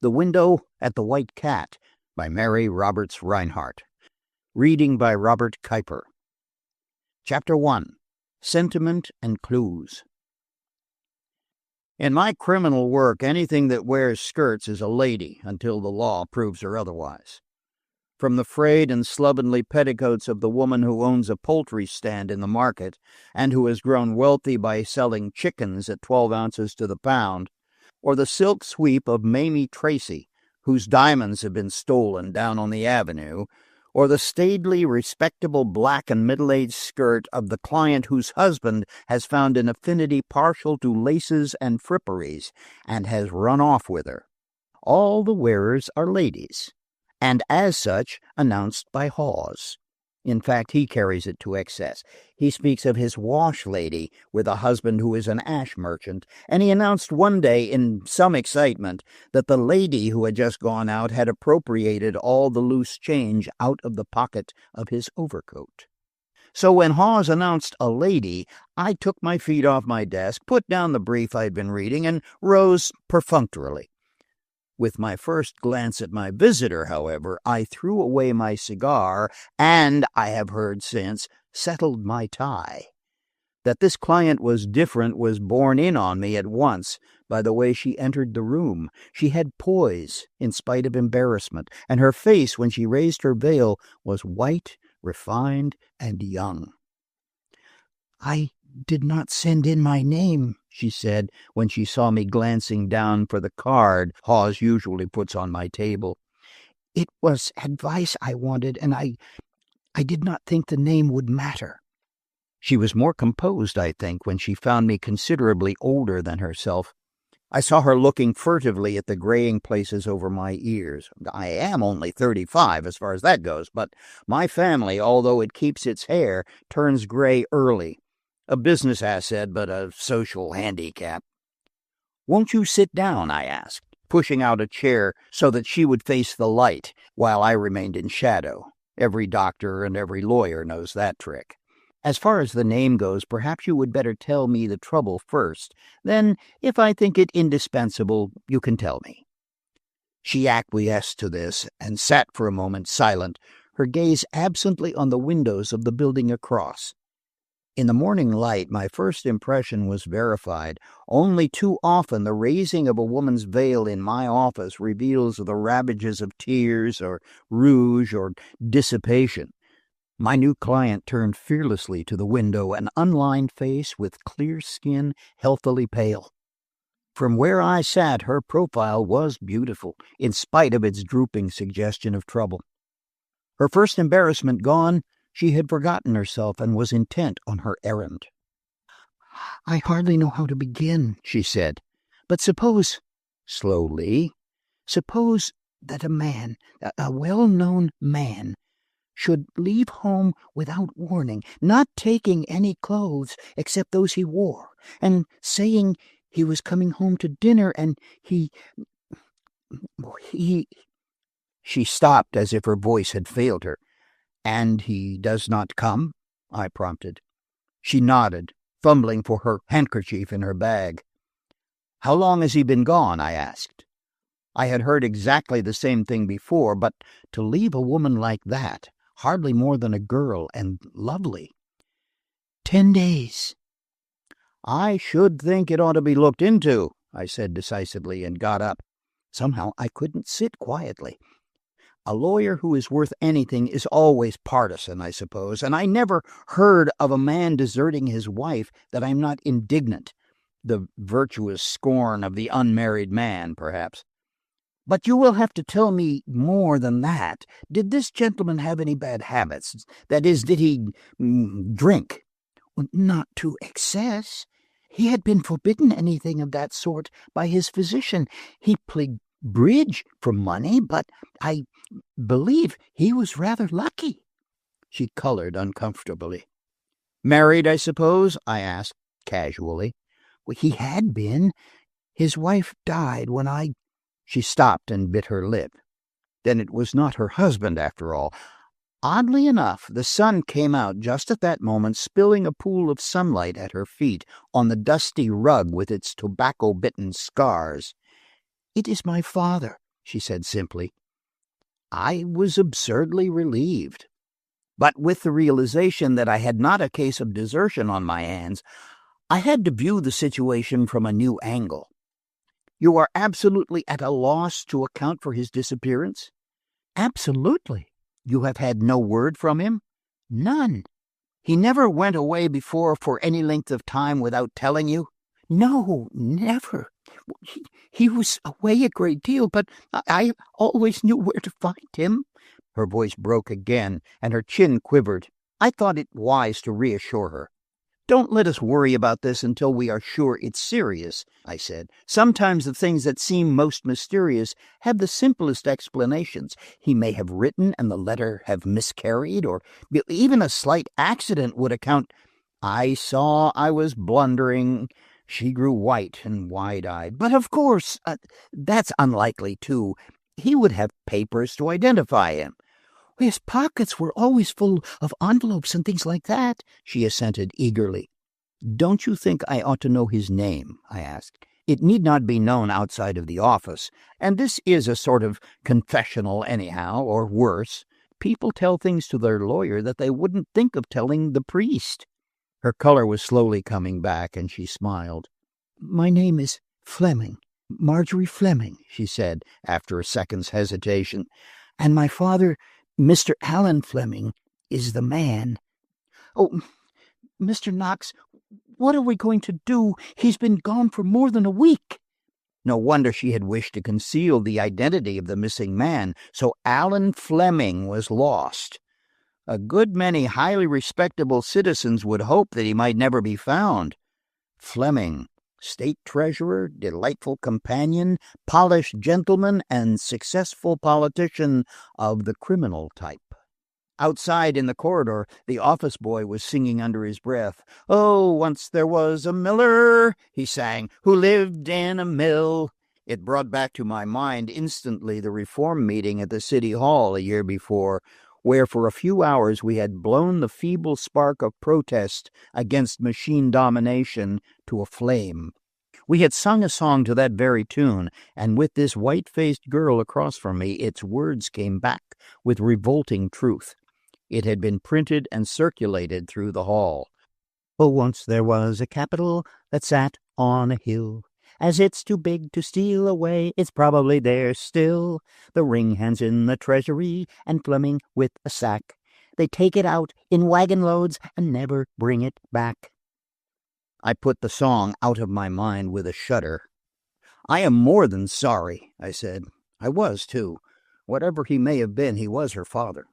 The Window at the White Cat by Mary Roberts Rinehart. Reading by Robert Kuiper. Chapter 1. Sentiment and Clues. In my criminal work, anything that wears skirts is a lady until the law proves her otherwise. From the frayed and slovenly petticoats of the woman who owns a poultry stand in the market and who has grown wealthy by selling chickens at 12 ounces to the pound, or the silk sweep of Mamie Tracy, whose diamonds have been stolen down on the avenue, or the staidly respectable black and middle-aged skirt of the client whose husband has found an affinity partial to laces and fripperies and has run off with her. All the wearers are ladies, and as such announced by Hawes. In fact, he carries it to excess. He speaks of his wash lady with a husband who is an ash merchant, and he announced one day in some excitement that the lady who had just gone out had appropriated all the loose change out of the pocket of his overcoat. So when Hawes announced a lady, I took my feet off my desk, put down the brief I'd been reading, and rose perfunctorily. With my first glance at my visitor, however, I threw away my cigar and, I have heard since, settled my tie. That this client was different was borne in on me at once by the way she entered the room. She had poise in spite of embarrassment, and her face, when she raised her veil, was white, refined, and young. "I did not send in my name," she said, when she saw me glancing down for the card Hawes usually puts on my table. "It was advice I wanted, and I did not think the name would matter." She was more composed, I think, when she found me considerably older than herself. I saw her looking furtively at the graying places over my ears. I am only 35 as far as that goes, but my family, although it keeps its hair, turns gray early. A business asset, but a social handicap. "Won't you sit down?" I asked, pushing out a chair so that she would face the light while I remained in shadow. Every doctor and every lawyer knows that trick. "As far as the name goes, perhaps you would better tell me the trouble first. Then, if I think it indispensable, you can tell me." She acquiesced to this and sat for a moment silent, her gaze absently on the windows of the building across. In the morning light, my first impression was verified. Only too often the raising of a woman's veil in my office reveals the ravages of tears or rouge or dissipation. My new client turned fearlessly to the window, an unlined face with clear skin, healthily pale. From where I sat, her profile was beautiful, in spite of its drooping suggestion of trouble. Her first embarrassment gone, she had forgotten herself and was intent on her errand. "I hardly know how to begin," she said. "But suppose," slowly, "suppose that a man, a well-known man, should leave home without warning, not taking any clothes except those he wore, and saying he was coming home to dinner, and he... She stopped as if her voice had failed her. "And he does not come?" I prompted. She nodded, fumbling for her handkerchief in her bag. "How long has he been gone?" I asked. I had heard exactly the same thing before, but to leave a woman like that, hardly more than a girl, and lovely. 10 days. "I should think it ought to be looked into," I said decisively, and got up. Somehow I couldn't sit quietly. A lawyer who is worth anything is always partisan, I suppose, and I never heard of a man deserting his wife that I'm not indignant. The virtuous scorn of the unmarried man, perhaps. "But you will have to tell me more than that. Did this gentleman have any bad habits? That is, did he drink?" "Not to excess. He had been forbidden anything of that sort by his physician. He played bridge for money, but I believe he was rather lucky." She colored uncomfortably. "Married, I suppose?" I asked casually. "He had been. His wife died when I—" She stopped and bit her lip. Then it was not her husband, after all. Oddly enough, the sun came out just at that moment, spilling a pool of sunlight at her feet on the dusty rug with its tobacco-bitten scars. "It is my father," she said simply. I was absurdly relieved. But with the realization that I had not a case of desertion on my hands, I had to view the situation from a new angle. You are absolutely at a loss to account for his disappearance? Absolutely. You have had no word from him? None. He never went away before for any length of time without telling you? No, never. He was away a great deal, but I always knew where to find him. Her voice broke again, and her chin quivered. I thought it wise to reassure her. Don't let us worry about this until we are sure it's serious, I said. Sometimes the things that seem most mysterious have the simplest explanations. He may have written and the letter have miscarried, or even a slight accident would account. I saw I was blundering. She grew white and wide-eyed. But of course, that's unlikely, too. He would have papers to identify him. His pockets were always full of envelopes and things like that, she assented eagerly. Don't you think I ought to know his name? I asked. It need not be known outside of the office, and this is a sort of confessional anyhow, or worse. People tell things to their lawyer that they wouldn't think of telling the priest. Her color was slowly coming back, and she smiled. My name is Fleming, Margery Fleming, she said, after a second's hesitation. And my father, Mr. Alan Fleming, is the man. Oh, Mr. Knox, what are we going to do? He's been gone for more than a week. No wonder she had wished to conceal the identity of the missing man, so Alan Fleming was lost. A good many highly respectable citizens would hope that he might never be found. Fleming, state treasurer, delightful companion, polished gentleman, and successful politician of the criminal type. Outside in the corridor, the office boy was singing under his breath. Oh, once there was a miller, he sang, who lived in a mill. It brought back to my mind instantly the reform meeting at the city hall a year before, where for a few hours we had blown the feeble spark of protest against machine domination to a flame. We had sung a song to that very tune, and with this white-faced girl across from me, its words came back with revolting truth. It had been printed and circulated through the hall. Oh, once there was a capital that sat on a hill. As it's too big to steal away, it's probably there still. The ring hands in the treasury, and Fleming with a sack. They take it out in wagon loads and never bring it back. I put the song out of my mind with a shudder. I am more than sorry, I said. I was, too. Whatever he may have been, he was her father.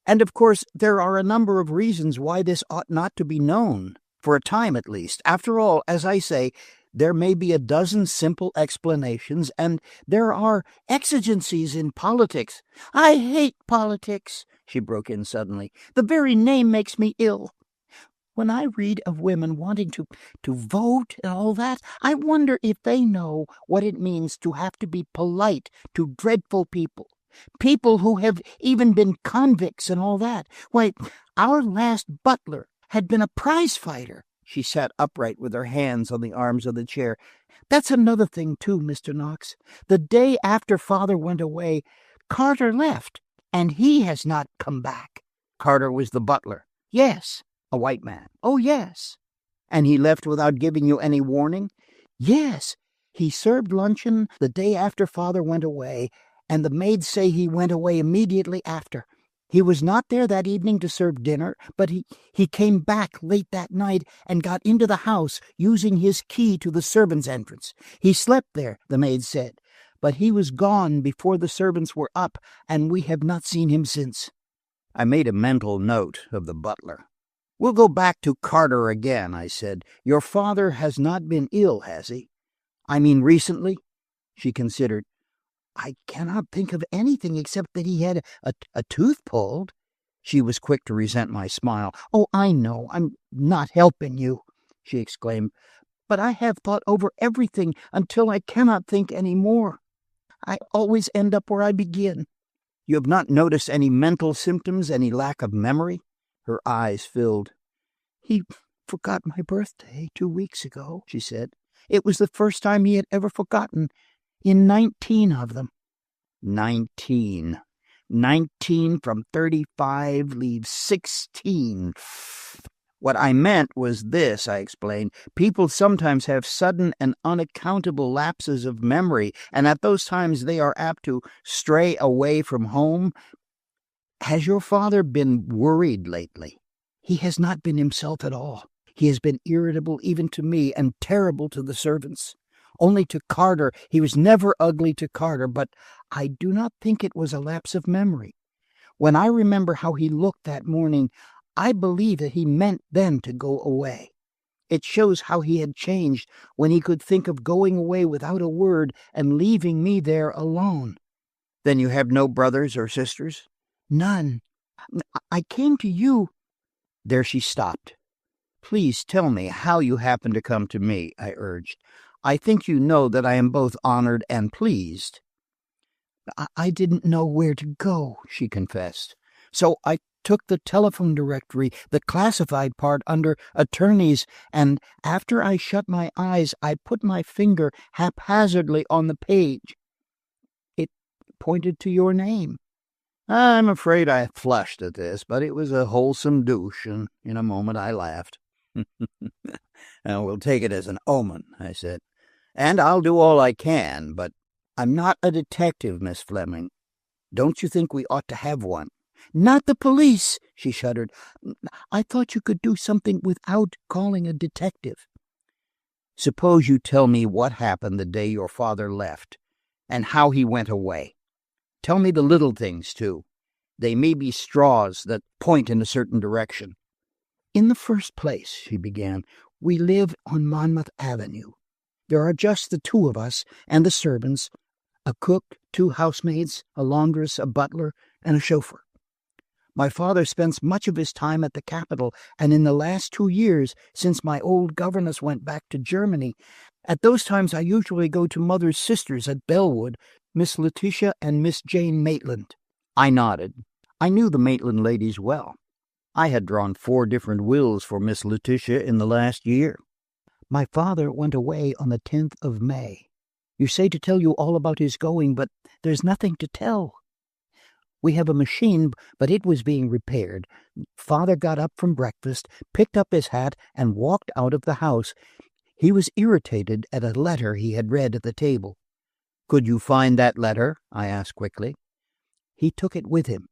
And, of course, there are a number of reasons why this ought not to be known, for a time at least. After all, as I say, there may be a dozen simple explanations, and there are exigencies in politics. I hate politics, she broke in suddenly. The very name makes me ill. When I read of women wanting to vote and all that, I wonder if they know what it means to have to be polite to dreadful people. People who have even been convicts and all that. Why, our last butler had been a prize fighter. She sat upright with her hands on the arms of the chair. That's another thing, too, Mr. Knox. The day after Father went away, Carter left, and he has not come back. Carter was the butler. Yes. A white man. Oh, yes. And he left without giving you any warning? Yes. He served luncheon the day after Father went away, and the maids say he went away immediately after. He was not there that evening to serve dinner, but he came back late that night and got into the house using his key to the servants' entrance. He slept there, the maids said, but he was gone before the servants were up, and we have not seen him since. I made a mental note of the butler. We'll go back to Carter again, I said. Your father has not been ill, has he? I mean recently? She considered. I cannot think of anything except that he had a tooth pulled. She was quick to resent my smile. Oh, I know, I'm not helping you, she exclaimed. But I have thought over everything until I cannot think any more. I always end up where I begin. You have not noticed any mental symptoms, any lack of memory? Her eyes filled. He forgot my birthday 2 weeks ago, she said. It was the first time he had ever forgotten, in 19 of them. 19. 19 from 35 leaves 16. What I meant was this, I explained. People sometimes have sudden and unaccountable lapses of memory, and at those times they are apt to stray away from home. Has your father been worried lately? He has not been himself at all. He has been irritable even to me and terrible to the servants. Only to Carter, he was never ugly to Carter, but I do not think it was a lapse of memory. When I remember how he looked that morning, I believe that he meant then to go away. It shows how he had changed when he could think of going away without a word and leaving me there alone. Then you have no brothers or sisters? None. I came to you. There she stopped. Please tell me how you happened to come to me, I urged. I think you know that I am both honored and pleased. I didn't know where to go, she confessed. So I took the telephone directory, the classified part under attorneys, and after I shut my eyes, I put my finger haphazardly on the page. It pointed to your name. I'm afraid I flushed at this, but it was a wholesome douche, and in a moment I laughed. We'll take it as an omen, I said. And I'll do all I can, but I'm not a detective, Miss Fleming. Don't you think we ought to have one? Not the police, she shuddered. I thought you could do something without calling a detective. Suppose you tell me what happened the day your father left, and how he went away. Tell me the little things, too. They may be straws that point in a certain direction. In the first place, she began, we live on Monmouth Avenue. There are just the two of us and the servants, a cook, 2 housemaids, a laundress, a butler, and a chauffeur. My father spends much of his time at the capital, and in the last 2 years, since my old governess went back to Germany, at those times I usually go to Mother's sisters at Bellwood, Miss Letitia and Miss Jane Maitland. I nodded. I knew the Maitland ladies well. I had drawn 4 different wills for Miss Letitia in the last year. My father went away on the 10th of May. You say to tell you all about his going, but there's nothing to tell. We have a machine, but it was being repaired. Father got up from breakfast, picked up his hat, and walked out of the house. He was irritated at a letter he had read at the table. Could you find that letter? I asked quickly. He took it with him.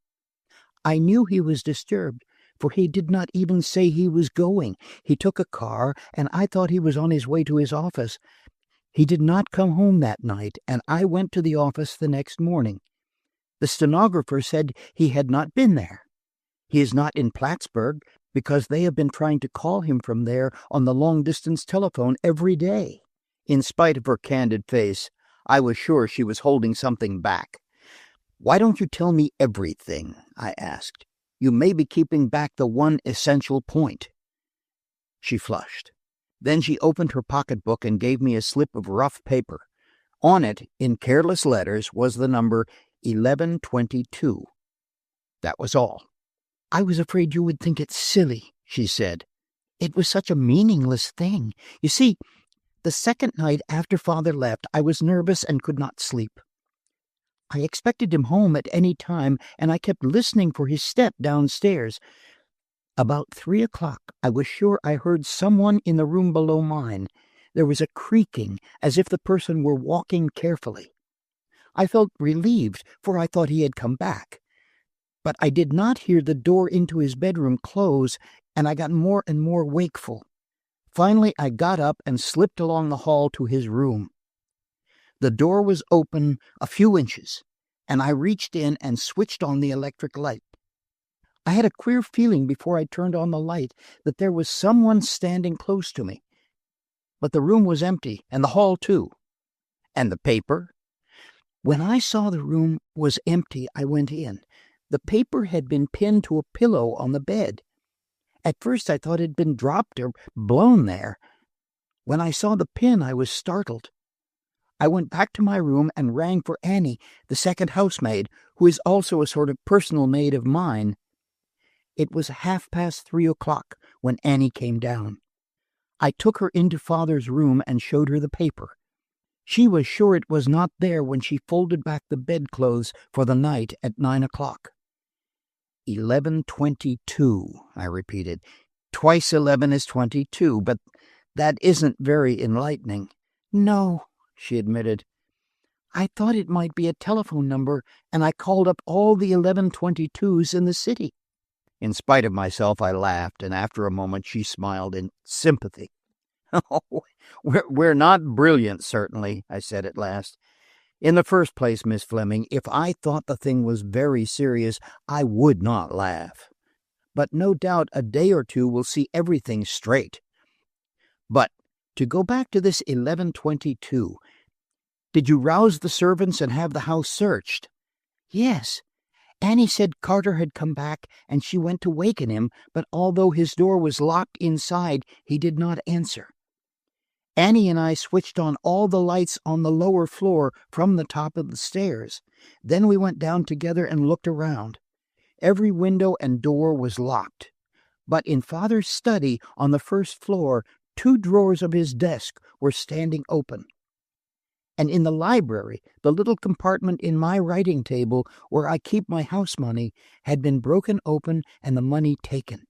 I knew he was disturbed, for he did not even say he was going. He took a car, and I thought he was on his way to his office. He did not come home that night, and I went to the office the next morning. The stenographer said he had not been there. He is not in Plattsburgh because they have been trying to call him from there on the long-distance telephone every day. In spite of her candid face, I was sure she was holding something back. Why don't you tell me everything? I asked. You may be keeping back the one essential point. She flushed. Then she opened her pocketbook and gave me a slip of rough paper. On it, in careless letters, was the number 1122. That was all. I was afraid you would think it silly, she said. It was such a meaningless thing. You see, the second night after Father left, I was nervous and could not sleep. I expected him home at any time, and I kept listening for his step downstairs. About 3 o'clock, I was sure I heard someone in the room below mine. There was a creaking, as if the person were walking carefully. I felt relieved, for I thought he had come back. But I did not hear the door into his bedroom close, and I got more and more wakeful. Finally, I got up and slipped along the hall to his room. The door was open a few inches, and I reached in and switched on the electric light. I had a queer feeling before I turned on the light that there was someone standing close to me. But the room was empty, and the hall too. And the paper? When I saw the room was empty, I went in. The paper had been pinned to a pillow on the bed. At first I thought it had been dropped or blown there. When I saw the pin, I was startled. I went back to my room and rang for Annie, the second housemaid, who is also a sort of personal maid of mine. It was 3:30 when Annie came down. I took her into Father's room and showed her the paper. She was sure it was not there when she folded back the bedclothes for the night at 9 o'clock. 11:22, I repeated. Twice 11 is 22, but that isn't very enlightening. No, she admitted. I thought it might be a telephone number, and I called up all the 11:22s in the city. In spite of myself, I laughed, and after a moment she smiled in sympathy. "Oh, we're not brilliant, certainly," I said at last. "In the first place, Miss Fleming, if I thought the thing was very serious, I would not laugh. But no doubt a day or two will see everything straight. But to go back to this 11:22, did you rouse the servants and have the house searched?" "Yes. Annie said Carter had come back, and she went to waken him, but although his door was locked inside, he did not answer. Annie and I switched on all the lights on the lower floor from the top of the stairs. Then we went down together and looked around. Every window and door was locked. But in Father's study on the first floor, 2 drawers of his desk were standing open. And in the library, the little compartment in my writing table where I keep my house money had been broken open and the money taken."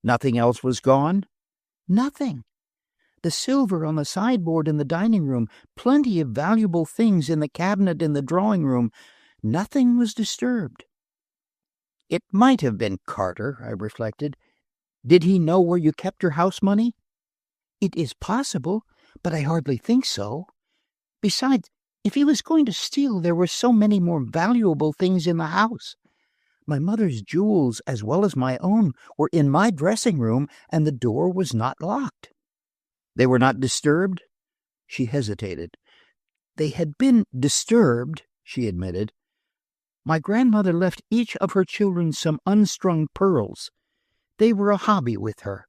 "Nothing else was gone?" "Nothing. The silver on the sideboard in the dining room, plenty of valuable things in the cabinet in the drawing room. Nothing was disturbed." "It might have been Carter," I reflected. "Did he know where you kept your house money?" "It is possible, but I hardly think so. Besides, if he was going to steal, there were so many more valuable things in the house. My mother's jewels, as well as my own, were in my dressing room, and the door was not locked." "They were not disturbed?" She hesitated. "They had been disturbed," she admitted. "My grandmother left each of her children some unstrung pearls. They were a hobby with her.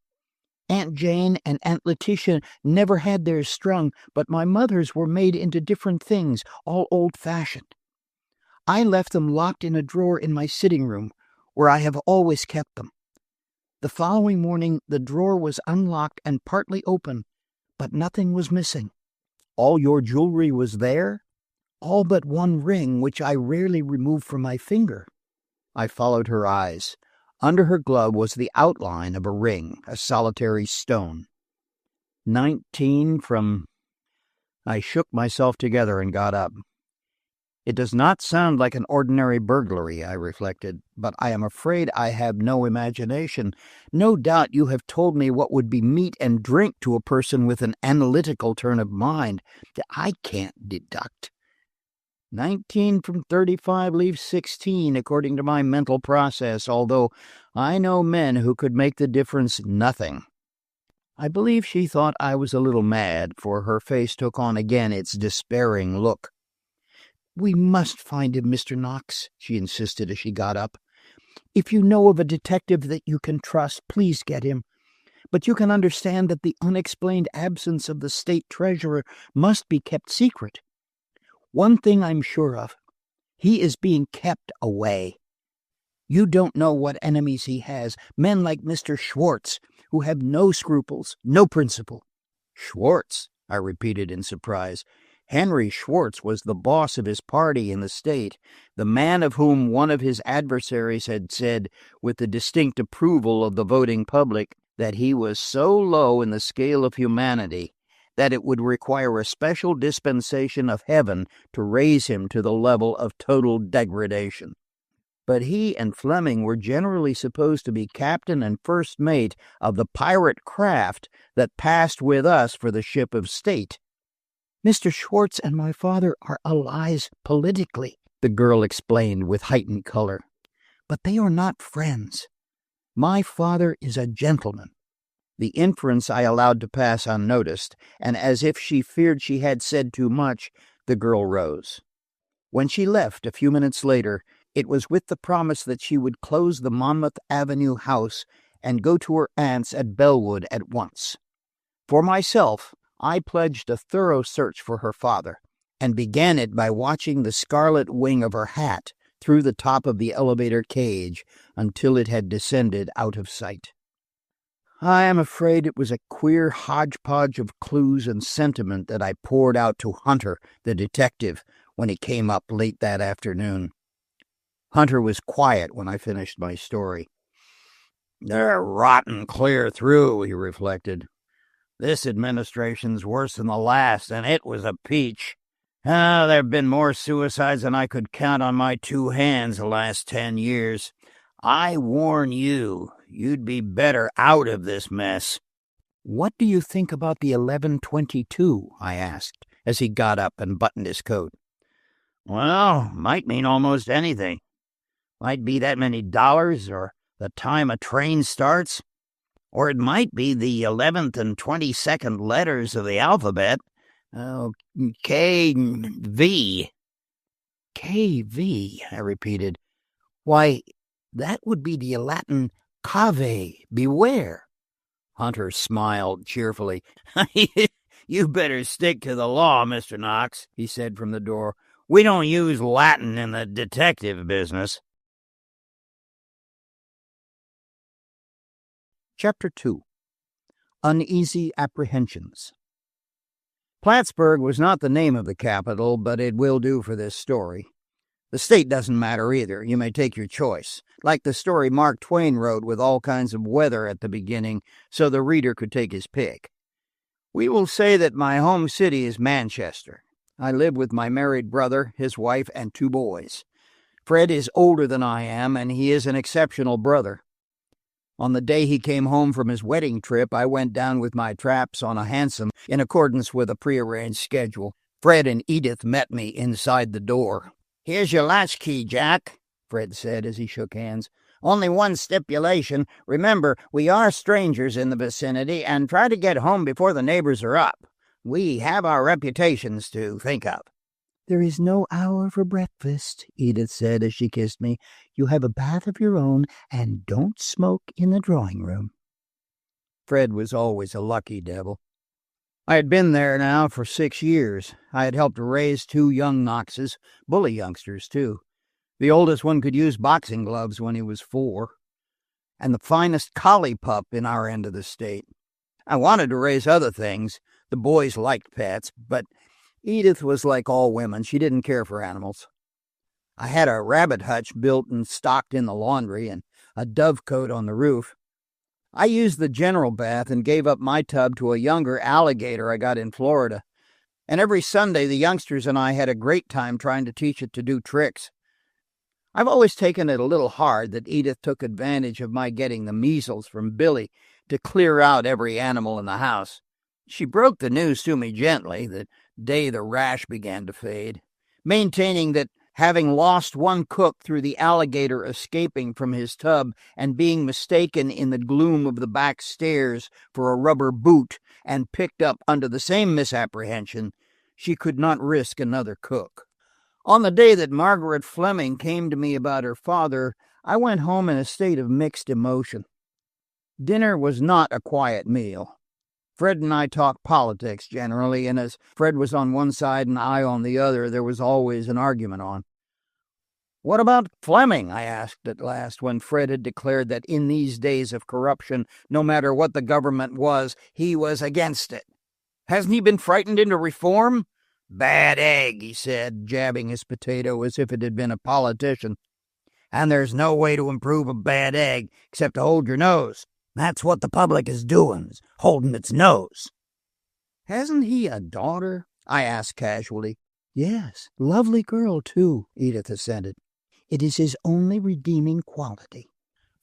Aunt Jane and Aunt Letitia never had theirs strung, but my mother's were made into different things, all old-fashioned. I left them locked in a drawer in my sitting room, where I have always kept them. The following morning the drawer was unlocked and partly open, but nothing was missing." "All your jewelry was there?" "All but one ring, which I rarely remove from my finger." I followed her eyes. Under her glove was the outline of a ring, a solitary stone. 19 from… I shook myself together and got up. It does not sound like an ordinary burglary, I reflected, but I am afraid I have no imagination. No doubt you have told me what would be meat and drink to a person with an analytical turn of mind. I can't deduct. 19 from 35 leaves 16, according to my mental process, although I know men who could make the difference nothing. I believe she thought I was a little mad, for her face took on again its despairing look. "We must find him, Mr. Knox," she insisted as she got up. "If you know of a detective that you can trust, please get him. But you can understand that the unexplained absence of the state treasurer must be kept secret. One thing I'm sure of, he is being kept away. You don't know what enemies he has, men like Mr. Schwartz, who have no scruples, no principle." "Schwartz?" I repeated in surprise. Henry Schwartz was the boss of his party in the state, the man of whom one of his adversaries had said, with the distinct approval of the voting public, that he was so low in the scale of humanity that it would require a special dispensation of heaven to raise him to the level of total degradation. But he and Fleming were generally supposed to be captain and first mate of the pirate craft that passed with us for the ship of state. "Mr. Schwartz and my father are allies politically," the girl explained with heightened color. "But they are not friends. My father is a gentleman." The inference I allowed to pass unnoticed, and as if she feared she had said too much, the girl rose. When she left a few minutes later, it was with the promise that she would close the Monmouth Avenue house and go to her aunt's at Bellwood at once. For myself, I pledged a thorough search for her father, and began it by watching the scarlet wing of her hat through the top of the elevator cage until it had descended out of sight. I am afraid it was a queer hodgepodge of clues and sentiment that I poured out to Hunter, the detective, when he came up late that afternoon. Hunter was quiet when I finished my story. "They're rotten clear through," he reflected. "This administration's worse than the last, and it was a peach. There've been more suicides than I could count on my two hands the last 10 years. I warn you, you'd be better out of this mess." "What do you think about the 1122?" I asked, as he got up and buttoned his coat. "Well, might mean almost anything. Might be that many dollars, or the time a train starts. Or it might be the 11th and 22nd letters of the alphabet. K-V. "K-V," I repeated. "Why, that would be the Latin cave, beware." Hunter smiled cheerfully. "You better stick to the law, Mr. Knox," he said from the door. "We don't use Latin in the detective business." Chapter 2. Uneasy Apprehensions. Plattsburgh was not the name of the capital, but it will do for this story. The state doesn't matter either. You may take your choice, like the story Mark Twain wrote with all kinds of weather at the beginning, so the reader could take his pick. We will say that my home city is Manchester. I live with my married brother, his wife, and 2 boys. Fred is older than I am, and he is an exceptional brother. On the day he came home from his wedding trip, I went down with my traps on a hansom in accordance with a prearranged schedule. Fred and Edith met me inside the door. "Here's your latchkey, Jack," Fred said as he shook hands. "Only one stipulation. Remember, we are strangers in the vicinity, and try to get home before the neighbors are up. We have our reputations to think of." "There is no hour for breakfast," Edith said as she kissed me. "You have a bath of your own, and don't smoke in the drawing room." Fred was always a lucky devil. I had been there now for 6 years. I had helped raise 2 young Knoxes, bully youngsters, too. The oldest one could use boxing gloves when he was 4, and the finest collie pup in our end of the state. I wanted to raise other things. The boys liked pets, but Edith was like all women. She didn't care for animals. I had a rabbit hutch built and stocked in the laundry and a dovecote on the roof. I used the general bath and gave up my tub to a younger alligator I got in Florida. And every Sunday the youngsters and I had a great time trying to teach it to do tricks. I've always taken it a little hard that Edith took advantage of my getting the measles from Billy to clear out every animal in the house. She broke the news to me gently the day the rash began to fade, maintaining that having lost one cook through the alligator escaping from his tub and being mistaken in the gloom of the back stairs for a rubber boot and picked up under the same misapprehension, she could not risk another cook. On the day that Margaret Fleming came to me about her father, I went home in a state of mixed emotion. Dinner was not a quiet meal. Fred and I talked politics generally, and as Fred was on one side and I on the other, there was always an argument on. "What about Fleming?" I asked at last, when Fred had declared that in these days of corruption, no matter what the government was, he was against it. "Hasn't he been frightened into reform?" "Bad egg," he said, jabbing his potato as if it had been a politician. "And there's no way to improve a bad egg except to hold your nose. That's what the public is doing, holding its nose." "Hasn't he a daughter?" I asked casually. "Yes, lovely girl, too," Edith assented. "It is his only redeeming quality."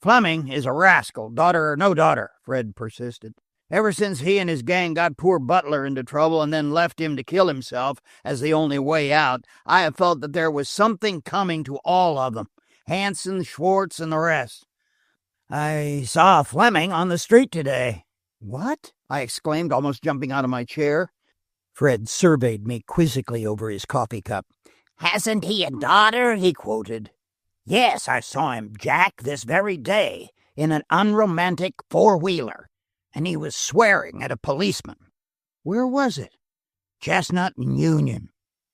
"Fleming is a rascal, daughter or no daughter," Fred persisted. "Ever since he and his gang got poor Butler into trouble and then left him to kill himself as the only way out, I have felt that there was something coming to all of them, Hanson, Schwartz, and the rest. I saw Fleming on the street today." "What?" I exclaimed, almost jumping out of my chair. Fred surveyed me quizzically over his coffee cup. "Hasn't he a daughter?" he quoted. "Yes, I saw him, Jack, this very day, in an unromantic 4-wheeler, and he was swearing at a policeman." "Where was it?" "Chestnut and Union.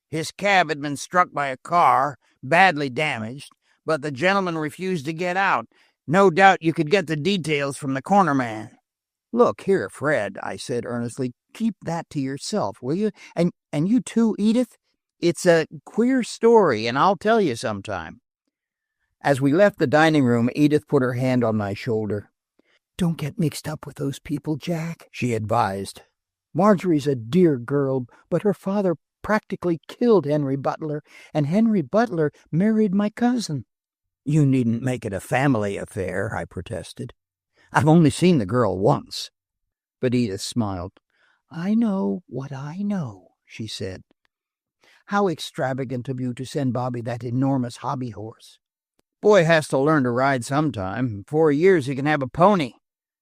His cab had been struck by a car, badly damaged, but the gentleman refused to get out. No doubt you could get the details from the corner man." Look here, Fred, I said earnestly, keep that to yourself, will you? And you too, Edith? It's a queer story, and I'll tell you sometime. As we left the dining room, Edith put her hand on my shoulder. Don't get mixed up with those people, Jack, she advised. Margery's a dear girl, but her father practically killed Henry Butler, and Henry Butler married my cousin. You needn't make it a family affair, I protested. I've only seen the girl once. But Edith smiled. I know what I know, she said. How extravagant of you to send Bobby that enormous hobby horse. Boy has to learn to ride sometime. In 4 years he can have a pony,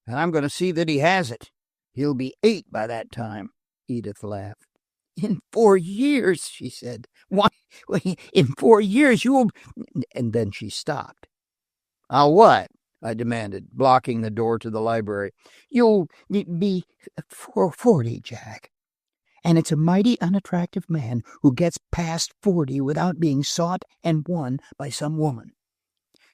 and I'm going to see that he has it. He'll be 8 by that time, Edith laughed. In 4 years, she said. Why, in 4 years you'll... And then she stopped. I'll what? I demanded, blocking the door to the library. You'll be 40, Jack. And it's a mighty unattractive man who gets past 40 without being sought and won by some woman.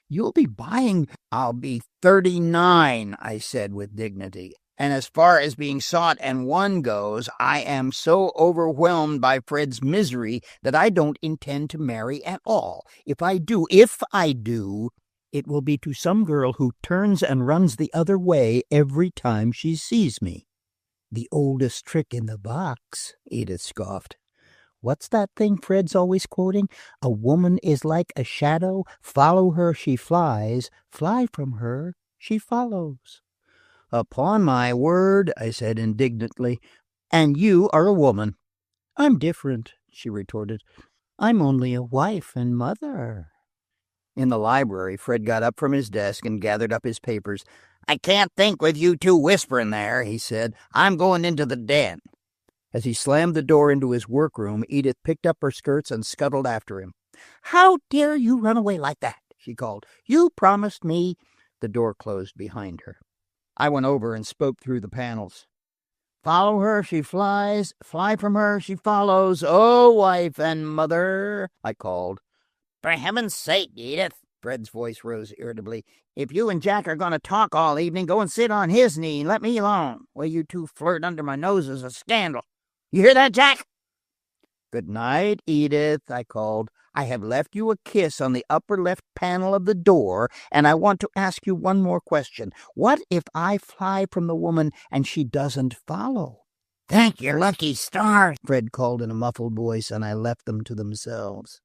You'll be buying... I'll be 39, I said with dignity. And as far as being sought and won goes, I am so overwhelmed by Fred's misery that I don't intend to marry at all. If I do, it will be to some girl who turns and runs the other way every time she sees me. The oldest trick in the box, Edith scoffed. What's that thing Fred's always quoting? A woman is like a shadow. Follow her, she flies. Fly from her, she follows. Upon my word, I said indignantly, and you are a woman. I'm different, she retorted. I'm only a wife and mother. In the library, Fred got up from his desk and gathered up his papers. I can't think with you two whispering there, he said. I'm going into the den. As he slammed the door into his workroom, Edith picked up her skirts and scuttled after him. How dare you run away like that, she called. You promised me... The door closed behind her. I went over and spoke through the panels. Follow her, she flies. Fly from her, she follows. Oh, wife and mother, I called. For heaven's sake, Edith, Fred's voice rose irritably. If you and Jack are going to talk all evening, go and sit on his knee and let me alone. Way you two flirt under my nose is a scandal. You hear that, Jack? Good night, Edith, I called. I have left you a kiss on the upper left panel of the door, and I want to ask you one more question. What if I fly from the woman and she doesn't follow? Thank your lucky stars, Fred called in a muffled voice, and I left them to themselves.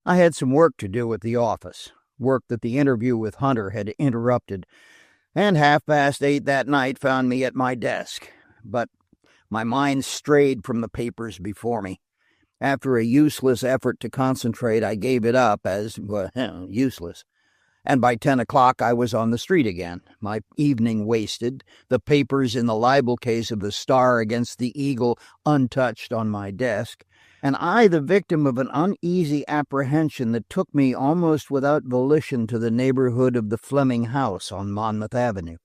I had some work to do at the office, work that the interview with Hunter had interrupted, and 8:30 that night found me at my desk. But my mind strayed from the papers before me. After a useless effort to concentrate, I gave it up as, useless. And by 10 o'clock I was on the street again, my evening wasted, the papers in the libel case of the Star against the Eagle untouched on my desk, and I the victim of an uneasy apprehension that took me almost without volition to the neighborhood of the Fleming house on Monmouth Avenue.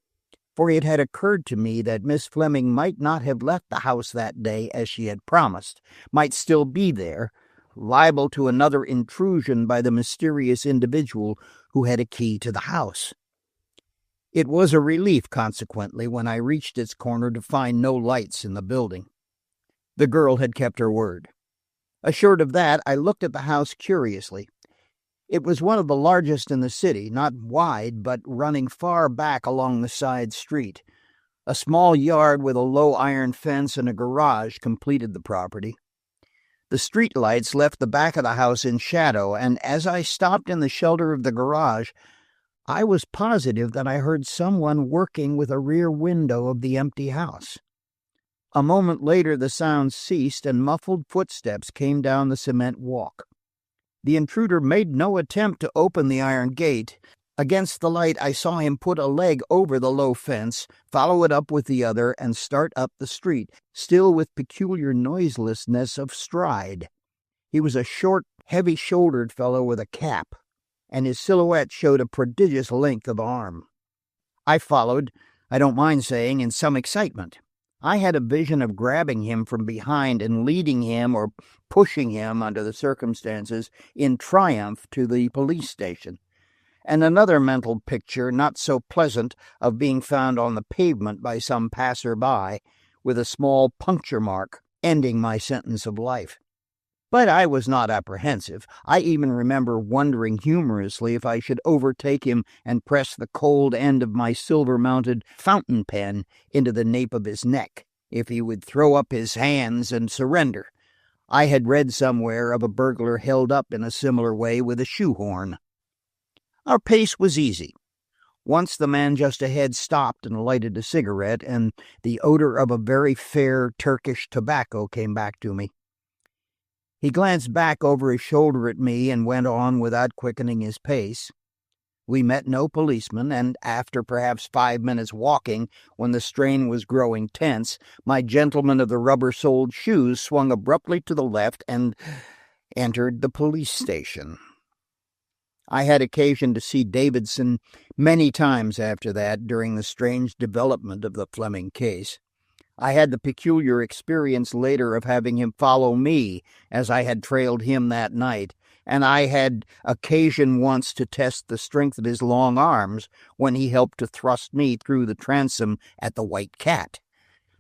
For it had occurred to me that Miss Fleming might not have left the house that day as she had promised, might still be there, liable to another intrusion by the mysterious individual who had a key to the house. It was a relief, consequently, when I reached its corner to find no lights in the building. The girl had kept her word. Assured of that, I looked at the house curiously. It was one of the largest in the city, not wide, but running far back along the side street. A small yard with a low iron fence and a garage completed the property. The street lights left the back of the house in shadow, and as I stopped in the shelter of the garage, I was positive that I heard someone working with a rear window of the empty house. A moment later the sound ceased, and muffled footsteps came down the cement walk. The intruder made no attempt to open the iron gate. Against the light I saw him put a leg over the low fence, follow it up with the other, and start up the street, still with peculiar noiselessness of stride. He was a short, heavy-shouldered fellow with a cap, and his silhouette showed a prodigious length of arm. I followed, I don't mind saying, in some excitement. I had a vision of grabbing him from behind and leading him, or pushing him under the circumstances, in triumph to the police station. and another mental picture, not so pleasant, of being found on the pavement by some passer-by, with a small puncture mark ending my sentence of life. But I was not apprehensive. I even remember wondering humorously if I should overtake him and press the cold end of my silver-mounted fountain pen into the nape of his neck, if he would throw up his hands and surrender. I had read somewhere of a burglar held up in a similar way with a shoehorn. Our pace was easy. Once the man just ahead stopped and lighted a cigarette, and the odor of a very fair Turkish tobacco came back to me. He glanced back over his shoulder at me and went on without quickening his pace. We met no policeman, and after perhaps 5 minutes walking, when the strain was growing tense, my gentleman of the rubber-soled shoes swung abruptly to the left and entered the police station. I had occasion to see Davidson many times after that during the strange development of the Fleming case. I had the peculiar experience later of having him follow me as I had trailed him that night, and I had occasion once to test the strength of his long arms when he helped to thrust me through the transom at the White Cat.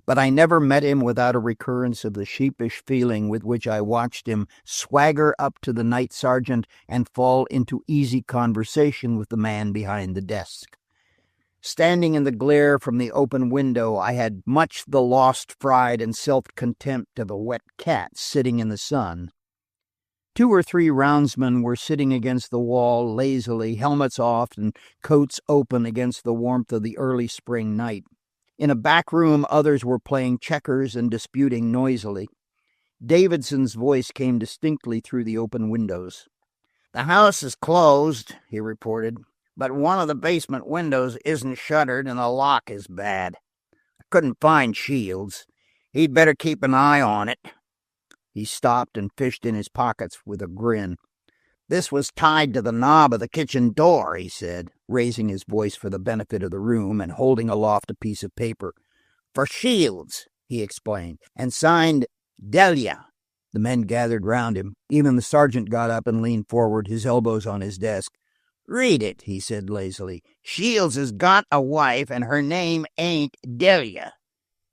But I never met him without a recurrence of the sheepish feeling with which I watched him swagger up to the night sergeant and fall into easy conversation with the man behind the desk. Standing in the glare from the open window, I had much the lost pride and self-contempt of a wet cat sitting in the sun. 2 or 3 roundsmen were sitting against the wall lazily, helmets off and coats open against the warmth of the early spring night. In a back room, others were playing checkers and disputing noisily. Davidson's voice came distinctly through the open windows. "The house is closed," he reported, "but one of the basement windows isn't shuttered and the lock is bad. I couldn't find Shields. He'd better keep an eye on it." He stopped and fished in his pockets with a grin. "This was tied to the knob of the kitchen door," he said, raising his voice for the benefit of the room and holding aloft a piece of paper. "For Shields," he explained, "and signed Delia." The men gathered round him. Even the sergeant got up and leaned forward, his elbows on his desk. "Read it," he said lazily. "Shields has got a wife, and her name ain't Delia."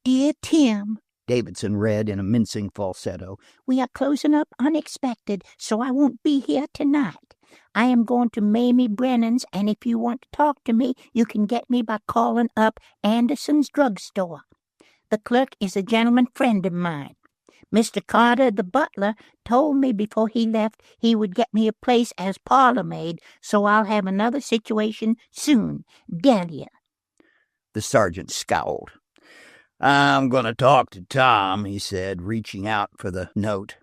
"Dear Tim," Davidson read in a mincing falsetto, "we are closing up unexpected, so I won't be here tonight. I am going to Mamie Brennan's, and if you want to talk to me, you can get me by calling up Anderson's drugstore. The clerk is a gentleman friend of mine. Mr. Carter, the butler, told me before he left he would get me a place as parlor maid, so I'll have another situation soon. Delia." The sergeant scowled. "I'm going to talk to Tom," he said, reaching out for the note.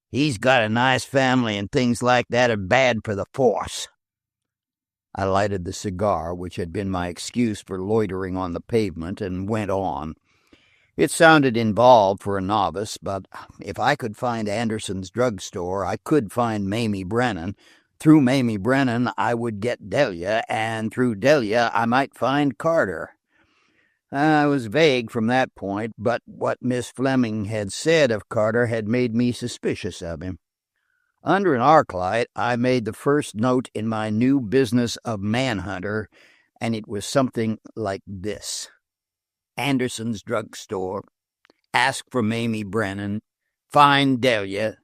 "He's got a nice family, and things like that are bad for the force." I lighted the cigar, which had been my excuse for loitering on the pavement, and went on. It sounded involved for a novice, but if I could find Anderson's drugstore, I could find Mamie Brennan. Through Mamie Brennan, I would get Delia, and through Delia, I might find Carter. I was vague from that point, but what Miss Fleming had said of Carter had made me suspicious of him. Under an arc light, I made the first note in my new business of manhunter, and it was something like this: Anderson's drugstore. Ask for Mamie Brennan. Find Delia.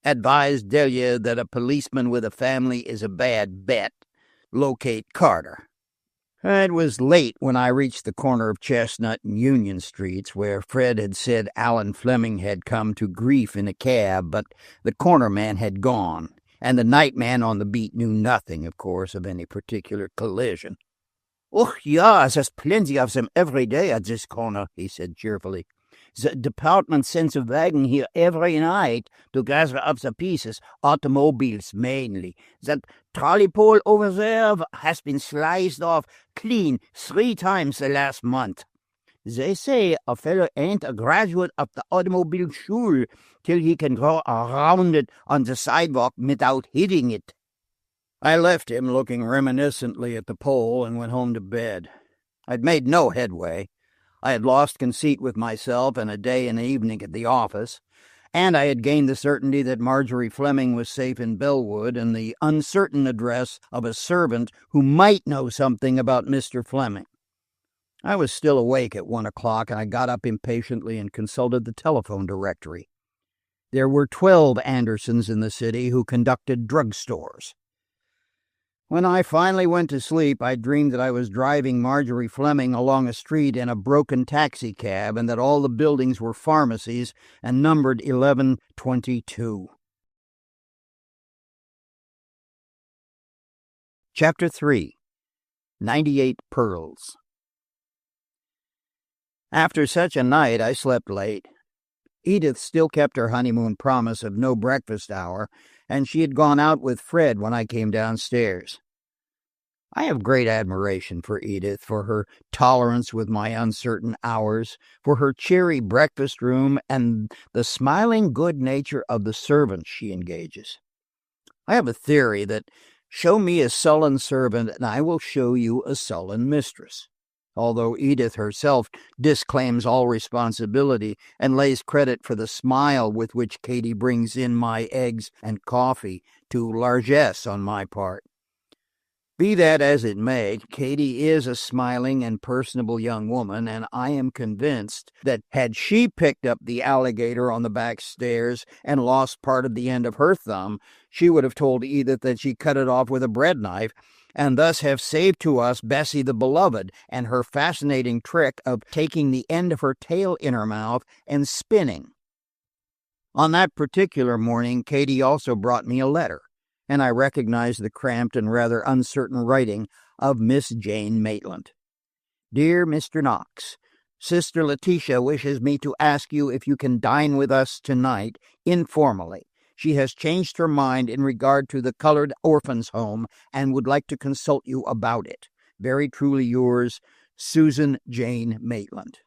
Advise Delia that a policeman with a family is a bad bet. Locate Carter. It was late when I reached the corner of Chestnut and Union Streets, where Fred had said Alan Fleming had come to grief in a cab, but the corner man had gone, and the night man on the beat knew nothing, of course, of any particular collision. "Oh, yeah, there's plenty of them every day at this corner," he said cheerfully. "The department sends a wagon here every night to gather up the pieces, automobiles mainly. That trolley pole over there has been sliced off clean 3 times the last month. They say a fellow ain't a graduate of the automobile school till he can go around it on the sidewalk without hitting it." I left him looking reminiscently at the pole and went home to bed. I'd made no headway. I had lost conceit with myself and a day and evening at the office, and I had gained the certainty that Margery Fleming was safe in Bellwood and the uncertain address of a servant who might know something about Mr. Fleming. I was still awake at 1 o'clock, and I got up impatiently and consulted the telephone directory. There were 12 Andersons in the city who conducted drugstores. When I finally went to sleep, I dreamed that I was driving Margery Fleming along a street in a broken taxicab and that all the buildings were pharmacies and numbered 1122. Chapter 3. 98 Pearls. After such a night, I slept late. Edith still kept her honeymoon promise of no breakfast hour, and she had gone out with Fred when I came downstairs. I have great admiration for Edith, for her tolerance with my uncertain hours, for her cheery breakfast room, and the smiling good nature of the servants she engages. I have a theory that show me a sullen servant and I will show you a sullen mistress. Although Edith herself disclaims all responsibility and lays credit for the smile with which Katie brings in my eggs and coffee to largesse on my part. Be that as it may, Katie is a smiling and personable young woman, and I am convinced that had she picked up the alligator on the back stairs and lost part of the end of her thumb, she would have told Edith that she cut it off with a bread knife, and thus have saved to us Bessie the Beloved and her fascinating trick of taking the end of her tail in her mouth and spinning. On that particular morning, Katie also brought me a letter, and I recognized the cramped and rather uncertain writing of Miss Jane Maitland. Dear Mr. Knox, Sister Letitia wishes me to ask you if you can dine with us tonight, informally. She has changed her mind in regard to the Colored Orphans' Home and would like to consult you about it. Very truly yours, Susan Jane Maitland.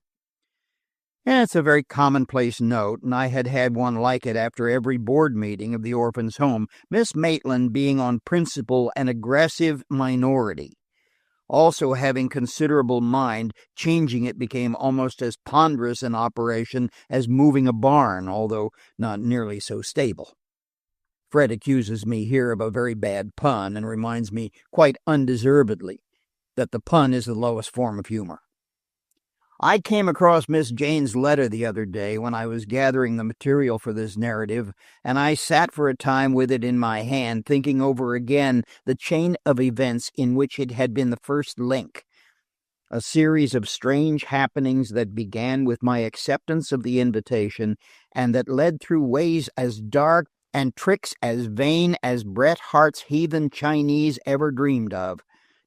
It's a very commonplace note, and I had had one like it after every board meeting of the orphans' home, Miss Maitland being on principle an aggressive minority. Also having considerable mind, changing it became almost as ponderous an operation as moving a barn, although not nearly so stable. Fred accuses me here of a very bad pun and reminds me quite undeservedly that the pun is the lowest form of humor. I came across Miss Jane's letter the other day when I was gathering the material for this narrative, and I sat for a time with it in my hand, thinking over again the chain of events in which it had been the first link. A series of strange happenings that began with my acceptance of the invitation and that led through ways as dark and tricks as vain as Bret Hart's heathen Chinese ever dreamed of,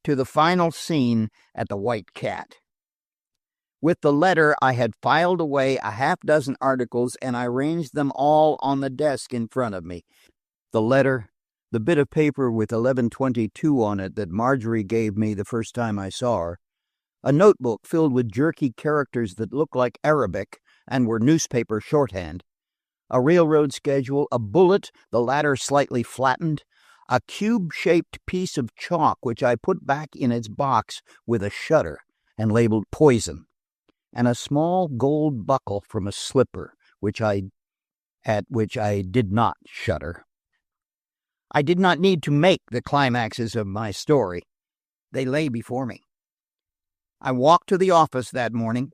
to the final scene at the White Cat. With the letter, I had filed away a half-dozen articles, and I arranged them all on the desk in front of me. The letter, the bit of paper with 1122 on it that Margery gave me the first time I saw her, a notebook filled with jerky characters that looked like Arabic and were newspaper shorthand, a railroad schedule, a bullet, the latter slightly flattened, a cube-shaped piece of chalk which I put back in its box with a shutter and labeled poison, and a small gold buckle from a slipper at which I did not shudder. I did not need to make the climaxes of my story. They lay before me. I walked to the office that morning,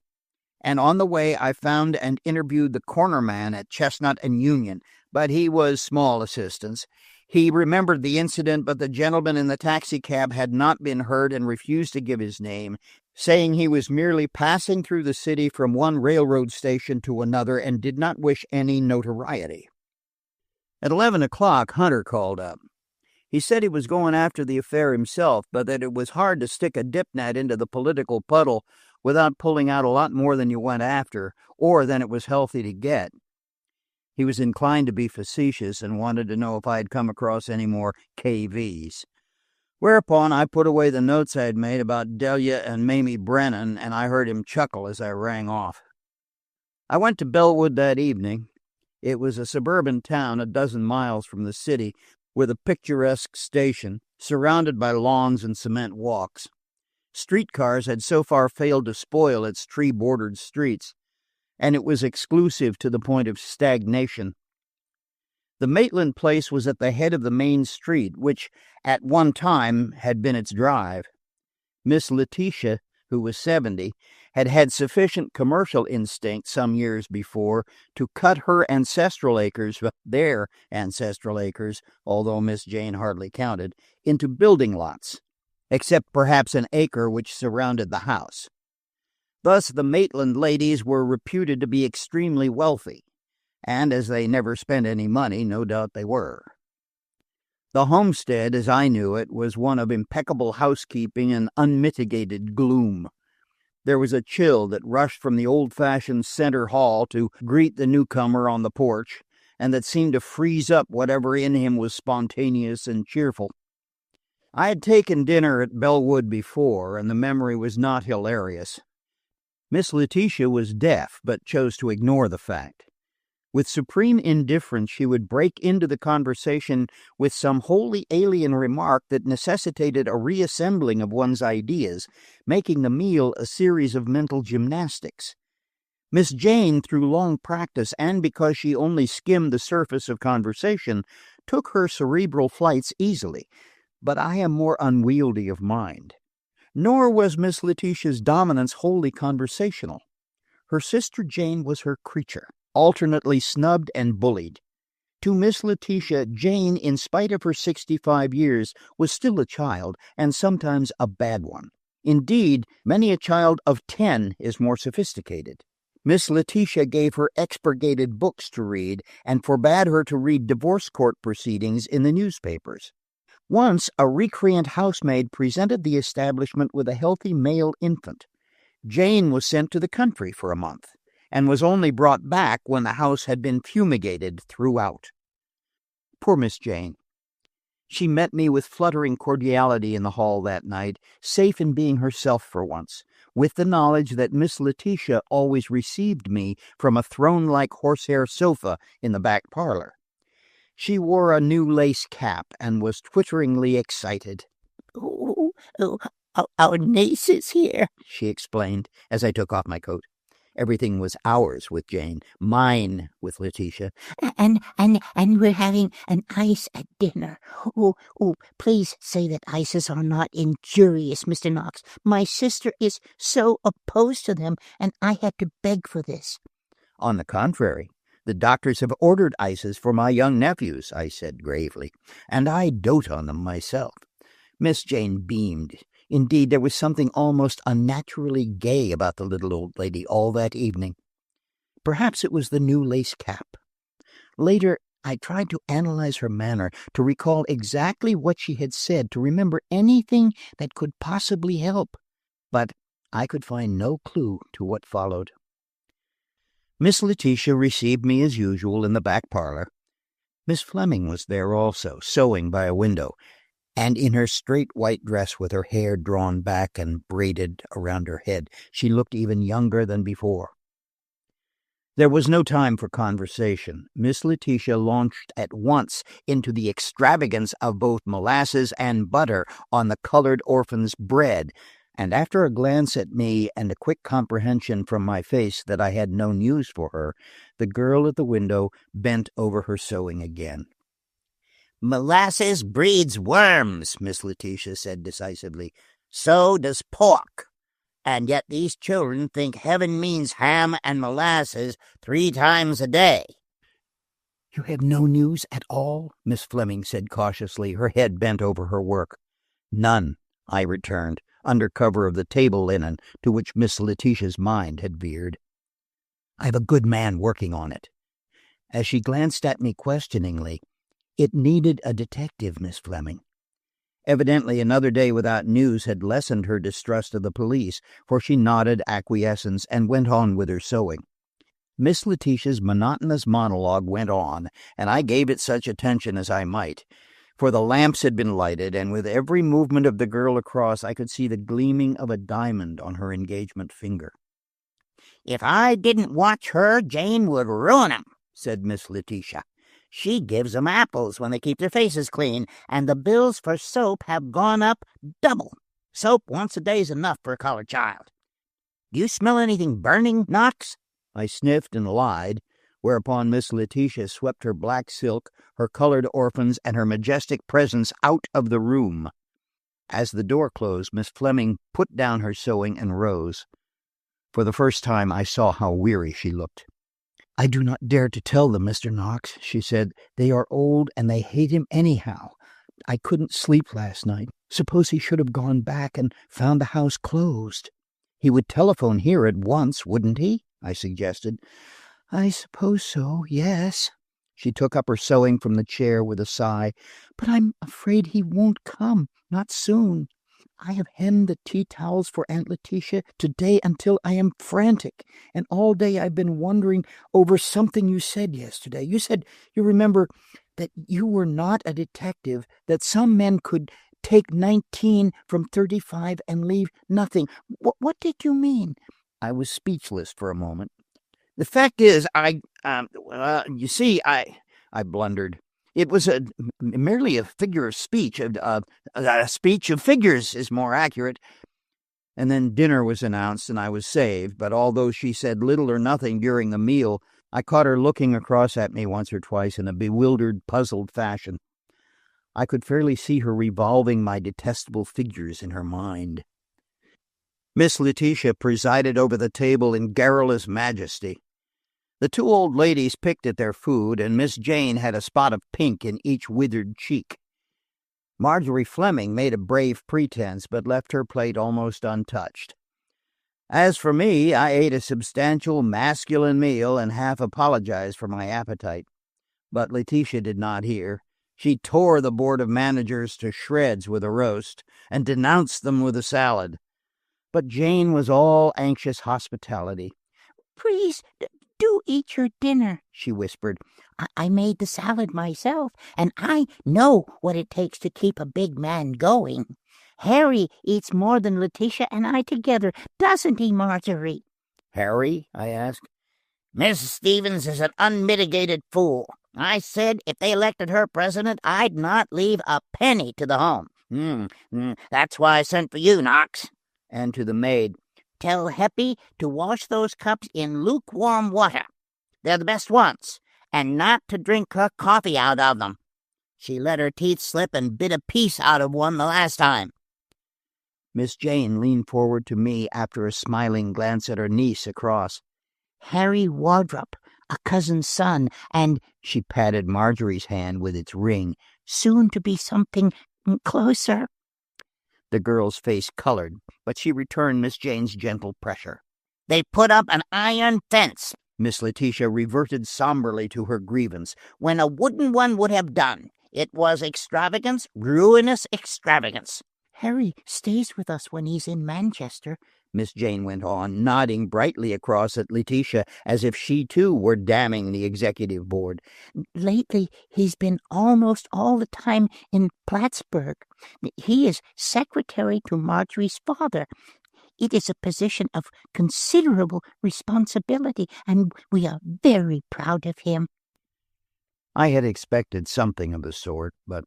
and on the way I found and interviewed the corner man at Chestnut and Union, but he was small assistance. He remembered the incident, but the gentleman in the taxicab had not been heard and refused to give his name, saying he was merely passing through the city from one railroad station to another and did not wish any notoriety. At 11 o'clock, Hunter called up. He said he was going after the affair himself, but that it was hard to stick a dip net into the political puddle without pulling out a lot more than you went after, or than it was healthy to get. He was inclined to be facetious and wanted to know if I had come across any more KVs. Whereupon I put away the notes I had made about Delia and Mamie Brennan, and I heard him chuckle as I rang off. I went to Bellwood that evening. It was a suburban town a dozen miles from the city, with a picturesque station, surrounded by lawns and cement walks. Streetcars had so far failed to spoil its tree-bordered streets. and it was exclusive to the point of stagnation. The Maitland place was at the head of the main street, which at one time had been its drive. Miss Letitia, who was 70, had had sufficient commercial instinct some years before to cut her ancestral acres, their ancestral acres, although Miss Jane hardly counted, into building lots, except perhaps an acre which surrounded the house. Thus the Maitland ladies were reputed to be extremely wealthy, and as they never spent any money, no doubt they were. The homestead, as I knew it, was one of impeccable housekeeping and unmitigated gloom. There was a chill that rushed from the old-fashioned center hall to greet the newcomer on the porch, and that seemed to freeze up whatever in him was spontaneous and cheerful. I had taken dinner at Bellwood before, and the memory was not hilarious. Miss Letitia was deaf, but chose to ignore the fact. With supreme indifference, she would break into the conversation with some wholly alien remark that necessitated a reassembling of one's ideas, making the meal a series of mental gymnastics. Miss Jane, through long practice and because she only skimmed the surface of conversation, took her cerebral flights easily, but I am more unwieldy of mind. Nor was Miss Letitia's dominance wholly conversational. Her sister Jane was her creature, alternately snubbed and bullied. To Miss Letitia, Jane, in spite of her 65 years, was still a child, and sometimes a bad one. Indeed, many a child of 10 is more sophisticated. Miss Letitia gave her expurgated books to read and forbade her to read divorce court proceedings in the newspapers. Once, a recreant housemaid presented the establishment with a healthy male infant. Jane was sent to the country for a month, and was only brought back when the house had been fumigated throughout. Poor Miss Jane. She met me with fluttering cordiality in the hall that night, safe in being herself for once, with the knowledge that Miss Letitia always received me from a throne-like horsehair sofa in the back parlor. She wore a new lace cap and was twitteringly excited. "Oh, our niece is here," she explained as I took off my coat. Everything was ours with Jane, mine with Letitia. And we're having an ice at dinner. Oh, please say that ices are not injurious, Mr. Knox. My sister is so opposed to them, and I had to beg for this." On the contrary, the doctors have ordered ices for my young nephews, I said gravely, and I dote on them myself. Miss Jane beamed. Indeed, there was something almost unnaturally gay about the little old lady all that evening. Perhaps it was the new lace cap. Later, I tried to analyze her manner, to recall exactly what she had said, to remember anything that could possibly help, but I could find no clue to what followed. Miss Letitia received me as usual in the back parlor. Miss Fleming was there also, sewing by a window, and in her straight white dress with her hair drawn back and braided around her head, she looked even younger than before. There was no time for conversation. Miss Letitia launched at once into the extravagance of both molasses and butter on the colored orphan's bread, and after a glance at me and a quick comprehension from my face that I had no news for her, the girl at the window bent over her sewing again. "Molasses breeds worms," Miss Letitia said decisively. "So does pork. And yet these children think heaven means ham and molasses 3 times a day." "You have no news at all?" Miss Fleming said cautiously, her head bent over her work. "None," I returned, under cover of the table linen to which Miss Letitia's mind had veered. "I have a good man working on it." As she glanced at me questioningly, "It needed a detective, Miss Fleming." Evidently another day without news had lessened her distrust of the police, for she nodded acquiescence and went on with her sewing. Miss Letitia's monotonous monologue went on, and I gave it such attention as I might, for the lamps had been lighted, and with every movement of the girl across I could see the gleaming of a diamond on her engagement finger. "If I didn't watch her, Jane would ruin 'em," said Miss Letitia. "She gives 'em apples when they keep their faces clean, and the bills for soap have gone up double. Soap once a day's enough for a colored child. Do you smell anything burning, Knox?" I sniffed and lied, whereupon Miss Letitia swept her black silk, her colored orphans, and her majestic presence out of the room. As the door closed, Miss Fleming put down her sewing and rose. For the first time I saw how weary she looked. "I do not dare to tell them, Mr. Knox," she said. "They are old and they hate him anyhow. I couldn't sleep last night. Suppose he should have gone back and found the house closed." "He would telephone here at once, wouldn't he?" I suggested. "I suppose so, yes." She took up her sewing from the chair with a sigh. "But I'm afraid he won't come, not soon. I have hemmed the tea towels for Aunt Letitia today until I am frantic, and all day I've been wondering over something you said yesterday. You said, you remember, that you were not a detective, that some men could take 19 from 35 and leave nothing. What did you mean?" I was speechless for a moment. "The fact is, you see, I blundered. It was merely a figure of speech. A speech of figures is more accurate." And then dinner was announced, and I was saved. But although she said little or nothing during the meal, I caught her looking across at me once or twice in a bewildered, puzzled fashion. I could fairly see her revolving my detestable figures in her mind. Miss Letitia presided over the table in garrulous majesty. The two old ladies picked at their food, and Miss Jane had a spot of pink in each withered cheek. Margery Fleming made a brave pretense, but left her plate almost untouched. As for me, I ate a substantial masculine meal and half apologized for my appetite. But Letitia did not hear. She tore the board of managers to shreds with a roast and denounced them with a salad. But Jane was all anxious hospitality. "Please, do eat your dinner," she whispered. I made the salad myself, and I know what it takes to keep a big man going. Harry eats more than Letitia and I together, doesn't he, Margery?" "Harry?" I asked. "Mrs. Stevens is an unmitigated fool. I said if they elected her president, I'd not leave a penny to the home. That's why I sent for you, Knox." And to the maid, "Tell Heppy to wash those cups in lukewarm water. They're the best ones, and not to drink her coffee out of them. She let her teeth slip and bit a piece out of one the last time." Miss Jane leaned forward to me after a smiling glance at her niece across. "Harry Wardrop, a cousin's son, and," she patted Margery's hand with its ring, "soon to be something closer." The girl's face colored, but she returned Miss Jane's gentle pressure. "They put up an iron fence," Miss Letitia reverted somberly to her grievance, "when a wooden one would have done. It was extravagance, ruinous extravagance." "Harry stays with us when he's in Manchester," Miss Jane went on, nodding brightly across at Letitia as if she too were damning the executive board. "Lately he's been almost all the time in Plattsburgh. He is secretary to Margery's father. It is a position of considerable responsibility, and we are very proud of him." I had expected something of the sort, but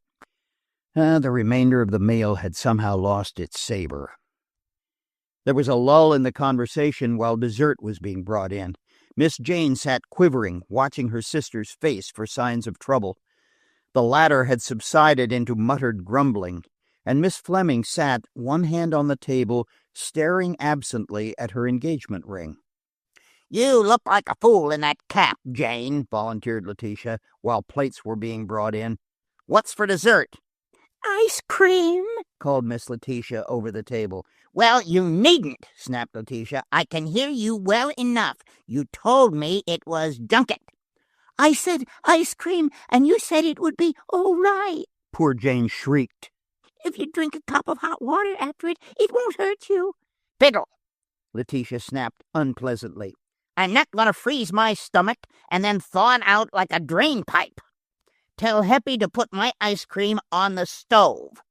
the remainder of the meal had somehow lost its savor. There was a lull in the conversation while dessert was being brought in. Miss Jane sat quivering, watching her sister's face for signs of trouble. The latter had subsided into muttered grumbling, and Miss Fleming sat, one hand on the table, staring absently at her engagement ring. "You look like a fool in that cap, Jane," volunteered Letitia, while plates were being brought in. "What's for dessert?" "Ice cream," called Miss Letitia over the table. "Well, you needn't," snapped Letitia. "I can hear you well enough. You told me it was junket." "I said ice cream, and you said it would be all right," poor Jane shrieked. "If you drink a cup of hot water after it, it won't hurt you." "Fiddle," Letitia snapped unpleasantly. "I'm not going to freeze my stomach and then thaw it out like a drain pipe. Tell Heppy to put my ice cream on the stove."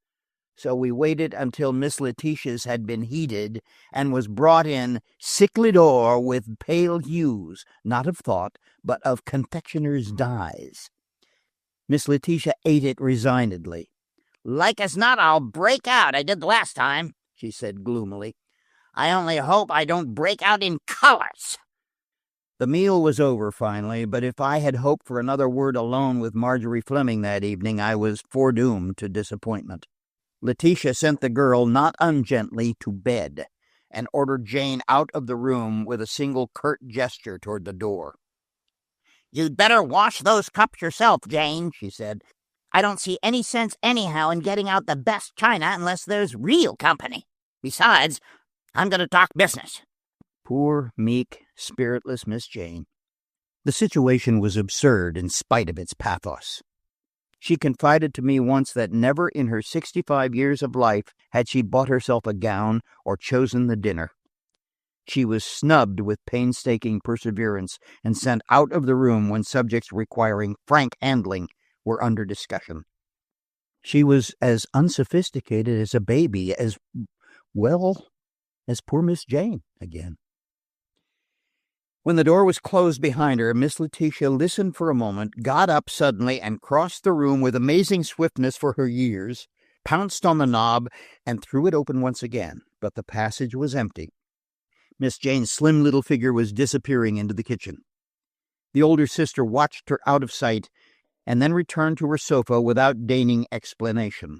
So we waited until Miss Letitia's had been heated and was brought in sickly d'or with pale hues, not of thought, but of confectioner's dyes. Miss Letitia ate it resignedly. "Like as not, I'll break out. I did the last time," she said gloomily. "I only hope I don't break out in colors." The meal was over finally, but if I had hoped for another word alone with Margery Fleming that evening, I was foredoomed to disappointment. Letitia sent the girl, not ungently, to bed, and ordered Jane out of the room with a single curt gesture toward the door. "You'd better wash those cups yourself, Jane," she said. "I don't see any sense anyhow in getting out the best china unless there's real company. Besides, I'm going to talk business." Poor, meek, spiritless Miss Jane. The situation was absurd in spite of its pathos. She confided to me once that never in her 65 years of life had she bought herself a gown or chosen the dinner. She was snubbed with painstaking perseverance and sent out of the room when subjects requiring frank handling were under discussion. She was as unsophisticated as a baby, as poor Miss Jane again. When the door was closed behind her, Miss Letitia listened for a moment, got up suddenly, and crossed the room with amazing swiftness for her years, pounced on the knob, and threw it open once again, but the passage was empty. Miss Jane's slim little figure was disappearing into the kitchen. The older sister watched her out of sight, and then returned to her sofa without deigning explanation.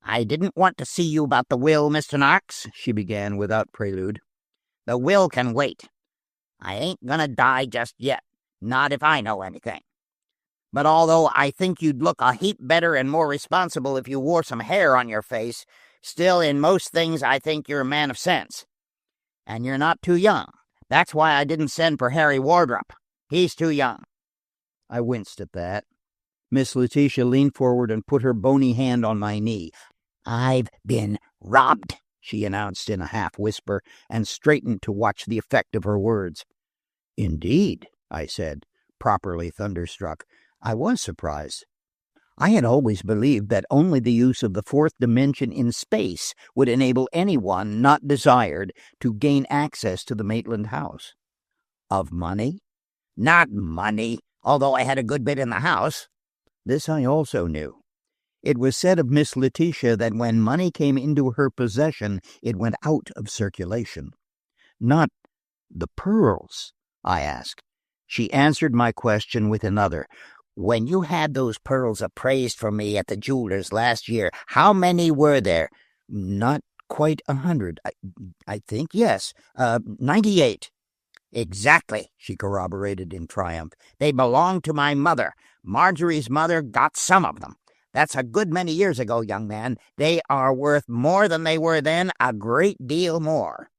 "I didn't want to see you about the will, Mr. Knox," she began without prelude. "The will can wait. I ain't gonna die just yet, not if I know anything. But although I think you'd look a heap better and more responsible if you wore some hair on your face, still in most things I think you're a man of sense. And you're not too young. That's why I didn't send for Harry Wardrop. He's too young." I winced at that. Miss Letitia leaned forward and put her bony hand on my knee. "I've been robbed," she announced in a half-whisper, and straightened to watch the effect of her words. "Indeed," I said, properly thunderstruck. I was surprised. I had always believed that only the use of the fourth dimension in space would enable anyone not desired to gain access to the Maitland house. "Of money?" "Not money, although I had a good bit in the house." This I also knew. It was said of Miss Letitia that when money came into her possession, it went out of circulation. "Not the pearls?" I asked. She answered my question with another. "When you had those pearls appraised for me at the jeweler's last year, how many were there?" "Not quite 100. I think, yes. 98. "Exactly," she corroborated in triumph. "They belonged to my mother. Margery's mother got some of them. That's a good many years ago, young man. They are worth more than they were then, a great deal more."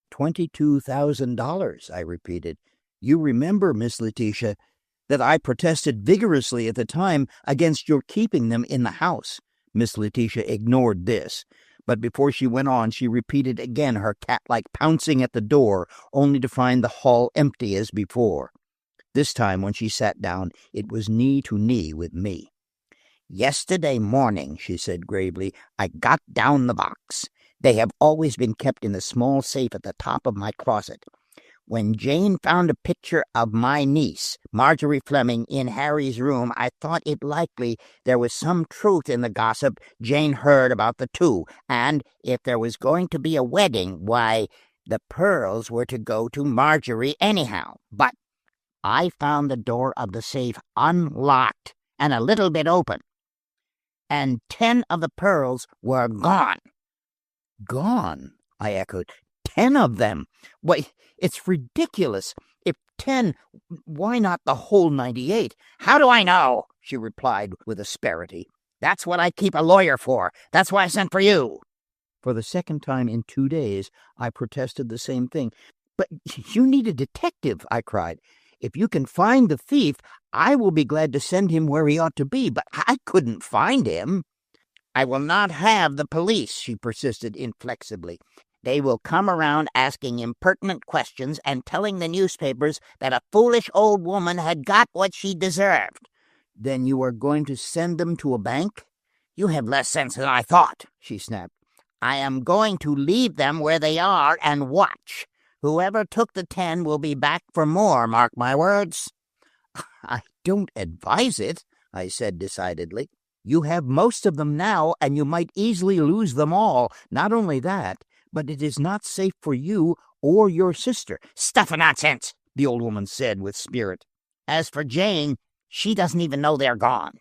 $22,000, I repeated. "You remember, Miss Letitia, that I protested vigorously at the time against your keeping them in the house." Miss Letitia ignored this, but before she went on, she repeated again her cat-like pouncing at the door, only to find the hall empty as before. This time, when she sat down, it was knee to knee with me. "Yesterday morning," she said gravely, "I got down the box. They have always been kept in the small safe at the top of my closet. When Jane found a picture of my niece, Margery Fleming, in Harry's room, I thought it likely there was some truth in the gossip Jane heard about the two, and if there was going to be a wedding, why, the pearls were to go to Margery anyhow. But I found the door of the safe unlocked and a little bit open, and 10 of the pearls were gone." "Gone?" I echoed. 10 of them? Why, it's ridiculous. If 10, why not the whole 98? "How do I know?" she replied with asperity. "That's what I keep a lawyer for. That's why I sent for you." For the second time in 2 days, I protested the same thing. "But you need a detective," I cried. "If you can find the thief, I will be glad to send him where he ought to be, but I couldn't find him." "I will not have the police," she persisted inflexibly. "They will come around asking impertinent questions and telling the newspapers that a foolish old woman had got what she deserved." "Then you are going to send them to a bank?" "You have less sense than I thought," she snapped. "I am going to leave them where they are and watch. Whoever took the 10 will be back for more, mark my words." "I don't advise it," I said decidedly. "You have most of them now, and you might easily lose them all. Not only that, but it is not safe for you or your sister." "Stuff and nonsense!" the old woman said with spirit. As for Jane, she doesn't even know they're gone.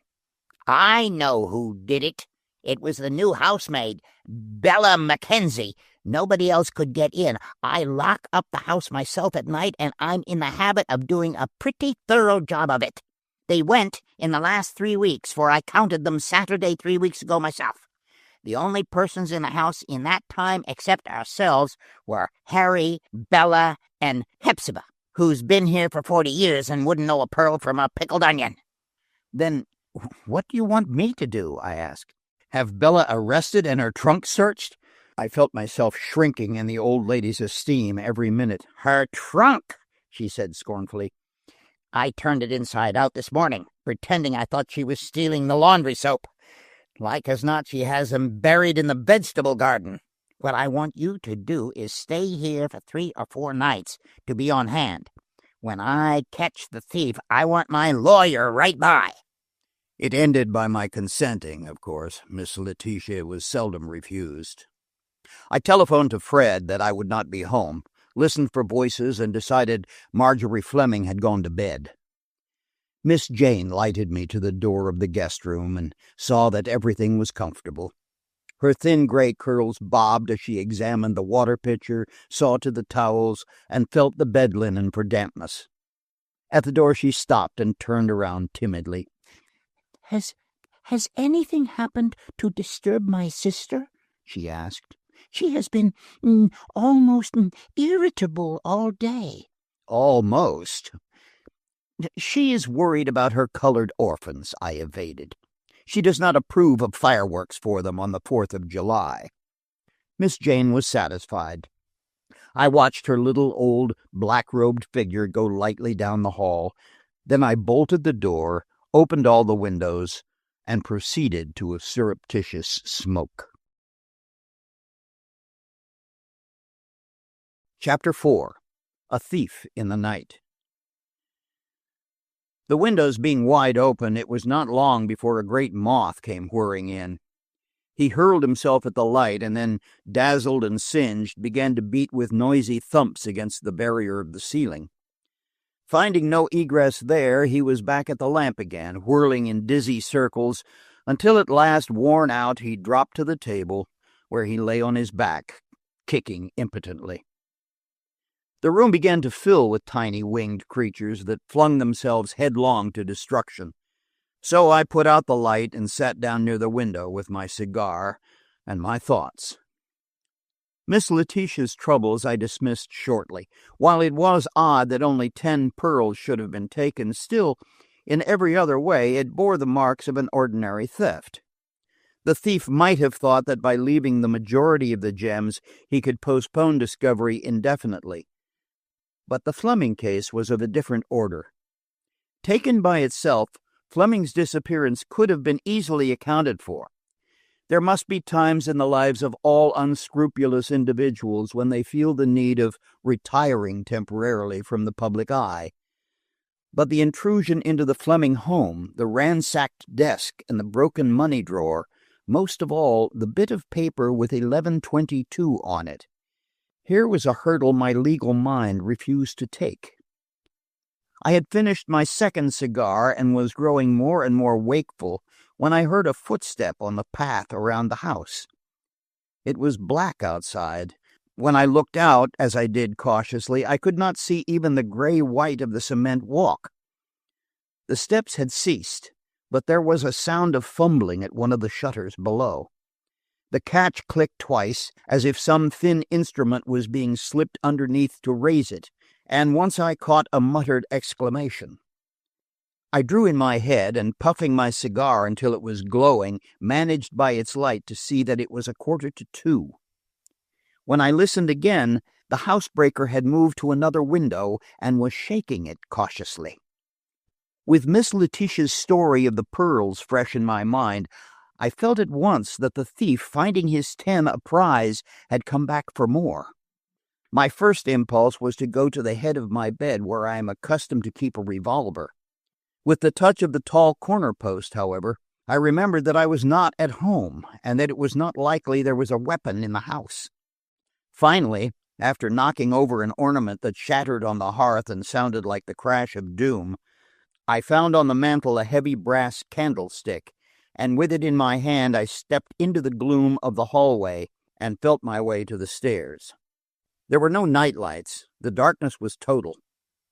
I know who did it. It was the new housemaid, Bella Mackenzie. Nobody else could get in. I lock up the house myself at night, and I'm in the habit of doing a pretty thorough job of it. They went in the last 3 weeks, for I counted them Saturday 3 weeks ago myself. The only persons in the house in that time except ourselves were Harry, Bella, and Hepzibah, who's been here for 40 years and wouldn't know a pearl from a pickled onion. Then what do you want me to do? I asked. Have Bella arrested and her trunk searched? I felt myself shrinking in the old lady's esteem every minute. Her trunk, she said scornfully. I turned it inside out this morning, pretending I thought she was stealing the laundry soap. Like as not, she has them buried in the vegetable garden. What I want you to do is stay here for 3 or 4 nights to be on hand. When I catch the thief, I want my lawyer right by. It ended by my consenting, of course. Miss Letitia was seldom refused. I telephoned to Fred that I would not be home, listened for voices, and decided Margery Fleming had gone to bed. Miss Jane lighted me to the door of the guest room and saw that everything was comfortable. Her thin gray curls bobbed as she examined the water pitcher, saw to the towels, and felt the bed linen for dampness. At the door she stopped and turned around timidly. Has anything happened to disturb my sister? She asked. She has been almost irritable all day. Almost? She is worried about her colored orphans, I evaded. She does not approve of fireworks for them on the 4th of July. Miss Jane was satisfied. I watched her little old black-robed figure go lightly down the hall. Then I bolted the door, opened all the windows, and proceeded to a surreptitious smoke. Chapter 4. A Thief in the Night. The windows being wide open, it was not long before a great moth came whirring in. He hurled himself at the light and then, dazzled and singed, began to beat with noisy thumps against the barrier of the ceiling. Finding no egress there, he was back at the lamp again, whirling in dizzy circles, until at last, worn out, he dropped to the table, where he lay on his back, kicking impotently. The room began to fill with tiny winged creatures that flung themselves headlong to destruction. So I put out the light and sat down near the window with my cigar and my thoughts. Miss Letitia's troubles I dismissed shortly. While it was odd that only 10 pearls should have been taken, still, in every other way, it bore the marks of an ordinary theft. The thief might have thought that by leaving the majority of the gems, he could postpone discovery indefinitely. But the Fleming case was of a different order. Taken by itself, Fleming's disappearance could have been easily accounted for. There must be times in the lives of all unscrupulous individuals when they feel the need of retiring temporarily from the public eye. But the intrusion into the Fleming home, the ransacked desk and the broken money drawer, most of all, the bit of paper with 1122 on it. Here was a hurdle my legal mind refused to take. I had finished my second cigar and was growing more and more wakeful when I heard a footstep on the path around the house. It was black outside. When I looked out, as I did cautiously, I could not see even the gray-white of the cement walk. The steps had ceased, but there was a sound of fumbling at one of the shutters below. The catch clicked twice, as if some thin instrument was being slipped underneath to raise it, and once I caught a muttered exclamation. I drew in my head and, puffing my cigar until it was glowing, managed by its light to see that it was 1:45. When I listened again, the housebreaker had moved to another window and was shaking it cautiously. With Miss Letitia's story of the pearls fresh in my mind, I felt at once that the thief, finding his 10 a prize, had come back for more. My first impulse was to go to the head of my bed where I am accustomed to keep a revolver. With the touch of the tall corner post, however, I remembered that I was not at home and that it was not likely there was a weapon in the house. Finally, After knocking over an ornament that shattered on the hearth and sounded like the crash of doom, I found on the mantel a heavy brass candlestick, and with it in my hand I stepped into the gloom of the hallway and felt my way to the stairs. There were no night lights. The darkness was total.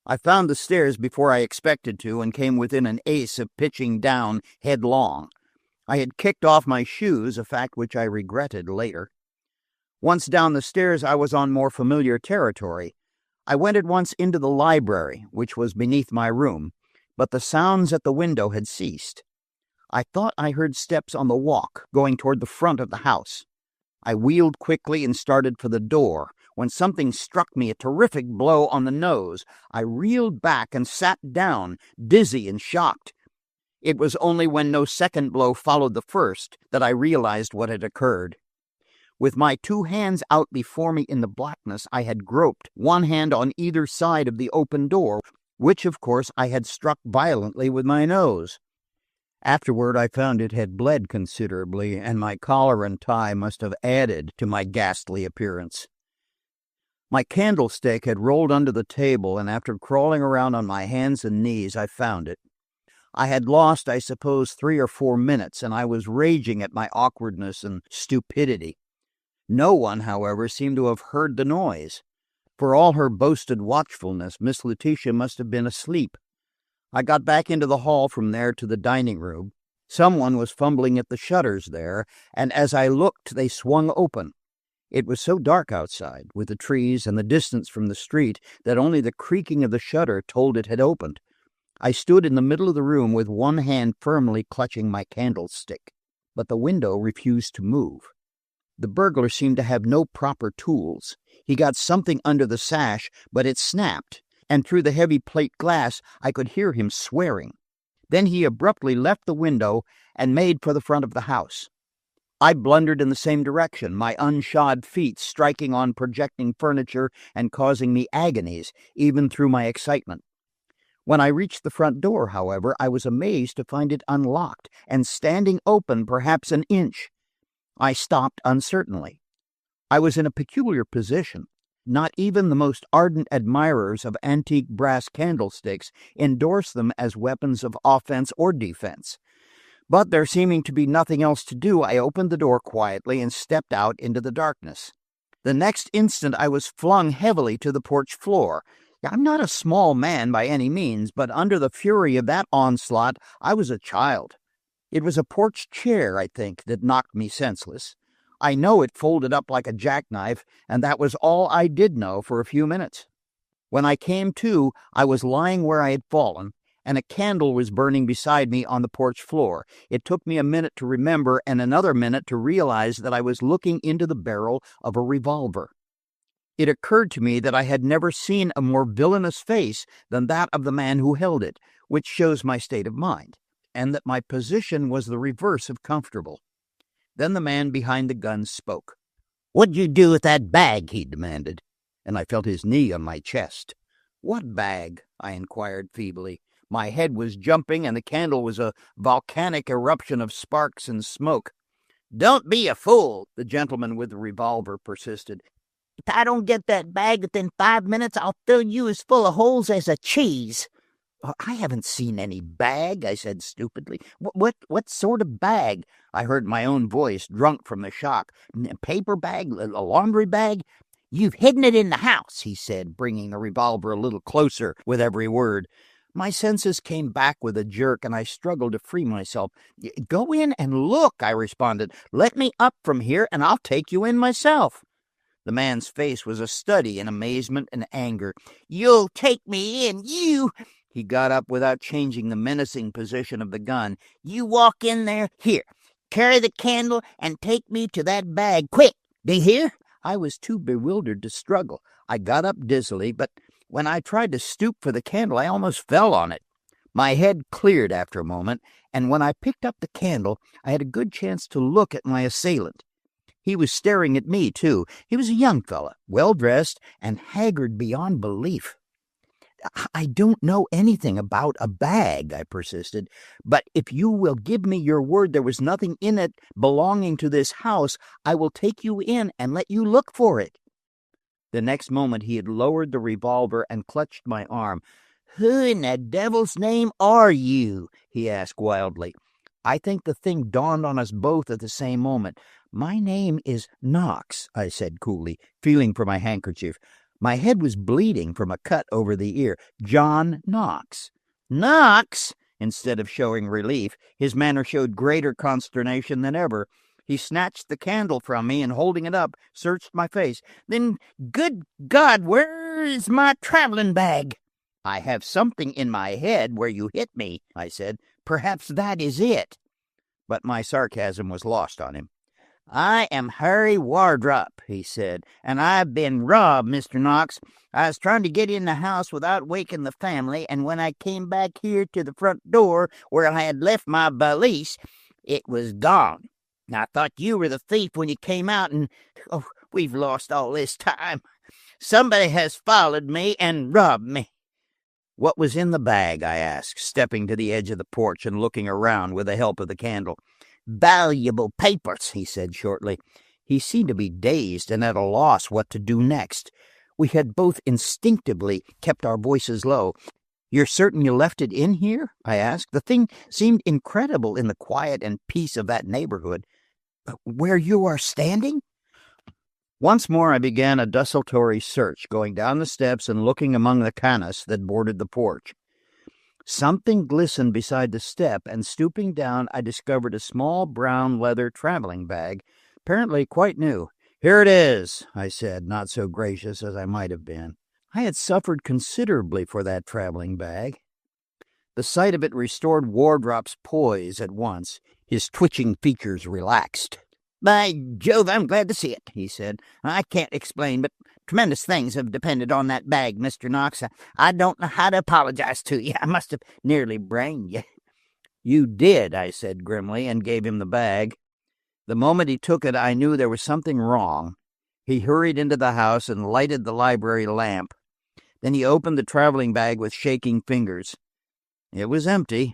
I found the stairs before I expected to and came within an ace of pitching down headlong. I had kicked off my shoes, a fact which I regretted later. Once down the stairs, I was on more familiar territory. I went at once into the library, which was beneath my room, but the sounds at the window had ceased. I thought I heard steps on the walk, going toward the front of the house. I wheeled quickly and started for the door, when something struck me a terrific blow on the nose. I reeled back and sat down, dizzy and shocked. It was only when no second blow followed the first that I realized what had occurred. With my two hands out before me in the blackness, I had groped, one hand on either side of the open door, which, of course, I had struck violently with my nose. Afterward, I found it had bled considerably, and my collar and tie must have added to my ghastly appearance. My candlestick had rolled under the table, and after crawling around on my hands and knees, I found it. I had lost, I suppose, 3 or 4 minutes, and I was raging at my awkwardness and stupidity. No one, however, seemed to have heard the noise. For all her boasted watchfulness, Miss Letitia must have been asleep. I got back into the hall from there to the dining room. Someone was fumbling at the shutters there, and as I looked, they swung open. It was so dark outside, with the trees and the distance from the street, that only the creaking of the shutter told it had opened. I stood in the middle of the room with one hand firmly clutching my candlestick, but the window refused to move. The burglar seemed to have no proper tools. He got something under the sash, but it snapped, and through the heavy plate glass I could hear him swearing. Then he abruptly left the window and made for the front of the house. I blundered in the same direction, my unshod feet striking on projecting furniture and causing me agonies, even through my excitement. When I reached the front door, however, I was amazed to find it unlocked and standing open perhaps an inch. I stopped uncertainly. I was in a peculiar position. Not even the most ardent admirers of antique brass candlesticks endorse them as weapons of offense or defense. But there seeming to be nothing else to do, I opened the door quietly and stepped out into the darkness. The next instant I was flung heavily to the porch floor. I'm not a small man by any means, but under the fury of that onslaught I was a child. It was a porch chair, I think, that knocked me senseless. I know it folded up like a jackknife, and that was all I did know for a few minutes. When I came to, I was lying where I had fallen, and a candle was burning beside me on the porch floor. It took me a minute to remember and another minute to realize that I was looking into the barrel of a revolver. It occurred to me that I had never seen a more villainous face than that of the man who held it, which shows my state of mind, and that my position was the reverse of comfortable. Then the man behind the gun spoke. "What'd you do with that bag?" he demanded, and I felt his knee on my chest. "What bag?" I inquired feebly. My head was jumping, and the candle was a volcanic eruption of sparks and smoke. "Don't be a fool," the gentleman with the revolver persisted. "If I don't get that bag within 5 minutes, I'll fill you as full of holes as a cheese." "I haven't seen any bag," I said stupidly. What sort of bag?" I heard my own voice, drunk from the shock. "A paper bag? A laundry bag?" "You've hidden it in the house," he said, bringing the revolver a little closer with every word. My senses came back with a jerk, and I struggled to free myself. "Go in and look," I responded. "Let me up from here, and I'll take you in myself." The man's face was a study in amazement and anger. "You'll take me in, you—" He got up without changing the menacing position of the gun. "You walk in there. Here, carry the candle and take me to that bag. Quick, do you hear?" I was too bewildered to struggle. I got up dizzily, but when I tried to stoop for the candle, I almost fell on it. My head cleared after a moment, and when I picked up the candle, I had a good chance to look at my assailant. He was staring at me, too. He was a young fellow, well-dressed, and haggard beyond belief. "I don't know anything about a bag," I persisted, "but if you will give me your word there was nothing in it belonging to this house, I will take you in and let you look for it." The next moment he had lowered the revolver and clutched my arm. "Who in the devil's name are you?" he asked wildly. I think the thing dawned on us both at the same moment. "My name is Knox," I said coolly, feeling for my handkerchief. My head was bleeding from a cut over the ear. "John Knox." "Knox?" Instead of showing relief, his manner showed greater consternation than ever. He snatched the candle from me and, holding it up, searched my face. "Then, good God, where is my traveling bag?" "I have something in my head where you hit me," I said. "Perhaps that is it." But my sarcasm was lost on him. "I am Harry Wardrop," he said, "and I've been robbed, Mr. Knox. I was trying to get in the house without waking the family, and when I came back here to the front door where I had left my valise, it was gone. I thought you were the thief when you came out, and we've lost all this time. Somebody has followed me and robbed me." "What was in the bag?" I asked, stepping to the edge of the porch and looking around with the help of the candle. "Valuable papers," he said shortly. He seemed to be dazed and at a loss what to do next. We had both instinctively kept our voices low. "You're certain you left it in here?" I asked. The thing seemed incredible in the quiet and peace of that neighborhood. "Where you are standing?" Once more I began a desultory search, going down the steps and looking among the cannas that bordered the porch. Something glistened beside the step, and stooping down, I discovered a small brown leather traveling bag, apparently quite new. "Here it is," I said, not so gracious as I might have been. I had suffered considerably for that traveling bag. The sight of it restored Wardrop's poise at once. His twitching features relaxed. "By Jove, I'm glad to see it," he said. "I can't explain, but tremendous things have depended on that bag, Mr. Knox. I don't know how to apologize to you. I must have nearly brained you." "You did," I said grimly, and gave him the bag. The moment he took it, I knew there was something wrong. He hurried into the house and lighted the library lamp. Then he opened the traveling bag with shaking fingers. It was empty.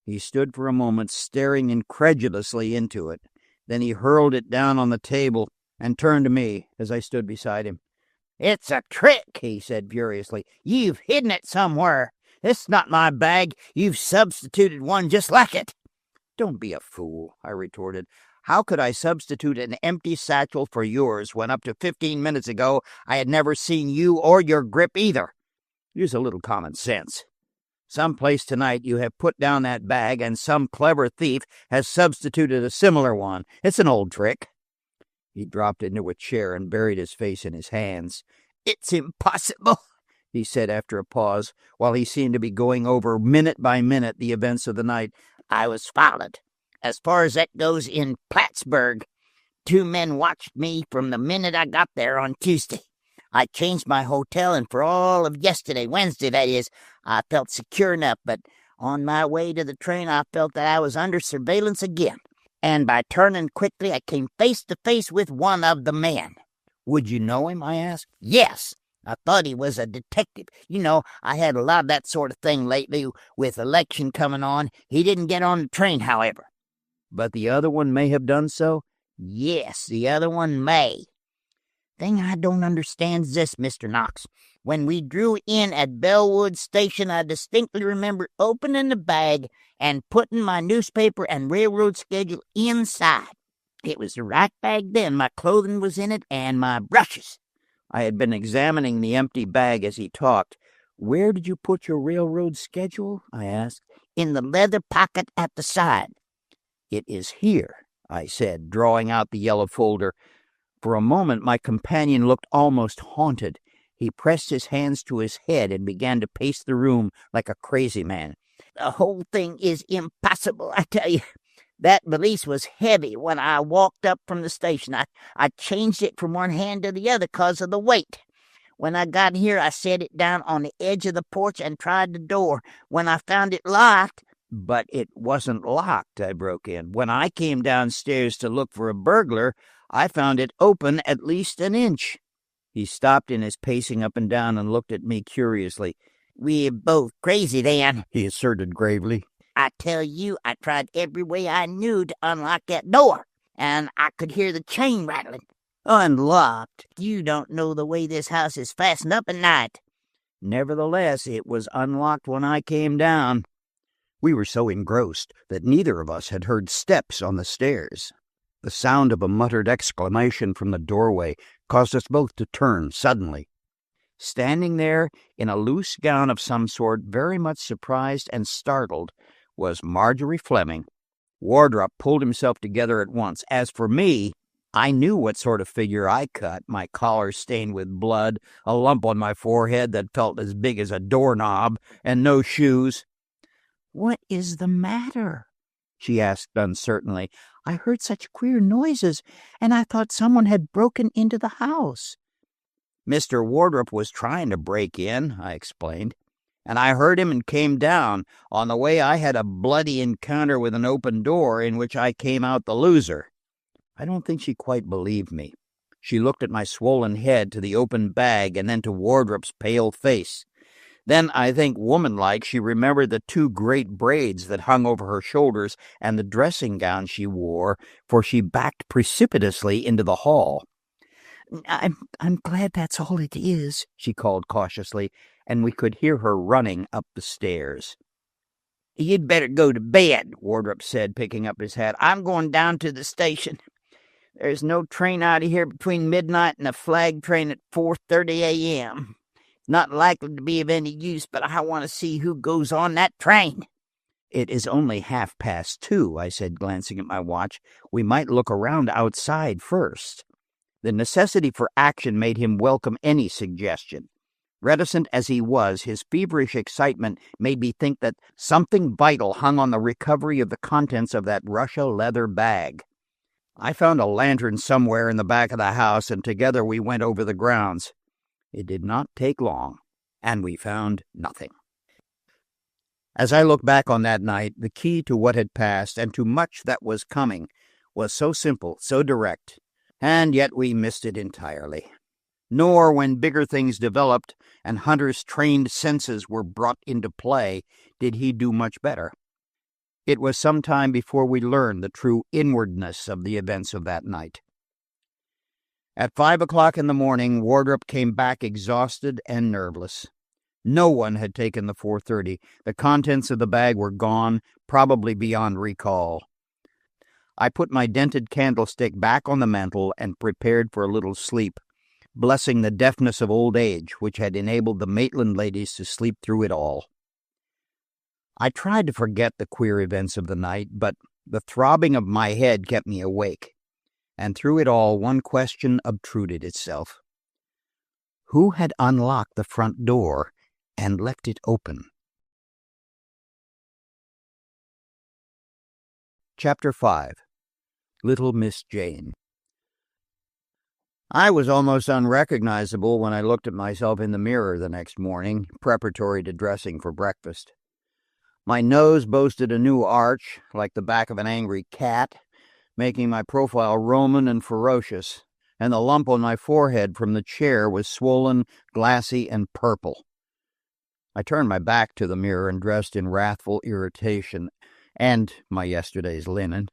He stood for a moment staring incredulously into it. Then he hurled it down on the table and turned to me as I stood beside him. "It's a trick," he said furiously. "You've hidden it somewhere. It's not my bag. You've substituted one just like it." "Don't be a fool," I retorted. "How could I substitute an empty satchel for yours when up to 15 minutes ago I had never seen you or your grip either? Use a little common sense. Some place tonight you have put down that bag, and some clever thief has substituted a similar one. It's an old trick." He dropped into a chair and buried his face in his hands. "It's impossible," he said after a pause, while he seemed to be going over minute by minute the events of the night. "I was followed. As far as that goes, in Plattsburgh. 2 men watched me from the minute I got there on Tuesday. I changed my hotel, and for all of yesterday, Wednesday that is, I felt secure enough, but on my way to the train I felt that I was under surveillance again, and by turning quickly I came face to face with one of the men." "Would you know him?" I asked. "Yes. I thought he was a detective. You know, I had a lot of that sort of thing lately, with election coming on. He didn't get on the train, however." "But the other one may have done so?" "Yes, the other one may. Thing I don't understand is this, Mr. Knox. When we drew in at Bellwood station, I distinctly remember opening the bag and putting my newspaper and railroad schedule inside. It was the right bag then. My clothing was in it and my brushes." I had been examining the empty bag as he talked. "Where did you put your railroad schedule?" I asked. "In the leather pocket at the side." "It is here," I said, drawing out the yellow folder. For a moment my companion looked almost haunted. He pressed his hands to his head and began to pace the room like a crazy man. "The whole thing is impossible, I tell you. That valise was heavy when I walked up from the station. I changed it from one hand to the other because of the weight. When I got here, I set it down on the edge of the porch and tried the door. When I found it locked—" "But it wasn't locked," I broke in. "When I came downstairs to look for a burglar, I found it open at least an inch." He stopped in his pacing up and down and looked at me curiously. "We're both crazy then," he asserted gravely. "I tell you, I tried every way I knew to unlock that door, and I could hear the chain rattling." Unlocked? You don't know the way this house is fastened up at night. Nevertheless, it was unlocked when I came down. We were so engrossed that neither of us had heard steps on the stairs. The sound of a muttered exclamation from the doorway caused us both to turn suddenly. Standing there in a loose gown of some sort, very much surprised and startled, was Margery Fleming. Wardrop pulled himself together at once. As for me, I knew what sort of figure I cut, my collar stained with blood, a lump on my forehead that felt as big as a doorknob, and no shoes. "What is the matter?" she asked uncertainly. "I heard such queer noises, and I thought someone had broken into the house." Mr. Wardrop was trying to break in, I explained, and I heard him and came down. On the way I had a bloody encounter with an open door in which I came out the loser. I don't think she quite believed me. She looked at my swollen head, to the open bag, and then to Wardrop's pale face. Then, I think, woman-like, she remembered the 2 great braids that hung over her shoulders and the dressing gown she wore, for she backed precipitously into the hall. I'm glad that's all it is," she called cautiously, and we could hear her running up the stairs. "You'd better go to bed," Wardrop said, picking up his hat. "I'm going down to the station. There's no train out of here between midnight and a flag train at 4:30 a.m. Not likely to be of any use, but I want to see who goes on that train." "It is only 2:30, I said, glancing at my watch. "We might look around outside first." The necessity for action made him welcome any suggestion. Reticent as he was, his feverish excitement made me think that something vital hung on the recovery of the contents of that Russia leather bag. I found a lantern somewhere in the back of the house, and together we went over the grounds. It did not take long, and we found nothing. As I look back on that night, the key to what had passed and to much that was coming was so simple, so direct, and yet we missed it entirely. Nor, when bigger things developed and Hunter's trained senses were brought into play, did he do much better. It was some time before we learned the true inwardness of the events of that night. At 5 o'clock in the morning, Wardrop came back exhausted and nerveless. No one had taken the 4:30. The contents of the bag were gone, probably beyond recall. I put my dented candlestick back on the mantel and prepared for a little sleep, blessing the deafness of old age, which had enabled the Maitland ladies to sleep through it all. I tried to forget the queer events of the night, but the throbbing of my head kept me awake, and through it all one question obtruded itself. Who had unlocked the front door and left it open? Chapter 5. Little Miss Jane. I was almost unrecognizable when I looked at myself in the mirror the next morning, preparatory to dressing for breakfast. My nose boasted a new arch, like the back of an angry cat, making my profile Roman and ferocious, and the lump on my forehead from the chair was swollen, glassy, and purple. I turned my back to the mirror and dressed in wrathful irritation, and my yesterday's linen.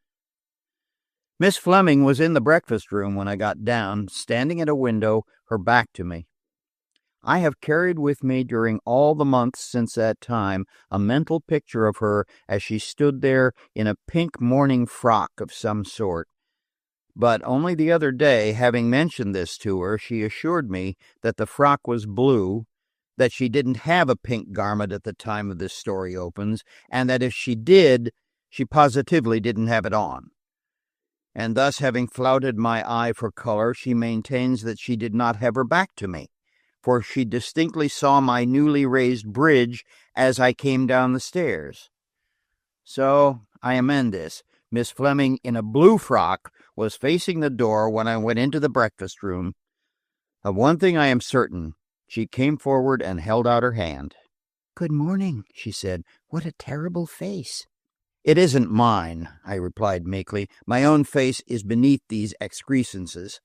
Miss Fleming was in the breakfast room when I got down, standing at a window, her back to me. I have carried with me during all the months since that time a mental picture of her as she stood there in a pink morning frock of some sort. But only the other day, having mentioned this to her, she assured me that the frock was blue, that she didn't have a pink garment at the time of this story opens, and that if she did, she positively didn't have it on. And thus, having flouted my eye for color, she maintains that she did not have her back to me, for she distinctly saw my newly raised bridge as I came down the stairs. So I amend this. Miss Fleming, in a blue frock, was facing the door when I went into the breakfast room. Of one thing I am certain, she came forward and held out her hand. "Good morning," she said. "What a terrible face." "It isn't mine," I replied meekly. "My own face is beneath these excrescences.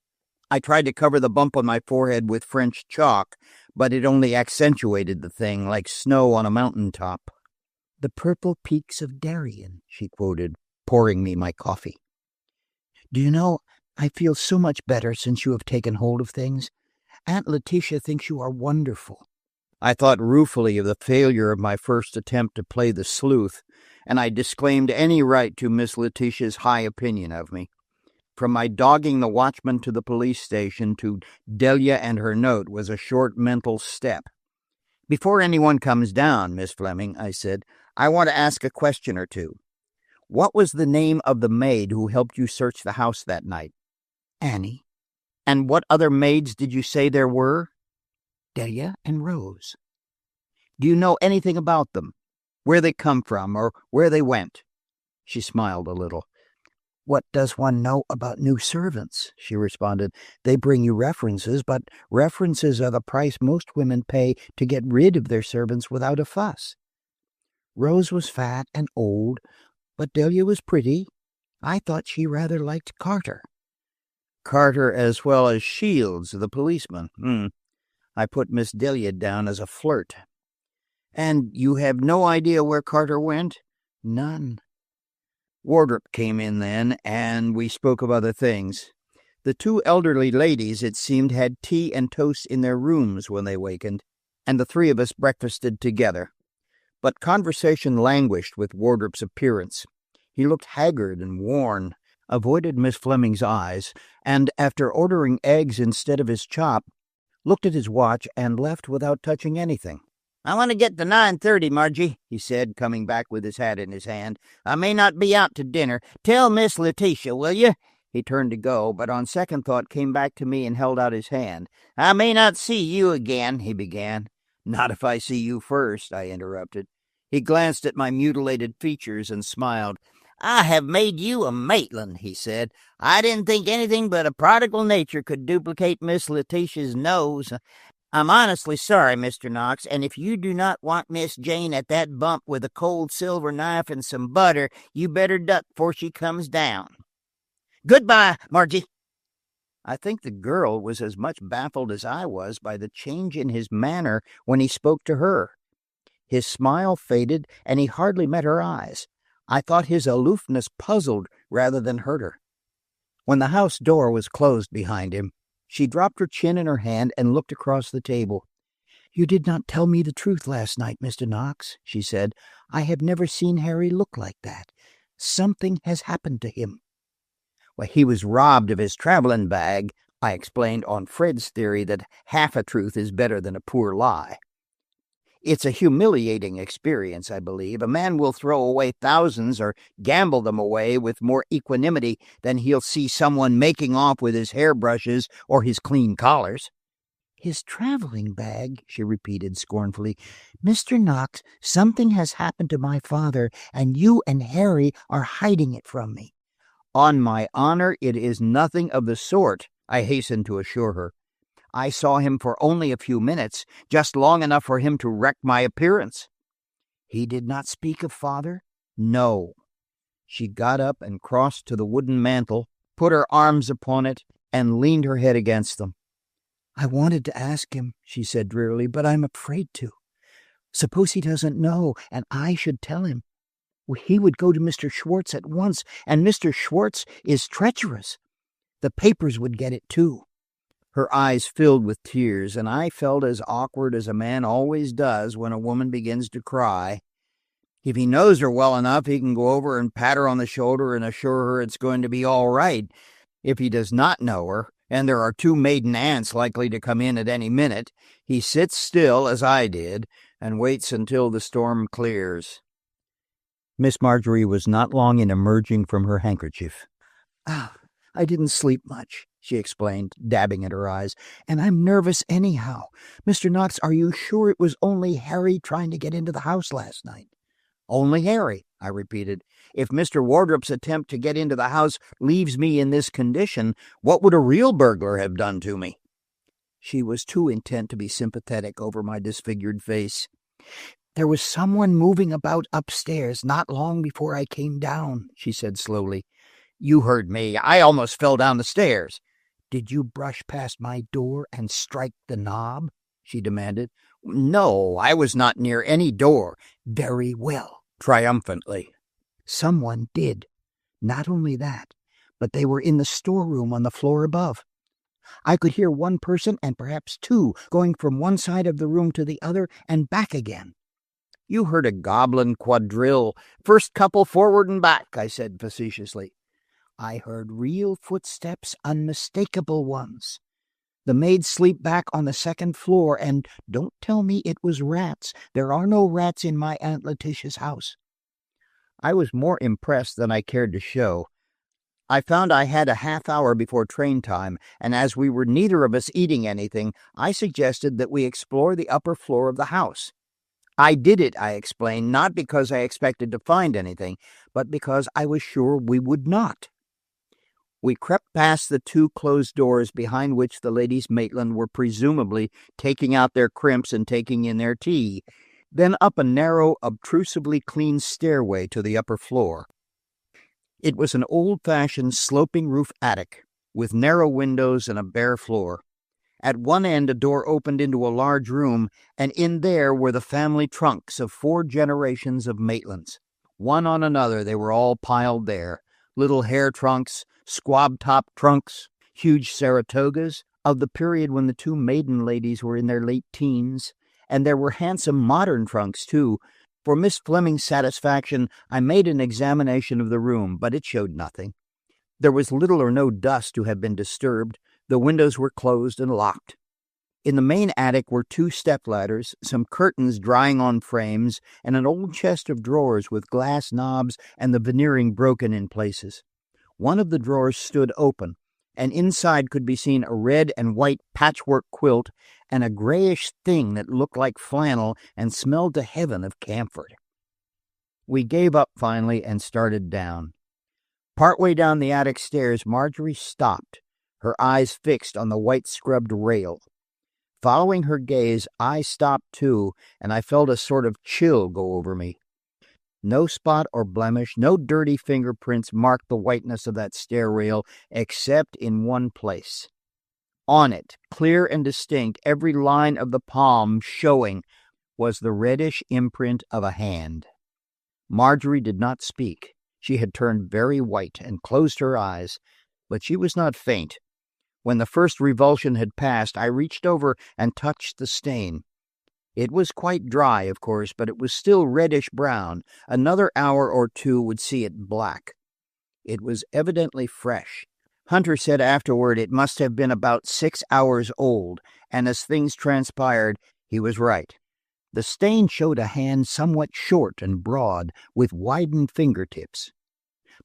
I tried to cover the bump on my forehead with French chalk, but it only accentuated the thing, like snow on a mountain top." "The purple peaks of Darien," she quoted, pouring me my coffee. "Do you know, I feel so much better since you have taken hold of things. Aunt Letitia thinks you are wonderful." I thought ruefully of the failure of my first attempt to play the sleuth, and I disclaimed any right to Miss Letitia's high opinion of me. From my dogging the watchman to the police station to Delia and her note was a short mental step. "Before anyone comes down, Miss Fleming," I said, "I want to ask a question or two. What was the name of the maid who helped you search the house that night?" "Annie." "And what other maids did you say there were?" "Delia and Rose." "Do you know anything about them? Where they come from, or where they went?" She smiled a little. "What does one know about new servants?" she responded. "They bring you references, but references are the price most women pay to get rid of their servants without a fuss. Rose was fat and old, but Delia was pretty. I thought she rather liked Carter." "Carter as well as Shields, the policeman. I put Miss Delia down as a flirt." "And you have no idea where Carter went?" "None." Wardrop came in then, and we spoke of other things. The two elderly ladies, it seemed, had tea and toast in their rooms when they wakened, and the three of us breakfasted together. But conversation languished with Wardrop's appearance. He looked haggard and worn, avoided Miss Fleming's eyes, and after ordering eggs instead of his chop, looked at his watch and left without touching anything. "I want to get to 9:30, Margie," he said, coming back with his hat in his hand. "I may not be out to dinner. Tell Miss Letitia, will you?" He turned to go, but on second thought came back to me and held out his hand. "I may not see you again," he began. "Not if I see you first," I interrupted. He glanced at my mutilated features and smiled. "I have made you a Maitland," he said. "I didn't think anything but a prodigal nature could duplicate Miss Letitia's nose. I'm honestly sorry, Mr. Knox, and if you do not want Miss Jane at that bump with a cold silver knife and some butter, you better duck before she comes down. Goodbye, Margie." I think the girl was as much baffled as I was by the change in his manner when he spoke to her. His smile faded, and he hardly met her eyes. I thought his aloofness puzzled rather than hurt her. When the house door was closed behind him, she dropped her chin in her hand and looked across the table. "You did not tell me the truth last night, Mr. Knox," she said. "I have never seen Harry look like that. Something has happened to him." "Well, he was robbed of his traveling bag," I explained on Fred's theory that half a truth is better than a poor lie. "It's a humiliating experience, I believe. A man will throw away thousands or gamble them away with more equanimity than he'll see someone making off with his hairbrushes or his clean collars." "His traveling bag," she repeated scornfully. "Mr. Knox, something has happened to my father, and you and Harry are hiding it from me." "On my honor, it is nothing of the sort," I hastened to assure her. "I saw him for only a few minutes, just long enough for him to wreck my appearance." "He did not speak of father?" "No." She got up and crossed to the wooden mantel, put her arms upon it, and leaned her head against them. "I wanted to ask him," she said drearily, "but I'm afraid to. Suppose he doesn't know, and I should tell him. He would go to Mr. Schwartz at once, and Mr. Schwartz is treacherous. The papers would get it, too." Her eyes filled with tears, and I felt as awkward as a man always does when a woman begins to cry. If he knows her well enough, he can go over and pat her on the shoulder and assure her it's going to be all right. If he does not know her, and there are two maiden aunts likely to come in at any minute, he sits still, as I did, and waits until the storm clears. Miss Margery was not long in emerging from her handkerchief. "I didn't sleep much," she explained, dabbing at her eyes, "and I'm nervous anyhow. Mr. Knox, are you sure it was only Harry trying to get into the house last night?" "Only Harry," I repeated. "If Mr. Wardrop's attempt to get into the house leaves me in this condition, what would a real burglar have done to me?" She was too intent to be sympathetic over my disfigured face. "There was someone moving about upstairs not long before I came down," she said slowly. "You heard me. I almost fell down the stairs." "Did you brush past my door and strike the knob?" she demanded. "No, I was not near any door." "Very well," triumphantly. "Someone did. Not only that, but they were in the storeroom on the floor above. I could hear one person, and perhaps two, going from one side of the room to the other and back again. You heard a goblin quadrille. First couple forward and back, I said facetiously. I heard real footsteps, unmistakable ones. The maids sleep back on the second floor, and don't tell me it was rats. There are no rats in my Aunt Letitia's house. I was more impressed than I cared to show. I found I had a half hour before train time, and as we were neither of us eating anything, I suggested that we explore the upper floor of the house. I did it, I explained, not because I expected to find anything, but because I was sure we would not. We crept past the two closed doors behind which the ladies Maitland were presumably taking out their crimps and taking in their tea, then up a narrow, obtrusively clean stairway to the upper floor. It was an old-fashioned sloping-roof attic, with narrow windows and a bare floor. At one end a door opened into a large room, and in there were the family trunks of 4 generations of Maitlands. One on another they were all piled there, little hair trunks, squab-top trunks, huge Saratogas, of the period when the 2 maiden ladies were in their late teens, and there were handsome modern trunks, too. For Miss Fleming's satisfaction, I made an examination of the room, but it showed nothing. There was little or no dust to have been disturbed. The windows were closed and locked. In the main attic were 2 stepladders, some curtains drying on frames, and an old chest of drawers with glass knobs and the veneering broken in places. One of the drawers stood open, and inside could be seen a red and white patchwork quilt and a grayish thing that looked like flannel and smelled to heaven of camphor. We gave up finally and started down. Partway down the attic stairs, Margery stopped, her eyes fixed on the white-scrubbed rail. Following her gaze, I stopped too, and I felt a sort of chill go over me. No spot or blemish, no dirty fingerprints marked the whiteness of that stair rail, except in one place. On it, clear and distinct, every line of the palm showing, was the reddish imprint of a hand. Margery did not speak. She had turned very white and closed her eyes, but she was not faint. When the first revulsion had passed, I reached over and touched the stain. It was quite dry, of course, but it was still reddish-brown. Another hour or 2 would see it black. It was evidently fresh. Hunter said afterward it must have been about 6 hours old, and as things transpired, he was right. The stain showed a hand somewhat short and broad, with widened fingertips.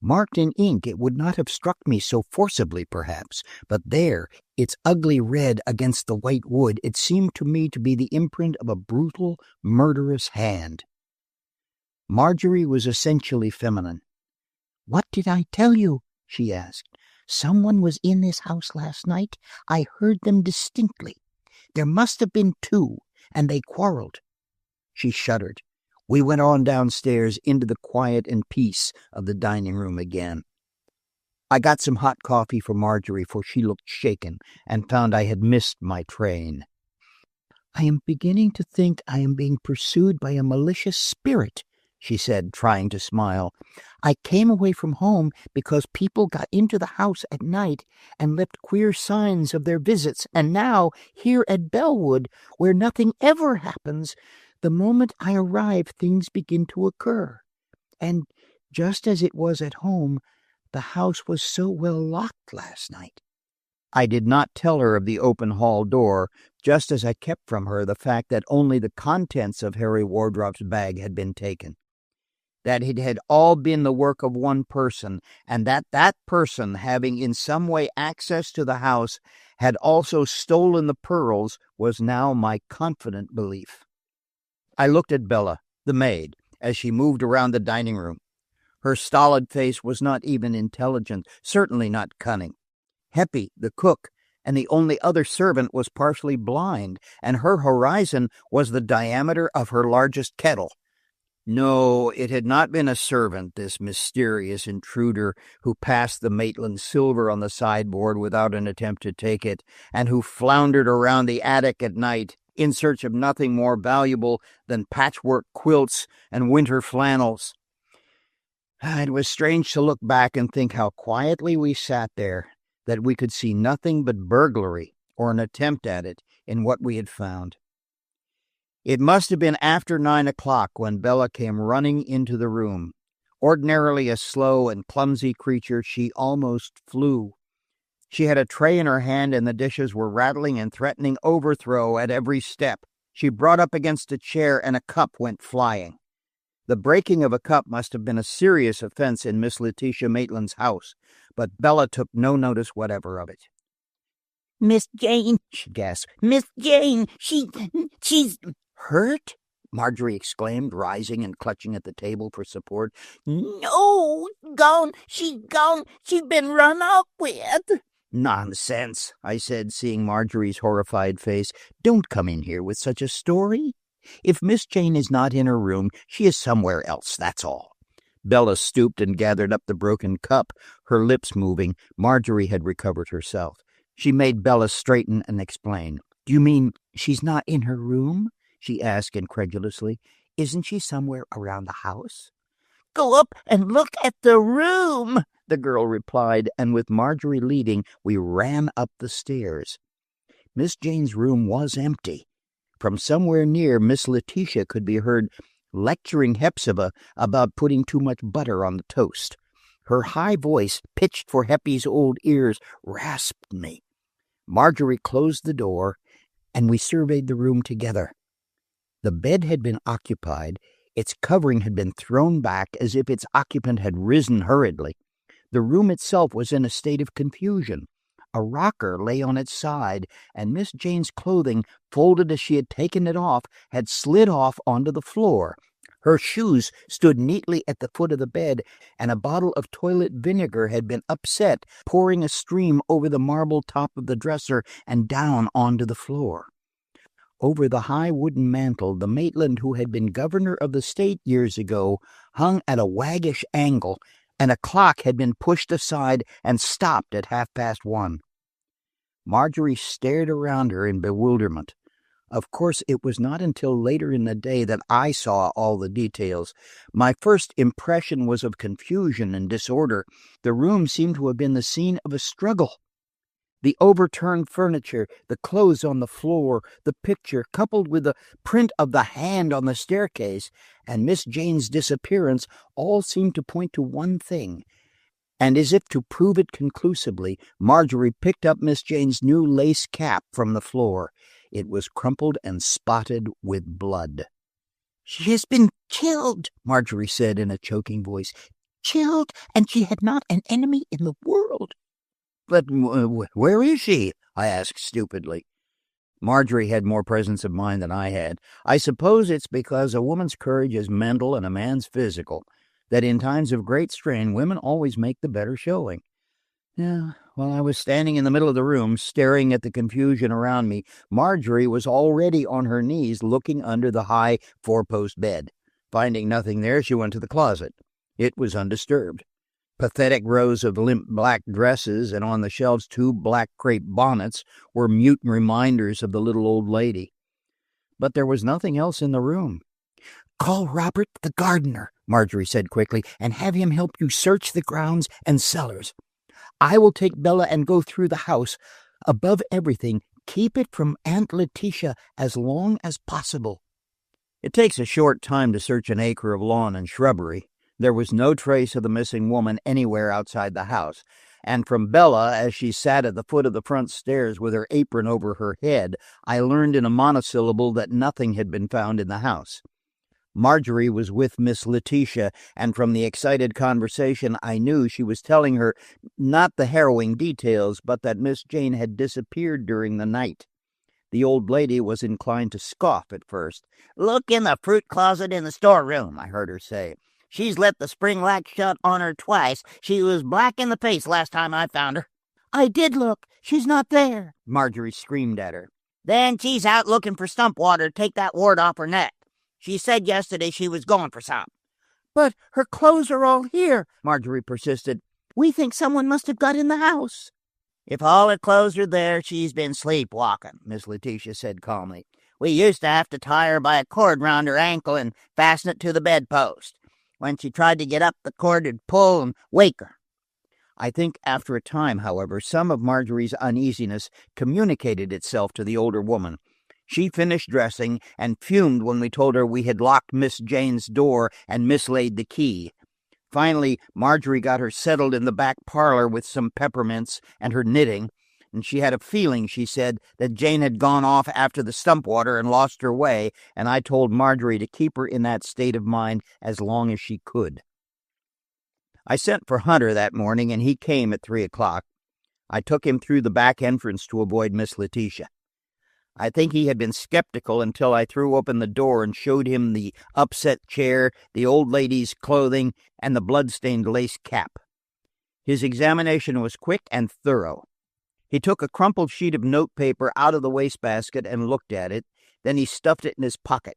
Marked in ink, it would not have struck me so forcibly, perhaps, but there, its ugly red against the white wood, it seemed to me to be the imprint of a brutal, murderous hand. Margery was essentially feminine. "What did I tell you?" she asked. "Someone was in this house last night. I heard them distinctly. There must have been 2, and they quarreled." She shuddered. We went on downstairs into the quiet and peace of the dining room again. I got some hot coffee for Margery, for she looked shaken, and found I had missed my train. "I am beginning to think I am being pursued by a malicious spirit," she said, trying to smile. "I came away from home because people got into the house at night and left queer signs of their visits, and now, here at Bellwood, where nothing ever happens, the moment I arrive things begin to occur. And just as it was at home, the house was so well locked last night." I did not tell her of the open hall door, just as I kept from her the fact that only the contents of Harry Wardrop's bag had been taken. That it had all been the work of one person, and that that person, having in some way access to the house, had also stolen the pearls, was now my confident belief. I looked at Bella, the maid, as she moved around the dining room. Her stolid face was not even intelligent, certainly not cunning. Heppy, the cook, and the only other servant, was partially blind, and her horizon was the diameter of her largest kettle. No, it had not been a servant, this mysterious intruder who passed the Maitland silver on the sideboard without an attempt to take it, and who floundered around the attic at night in search of nothing more valuable than patchwork quilts and winter flannels. It was strange to look back and think how quietly we sat there, that we could see nothing but burglary, or an attempt at it, in what we had found. It must have been after 9 o'clock when Bella came running into the room. Ordinarily a slow and clumsy creature, she almost flew. She had a tray in her hand and the dishes were rattling and threatening overthrow at every step. She brought up against a chair and a cup went flying. The breaking of a cup must have been a serious offense in Miss Letitia Maitland's house, but Bella took no notice whatever of it. Miss Jane, she gasped. Miss Jane, she's Hurt? Margery exclaimed, rising and clutching at the table for support. No, gone. She's been run off with. Nonsense, I said, seeing Margery's horrified face. Don't come in here with such a story. If Miss Jane is not in her room, she is somewhere else, that's all. Bella stooped and gathered up the broken cup, her lips moving. Margery had recovered herself. She made Bella straighten and explain. Do you mean she's not in her room? She asked incredulously. Isn't she somewhere around the house? Go up and look at the room, the girl replied, and with Margery leading, we ran up the stairs. Miss Jane's room was empty. From somewhere near, Miss Letitia could be heard lecturing Hepzibah about putting too much butter on the toast. Her high voice, pitched for Heppy's old ears, rasped me. Margery closed the door, and we surveyed the room together. The bed had been occupied. Its covering had been thrown back as if its occupant had risen hurriedly. The room itself was in a state of confusion. A rocker lay on its side, and Miss Jane's clothing, folded as she had taken it off, had slid off onto the floor. Her shoes stood neatly at the foot of the bed, and a bottle of toilet vinegar had been upset, pouring a stream over the marble top of the dresser and down onto the floor. Over the high wooden mantel, the Maitland who had been governor of the state years ago hung at a waggish angle, and a clock had been pushed aside and stopped at 1:30. Margery stared around her in bewilderment. Of course, it was not until later in the day that I saw all the details. My first impression was of confusion and disorder. The room seemed to have been the scene of a struggle. The overturned furniture, the clothes on the floor, the picture, coupled with the print of the hand on the staircase, and Miss Jane's disappearance, all seemed to point to one thing. And as if to prove it conclusively, Margery picked up Miss Jane's new lace cap from the floor. It was crumpled and spotted with blood. She has been killed, Margery said in a choking voice. Killed, and she had not an enemy in the world. But where is she? I asked stupidly. Margery had more presence of mind than I had. I suppose it's because a woman's courage is mental and a man's physical, that in times of great strain women always make the better showing. Yeah, while I was standing in the middle of the room, staring at the confusion around me, Margery was already on her knees looking under the high four-post bed. Finding nothing there, she went to the closet. It was undisturbed. Pathetic rows of limp black dresses, and on the shelves 2 black crepe bonnets, were mute reminders of the little old lady. But there was nothing else in the room. Call Robert the gardener, Margery said quickly, and have him help you search the grounds and cellars. I will take Bella and go through the house. Above everything, keep it from Aunt Letitia as long as possible. It takes a short time to search an acre of lawn and shrubbery. There was no trace of the missing woman anywhere outside the house, and from Bella, as she sat at the foot of the front stairs with her apron over her head, I learned in a monosyllable that nothing had been found in the house. Margery was with Miss Letitia, and from the excited conversation I knew she was telling her not the harrowing details, but that Miss Jane had disappeared during the night. The old lady was inclined to scoff at first. "Look in the fruit closet in the storeroom," I heard her say. "She's let the spring latch shut on her twice. She was black in the face last time I found her." I did look. She's not there, Margery screamed at her. "Then she's out looking for stump water to take that wart off her neck. She said yesterday she was going for some." "But her clothes are all here," Margery persisted. "We think someone must have got in the house." "If all her clothes are there, she's been sleepwalking," Miss Letitia said calmly. "We used to have to tie her by a cord round her ankle and fasten it to the bedpost. when she tried to get up the corded pull and wake her. I think after a time, however, some of Margery's uneasiness communicated itself to the older woman. She finished dressing and fumed when we told her we had locked Miss Jane's door and mislaid the key. Finally, Margery got her settled in the back parlor with some peppermints and her knitting, and she had a feeling, she said, that Jane had gone off after the stump water and lost her way, and I told Margery to keep her in that state of mind as long as she could. I sent for Hunter that morning, and he came at 3:00. I took him through the back entrance to avoid Miss Letitia. I think he had been skeptical until I threw open the door and showed him the upset chair, the old lady's clothing, and the blood-stained lace cap. His examination was quick and thorough. He took a crumpled sheet of notepaper out of the wastebasket and looked at it. Then he stuffed it in his pocket.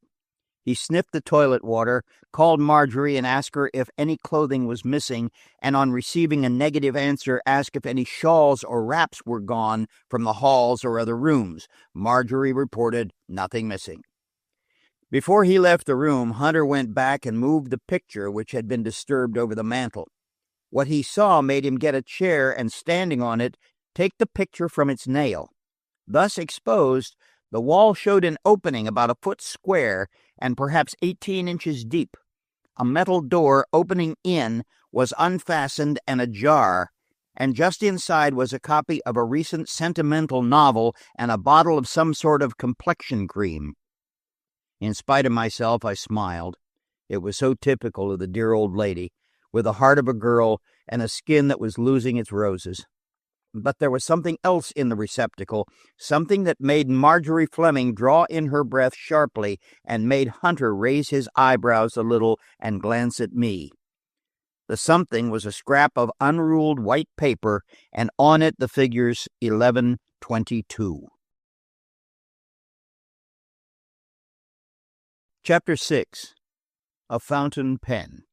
He sniffed the toilet water, called Margery and asked her if any clothing was missing, and on receiving a negative answer asked if any shawls or wraps were gone from the halls or other rooms. Margery reported nothing missing. Before he left the room, Hunter went back and moved the picture which had been disturbed over the mantel. What he saw made him get a chair and, standing on it, take the picture from its nail. Thus exposed, the wall showed an opening about a foot square and perhaps 18 inches deep. A metal door opening in was unfastened and ajar, and just inside was a copy of a recent sentimental novel and a bottle of some sort of complexion cream. In spite of myself, I smiled. It was so typical of the dear old lady, with the heart of a girl and a skin that was losing its roses. But there was something else in the receptacle, something that made Margery Fleming draw in her breath sharply and made Hunter raise his eyebrows a little and glance at me. The something was a scrap of unruled white paper, and on it the figures 1122. Chapter 6. A Fountain Pen.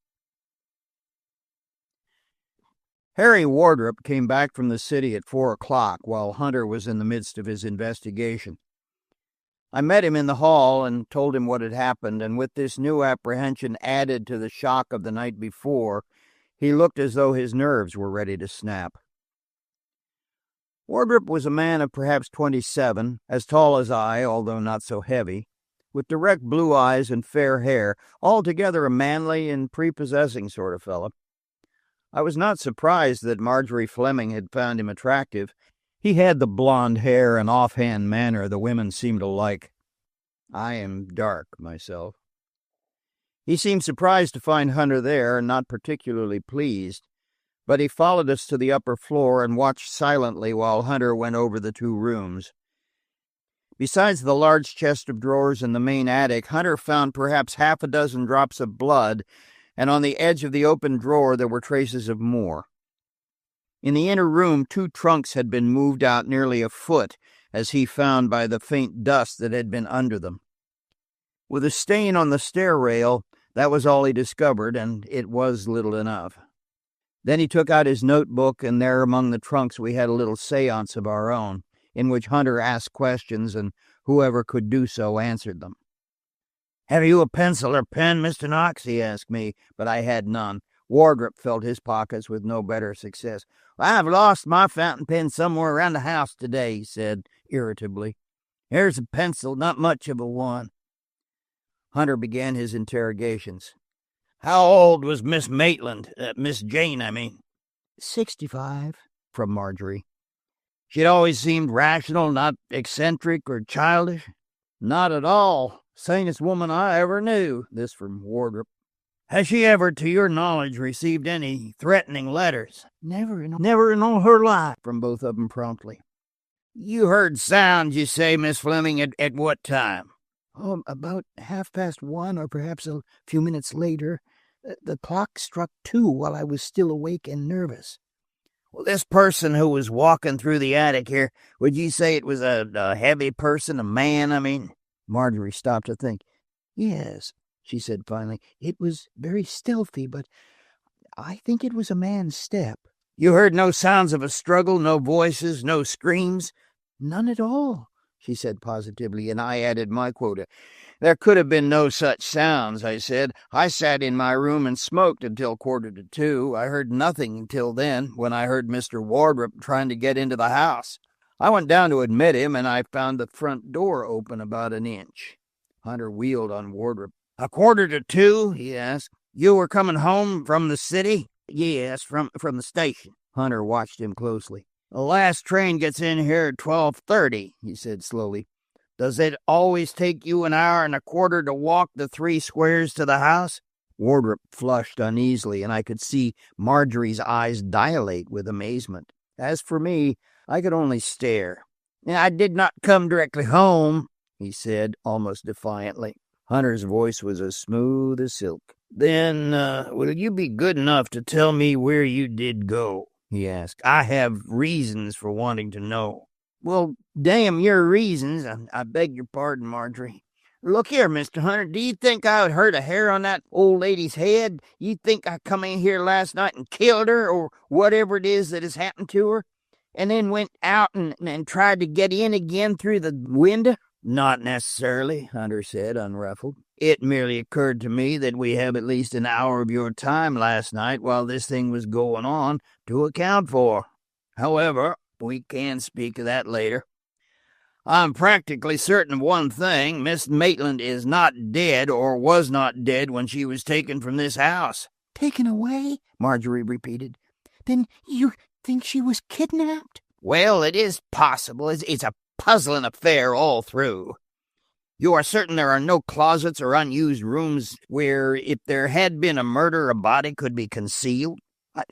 Harry Wardrop came back from the city at 4:00 while Hunter was in the midst of his investigation. I met him in the hall and told him what had happened, and with this new apprehension added to the shock of the night before, he looked as though his nerves were ready to snap. Wardrop was a man of perhaps 27, as tall as I, although not so heavy, with direct blue eyes and fair hair, altogether a manly and prepossessing sort of fellow. I was not surprised that Margery Fleming had found him attractive. He had the blonde hair and offhand manner the women seem to like. I am dark myself. He seemed surprised to find Hunter there, and not particularly pleased, but he followed us to the upper floor and watched silently while Hunter went over the 2 rooms. Besides the large chest of drawers in the main attic, Hunter found perhaps 6 drops of blood, and on the edge of the open drawer there were traces of more. In the inner room, 2 trunks had been moved out nearly a foot, as he found by the faint dust that had been under them. With a stain on the stair rail, that was all he discovered, and it was little enough. Then he took out his notebook, and there among the trunks we had a little séance of our own, in which Hunter asked questions, and whoever could do so answered them. "Have you a pencil or pen, Mr. Knox?" he asked me, but I had none. Wardrop felt his pockets with no better success. "I've lost my fountain pen somewhere around the house today," he said irritably. "Here's a pencil, not much of a one." Hunter began his interrogations. "How old was Miss Maitland? Miss Jane, I mean?" 65, from Margery. "She'd always seemed rational, not eccentric or childish?" "Not at all. Sanest woman I ever knew." This from Wardrop. "Has she ever, to your knowledge, received any threatening letters?" Never in all her life, from both of them promptly. "You heard sounds, you say, Miss Fleming, at what time?" About 1:30, or perhaps a few minutes later. The clock struck 2 while I was still awake and nervous." "Well, this person who was walking through the attic here, would you say it was a heavy person, a man, I mean?" Margery stopped to think. "Yes," she said finally. "It was very stealthy, but I think it was a man's step." "You heard no sounds of a struggle, no voices, no screams?" "None at all. she said positively, and I added my quota. There could have been no such sounds, I said. I sat in my room and smoked until 1:45. I heard nothing until then, when I heard Mr. Wardrop trying to get into the house. I went down to admit him, and I found the front door open about an inch. Hunter wheeled on Wardrop. 1:45, he asked. You were coming home from the city? Yes, from the station. Hunter watched him closely. The last train gets in here at 12:30, he said slowly. Does it always take you an hour and a quarter to walk the 3 squares to the house? Wardrop flushed uneasily, and I could see Margery's eyes dilate with amazement. As for me, I could only stare. I did not come directly home, he said, almost defiantly. Hunter's voice was as smooth as silk. Then, will you be good enough to tell me where you did go? He asked. I have reasons for wanting to know. Well, damn your reasons. I beg your pardon, Margery. Look here, Mr. Hunter, do you think I would hurt a hair on that old lady's head? You think I come in here last night and killed her, or whatever it is that has happened to her, and then went out and tried to get in again through the window? Not necessarily, Hunter said, unruffled. It merely occurred to me that we have at least an hour of your time last night while this thing was going on to account for. However, we can speak of that later. I'm practically certain of one thing. Miss Maitland is not dead, or was not dead when she was taken from this house. Taken away? Margery repeated. Then you think she was kidnapped? Well, it is possible. It's a puzzling affair all through. You are certain there are no closets or unused rooms where, if there had been a murder, a body could be concealed?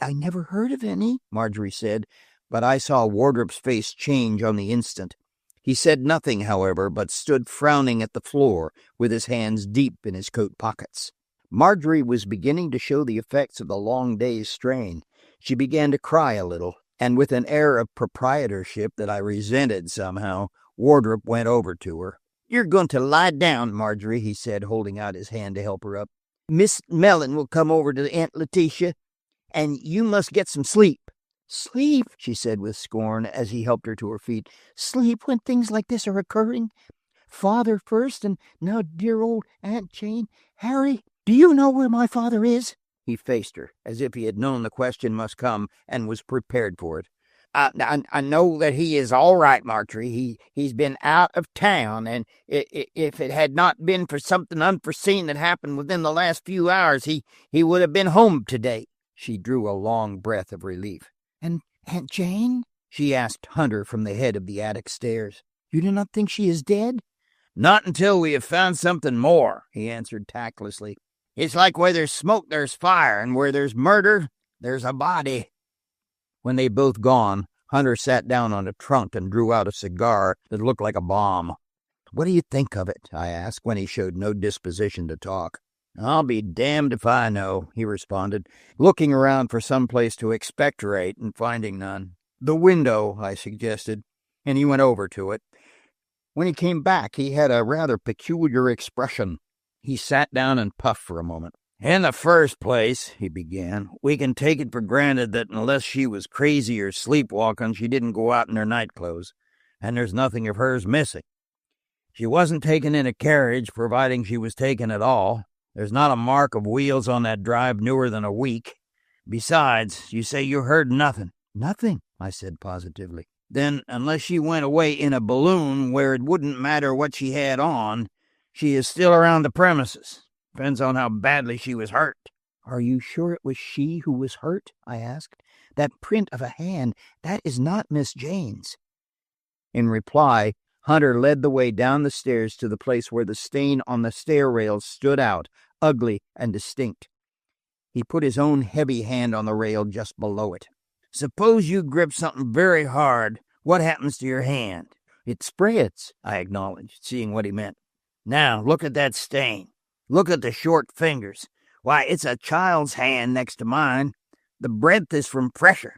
I never heard of any, Margery said, but I saw Wardrop's face change on the instant. He said nothing, however, but stood frowning at the floor with his hands deep in his coat pockets. Margery was beginning to show the effects of the long day's strain. She began to cry a little, and with an air of proprietorship that I resented somehow, Wardrop went over to her. You're going to lie down, Margery, he said, holding out his hand to help her up. Miss Mellon will come over to Aunt Letitia, and you must get some sleep. Sleep, she said with scorn as he helped her to her feet. Sleep when things like this are occurring? Father first, and now dear old Aunt Jane. Harry, do you know where my father is? He faced her, as if he had known the question must come and was prepared for it. I know that he is all right, Margery. He's been out of town, and if it had not been for something unforeseen that happened within the last few hours, he would have been home today. She drew a long breath of relief. And Aunt Jane? She asked Hunter from the head of the attic stairs. You do not think she is dead? Not until we have found something more, he answered tactlessly. It's like where there's smoke, there's fire, and where there's murder, there's a body. When they'd both gone, Hunter sat down on a trunk and drew out a cigar that looked like a bomb. What do you think of it? I asked, when he showed no disposition to talk. I'll be damned if I know, he responded, looking around for some place to expectorate and finding none. The window, I suggested, and he went over to it. When he came back, he had a rather peculiar expression. He sat down and puffed for a moment. In the first place, he began, we can take it for granted that unless she was crazy or sleepwalking, she didn't go out in her nightclothes, and there's nothing of hers missing. She wasn't taken in a carriage, providing she was taken at all. There's not a mark of wheels on that drive newer than a week. Besides, you say you heard nothing. Nothing, I said positively. Then, unless she went away in a balloon where it wouldn't matter what she had on, she is still around the premises. Depends on how badly she was hurt. Are you sure it was she who was hurt? I asked. That print of a hand, that is not Miss Jane's. In reply, Hunter led the way down the stairs to the place where the stain on the stair rails stood out, ugly and distinct. He put his own heavy hand on the rail just below it. Suppose you grip something very hard. What happens to your hand? It spreads, I acknowledged, seeing what he meant. Now, look at that stain. Look at the short fingers. Why, it's a child's hand next to mine. The breadth is from pressure.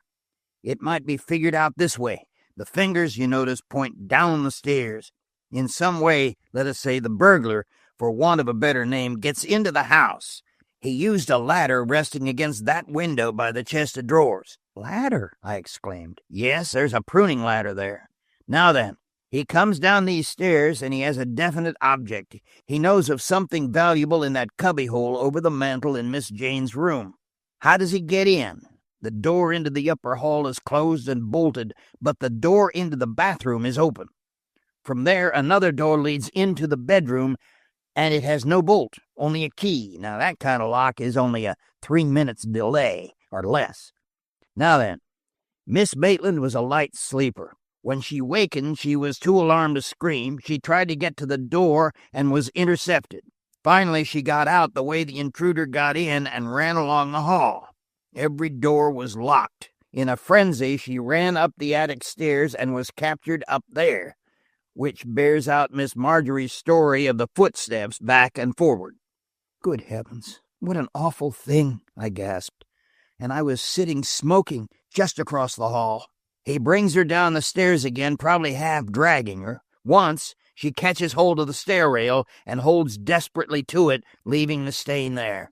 It might be figured out this way. The fingers, you notice, point down the stairs. In some way, let us say the burglar, for want of a better name, gets into the house. He used a ladder resting against that window by the chest of drawers. Ladder? I exclaimed. Yes, there's a pruning ladder there. Now then, He comes down these stairs, and he has a definite object. He knows of something valuable in that cubbyhole over the mantel in Miss Jane's room. How does he get in? The door into the upper hall is closed and bolted, but the door into the bathroom is open. From there, another door leads into the bedroom, and it has no bolt, only a key. Now, that kind of lock is only a 3 minutes delay, or less. Now then, Miss Maitland was a light sleeper. When she wakened, she was too alarmed to scream. She tried to get to the door and was intercepted. Finally, she got out the way the intruder got in and ran along the hall. Every door was locked. In a frenzy, she ran up the attic stairs and was captured up there, which bears out Miss Margery's story of the footsteps back and forward. Good heavens, what an awful thing, I gasped. And I was sitting smoking just across the hall. He brings her down the stairs again, probably half dragging her. Once, she catches hold of the stair rail and holds desperately to it, leaving the stain there.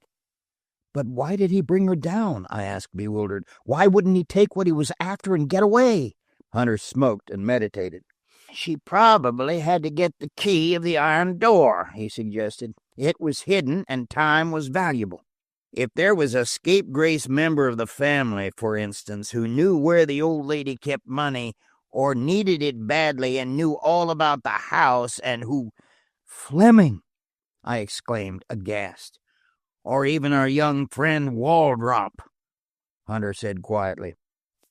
But why did he bring her down? I asked, bewildered. Why wouldn't he take what he was after and get away? Hunter smoked and meditated. She probably had to get the key of the iron door, he suggested. It was hidden and time was valuable. If there was a scapegrace member of the family, for instance, who knew where the old lady kept money or needed it badly and knew all about the house and who... Fleming, I exclaimed, aghast. Or even our young friend Wardrop, Hunter said quietly.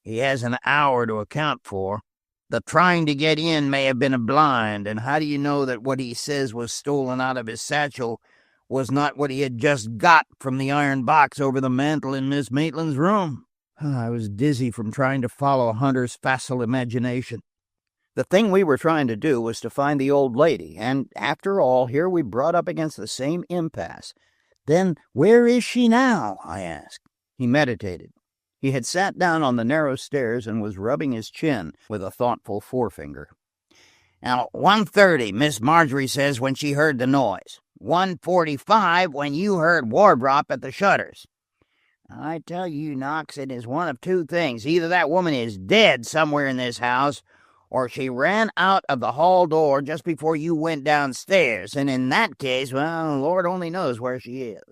He has an hour to account for. The trying to get in may have been a blind, and how do you know that what he says was stolen out of his satchel was not what he had just got from the iron box over the mantel in Miss Maitland's room? I was dizzy from trying to follow Hunter's facile imagination. The thing we were trying to do was to find the old lady, and after all, here we brought up against the same impasse. Then where is she now? I asked. He meditated. He had sat down on the narrow stairs and was rubbing his chin with a thoughtful forefinger. Now, 1:30, Miss Margery says when she heard the noise. 1:45 when you heard Wardrop at the shutters. I tell you, Knox, it is one of two things. Either that woman is dead somewhere in this house, or she ran out of the hall door just before you went downstairs, and in that case, well, Lord only knows where she is.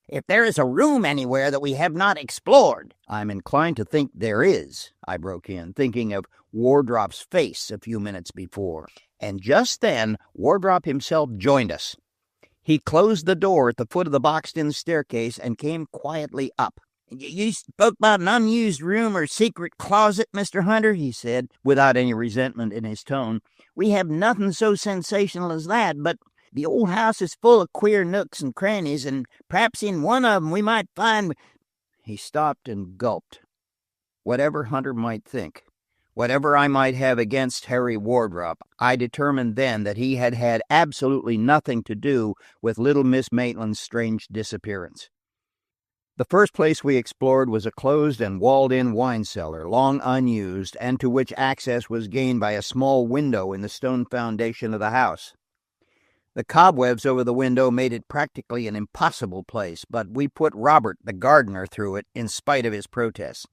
If there is a room anywhere that we have not explored... I'm inclined to think there is, I broke in, thinking of Wardrop's face a few minutes before. And just then, Wardrop himself joined us. He closed the door at the foot of the boxed-in staircase and came quietly up. You spoke about an unused room or secret closet, Mr. Hunter, he said, without any resentment in his tone. We have nothing so sensational as that, but the old house is full of queer nooks and crannies, and perhaps in one of them we might find... He stopped and gulped. Whatever Hunter might think, whatever I might have against Harry Wardrop, I determined then that he had had absolutely nothing to do with little Miss Maitland's strange disappearance. The first place we explored was a closed and walled-in wine cellar, long unused, and to which access was gained by a small window in the stone foundation of the house. The cobwebs over the window made it practically an impossible place, but we put Robert, the gardener, through it, in spite of his protests.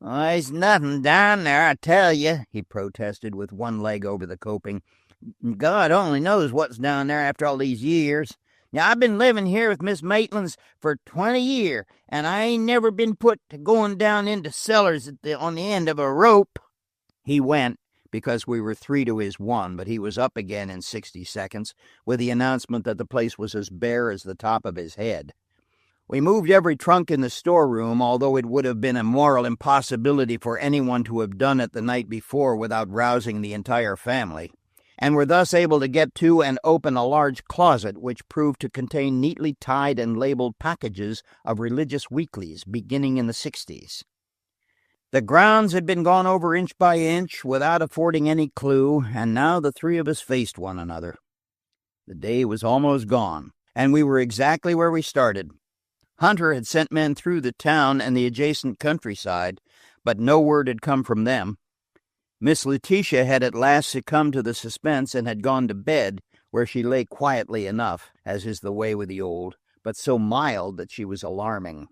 There's nothing down there, I tell you, he protested with one leg over the coping. God only knows what's down there after all these years. Now, I've been living here with Miss Maitland's for 20 years, and I ain't never been put to going down into cellars on the end of a rope. He went, because we were 3 to his 1, but he was up again in 60 seconds, with the announcement that the place was as bare as the top of his head. We moved every trunk in the storeroom, although it would have been a moral impossibility for anyone to have done it the night before without rousing the entire family, and were thus able to get to and open a large closet which proved to contain neatly tied and labeled packages of religious weeklies beginning in the 60s. The grounds had been gone over inch by inch without affording any clue, and now the three of us faced one another. The day was almost gone, and we were exactly where we started. Hunter had sent men through the town and the adjacent countryside, but no word had come from them. Miss Letitia had at last succumbed to the suspense and had gone to bed, where she lay quietly enough, as is the way with the old, but so mild that she was alarming.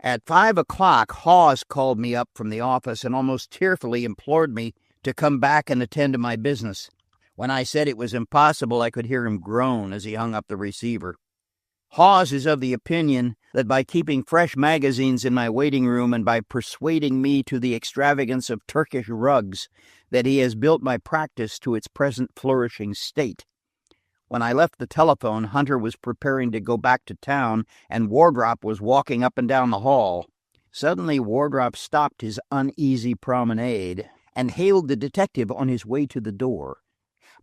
At 5 o'clock, Hawes called me up from the office and almost tearfully implored me to come back and attend to my business. When I said it was impossible, I could hear him groan as he hung up the receiver. Hawes is of the opinion that by keeping fresh magazines in my waiting room and by persuading me to the extravagance of Turkish rugs, that he has built my practice to its present flourishing state. When I left the telephone, Hunter was preparing to go back to town, and Wardrop was walking up and down the hall. Suddenly, Wardrop stopped his uneasy promenade and hailed the detective on his way to the door.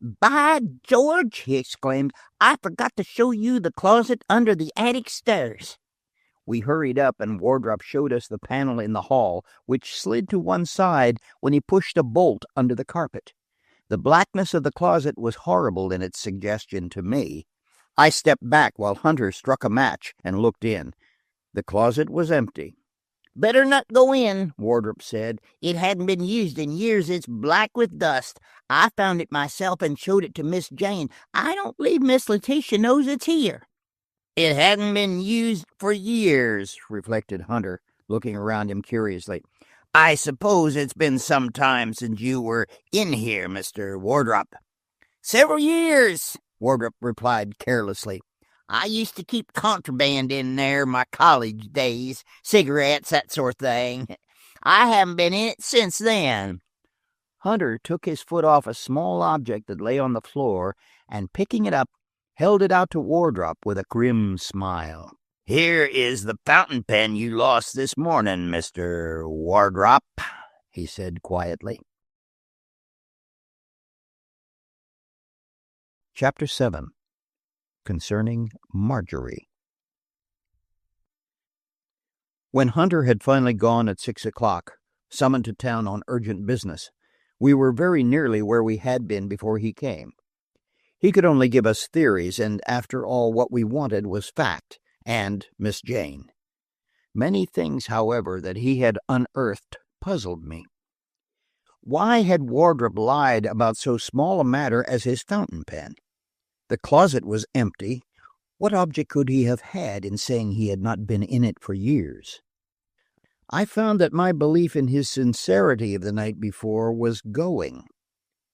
"By George," he exclaimed, "I forgot to show you the closet under the attic stairs." We hurried up, and Wardrop showed us the panel in the hall, which slid to one side when he pushed a bolt under the carpet. The blackness of the closet was horrible in its suggestion to me. I stepped back while Hunter struck a match and looked in. The closet was empty. "Better not go in," Wardrop said. "It hadn't been used in years. It's black with dust. I found it myself and showed it to Miss Jane. I don't believe Miss Letitia knows it's here." "It hadn't been used for years," reflected Hunter, looking around him curiously. "I suppose it's been some time since you were in here, Mr. Wardrop." "Several years," Wardrop replied carelessly. "I used to keep contraband in there my college days, cigarettes, that sort of thing. I haven't been in it since then." Hunter took his foot off a small object that lay on the floor, and picking it up, held it out to Wardrop with a grim smile. "Here is the fountain pen you lost this morning, Mr. Wardrop," he said quietly. Chapter 7. Concerning Margery. When Hunter had finally gone at 6 o'clock, summoned to town on urgent business, we were very nearly where we had been before he came. He could only give us theories, and after all, what we wanted was fact, and Miss Jane. Many things, however, that he had unearthed puzzled me. Why had Wardrop lied about so small a matter as his fountain pen? The closet was empty. What object could he have had in saying he had not been in it for years? I found that my belief in his sincerity of the night before was going.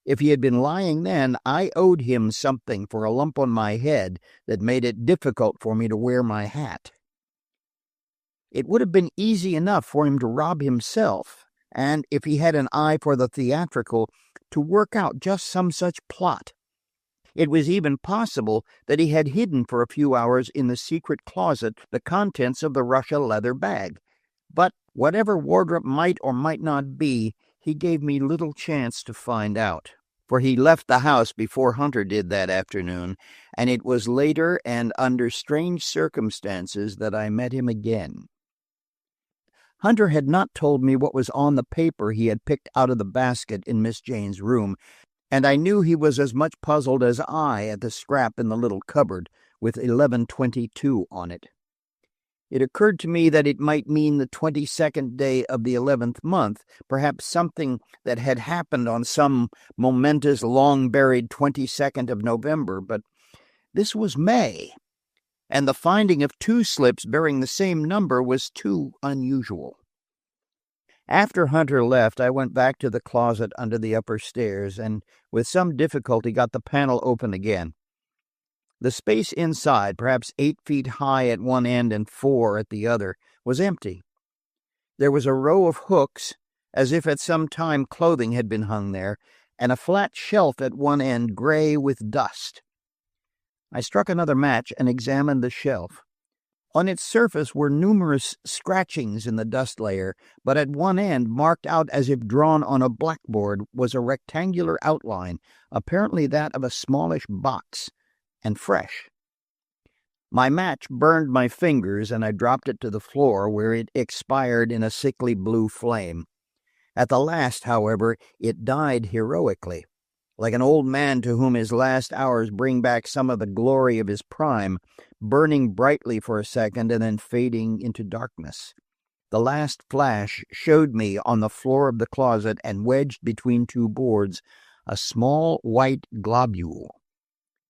If he had been lying then, I owed him something for a lump on my head that made it difficult for me to wear my hat. It would have been easy enough for him to rob himself, and if he had an eye for the theatrical, to work out just some such plot. It was even possible that he had hidden for a few hours in the secret closet the contents of the Russia leather bag. But whatever Wardrop might or might not be, he gave me little chance to find out, for he left the house before Hunter did that afternoon, and it was later and under strange circumstances that I met him again. Hunter had not told me what was on the paper he had picked out of the basket in Miss Jane's room, and I knew he was as much puzzled as I at the scrap in the little cupboard with 11/22 on it. It occurred to me that it might mean the 22nd day of the 11th month, perhaps something that had happened on some momentous, long-buried 22nd of November, but this was May, and the finding of two slips bearing the same number was too unusual. After Hunter left, I went back to the closet under the upper stairs, and with some difficulty got the panel open again. The space inside, perhaps 8 feet high at one end and 4 at the other, was empty. There was a row of hooks, as if at some time clothing had been hung there, and a flat shelf at one end, gray with dust. I struck another match and examined the shelf. On its surface were numerous scratchings in the dust layer, but at one end, marked out as if drawn on a blackboard, was a rectangular outline, apparently that of a smallish box, and fresh. My match burned my fingers, and I dropped it to the floor, where it expired in a sickly blue flame. At the last, however, it died heroically, like an old man to whom his last hours bring back some of the glory of his prime, burning brightly for a second and then fading into darkness. The last flash showed me on the floor of the closet and wedged between two boards a small white globule.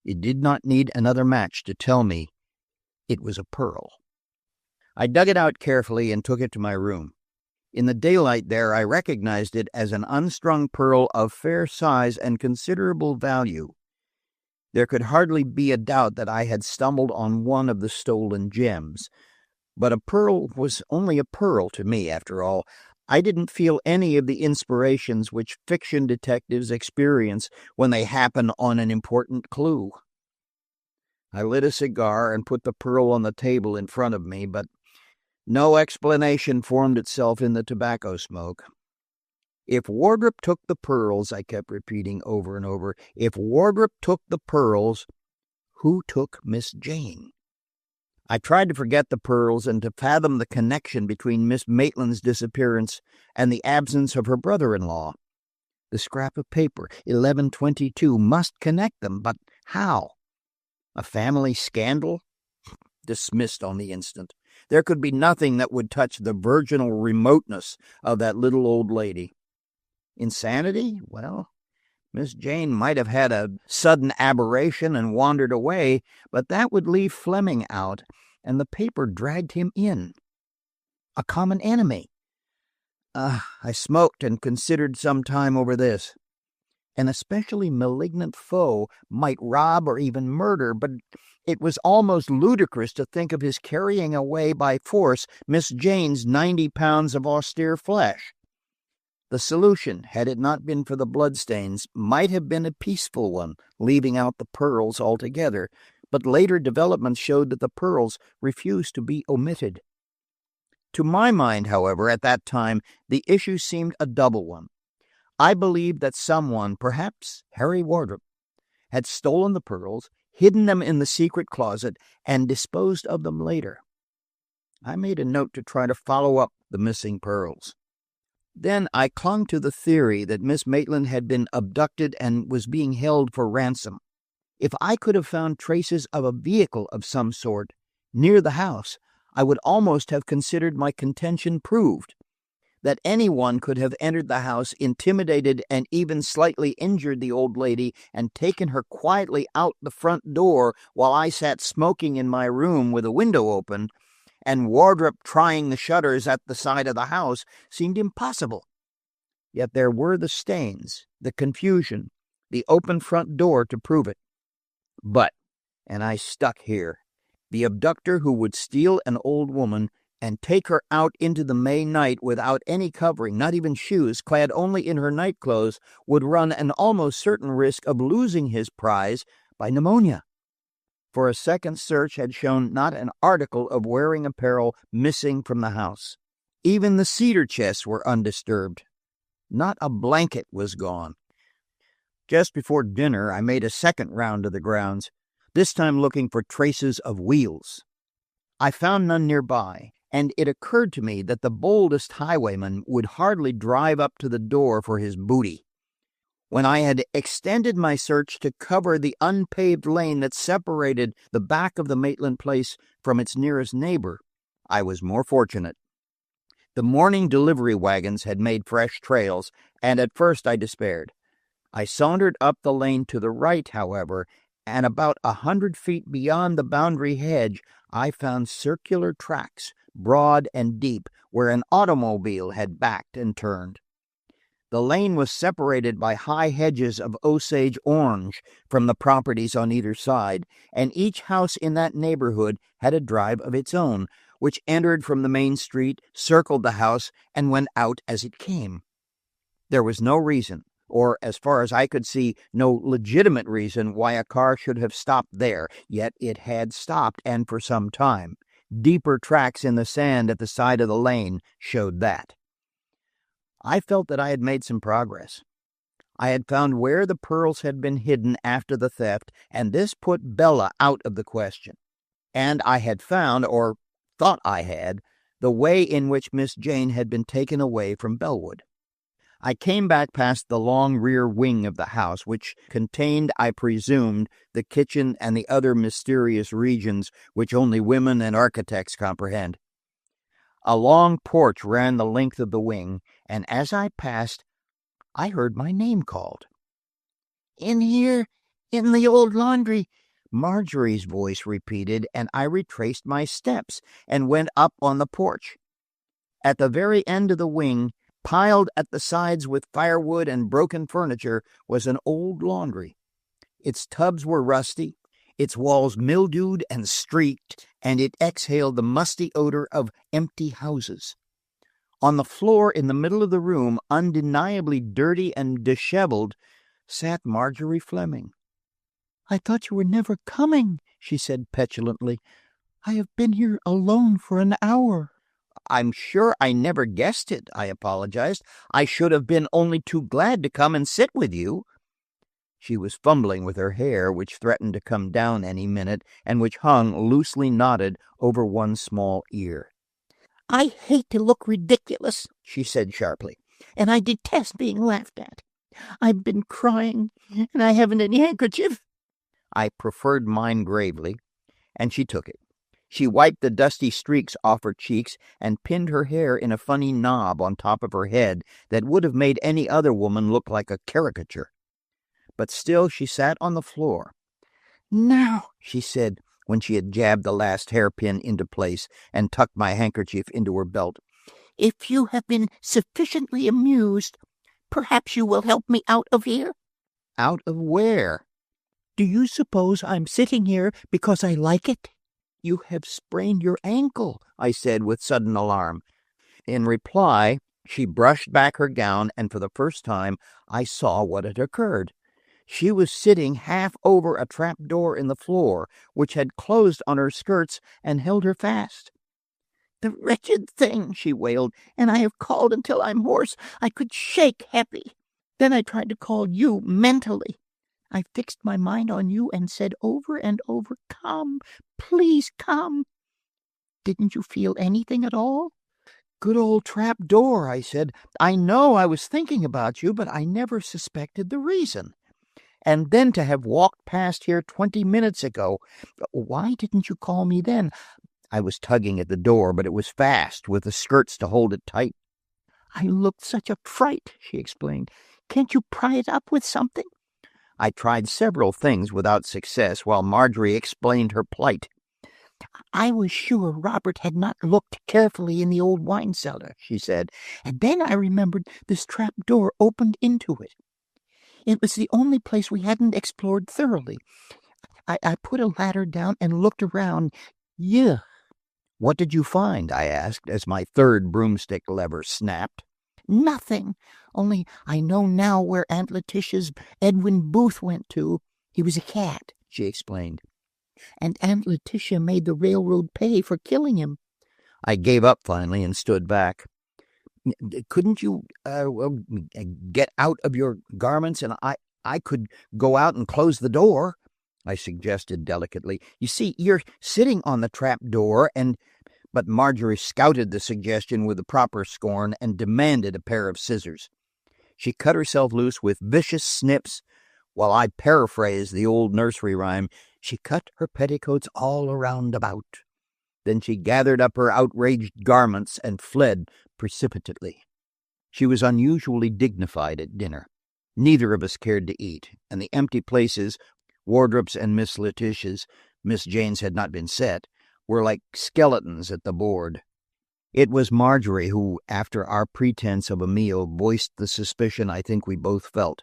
It did not need another match to tell me it was a pearl. I dug it out carefully and took it to my room. In the daylight there, I recognized it as an unstrung pearl of fair size and considerable value. There could hardly be a doubt that I had stumbled on one of the stolen gems. But a pearl was only a pearl to me, after all. I didn't feel any of the inspirations which fiction detectives experience when they happen on an important clue. I lit a cigar and put the pearl on the table in front of me, but no explanation formed itself in the tobacco smoke. If Wardrop took the pearls, I kept repeating over and over, if Wardrop took the pearls, who took Miss Jane? I tried to forget the pearls and to fathom the connection between Miss Maitland's disappearance and the absence of her brother-in-law. The scrap of paper, 11:22, must connect them, but how? A family scandal? Dismissed on the instant. There could be nothing that would touch the virginal remoteness of that little old lady. Insanity? Well, Miss Jane might have had a sudden aberration and wandered away, but that would leave Fleming out, and the paper dragged him in. A common enemy. I smoked and considered some time over this. An especially malignant foe might rob or even murder, but it was almost ludicrous to think of his carrying away by force Miss Jane's 90 pounds of austere flesh. The solution, had it not been for the bloodstains, might have been a peaceful one, leaving out the pearls altogether, but later developments showed that the pearls refused to be omitted. To my mind, however, at that time, the issue seemed a double one. I believed that someone, perhaps Harry Wardrop, had stolen the pearls, hidden them in the secret closet, and disposed of them later. I made a note to try to follow up the missing pearls. Then I clung to the theory that Miss Maitland had been abducted and was being held for ransom. If I could have found traces of a vehicle of some sort near the house, I would almost have considered my contention proved. That anyone could have entered the house, intimidated and even slightly injured the old lady, and taken her quietly out the front door while I sat smoking in my room with a window open, and Wardrop trying the shutters at the side of the house, seemed impossible. Yet there were the stains, the confusion, the open front door to prove it. But, and I stuck here, the abductor who would steal an old woman and take her out into the May night without any covering, not even shoes, clad only in her nightclothes, would run an almost certain risk of losing his prize by pneumonia. For a second search had shown not an article of wearing apparel missing from the house. Even the cedar chests were undisturbed. Not a blanket was gone. Just before dinner, I made a second round of the grounds, this time looking for traces of wheels. I found none nearby, and it occurred to me that the boldest highwayman would hardly drive up to the door for his booty. When I had extended my search to cover the unpaved lane that separated the back of the Maitland place from its nearest neighbor, I was more fortunate. The morning delivery wagons had made fresh trails, and at first I despaired. I sauntered up the lane to the right, however, and about 100 feet beyond the boundary hedge, I found circular tracks, broad and deep, where an automobile had backed and turned. The lane was separated by high hedges of Osage orange from the properties on either side, and each house in that neighborhood had a drive of its own, which entered from the main street, circled the house, and went out as it came. There was no reason, or as far as I could see, no legitimate reason why a car should have stopped there, yet it had stopped, and for some time. Deeper tracks in the sand at the side of the lane showed that. I felt that I had made some progress. I had found where the pearls had been hidden after the theft, and this put Bella out of the question. And I had found, or thought I had, the way in which Miss Jane had been taken away from Bellwood. I came back past the long rear wing of the house, which contained, I presumed, the kitchen and the other mysterious regions which only women and architects comprehend. A long porch ran the length of the wing, and as I passed, I heard my name called. "In here, in the old laundry," Margery's voice repeated, and I retraced my steps and went up on the porch. At the very end of the wing, piled at the sides with firewood and broken furniture, was an old laundry. Its tubs were rusty, its walls mildewed and streaked, and it exhaled the musty odor of empty houses. On the floor in the middle of the room, undeniably dirty and disheveled, sat Margery Fleming. "I thought you were never coming," she said petulantly. "I have been here alone for an hour." "I'm sure I never guessed it," I apologized. "I should have been only too glad to come and sit with you." She was fumbling with her hair, which threatened to come down any minute, and which hung loosely knotted over one small ear. "I hate to look ridiculous," she said sharply, "and I detest being laughed at. I've been crying, and I haven't any handkerchief." I proffered mine gravely, and she took it. She wiped the dusty streaks off her cheeks and pinned her hair in a funny knob on top of her head that would have made any other woman look like a caricature. But still she sat on the floor. "Now," she said, when she had jabbed the last hairpin into place and tucked my handkerchief into her belt, "if you have been sufficiently amused, perhaps you will help me out of here." "Out of where?" "Do you suppose I'm sitting here because I like it?" "You have sprained your ankle," I said with sudden alarm. In reply, she brushed back her gown, and for the first time I saw what had occurred. She was sitting half over a trap door in the floor, which had closed on her skirts and held her fast. "The wretched thing," she wailed, "and I have called until I'm hoarse. I could shake happy. Then I tried to call you mentally. I fixed my mind on you and said over and over, 'Come, please come.' Didn't you feel anything at all?" "Good old trap door," I said. "I know I was thinking about you, but I never suspected the reason. And then to have walked past here 20 minutes ago. Why didn't you call me then?" I was tugging at the door, but it was fast, with the skirts to hold it tight. "I looked such a fright," she explained. "Can't you pry it up with something?" I tried several things without success while Margery explained her plight. "I was sure Robert had not looked carefully in the old wine cellar," she said, "and then I remembered this trap door opened into it. It was the only place we hadn't explored thoroughly. I put a ladder down and looked around. Yuh." "What did you find?" I asked, as my third broomstick lever snapped. "Nothing. Only I know now where Aunt Letitia's Edwin Booth went to. He was a cat," she explained. "And Aunt Letitia made the railroad pay for killing him." I gave up finally and stood back. "Couldn't you get out of your garments and I could go out and close the door?" I suggested delicately. "You see, you're sitting on the trap door and—" But Margery scouted the suggestion with the proper scorn and demanded a pair of scissors. She cut herself loose with vicious snips, while I paraphrased the old nursery rhyme, "She cut her petticoats all around about." Then she gathered up her outraged garments and fled precipitately. She was unusually dignified at dinner. Neither of us cared to eat, and the empty places, Wardrop's and Miss Letitia's, Miss Jane's had not been set, were like skeletons at the board. It was Margery who, after our pretense of a meal, voiced the suspicion I think we both felt.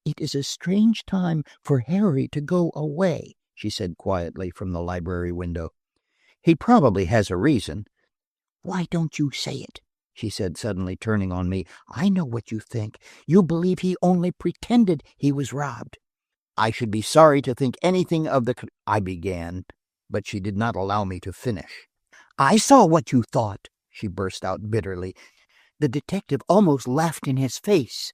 "It is a strange time for Harry to go away," she said quietly from the library window. "He probably has a reason." "Why don't you say it?" she said, suddenly turning on me. "I know what you think. You believe he only pretended he was robbed." "I should be sorry to think anything of the—" I began, but she did not allow me to finish. "I saw what you thought," she burst out bitterly. The detective almost laughed in his face.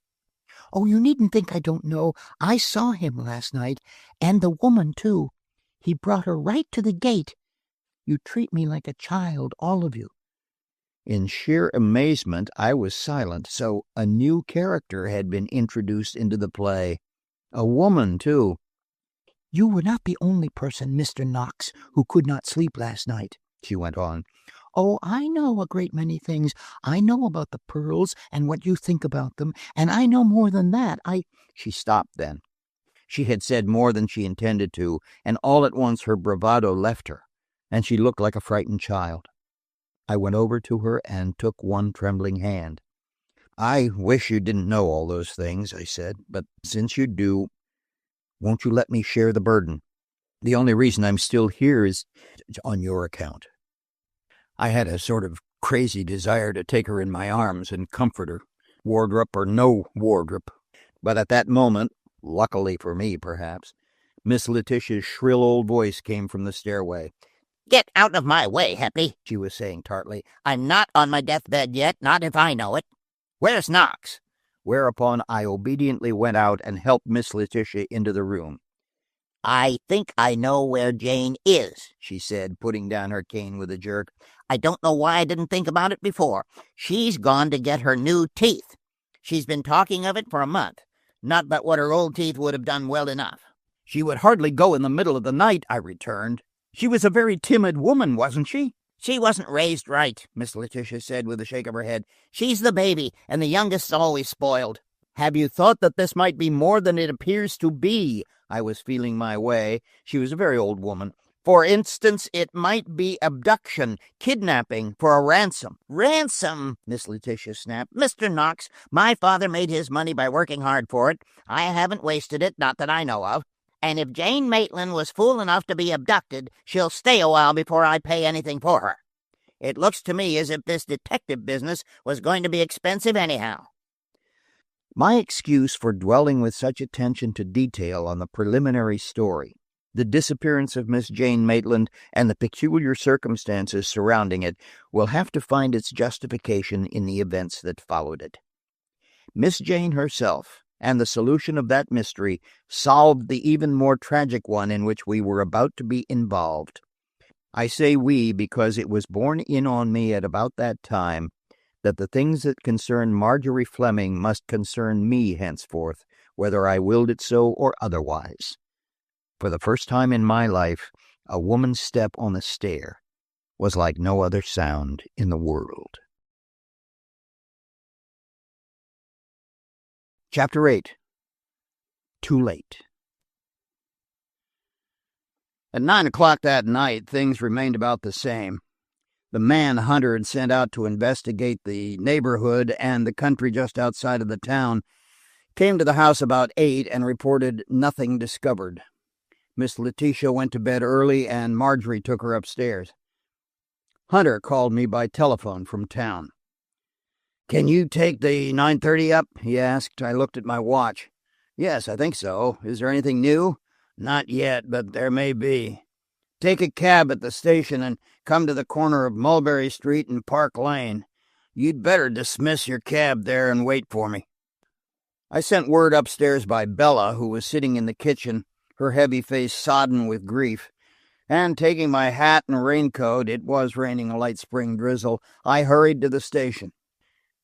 "Oh, you needn't think I don't know. I saw him last night, and the woman, too. He brought her right to the gate. You treat me like a child, all of you." In sheer amazement, I was silent. So a new character had been introduced into the play. A woman, too. "You were not the only person, Mr. Knox, who could not sleep last night," she went on. "Oh, I know a great many things. I know about the pearls and what you think about them, and I know more than that. She stopped then. She had said more than she intended to, and all at once her bravado left her, and she looked like a frightened child. I went over to her and took one trembling hand. "I wish you didn't know all those things," I said, "but since you do, won't you let me share the burden? The only reason I'm still here is on your account." I had a sort of crazy desire to take her in my arms and comfort her, Wardrop or no Wardrop. But at that moment, luckily for me perhaps, Miss Letitia's shrill old voice came from the stairway. "Get out of my way, Hepley," she was saying tartly. "I'm not on my deathbed yet, not if I know it. Where's Knox?" Whereupon I obediently went out and helped Miss Letitia into the room. "I think I know where Jane is," she said, putting down her cane with a jerk. "I don't know why I didn't think about it before. She's gone to get her new teeth. She's been talking of it for a month. Not but what her old teeth would have done well enough." "She would hardly go in the middle of the night," I returned. "She was a very timid woman, wasn't she?" "She wasn't raised right," Miss Letitia said with a shake of her head. "She's the baby, and the youngest's always spoiled." "Have you thought that this might be more than it appears to be?" I was feeling my way. She was a very old woman. "For instance, it might be abduction, kidnapping for a ransom." "Ransom!" Miss Letitia snapped. "Mr. Knox, my father made his money by working hard for it. I haven't wasted it, not that I know of. And if Jane Maitland was fool enough to be abducted, she'll stay a while before I pay anything for her. It looks to me as if this detective business was going to be expensive anyhow." My excuse for dwelling with such attention to detail on the preliminary story, the disappearance of Miss Jane Maitland, and the peculiar circumstances surrounding it, will have to find its justification in the events that followed it. Miss Jane herself, and the solution of that mystery, solved the even more tragic one in which we were about to be involved. I say we because it was borne in on me at about that time that the things that concern Margery Fleming must concern me henceforth, whether I willed it so or otherwise. For the first time in my life, a woman's step on the stair was like no other sound in the world. Chapter 8. Too Late. At 9 o'clock that night, things remained about the same. The man Hunter had sent out to investigate the neighborhood and the country just outside of the town came to the house about 8 and reported nothing discovered. Miss Letitia went to bed early and Margery took her upstairs. Hunter called me by telephone from town. "Can you take the 9:30 up?" he asked. I looked at my watch. "Yes, I think so. Is there anything new?" "Not yet, but there may be. Take a cab at the station and come to the corner of Mulberry Street and Park Lane. You'd better dismiss your cab there and wait for me." I sent word upstairs by Bella, who was sitting in the kitchen, her heavy face sodden with grief, and taking my hat and raincoat, it was raining a light spring drizzle, I hurried to the station.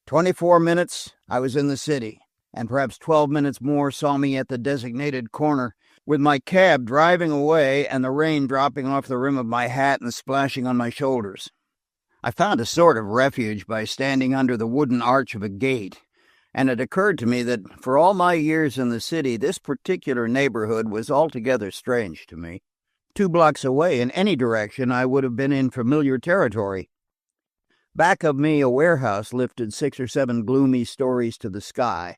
24 minutes, I was in the city, and perhaps 12 minutes more saw me at the designated corner, with my cab driving away and the rain dropping off the rim of my hat and splashing on my shoulders. I found a sort of refuge by standing under the wooden arch of a gate, and it occurred to me that for all my years in the city, this particular neighborhood was altogether strange to me. 2 blocks away in any direction, I would have been in familiar territory. Back of me, a warehouse lifted 6 or 7 gloomy stories to the sky.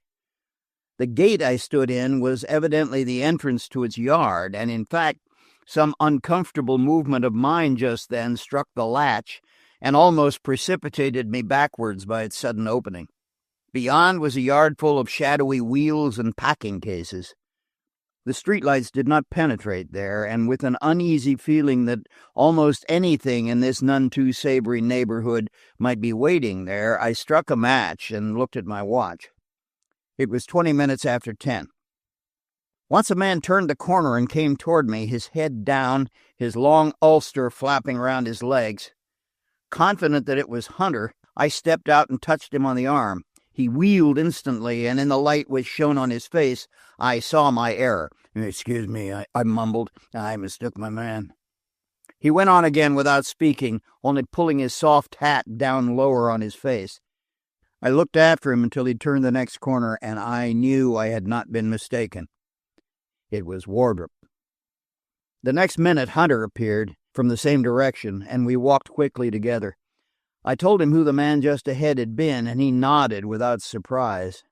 The gate I stood in was evidently the entrance to its yard, and in fact, some uncomfortable movement of mine just then struck the latch and almost precipitated me backwards by its sudden opening. Beyond was a yard full of shadowy wheels and packing cases. The streetlights did not penetrate there, and with an uneasy feeling that almost anything in this none too savory neighborhood might be waiting there, I struck a match and looked at my watch. It was 20 minutes after 10. Once a man turned the corner and came toward me, his head down, his long ulster flapping around his legs. Confident that it was Hunter, I stepped out and touched him on the arm. He wheeled instantly, and in the light which shone on his face, I saw my error. "Excuse me," I mumbled. "I mistook my man." He went on again without speaking, only pulling his soft hat down lower on his face. I looked after him until he turned the next corner, and I knew I had not been mistaken. It was Wardrop. The next minute Hunter appeared from the same direction, and we walked quickly together. I told him who the man just ahead had been, and he nodded without surprise.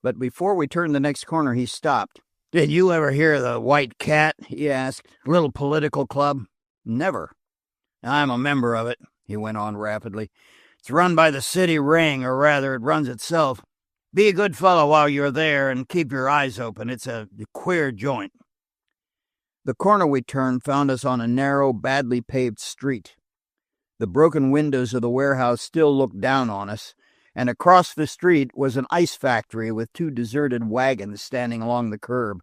But before we turned the next corner, he stopped. "Did you ever hear of the White Cat?" he asked. "Little political club?" "Never." "I'm a member of it," he went on rapidly. "It's run by the city ring, or rather, it runs itself. Be a good fellow while you're there and keep your eyes open. It's a queer joint." The corner we turned found us on a narrow, badly paved street. The broken windows of the warehouse still looked down on us, and across the street was an ice factory with 2 deserted wagons standing along the curb.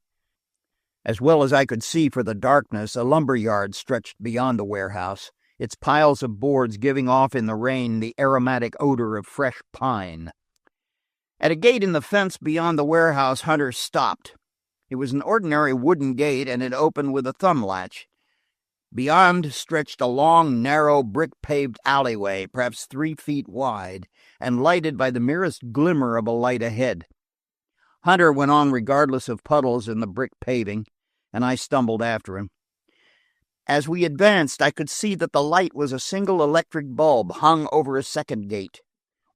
As well as I could see for the darkness, a lumber yard stretched beyond the warehouse, its piles of boards giving off in the rain the aromatic odor of fresh pine. At a gate in the fence beyond the warehouse, Hunter stopped. It was an ordinary wooden gate, and it opened with a thumb latch. Beyond stretched a long, narrow, brick-paved alleyway, perhaps 3 feet wide, and lighted by the merest glimmer of a light ahead. Hunter went on regardless of puddles in the brick paving, and I stumbled after him. As we advanced, I could see that the light was a single electric bulb hung over a second gate.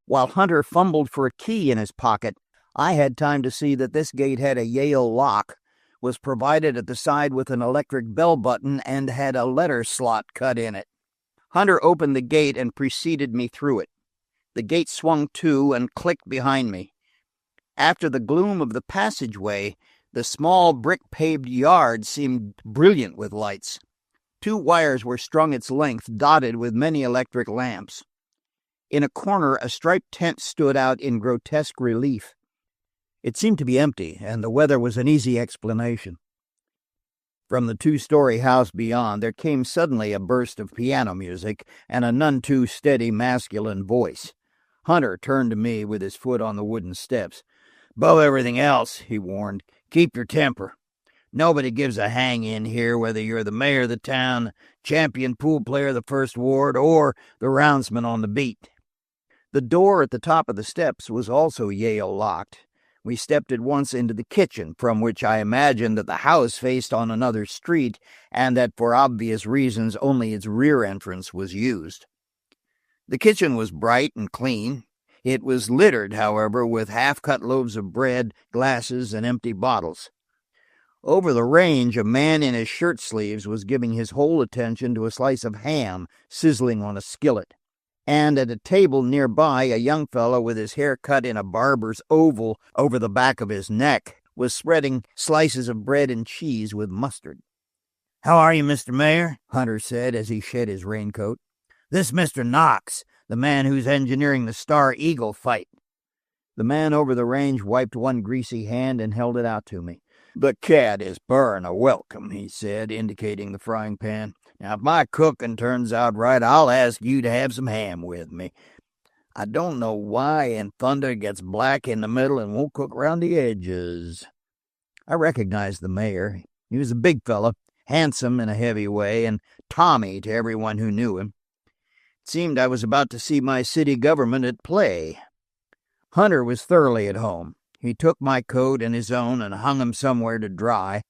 While Hunter fumbled for a key in his pocket, I had time to see that this gate had a Yale lock, was provided at the side with an electric bell button, and had a letter slot cut in it. Hunter opened the gate and preceded me through it. The gate swung to and clicked behind me. After the gloom of the passageway, the small brick-paved yard seemed brilliant with lights. 2 wires were strung its length, dotted with many electric lamps. In a corner, a striped tent stood out in grotesque relief. It seemed to be empty, and the weather was an easy explanation. From the 2-story house beyond, there came suddenly a burst of piano music and a none too steady masculine voice. Hunter turned to me with his foot on the wooden steps. "Above everything else," he warned, "keep your temper. Nobody gives a hang in here whether you're the mayor of the town, champion pool player of the First Ward, or the roundsman on the beat." The door at the top of the steps was also Yale locked. We stepped at once into the kitchen, from which I imagined that the house faced on another street, and that for obvious reasons only its rear entrance was used. The kitchen was bright and clean. It was littered, however, with half-cut loaves of bread, glasses, and empty bottles. Over the range, a man in his shirt sleeves was giving his whole attention to a slice of ham sizzling on a skillet. And at a table nearby, a young fellow with his hair cut in a barber's oval over the back of his neck was spreading slices of bread and cheese with mustard. "How are you, Mr. Mayor?" Hunter said as he shed his raincoat. "This is Mr. Knox, the man who's engineering the Star Eagle fight." The man over the range wiped one greasy hand and held it out to me. "The cat is burrin' a welcome," he said, indicating the frying pan. "Now, if my cooking turns out right, I'll ask you to have some ham with me. I don't know why in thunder it gets black in the middle and won't cook round the edges." I recognized the mayor. He was a big fellow, handsome in a heavy way, and Tommy to everyone who knew him. It seemed I was about to see my city government at play. Hunter was thoroughly at home. He took my coat and his own and hung them somewhere to dry.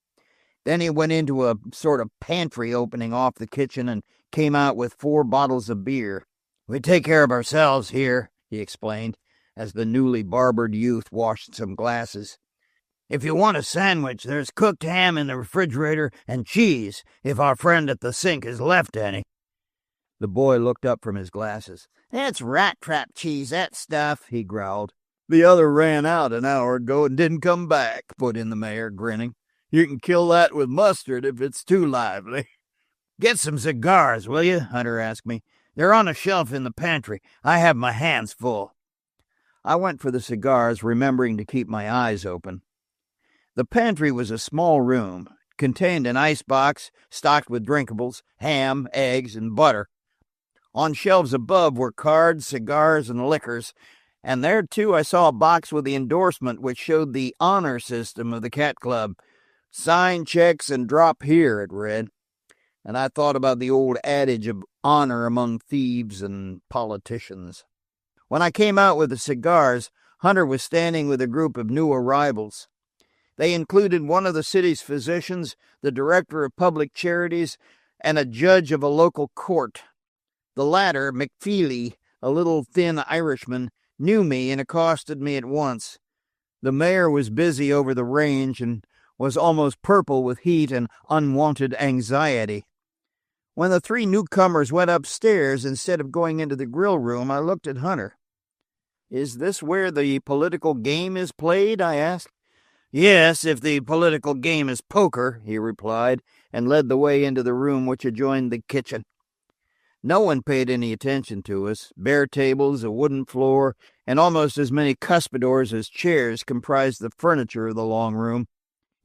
Then he went into a sort of pantry opening off the kitchen and came out with 4 bottles of beer. "We take care of ourselves here," he explained, as the newly barbered youth washed some glasses. "If you want a sandwich, there's cooked ham in the refrigerator and cheese, if our friend at the sink has left any." The boy looked up from his glasses. "That's rat-trap cheese, that stuff," he growled. "The other ran out an hour ago and didn't come back," put in the mayor, grinning. "You can kill that with mustard if it's too lively." "Get some cigars, will you?" Hunter asked me. "They're on a shelf in the pantry. I have my hands full." I went for the cigars, remembering to keep my eyes open. The pantry was a small room, contained an icebox stocked with drinkables, ham, eggs, and butter. On shelves above were cards, cigars, and liquors, and there, too, I saw a box with the endorsement which showed the honor system of the Cat Club. "Sign checks and drop here," it read. And I thought about the old adage of honor among thieves and politicians. When I came out with the cigars, Hunter was standing with a group of new arrivals. They included one of the city's physicians, the director of public charities, and a judge of a local court. The latter, McFeely, a little thin Irishman, knew me and accosted me at once. The mayor was busy over the range and was almost purple with heat and unwanted anxiety. When the three newcomers went upstairs instead of going into the grill room, I looked at Hunter. "Is this where the political game is played?" I asked. "Yes, if the political game is poker," he replied, and led the way into the room which adjoined the kitchen. No one paid any attention to us. Bare tables, a wooden floor, and almost as many cuspidors as chairs comprised the furniture of the long room.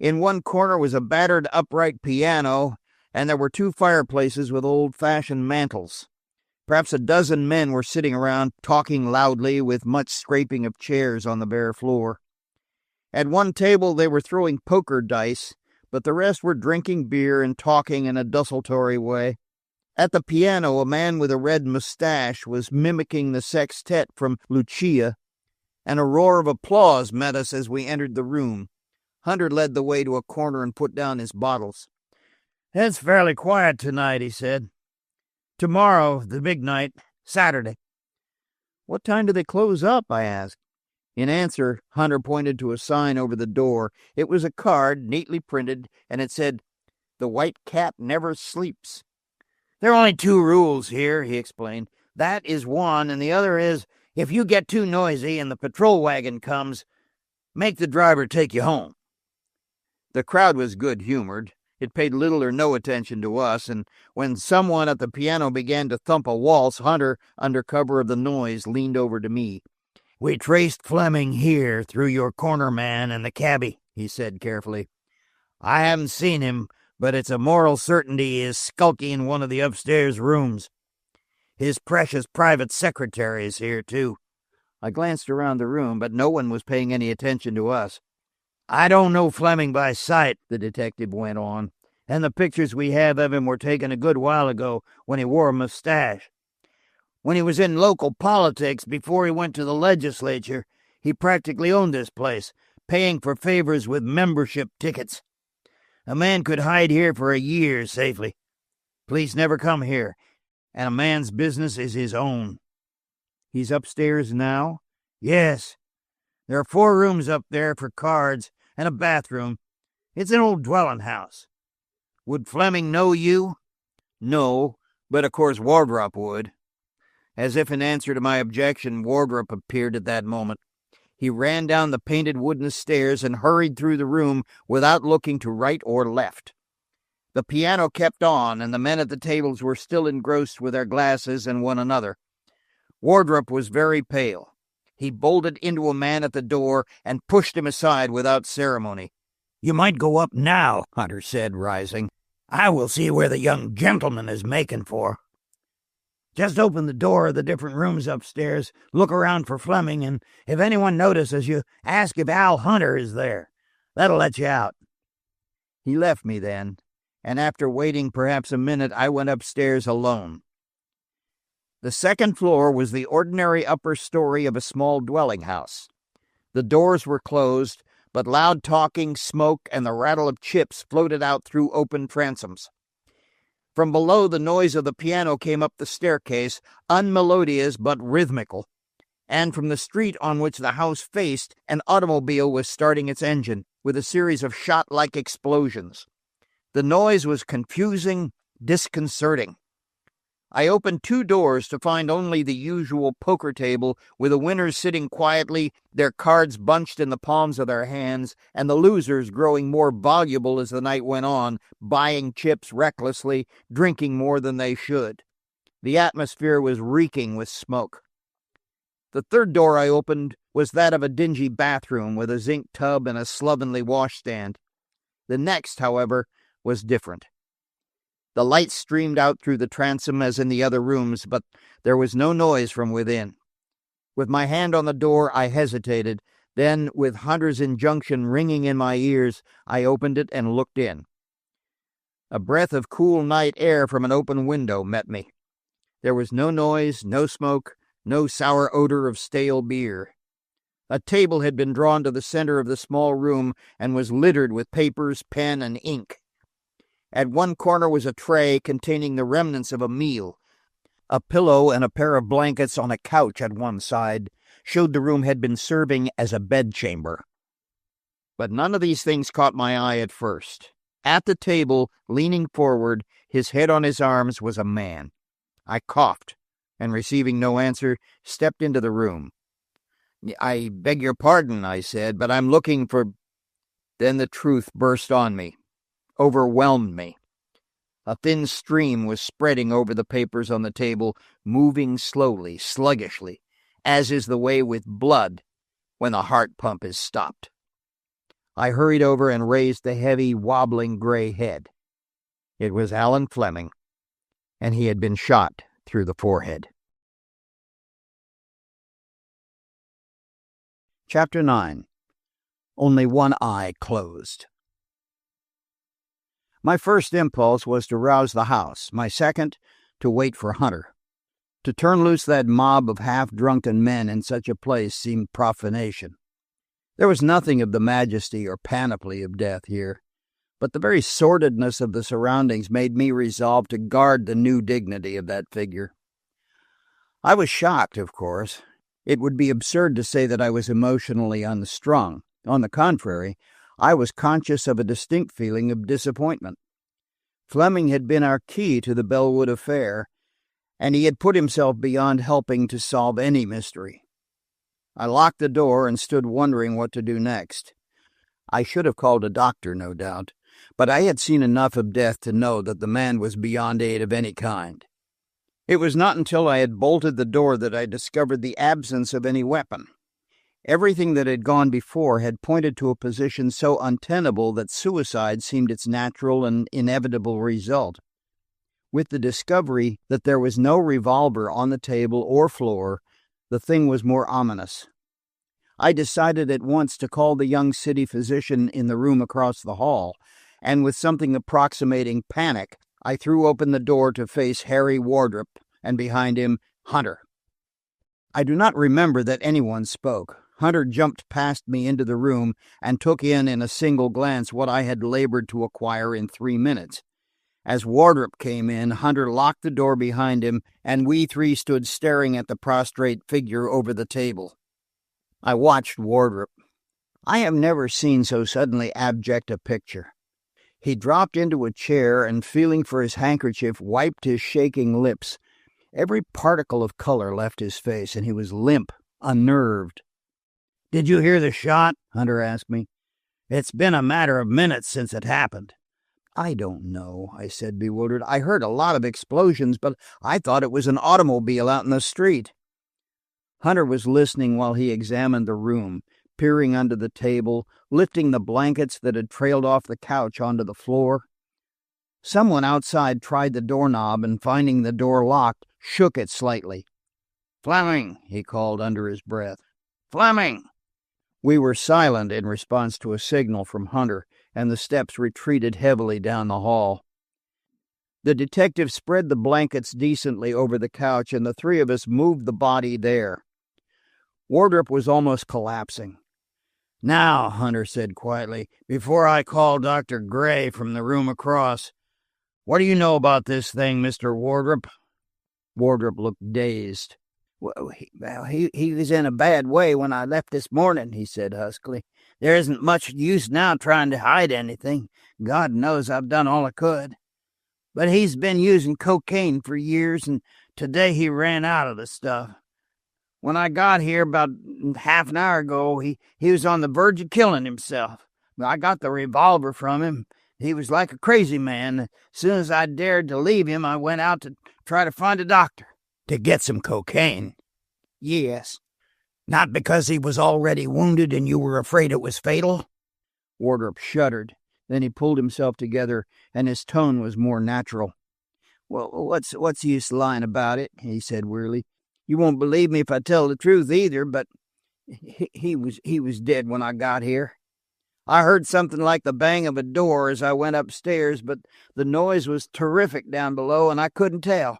In one corner was a battered upright piano, and there were two fireplaces with old-fashioned mantels. Perhaps a dozen men were sitting around, talking loudly, with much scraping of chairs on the bare floor. At one table they were throwing poker dice, but the rest were drinking beer and talking in a desultory way. At the piano, a man with a red mustache was mimicking the sextet from Lucia, and a roar of applause met us as we entered the room. Hunter led the way to a corner and put down his bottles. "It's fairly quiet tonight," he said. "Tomorrow, the big night, Saturday." "What time do they close up?" I asked. In answer, Hunter pointed to a sign over the door. It was a card, neatly printed, and it said, "The White Cat Never Sleeps." "There are only two rules here," he explained. "That is one, and the other is, if you get too noisy and the patrol wagon comes, make the driver take you home." The crowd was good-humored. It paid little or no attention to us, and when someone at the piano began to thump a waltz, Hunter, under cover of the noise, leaned over to me. "We traced Fleming here through your corner man and the cabbie," he said carefully. "I haven't seen him, but it's a moral certainty he is skulking in one of the upstairs rooms. His precious private secretary is here, too." I glanced around the room, but no one was paying any attention to us. "I don't know Fleming by sight," the detective went on, "and the pictures we have of him were taken a good while ago when he wore a mustache. When he was in local politics, before he went to the legislature, he practically owned this place, paying for favors with membership tickets. A man could hide here for a year safely. Police never come here, and a man's business is his own." "He's upstairs now?" "Yes. There are 4 rooms up there for cards and a bathroom. It's an old dwelling house." "Would Fleming know you?" "No, but of course Wardrop would." As if in answer to my objection, Wardrop appeared at that moment. He ran down the painted wooden stairs and hurried through the room without looking to right or left. The piano kept on, and the men at the tables were still engrossed with their glasses and one another. Wardrop was very pale. He bolted into a man at the door and pushed him aside without ceremony. "You might go up now," Hunter said, rising. "I will see where the young gentleman is making for. Just open the door of the different rooms upstairs, look around for Fleming, and if anyone notices you, ask if Al Hunter is there. That'll let you out." He left me then, and after waiting perhaps a minute, I went upstairs alone. The second floor was the ordinary upper story of a small dwelling house. The doors were closed, but loud talking, smoke, and the rattle of chips floated out through open transoms. From below, the noise of the piano came up the staircase, unmelodious but rhythmical, and from the street on which the house faced, an automobile was starting its engine, with a series of shot-like explosions. The noise was confusing, disconcerting. I opened 2 doors to find only the usual poker table, with the winners sitting quietly, their cards bunched in the palms of their hands, and the losers growing more voluble as the night went on, buying chips recklessly, drinking more than they should. The atmosphere was reeking with smoke. The third door I opened was that of a dingy bathroom with a zinc tub and a slovenly washstand. The next, however, was different. The light streamed out through the transom as in the other rooms, but there was no noise from within. With my hand on the door, I hesitated. Then, with Hunter's injunction ringing in my ears, I opened it and looked in. A breath of cool night air from an open window met me. There was no noise, no smoke, no sour odor of stale beer. A table had been drawn to the center of the small room and was littered with papers, pen, and ink. At one corner was a tray containing the remnants of a meal. A pillow and a pair of blankets on a couch at one side showed the room had been serving as a bedchamber. But none of these things caught my eye at first. At the table, leaning forward, his head on his arms, was a man. I coughed, and receiving no answer, stepped into the room. "I beg your pardon," I said, "but I'm looking for—" Then the truth burst on me, overwhelmed me. A thin stream was spreading over the papers on the table, moving slowly, sluggishly, as is the way with blood when the heart pump is stopped. I hurried over and raised the heavy, wobbling gray head. It was Alan Fleming, and he had been shot through the forehead. Chapter 9. Only one eye closed. My first impulse was to rouse the house, my second, to wait for Hunter. To turn loose that mob of half-drunken men in such a place seemed profanation. There was nothing of the majesty or panoply of death here, but the very sordidness of the surroundings made me resolve to guard the new dignity of that figure. I was shocked, of course. It would be absurd to say that I was emotionally unstrung. On the contrary, I was conscious of a distinct feeling of disappointment. Fleming had been our key to the Bellwood affair, and he had put himself beyond helping to solve any mystery. I locked the door and stood wondering what to do next. I should have called a doctor, no doubt, but I had seen enough of death to know that the man was beyond aid of any kind. It was not until I had bolted the door that I discovered the absence of any weapon. Everything that had gone before had pointed to a position so untenable that suicide seemed its natural and inevitable result. With the discovery that there was no revolver on the table or floor, the thing was more ominous. I decided at once to call the young city physician in the room across the hall, and with something approximating panic, I threw open the door to face Harry Wardrop, and behind him, Hunter. I do not remember that anyone spoke. Hunter jumped past me into the room and took in a single glance what I had labored to acquire in 3 minutes. As Wardrop came in, Hunter locked the door behind him, and we three stood staring at the prostrate figure over the table. I watched Wardrop. I have never seen so suddenly abject a picture. He dropped into a chair and, feeling for his handkerchief, wiped his shaking lips. Every particle of color left his face, and he was limp, unnerved. "Did you hear the shot?" Hunter asked me. "It's been a matter of minutes since it happened." "I don't know," I said, bewildered. "I heard a lot of explosions, but I thought it was an automobile out in the street." Hunter was listening while he examined the room, peering under the table, lifting the blankets that had trailed off the couch onto the floor. Someone outside tried the doorknob and, finding the door locked, shook it slightly. "Fleming," he called under his breath. "Fleming!" We were silent in response to a signal from Hunter, and the steps retreated heavily down the hall. The detective spread the blankets decently over the couch, and the three of us moved the body there. Wardrop was almost collapsing. "Now," Hunter said quietly, "before I call Dr. Gray from the room across, what do you know about this thing, Mr. Wardrop?" Wardrop looked dazed. "Well, he was in a bad way when I left this morning," he said huskily. "There isn't much use now trying to hide anything. God knows I've done all I could. But he's been using cocaine for years, and today he ran out of the stuff. When I got here about half an hour ago, he was on the verge of killing himself. I got the revolver from him. He was like a crazy man. As soon as I dared to leave him, I went out to try to find a doctor." "To get some cocaine?" "Yes." "Not because he was already wounded and you were afraid it was fatal?" Wardrop shuddered. Then he pulled himself together, and his tone was more natural. "Well, what's the use lying about it?" he said wearily. "You won't believe me if I tell the truth either, but he was dead when I got here. I heard something like the bang of a door as I went upstairs, but the noise was terrific down below, and I couldn't tell.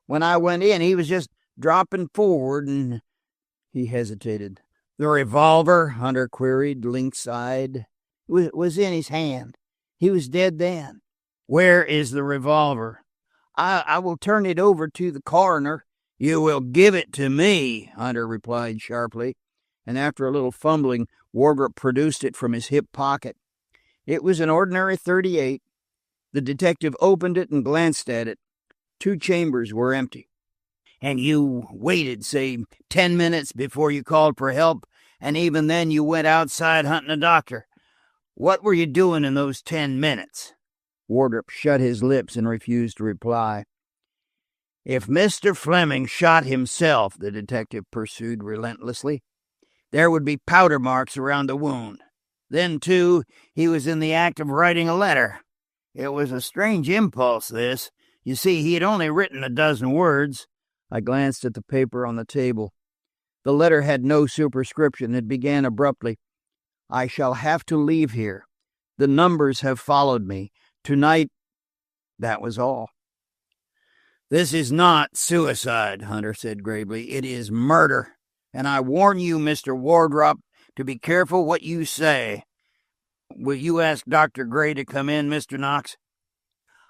When I went in, he was just dropping forward, and—" He hesitated. "The revolver?" Hunter queried, lynx-eyed. Was in his hand. He was dead then." "Where is the revolver?" I will turn it over to the coroner." "You will give it to me," Hunter replied sharply, and after a little fumbling, Wardrop produced it from his hip pocket. It was an ordinary .38. The detective opened it and glanced at it. 2 chambers were empty. "And you waited, say, 10 minutes before you called for help, and even then you went outside hunting a doctor. What were you doing in those 10 minutes?" Wardrop shut his lips and refused to reply. "If Mr. Fleming shot himself," the detective pursued relentlessly, "there would be powder marks around the wound. Then, too, he was in the act of writing a letter. It was a strange impulse, this. You see, he had only written a dozen words." I glanced at the paper on the table. The letter had no superscription. It began abruptly, "I shall have to leave here. The numbers have followed me. Tonight—" That was all. "This is not suicide," Hunter said gravely. "It is murder. And I warn you, Mr. Wardrop, to be careful what you say. Will you ask Dr. Gray to come in, Mr. Knox?"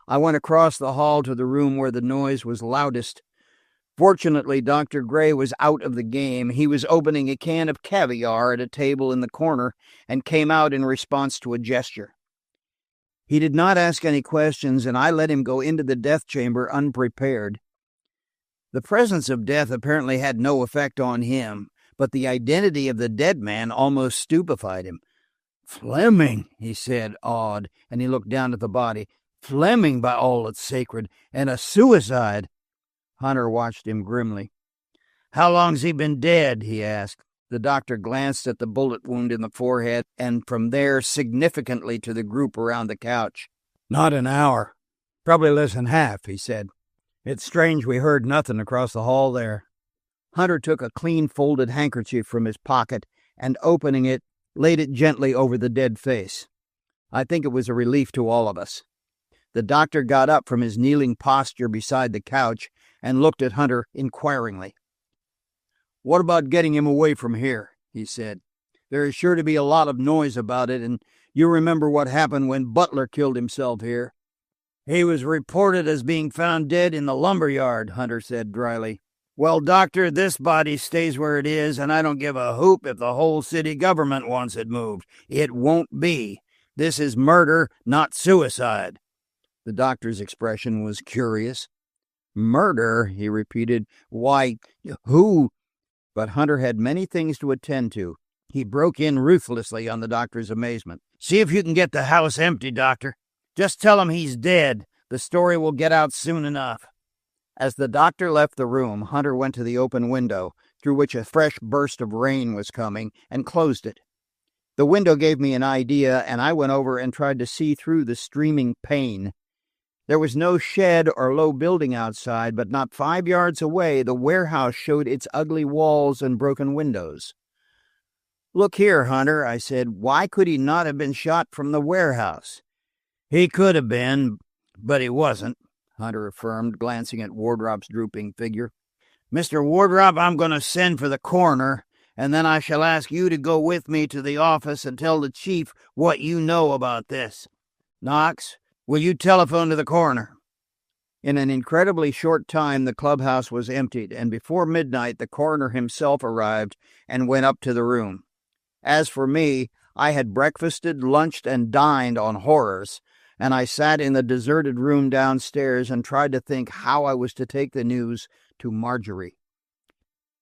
I went across the hall to the room where the noise was loudest. Fortunately, Dr. Gray was out of the game. He was opening a can of caviar at a table in the corner and came out in response to a gesture. He did not ask any questions, and I let him go into the death chamber unprepared. The presence of death apparently had no effect on him, but the identity of the dead man almost stupefied him. "Fleming," he said, awed, and he looked down at the body. "Fleming, by all that's sacred, and a suicide." Hunter watched him grimly. "How long's he been dead?" he asked. The doctor glanced at the bullet wound in the forehead and from there significantly to the group around the couch. "Not an hour. Probably less than half," he said. "It's strange we heard nothing across the hall there." Hunter took a clean folded handkerchief from his pocket and, opening it, laid it gently over the dead face. I think it was a relief to all of us. The doctor got up from his kneeling posture beside the couch and looked at Hunter inquiringly. "What about getting him away from here?" he said. "There is sure to be a lot of noise about it, and you remember what happened when Butler killed himself here." "He was reported as being found dead in the lumber yard," Hunter said dryly. "Well, doctor, this body stays where it is, and I don't give a hoop if the whole city government wants it moved. It won't be. This is murder, not suicide." The doctor's expression was curious. "Murder?" he repeated. "Why, who—" But Hunter had many things to attend to. He broke in ruthlessly on the doctor's amazement. "See if you can get the house empty, doctor. Just tell him he's dead. The story will get out soon enough." As the doctor left the room, Hunter went to the open window, through which a fresh burst of rain was coming, and closed it. The window gave me an idea, and I went over and tried to see through the streaming pane. There was no shed or low building outside, but not 5 yards away the warehouse showed its ugly walls and broken windows. "Look here, Hunter," I said. "Why could he not have been shot from the warehouse?" "He could have been, but he wasn't," Hunter affirmed, glancing at Wardrop's drooping figure. "Mr. Wardrop, I'm going to send for the coroner, and then I shall ask you to go with me to the office and tell the chief what you know about this. Knox, will you telephone to the coroner?" In an incredibly short time the clubhouse was emptied, and before midnight the coroner himself arrived and went up to the room. As for me, I had breakfasted, lunched, and dined on horrors, and I sat in the deserted room downstairs and tried to think how I was to take the news to Margery.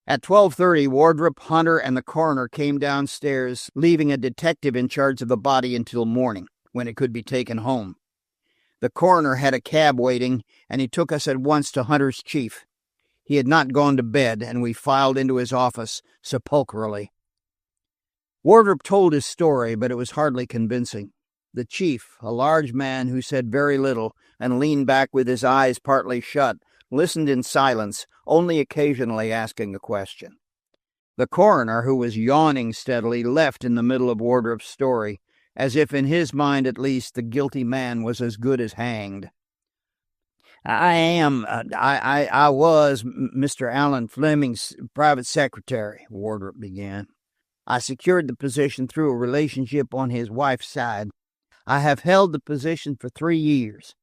At 12:30, Wardrop, Hunter, and the coroner came downstairs, leaving a detective in charge of the body until morning, when it could be taken home. The coroner had a cab waiting, and he took us at once to Hunter's chief. He had not gone to bed, and we filed into his office sepulchrally. Wardrop told his story, but it was hardly convincing. The chief, a large man who said very little and leaned back with his eyes partly shut, listened in silence, only occasionally asking a question. The coroner, who was yawning steadily, left in the middle of Wardrop's story, as if in his mind at least the guilty man was as good as hanged. I was Mr. Allen Fleming's private secretary," Wardrop began. "I secured the position through a relationship on his wife's side. I have held the position for 3 years.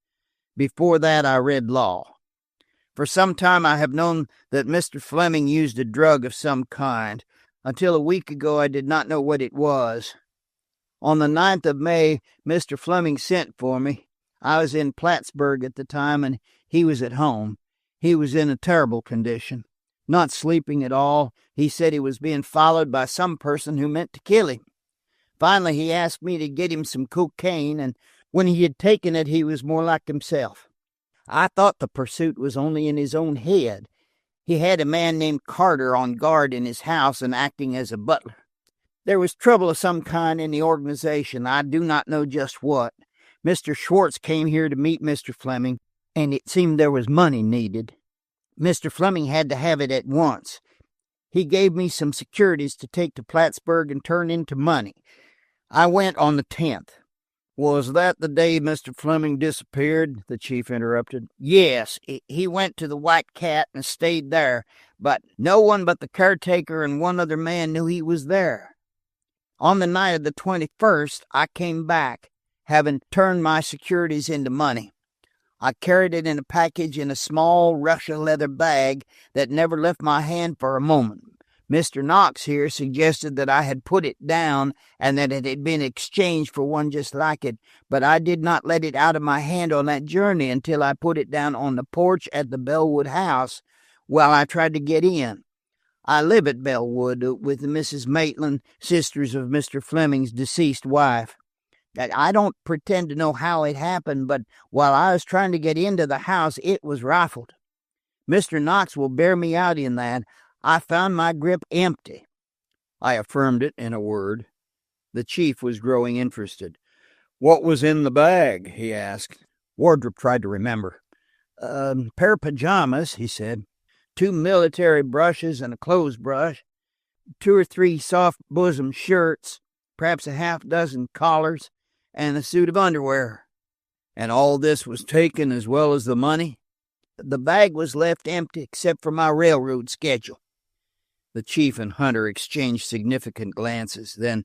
Before that I read law. For some time I have known that Mr. Fleming used a drug of some kind. Until a week ago I did not know what it was. On the 9th of May, Mr. Fleming sent for me. I was in Plattsburgh at the time, and he was at home. He was in a terrible condition, not sleeping at all. He said he was being followed by some person who meant to kill him. Finally, he asked me to get him some cocaine, and when he had taken it, he was more like himself. I thought the pursuit was only in his own head. He had a man named Carter on guard in his house and acting as a butler. There was trouble of some kind in the organization. I do not know just what. Mr. Schwartz came here to meet Mr. Fleming, and it seemed there was money needed. Mr. Fleming had to have it at once. He gave me some securities to take to Plattsburgh and turn into money. I went on the 10th. Was that the day Mr. Fleming disappeared? The chief interrupted. Yes, he went to the White Cat and stayed there, but no one but the caretaker and one other man knew he was there. On the night of the 21st, I came back, having turned my securities into money. I carried it in a package in a small Russia leather bag that never left my hand for a moment. Mr. Knox here suggested that I had put it down and that it had been exchanged for one just like it, but I did not let it out of my hand on that journey until I put it down on the porch at the Bellwood house while I tried to get in. I live at Bellwood with Mrs. Maitland, sisters of Mr. Fleming's deceased wife. I don't pretend to know how it happened, but while I was trying to get into the house, it was rifled. Mr. Knox will bear me out in that. I found my grip empty. I affirmed it in a word. The chief was growing interested. What was in the bag? He asked. Wardrop tried to remember. A pair of pajamas, he said. 2 military brushes and a clothes brush. 2 or 3 soft bosom shirts, perhaps a half-dozen collars, and a suit of underwear. And all this was taken as well as the money? The bag was left empty except for my railroad schedule. The chief and Hunter exchanged significant glances. Then,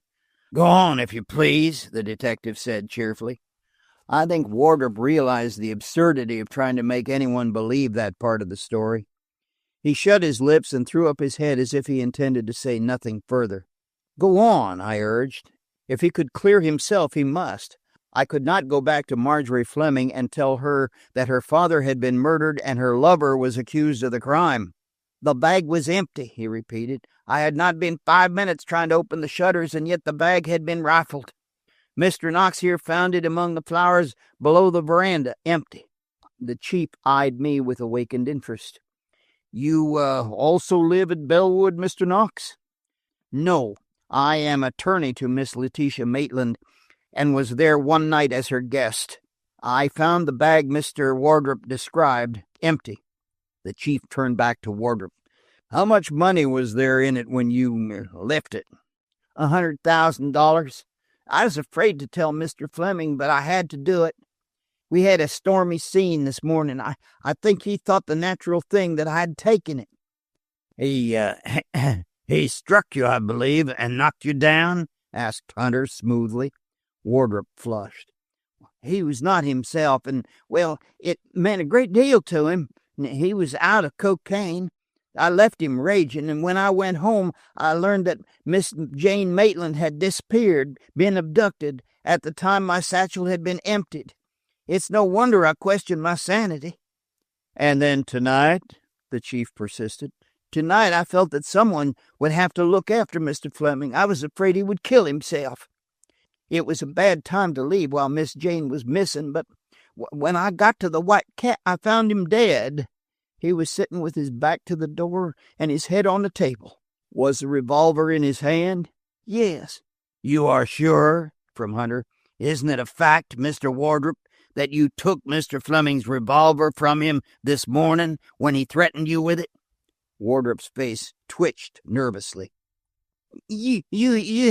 "Go on, if you please," the detective said cheerfully. I think Wardrop realized the absurdity of trying to make anyone believe that part of the story. He shut his lips and threw up his head as if he intended to say nothing further. "Go on," I urged. If he could clear himself, he must. I could not go back to Margery Fleming and tell her that her father had been murdered and her lover was accused of the crime. "The bag was empty," he repeated. "I had not been 5 minutes trying to open the shutters, and yet the bag had been rifled. Mr. Knox here found it among the flowers below the veranda, empty." The chief eyed me with awakened interest. "You also live at Bellwood, Mr. Knox?" "No, I am attorney to Miss Letitia Maitland, and was there one night as her guest. I found the bag Mr. Wardrop described, empty." The chief turned back to Wardrop. "How much money was there in it when you left it?" $100,000. I was afraid to tell Mr. Fleming, but I had to do it. We had a stormy scene this morning. I think he thought the natural thing that I had taken it." He struck you, I believe, and knocked you down?" asked Hunter smoothly. Wardrop flushed. "He was not himself, and, well, it meant a great deal to him. He was out of cocaine. I left him raging, and when I went home, I learned that Miss Jane Maitland had disappeared, been abducted, at the time my satchel had been emptied. It's no wonder I questioned my sanity." "And then tonight?" the chief persisted. "Tonight I felt that someone would have to look after Mr. Fleming. I was afraid he would kill himself. It was a bad time to leave while Miss Jane was missing, but when I got to the White Cat, I found him dead. He was sitting with his back to the door and his head on the table." "Was the revolver in his hand?" "Yes." "You are sure?" from Hunter. "Isn't it a fact, Mr. Wardrop, that you took Mr. Fleming's revolver from him this morning when he threatened you with it?" Wardrop's face twitched nervously. You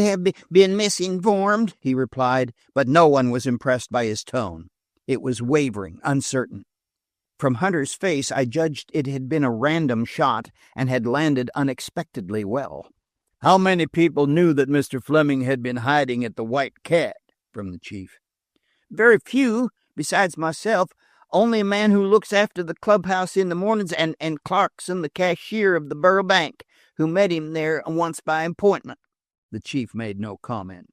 have been misinformed," he replied, but no one was impressed by his tone. It was wavering, uncertain. From Hunter's face, I judged it had been a random shot and had landed unexpectedly well. "How many people knew that Mr. Fleming had been hiding at the White Cat?" from the chief. "Very few, besides myself. Only a man who looks after the clubhouse in the mornings, and Clarkson, the cashier of the Borough Bank, who met him there once by appointment." The chief made no comment.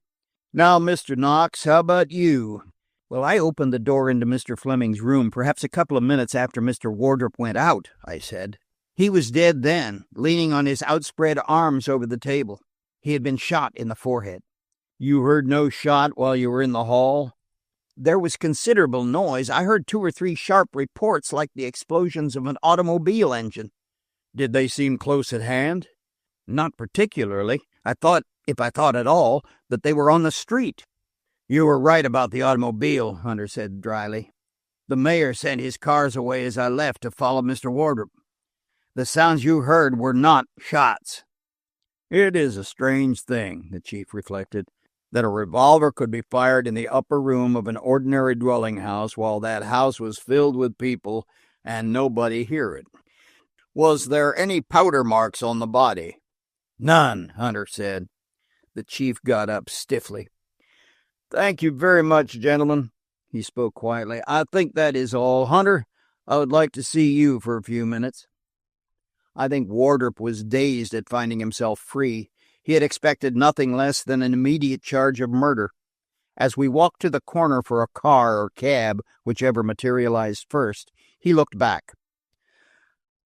"Now, Mr. Knox, how about you?" "Well, I opened the door into Mr. Fleming's room perhaps a couple of minutes after Mr. Wardrop went out," I said. "He was dead then, leaning on his outspread arms over the table. He had been shot in the forehead." "You heard no shot while you were in the hall?" "There was considerable noise. I heard 2 or 3 sharp reports like the explosions of an automobile engine." "Did they seem close at hand?" "Not particularly. I thought, if I thought at all, that they were on the street." "You were right about the automobile," Hunter said dryly. "The mayor sent his cars away as I left to follow Mr. Wardrop. The sounds you heard were not shots." "It is a strange thing," the chief reflected, "that a revolver could be fired in the upper room of an ordinary dwelling house while that house was filled with people and nobody hear it. Was there any powder marks on the body?" "None," Hunter said. The chief got up stiffly. "Thank you very much, gentlemen," he spoke quietly. "I think that is all. Hunter, I would like to see you for a few minutes." I think Wardrop was dazed at finding himself free. He had expected nothing less than an immediate charge of murder. As we walked to the corner for a car or cab, whichever materialized first, he looked back.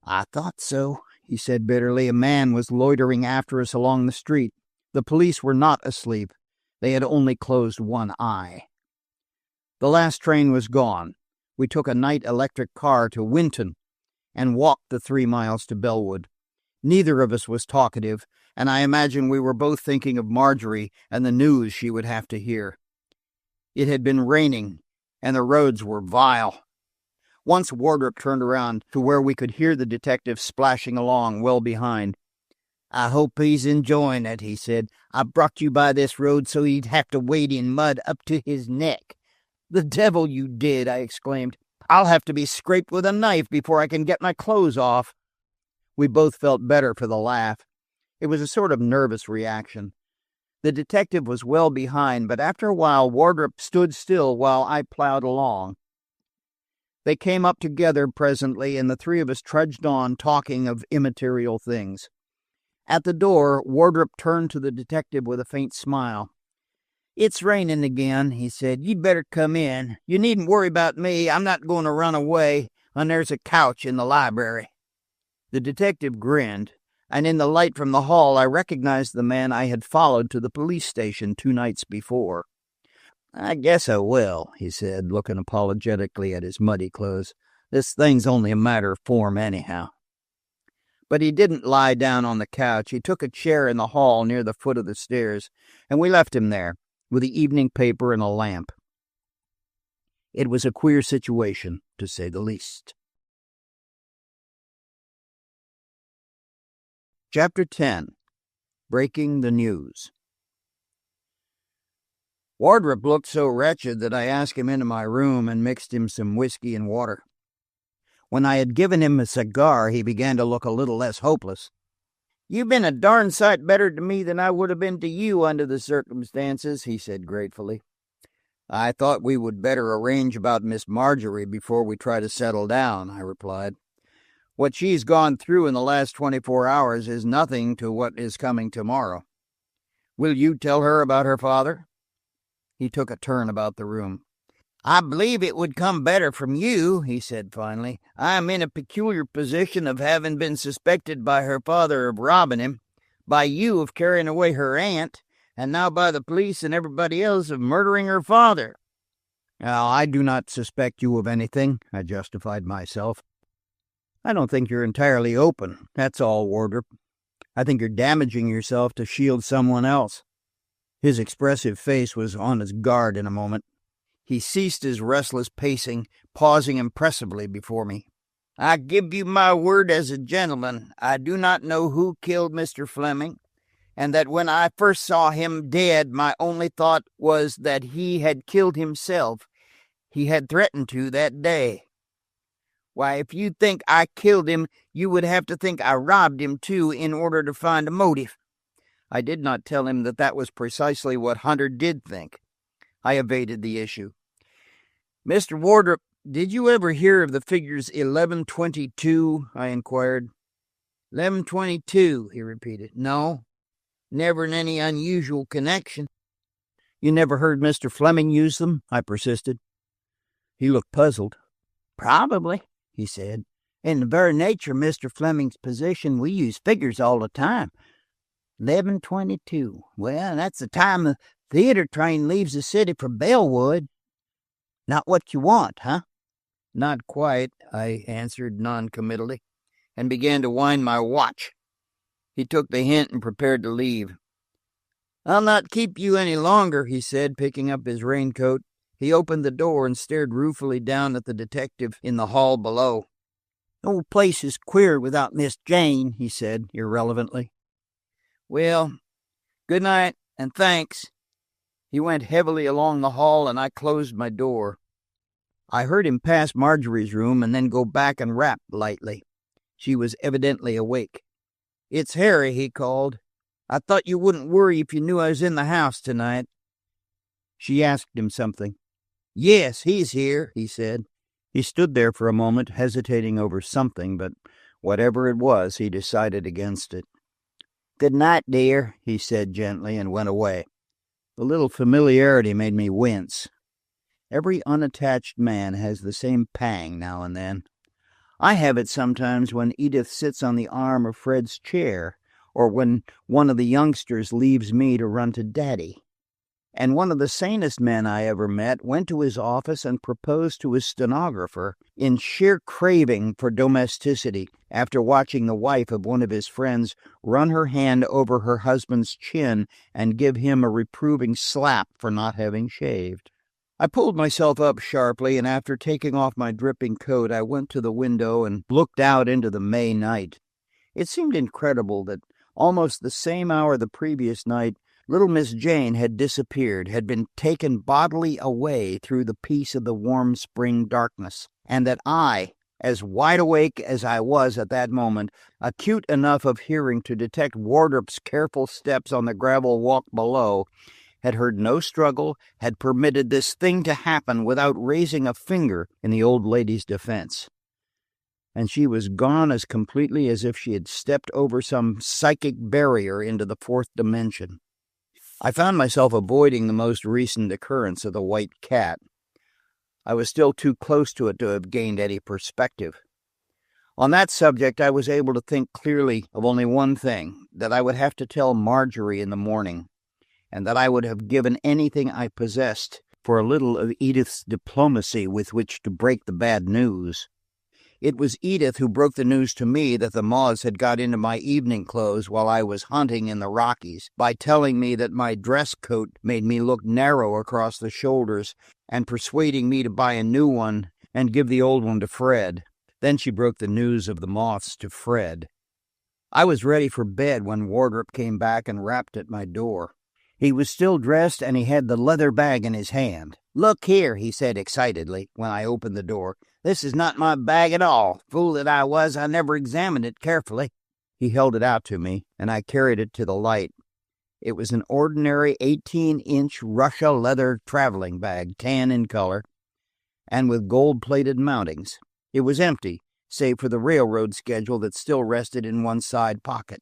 "I thought so," he said bitterly. "A man was loitering after us along the street. The police were not asleep. They had only closed one eye." The last train was gone. We took a night electric car to Winton and walked the 3 miles to Bellwood. Neither of us was talkative, and I imagine we were both thinking of Margery and the news she would have to hear. It had been raining, and the roads were vile. Once Wardrop turned around to where we could hear the detective splashing along well behind. "I hope he's enjoying it," he said. "I brought you by this road so he'd have to wade in mud up to his neck." "The devil you did!" I exclaimed. "I'll have to be scraped with a knife before I can get my clothes off." We both felt better for the laugh. It was a sort of nervous reaction. The detective was well behind, but after a while Wardrop stood still while I plowed along. They came up together presently, and the 3 of us trudged on, talking of immaterial things. At the door, Wardrop turned to the detective with a faint smile. "It's raining again," he said. "You'd better come in. You needn't worry about me. I'm not going to run away, and there's a couch in the library." The detective grinned, and in the light from the hall I recognized the man I had followed to the police station 2 nights before. "I guess I will," he said, looking apologetically at his muddy clothes. "This thing's only a matter of form anyhow." But he didn't lie down on the couch. He took a chair in the hall near the foot of the stairs, and we left him there, with the evening paper and a lamp. It was a queer situation, to say the least. Chapter 10. Breaking the News. Wardrop looked so wretched that I asked him into my room and mixed him some whiskey and water. When I had given him a cigar, he began to look a little less hopeless. "You've been a darn sight better to me than I would have been to you under the circumstances," he said gratefully. "I thought we would better arrange about Miss Margery before we try to settle down," I replied. "What she's gone through in the last 24 hours is nothing to what is coming tomorrow. Will you tell her about her father?" He took a turn about the room. "I believe it would come better from you," he said finally. "I am in a peculiar position of having been suspected by her father of robbing him, by you of carrying away her aunt, and now by the police and everybody else of murdering her father." "Now, I do not suspect you of anything," I justified myself. "I don't think you're entirely open, that's all, Wardrop. I think you're damaging yourself to shield someone else." His expressive face was on his guard in a moment. He ceased his restless pacing, pausing impressively before me. "I give you my word as a gentleman, I do not know who killed Mr. Fleming, and that when I first saw him dead, my only thought was that he had killed himself. He had threatened to that day. Why, if you think I killed him, you would have to think I robbed him, too, in order to find a motive." I did not tell him that that was precisely what Hunter did think. I evaded the issue. "Mr. Wardrop, Did you ever hear of the figures 1122? I inquired. 1122, he repeated. No, never in any unusual connection. You never heard Mr. Fleming use them? I persisted. He looked puzzled. Probably, he said. In the very nature of Mr. Fleming's position, we use figures all the time. 11:22. Well, that's the time the theater train leaves the city for Bellwood. Not what you want, huh? Not quite, I answered noncommittally, and began to wind my watch. He took the hint and prepared to leave. I'll not keep you any longer, he said, picking up his raincoat. He opened the door and stared ruefully down at the detective in the hall below. The old place is queer without Miss Jane, he said irrelevantly. Well, good night, and thanks. He went heavily along the hall, and I closed my door. I heard him pass Margery's room and then go back and rap lightly. She was evidently awake. It's Harry, he called. I thought you wouldn't worry if you knew I was in the house tonight. She asked him something. Yes, he's here, he said. He stood there for a moment, hesitating over something, but whatever it was, he decided against it. Good night, dear, he said gently, and went away. The little familiarity made me wince. Every unattached man has the same pang now and then. I have it sometimes when Edith sits on the arm of Fred's chair, or when one of the youngsters leaves me to run to Daddy. And one of the sanest men I ever met went to his office and proposed to his stenographer in sheer craving for domesticity after watching the wife of one of his friends run her hand over her husband's chin and give him a reproving slap for not having shaved. I pulled myself up sharply, and after taking off my dripping coat, I went to the window and looked out into the May night. It seemed incredible that almost the same hour the previous night, little Miss Jane had disappeared, had been taken bodily away through the peace of the warm spring darkness, and that I, as wide awake as I was at that moment, acute enough of hearing to detect Wardrop's careful steps on the gravel walk below, had heard no struggle, had permitted this thing to happen without raising a finger in the old lady's defense. And she was gone as completely as if she had stepped over some psychic barrier into the fourth dimension. I found myself avoiding the most recent occurrence of the white cat. I was still too close to it to have gained any perspective. On that subject, I was able to think clearly of only one thing, that I would have to tell Margery in the morning, and that I would have given anything I possessed for a little of Edith's diplomacy with which to break the bad news. It was Edith who broke the news to me that the moths had got into my evening clothes while I was hunting in the Rockies, by telling me that my dress coat made me look narrow across the shoulders, and persuading me to buy a new one and give the old one to Fred. Then she broke the news of the moths to Fred. I was ready for bed when Wardrop came back and rapped at my door. He was still dressed, and he had the leather bag in his hand. "Look here," he said excitedly, when I opened the door. "This is not my bag at all. Fool that I was, I never examined it carefully." He held it out to me, and I carried it to the light. It was an ordinary 18-inch Russia leather traveling bag, tan in color, and with gold-plated mountings. It was empty, save for the railroad schedule that still rested in one side pocket.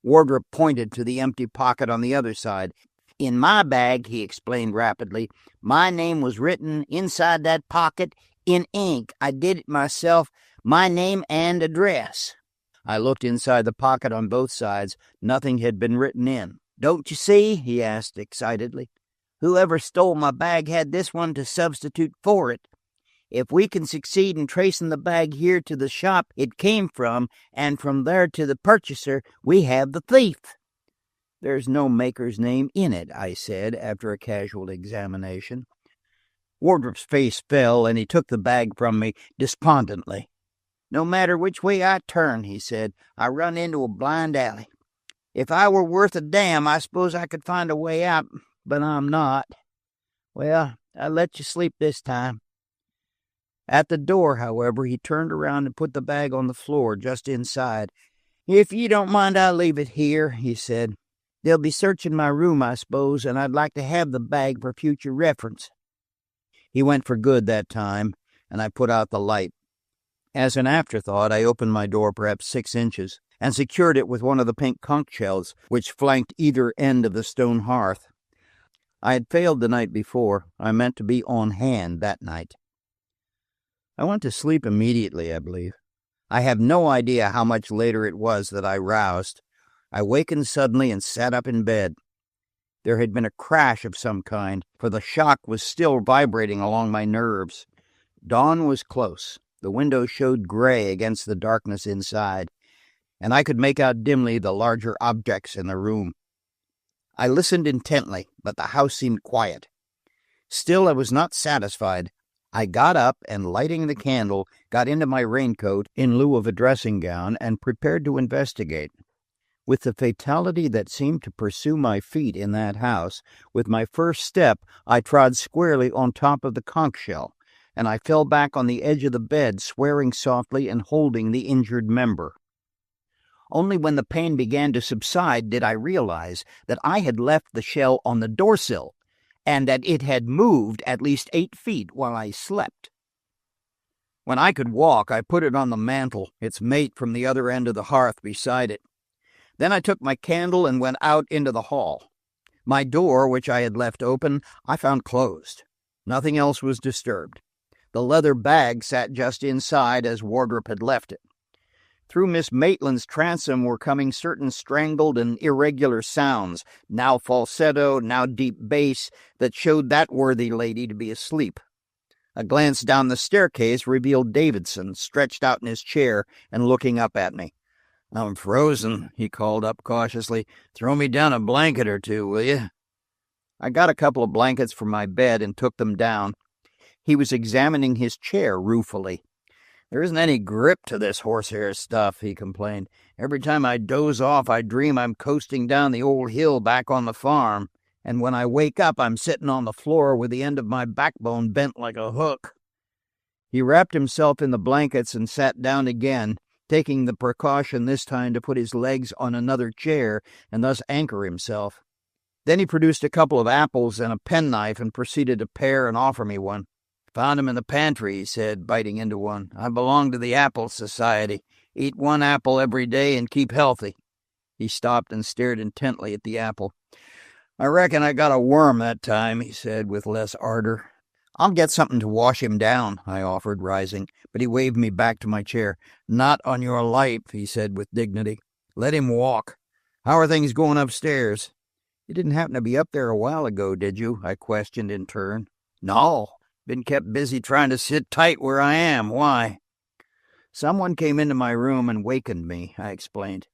Wardrop pointed to the empty pocket on the other side. "In my bag," he explained rapidly, "my name was written inside that pocket in ink. I did it myself, my name and address." I looked inside the pocket on both sides. Nothing had been written in. "Don't you see?" he asked excitedly. "Whoever stole my bag had this one to substitute for it. If we can succeed in tracing the bag here to the shop it came from, and from there to the purchaser, we have the thief." "There's no maker's name in it," I said, after a casual examination. Wardrop's face fell, and he took the bag from me despondently. "No matter which way I turn," he said, "I run into a blind alley. If I were worth a damn, I suppose I could find a way out, but I'm not. Well, I'll let you sleep this time." At the door, however, he turned around and put the bag on the floor just inside. "If you don't mind, I'll leave it here," he said. "They'll be searching my room, I suppose, and I'd like to have the bag for future reference." He went for good that time, and I put out the light. As an afterthought, I opened my door perhaps 6 inches and secured it with one of the pink conch shells which flanked either end of the stone hearth. I had failed the night before. I meant to be on hand that night. I went to sleep immediately, I believe. I have no idea how much later it was that I roused. I wakened suddenly and sat up in bed. There had been a crash of some kind, for the shock was still vibrating along my nerves. Dawn was close. The window showed gray against the darkness inside, and I could make out dimly the larger objects in the room. I listened intently, but the house seemed quiet. Still, I was not satisfied. I got up and, lighting the candle, got into my raincoat in lieu of a dressing gown and prepared to investigate. With the fatality that seemed to pursue my feet in that house, with my first step I trod squarely on top of the conch shell, and I fell back on the edge of the bed, swearing softly and holding the injured member. Only when the pain began to subside did I realize that I had left the shell on the doorsill, and that it had moved at least 8 feet while I slept. When I could walk, I put it on the mantel, its mate from the other end of the hearth beside it. Then I took my candle and went out into the hall. My door, which I had left open, I found closed. Nothing else was disturbed. The leather bag sat just inside as Wardrop had left it. Through Miss Maitland's transom were coming certain strangled and irregular sounds, now falsetto, now deep bass, that showed that worthy lady to be asleep. A glance down the staircase revealed Davidson, stretched out in his chair and looking up at me. "I'm frozen," he called up cautiously. "Throw me down a blanket or two, will you?" I got a couple of blankets from my bed and took them down. He was examining his chair ruefully. "There isn't any grip to this horsehair stuff," he complained. "Every time I doze off, I dream I'm coasting down the old hill back on the farm, and when I wake up, I'm sitting on the floor with the end of my backbone bent like a hook." He wrapped himself in the blankets and sat down again, taking the precaution this time to put his legs on another chair and thus anchor himself. Then he produced a couple of apples and a penknife and proceeded to pare and offer me one. "Found 'em in the pantry," he said, biting into one. "I belong to the Apple Society. Eat 1 apple every day and keep healthy." He stopped and stared intently at the apple. "I reckon I got a worm that time," he said with less ardor. "I'll get something to wash him down," I offered, rising, but he waved me back to my chair. "Not on your life," he said with dignity. "Let him walk. How are things going upstairs?" "You didn't happen to be up there a while ago, did you?" I questioned in turn. "No. Been kept busy trying to sit tight where I am. Why?" "Someone came into my room and wakened me," I explained.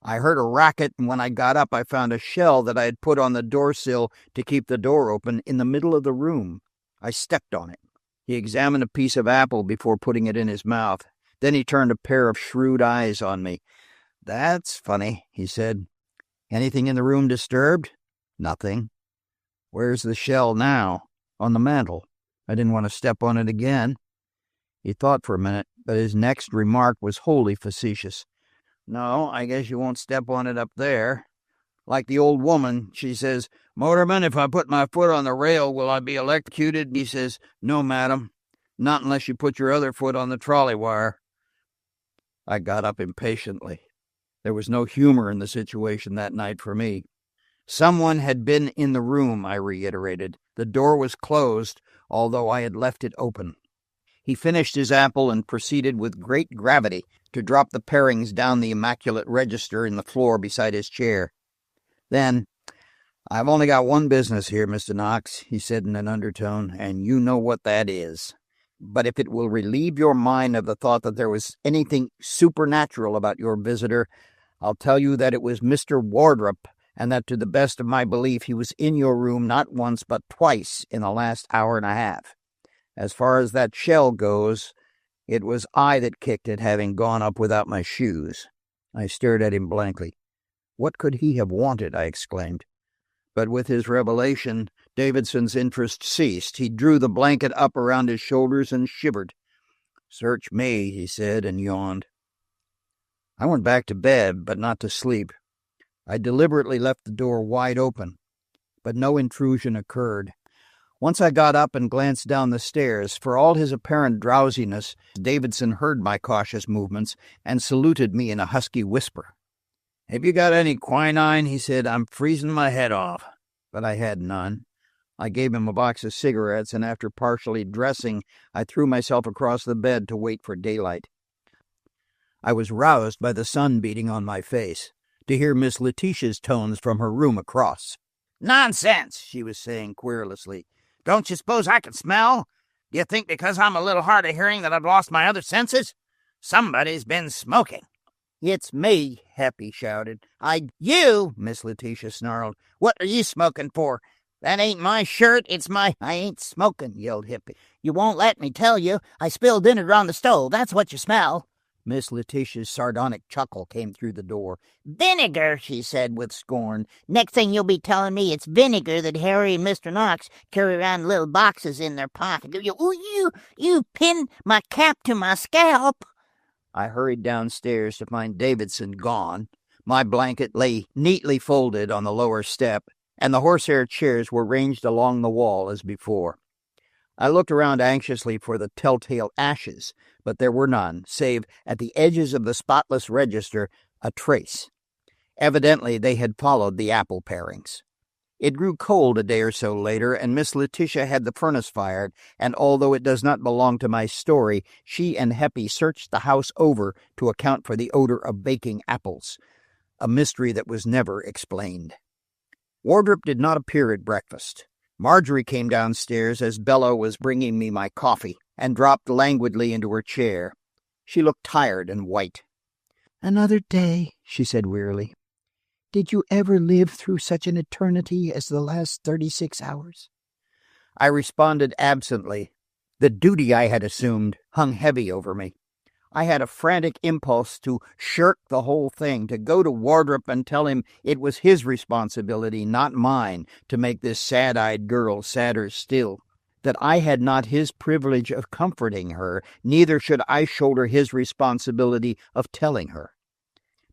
"I heard a racket, and when I got up I found a shell that I had put on the doorsill to keep the door open in the middle of the room. I stepped on it." He examined a piece of apple before putting it in his mouth. Then he turned a pair of shrewd eyes on me. "That's funny," he said. "Anything in the room disturbed?" "Nothing." "Where's the shell now?" "On the mantel. I didn't want to step on it again." He thought for a minute, but his next remark was wholly facetious. "No, I guess you won't step on it up there. Like the old woman, she says, 'Motorman, if I put my foot on the rail, will I be electrocuted?' He says, 'No, madam, not unless you put your other foot on the trolley wire.'" I got up impatiently. There was no humor in the situation that night for me. "Someone had been in the room," I reiterated. "The door was closed, although I had left it open." He finished his apple and proceeded with great gravity to drop the parings down the immaculate register in the floor beside his chair. Then, "I've only got one business here, Mr. Knox," he said in an undertone, "and you know what that is. But if it will relieve your mind of the thought that there was anything supernatural about your visitor, I'll tell you that it was Mr. Wardrop, and that to the best of my belief he was in your room not once but twice in the last hour and a half. As far as that shell goes, it was I that kicked it, having gone up without my shoes." I stared at him blankly. "What could he have wanted?" I exclaimed. But with his revelation, Davidson's interest ceased. He drew the blanket up around his shoulders and shivered. "Search me," he said, and yawned. I went back to bed, but not to sleep. I deliberately left the door wide open, but no intrusion occurred. Once I got up and glanced down the stairs. For all his apparent drowsiness, Davidson heard my cautious movements and saluted me in a husky whisper. "Have you got any quinine?" he said. "I'm freezing my head off." But I had none. I gave him a box of cigarettes, and after partially dressing, I threw myself across the bed to wait for daylight. I was roused by the sun beating on my face, to hear Miss Letitia's tones from her room across. "Nonsense," she was saying querulously. "Don't you suppose I can smell? Do you think because I'm a little hard of hearing that I've lost my other senses? Somebody's been smoking." "It's me," Happy shouted. You," Miss Letitia snarled. "What are you smoking for? That ain't my shirt, it's my—" "I ain't smoking," yelled Hippy. "You won't let me tell you. I spilled dinner on the stove. That's what you smell." Miss Letitia's sardonic chuckle came through the door. "Vinegar," she said with scorn. "Next thing you'll be telling me it's vinegar that Harry and Mr. Knox carry around little boxes in their pocket. You pinned my cap to my scalp." I hurried downstairs to find Davidson gone. My blanket lay neatly folded on the lower step, and the horsehair chairs were ranged along the wall as before. I looked around anxiously for the telltale ashes, but there were none, save at the edges of the spotless register a trace. Evidently they had followed the apple parings. It grew cold a day or so later, and Miss Letitia had the furnace fired, and although it does not belong to my story, she and Heppy searched the house over to account for the odor of baking apples, a mystery that was never explained. Wardrop did not appear at breakfast. Margery came downstairs as Bella was bringing me my coffee, and dropped languidly into her chair. She looked tired and white. "Another day," she said wearily. "Did you ever live through such an eternity as the last 36 hours? I responded absently. The duty I had assumed hung heavy over me. I had a frantic impulse to shirk the whole thing, to go to Wardrop and tell him it was his responsibility, not mine, to make this sad-eyed girl sadder still. That I had not his privilege of comforting her, neither should I shoulder his responsibility of telling her.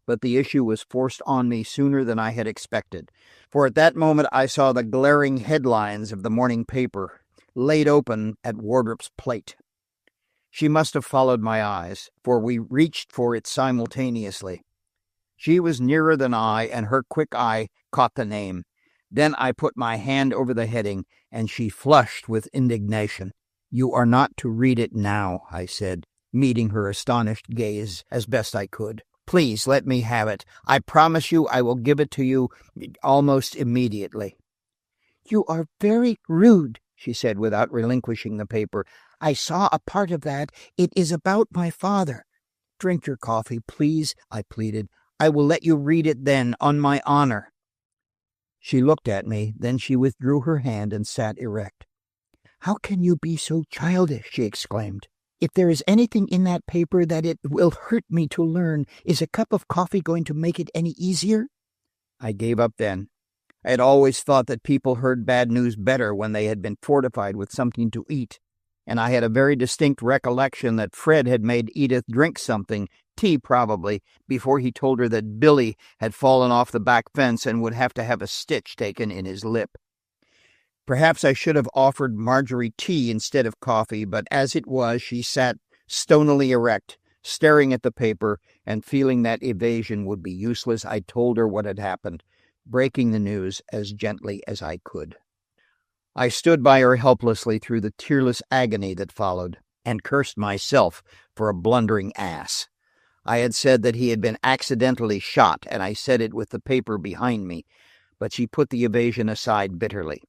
But the issue was forced on me sooner than I had expected, for at that moment I saw the glaring headlines of the morning paper laid open at Wardrop's plate. She must have followed my eyes, for we reached for it simultaneously. She was nearer than I, and her quick eye caught the name. Then I put my hand over the heading, and she flushed with indignation. "You are not to read it now," I said, meeting her astonished gaze as best I could. "Please let me have it. I promise you I will give it to you almost immediately." "You are very rude," she said without relinquishing the paper. "I saw a part of that. It is about my father." "Drink your coffee, please," I pleaded. "I will let you read it then, on my honor." She looked at me, then she withdrew her hand and sat erect. "How can you be so childish?" she exclaimed. "If there is anything in that paper that it will hurt me to learn, is a cup of coffee going to make it any easier?" I gave up then. I had always thought that people heard bad news better when they had been fortified with something to eat, and I had a very distinct recollection that Fred had made Edith drink something, tea probably, before he told her that Billy had fallen off the back fence and would have to have a stitch taken in his lip. Perhaps I should have offered Margery tea instead of coffee, but as it was, she sat stonily erect, staring at the paper, and feeling that evasion would be useless, I told her what had happened, breaking the news as gently as I could. I stood by her helplessly through the tearless agony that followed, and cursed myself for a blundering ass. I had said that he had been accidentally shot, and I said it with the paper behind me, but she put the evasion aside bitterly.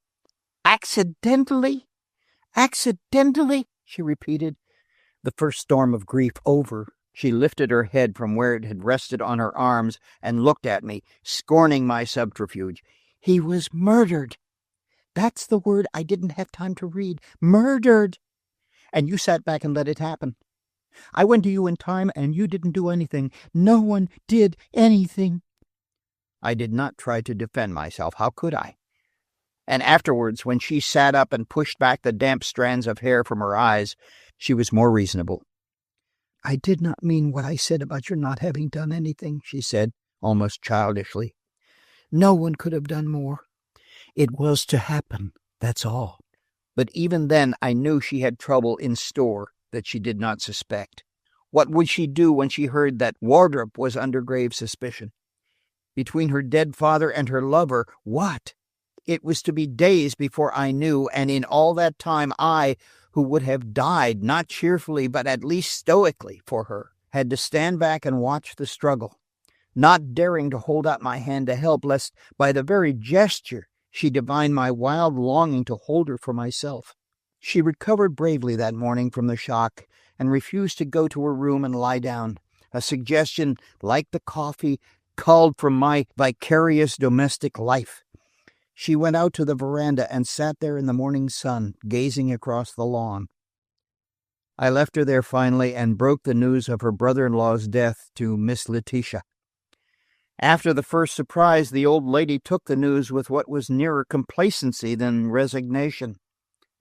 "Accidentally? Accidentally?" she repeated. The first storm of grief over, she lifted her head from where it had rested on her arms and looked at me, scorning my subterfuge. "He was murdered. That's the word I didn't have time to read. Murdered. And you sat back and let it happen. I went to you in time, and you didn't do anything. No one did anything." I did not try to defend myself. How could I? And afterwards, when she sat up and pushed back the damp strands of hair from her eyes, she was more reasonable. "I did not mean what I said about your not having done anything," she said, almost childishly. "No one could have done more. It was to happen, that's all." But even then I knew she had trouble in store that she did not suspect. What would she do when she heard that Wardrop was under grave suspicion? Between her dead father and her lover, what? It was to be days before I knew, and in all that time I, who would have died, not cheerfully but at least stoically, for her, had to stand back and watch the struggle, not daring to hold out my hand to help, lest by the very gesture she divined my wild longing to hold her for myself. She recovered bravely that morning from the shock and refused to go to her room and lie down, a suggestion, like the coffee, culled from my vicarious domestic life. She went out to the veranda and sat there in the morning sun, gazing across the lawn. I left her there finally and broke the news of her brother-in-law's death to Miss Letitia. After the first surprise, the old lady took the news with what was nearer complacency than resignation.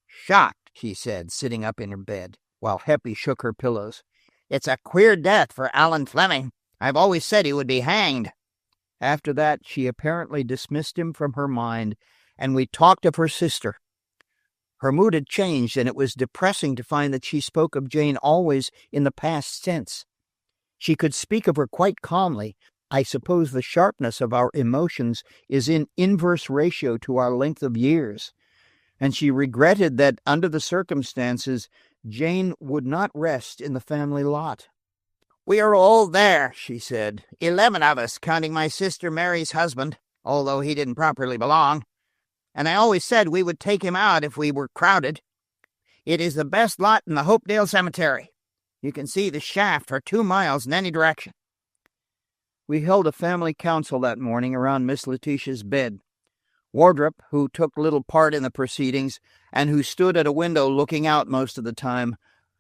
"Shot," she said, sitting up in her bed, while Heppy shook her pillows. "It's a queer death for Alan Fleming. I've always said he would be hanged." After that, she apparently dismissed him from her mind, and we talked of her sister. Her mood had changed, and it was depressing to find that she spoke of Jane always in the past tense. She could speak of her quite calmly. I suppose the sharpness of our emotions is in inverse ratio to our length of years, and she regretted that, under the circumstances, Jane would not rest in the family lot. "We are all there," she said. 11 of us, counting my sister Mary's husband, although he didn't properly belong. And I always said we would take him out if we were crowded. It is the best lot in the Hopedale Cemetery. You can see the shaft for 2 miles in any direction." We held a family council that morning around Miss Letitia's bed. Wardrop, who took little part in the proceedings, and who stood at a window looking out most of the time,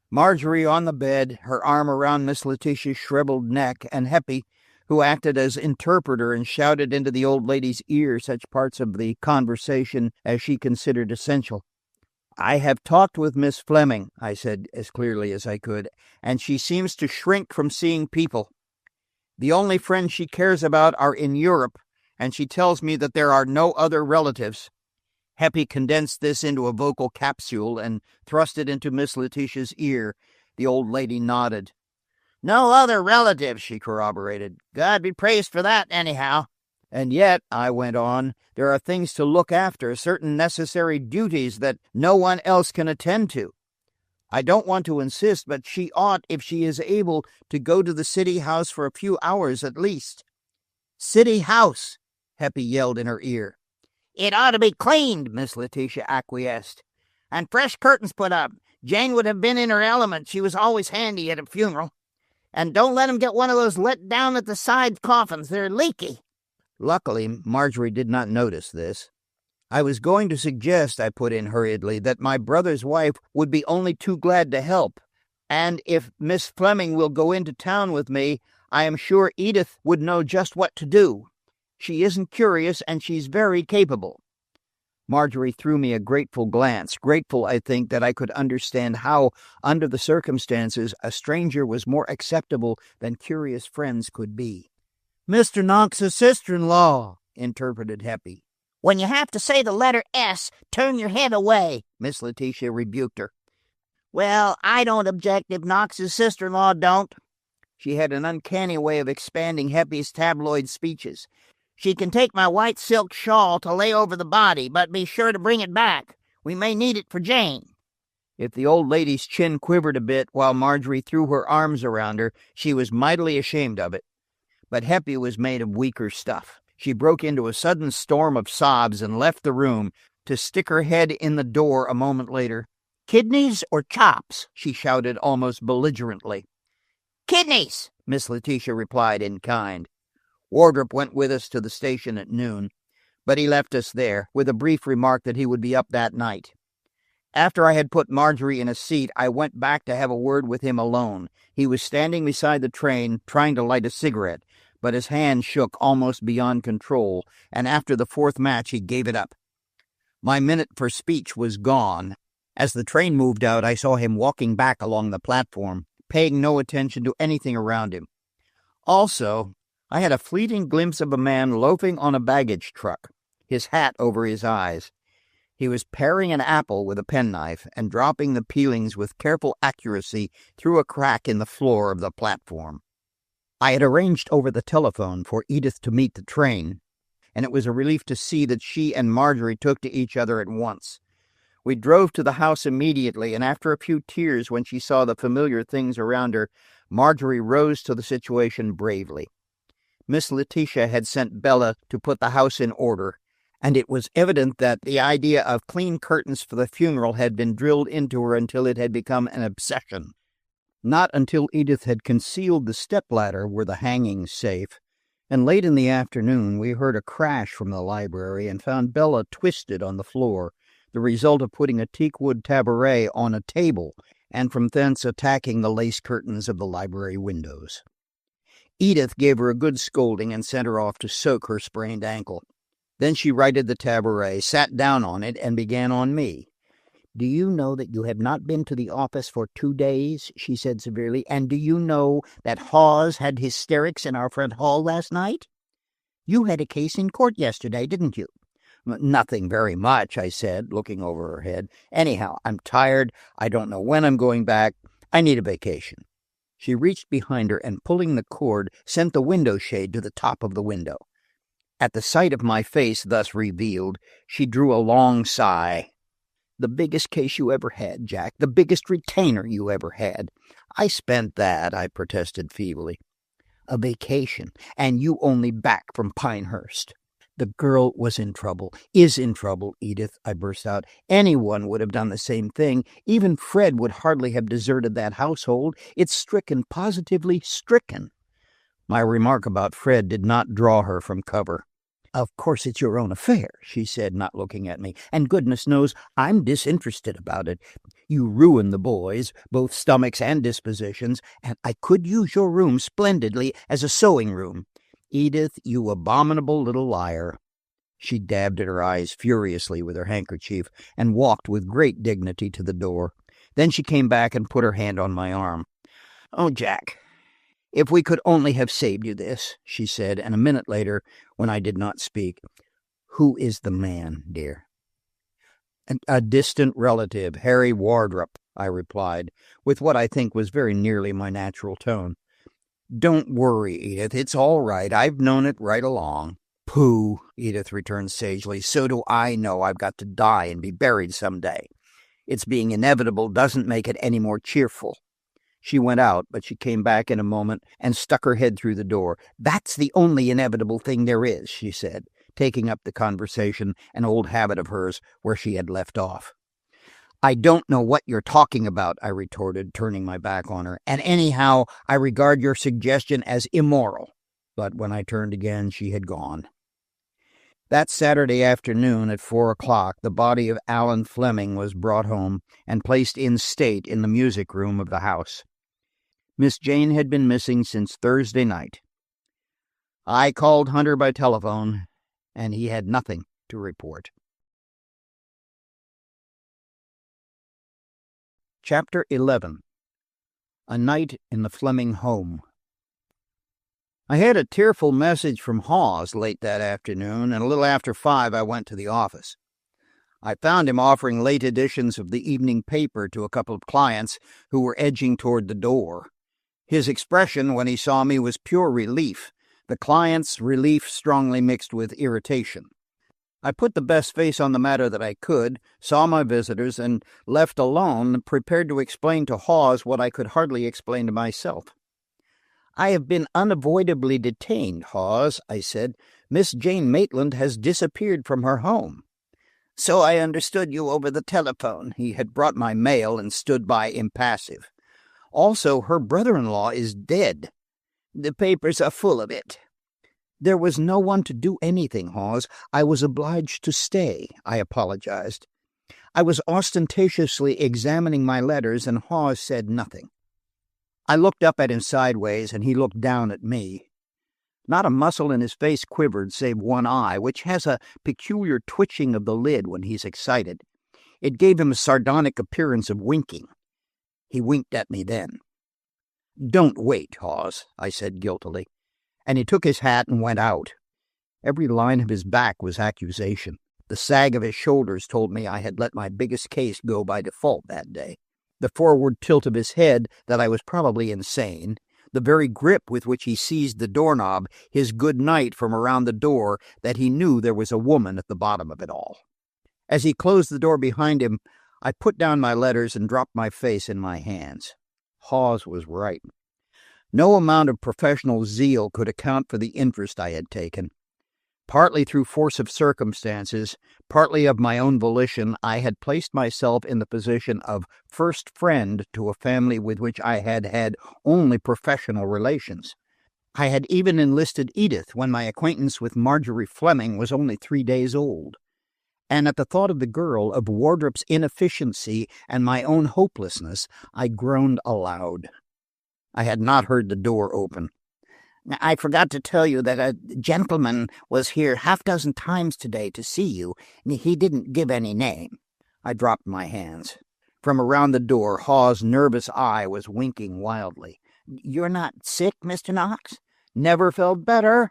Margery on the bed, her arm around Miss Letitia's shriveled neck, and Heppy, who acted as interpreter and shouted into the old lady's ear such parts of the conversation as she considered essential. "I have talked with Miss Fleming," I said as clearly as I could, "and she seems to shrink from seeing people. The only friends she cares about are in Europe, and she tells me that there are no other relatives." Heppy condensed this into a vocal capsule and thrust it into Miss Letitia's ear. The old lady nodded. "No other relatives," she corroborated. "God be praised for that, anyhow." "And yet," I went on, "there are things to look after, certain necessary duties that no one else can attend to. I don't want to insist, but she ought, if she is able, to go to the city house for a few hours at least." "City house!" Heppy yelled in her ear. "It ought to be cleaned," Miss Letitia acquiesced. "And fresh curtains put up. Jane would have been in her element. She was always handy at a funeral. And don't let him get one of those let down at the side coffins. They're leaky." Luckily, Margery did not notice this. "I was going to suggest," I put in hurriedly, "that my brother's wife would be only too glad to help. And if Miss Fleming will go into town with me, I am sure Edith would know just what to do. She isn't curious, and she's very capable." Margery threw me a grateful glance, grateful, I think, that I could understand how, under the circumstances, a stranger was more acceptable than curious friends could be. "Mr. Knox's sister-in-law," interpreted Heppy. "When you have to say the letter S, turn your head away," Miss Letitia rebuked her. "Well, I don't object if Knox's sister-in-law don't." She had an uncanny way of expanding Heppy's tabloid speeches. "She can take my white silk shawl to lay over the body, but be sure to bring it back. We may need it for Jane." If the old lady's chin quivered a bit while Margery threw her arms around her, she was mightily ashamed of it. But Heppy was made of weaker stuff. She broke into a sudden storm of sobs and left the room, to stick her head in the door a moment later. "Kidneys or chops?" she shouted almost belligerently. "Kidneys," Miss Letitia replied in kind. Wardrop went with us to the station at noon, but he left us there, with a brief remark that he would be up that night. After I had put Margery in a seat, I went back to have a word with him alone. He was standing beside the train, trying to light a cigarette, but his hand shook almost beyond control, and after the 4th match he gave it up. My minute for speech was gone. As the train moved out, I saw him walking back along the platform, paying no attention to anything around him. Also, I had a fleeting glimpse of a man loafing on a baggage truck, his hat over his eyes. He was paring an apple with a penknife and dropping the peelings with careful accuracy through a crack in the floor of the platform. I had arranged over the telephone for Edith to meet the train, and it was a relief to see that she and Margery took to each other at once. We drove to the house immediately, and after a few tears when she saw the familiar things around her, Margery rose to the situation bravely. Miss Letitia had sent Bella to put the house in order, and it was evident that the idea of clean curtains for the funeral had been drilled into her until it had become an obsession. Not until Edith had concealed the stepladder were the hangings safe, and late in the afternoon we heard a crash from the library and found Bella twisted on the floor, the result of putting a teakwood taboret on a table and from thence attacking the lace curtains of the library windows. Edith gave her a good scolding and sent her off to soak her sprained ankle. Then she righted the taboret, sat down on it, and began on me. "Do you know that you have not been to the office for 2 days?" she said severely. "And do you know that Hawes had hysterics in our front hall last night? You had a case in court yesterday, didn't you?" "Nothing very much," I said, looking over her head. "Anyhow, I'm tired. I don't know when I'm going back. I need a vacation." She reached behind her and, pulling the cord, sent the window shade to the top of the window. At the sight of my face thus revealed, she drew a long sigh. "The biggest case you ever had, Jack. The biggest retainer you ever had." "I spent that," I protested feebly. "A vacation, and you only back from Pinehurst." The girl was in trouble, is in trouble, Edith, I burst out. Anyone would have done the same thing. Even Fred would hardly have deserted that household. It's stricken, positively stricken. My remark about Fred did not draw her from cover. "Of course it's your own affair," she said, not looking at me, "and goodness knows I'm disinterested about it. You ruined the boys, both stomachs and dispositions, and I could use your room splendidly as a sewing room. Edith, you abominable little liar." She dabbed at her eyes furiously with her handkerchief and walked with great dignity to the door. Then she came back and put her hand on my arm. "Oh, Jack, if we could only have saved you this," she said, and a minute later, when I did not speak, "Who is the man, dear?" "A distant relative, Harry Wardrop," I replied, with what I think was very nearly my natural tone. "Don't worry, Edith. It's all right. I've known it right along." "Pooh," Edith returned sagely. "So do I know I've got to die and be buried someday. Its being inevitable doesn't make it any more cheerful." She went out, but she came back in a moment and stuck her head through the door. "That's the only inevitable thing there is," she said, taking up the conversation, an old habit of hers, where she had left off. "I don't know what you're talking about," I retorted, turning my back on her, "and anyhow, I regard your suggestion as immoral." But when I turned again, she had gone. That Saturday afternoon at 4 o'clock, the body of Alan Fleming was brought home and placed in state in the music room of the house. Miss Jane had been missing since Thursday night. I called Hunter by telephone, and he had nothing to report. Chapter 11. A Night in the Fleming Home. I had a tearful message from Hawes late that afternoon, and a little after 5 I went to the office. I found him offering late editions of the evening paper to a couple of clients who were edging toward the door. His expression when he saw me was pure relief, the clients' relief strongly mixed with irritation. I put the best face on the matter that I could, saw my visitors, and left alone, prepared to explain to Hawes what I could hardly explain to myself. "I have been unavoidably detained, Hawes," I said. "Miss Jane Maitland has disappeared from her home." "So I understood you over the telephone." He had brought my mail and stood by impassive. "Also, her brother-in-law is dead. The papers are full of it." "There was no one to do anything, Hawes. I was obliged to stay," I apologized. I was ostentatiously examining my letters, and Hawes said nothing. I looked up at him sideways, and he looked down at me. Not a muscle in his face quivered save one eye, which has a peculiar twitching of the lid when he's excited. It gave him a sardonic appearance of winking. He winked at me then. "Don't wait, Hawes," I said guiltily, and he took his hat and went out. Every line of his back was accusation. The sag of his shoulders told me I had let my biggest case go by default that day. The forward tilt of his head that I was probably insane, the very grip with which he seized the doorknob, his good night from around the door that he knew there was a woman at the bottom of it all. As he closed the door behind him, I put down my letters and dropped my face in my hands. Hawes was right. No amount of professional zeal could account for the interest I had taken. Partly through force of circumstances, partly of my own volition, I had placed myself in the position of first friend to a family with which I had had only professional relations. I had even enlisted Edith when my acquaintance with Margery Fleming was only 3 days old. And at the thought of the girl, of Wardrop's inefficiency and my own hopelessness, I groaned aloud. I had not heard the door open. I forgot to tell you that a gentleman was here 6 times today to see you. He didn't give any name. I dropped my hands. From around the door, Hawes' nervous eye was winking wildly. You're not sick, Mr. Knox? Never felt better.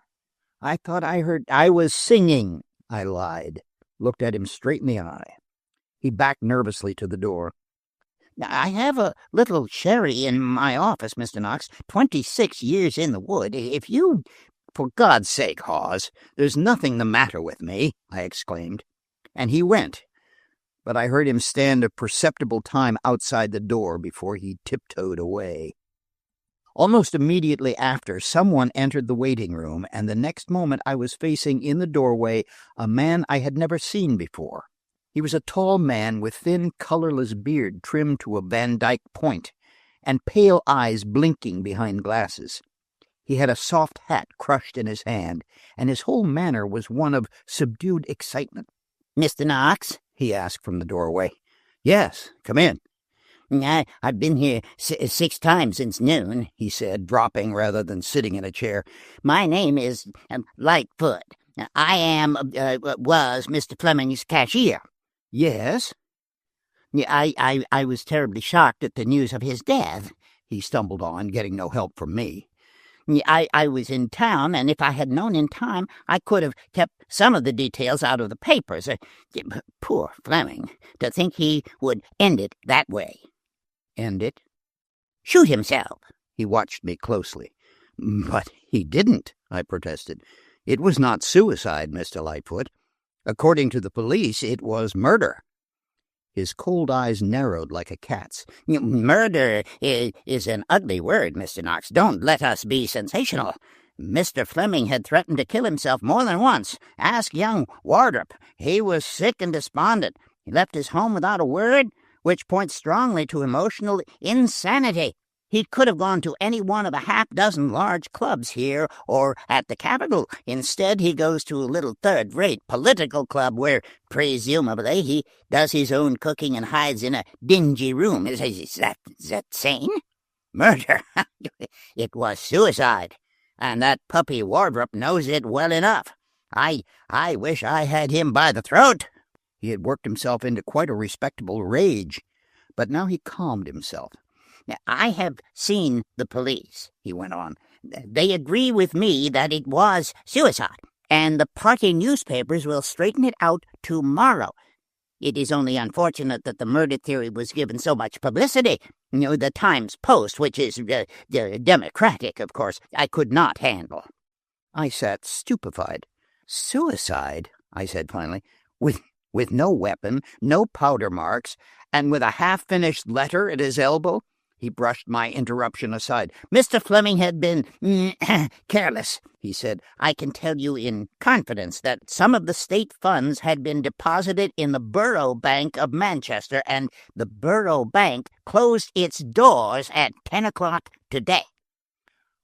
I thought I heard I was singing. I lied, looked at him straight in the eye. He backed nervously to the door. I have a little sherry in my office, Mr. Knox. 26 years in the wood. If you... For God's sake, Hawes, there's nothing the matter with me, I exclaimed. And he went, but I heard him stand a perceptible time outside the door before he tiptoed away. Almost immediately after, someone entered the waiting room, and the next moment I was facing in the doorway a man I had never seen before. He was a tall man with thin, colorless beard trimmed to a Van Dyke point, and pale eyes blinking behind glasses. He had a soft hat crushed in his hand, and his whole manner was one of subdued excitement. Mr. Knox? He asked from the doorway. Yes, come in. I've been here 6 times since noon, he said, dropping rather than sitting in a chair. My name is Lightfoot. I was Mr. Fleming's cashier. Yes? I was terribly shocked at the news of his death, he stumbled on, getting no help from me. I was in town, and if I had known in time, I could have kept some of the details out of the papers. Poor Fleming, to think he would end it that way. End it? Shoot himself. He watched me closely. But he didn't, I protested. It was not suicide, Mr. Lightfoot. According to the police, it was murder. His cold eyes narrowed like a cat's. Murder is an ugly word, Mr. Knox. Don't let us be sensational. Mr. Fleming had threatened to kill himself more than once. Ask young Wardrop. He was sick and despondent. He left his home without a word, which points strongly to emotional insanity. He could have gone to any one of a 6 large clubs here or at the Capitol. Instead, he goes to a little third-rate political club where, presumably, he does his own cooking and hides in a dingy room. Is that sane? Murder? It was suicide, and that puppy Wardrop knows it well enough. I wish I had him by the throat. He had worked himself into quite a respectable rage, but now he calmed himself. I have seen the police, he went on. They agree with me that it was suicide, and the party newspapers will straighten it out tomorrow. It is only unfortunate that the murder theory was given so much publicity. The Times Post, which is democratic, of course, I could not handle. I sat stupefied. Suicide, I said finally, with no weapon, no powder marks, and with a half-finished letter at his elbow? He brushed my interruption aside. Mr. Fleming had been careless, he said. I can tell you in confidence that some of the state funds had been deposited in the Borough Bank of Manchester, and the Borough Bank closed its doors at 10 o'clock today.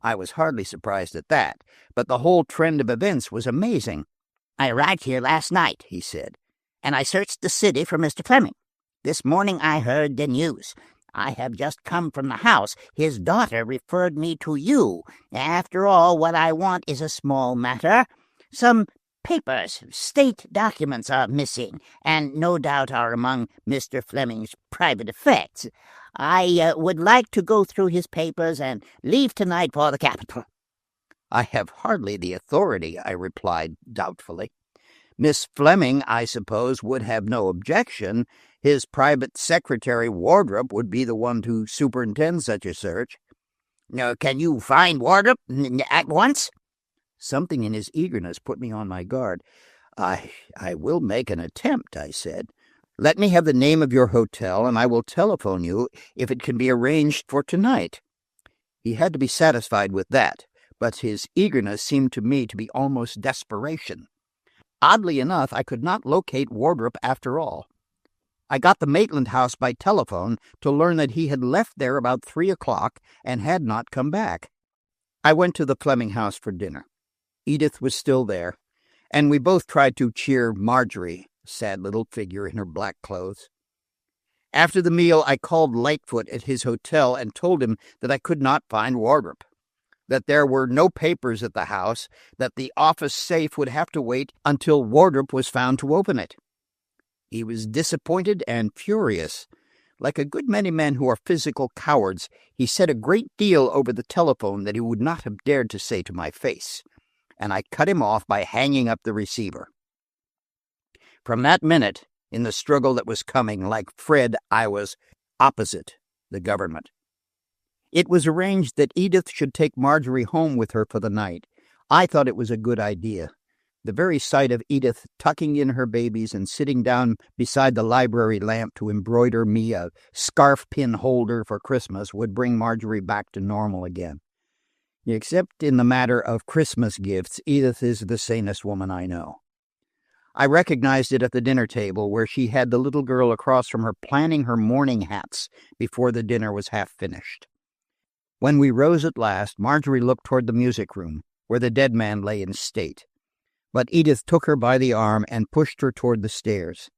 I was hardly surprised at that, but the whole trend of events was amazing. I arrived here last night, he said, and I searched the city for Mr. Fleming. This morning I heard the news. I have just come from the house. His daughter referred me to you. After all, what I want is a small matter. Some papers, state documents are missing, and no doubt are among Mr. Fleming's private effects. I would like to go through his papers and leave tonight for the Capitol. I have hardly the authority, I replied doubtfully. Miss Fleming, I suppose, would have no objection. His private secretary, Wardrop, would be the one to superintend such a search. Can you find Wardrop at once? Something in his eagerness put me on my guard. I will make an attempt, I said. Let me have the name of your hotel, and I will telephone you if it can be arranged for tonight. He had to be satisfied with that, but his eagerness seemed to me to be almost desperation. Oddly enough, I could not locate Wardrop after all. I got the Maitland house by telephone to learn that he had left there about 3:00 and had not come back. I went to the Fleming house for dinner. Edith was still there, and we both tried to cheer Margery, a sad little figure in her black clothes. After the meal, I called Lightfoot at his hotel and told him that I could not find Wardrop, that there were no papers at the house, that the office safe would have to wait until Wardrop was found to open it. He was disappointed and furious. Like a good many men who are physical cowards, he said a great deal over the telephone that he would not have dared to say to my face, and I cut him off by hanging up the receiver. From that minute, in the struggle that was coming, like Fred, I was opposite the government. It was arranged that Edith should take Margery home with her for the night. I thought it was a good idea. The very sight of Edith tucking in her babies and sitting down beside the library lamp to embroider me a scarf pin holder for Christmas would bring Margery back to normal again. Except in the matter of Christmas gifts, Edith is the sanest woman I know. I recognized it at the dinner table, where she had the little girl across from her planning her morning hats before the dinner was half finished. When we rose at last, Margery looked toward the music room, where the dead man lay in state. But Edith took her by the arm and pushed her toward the stairs.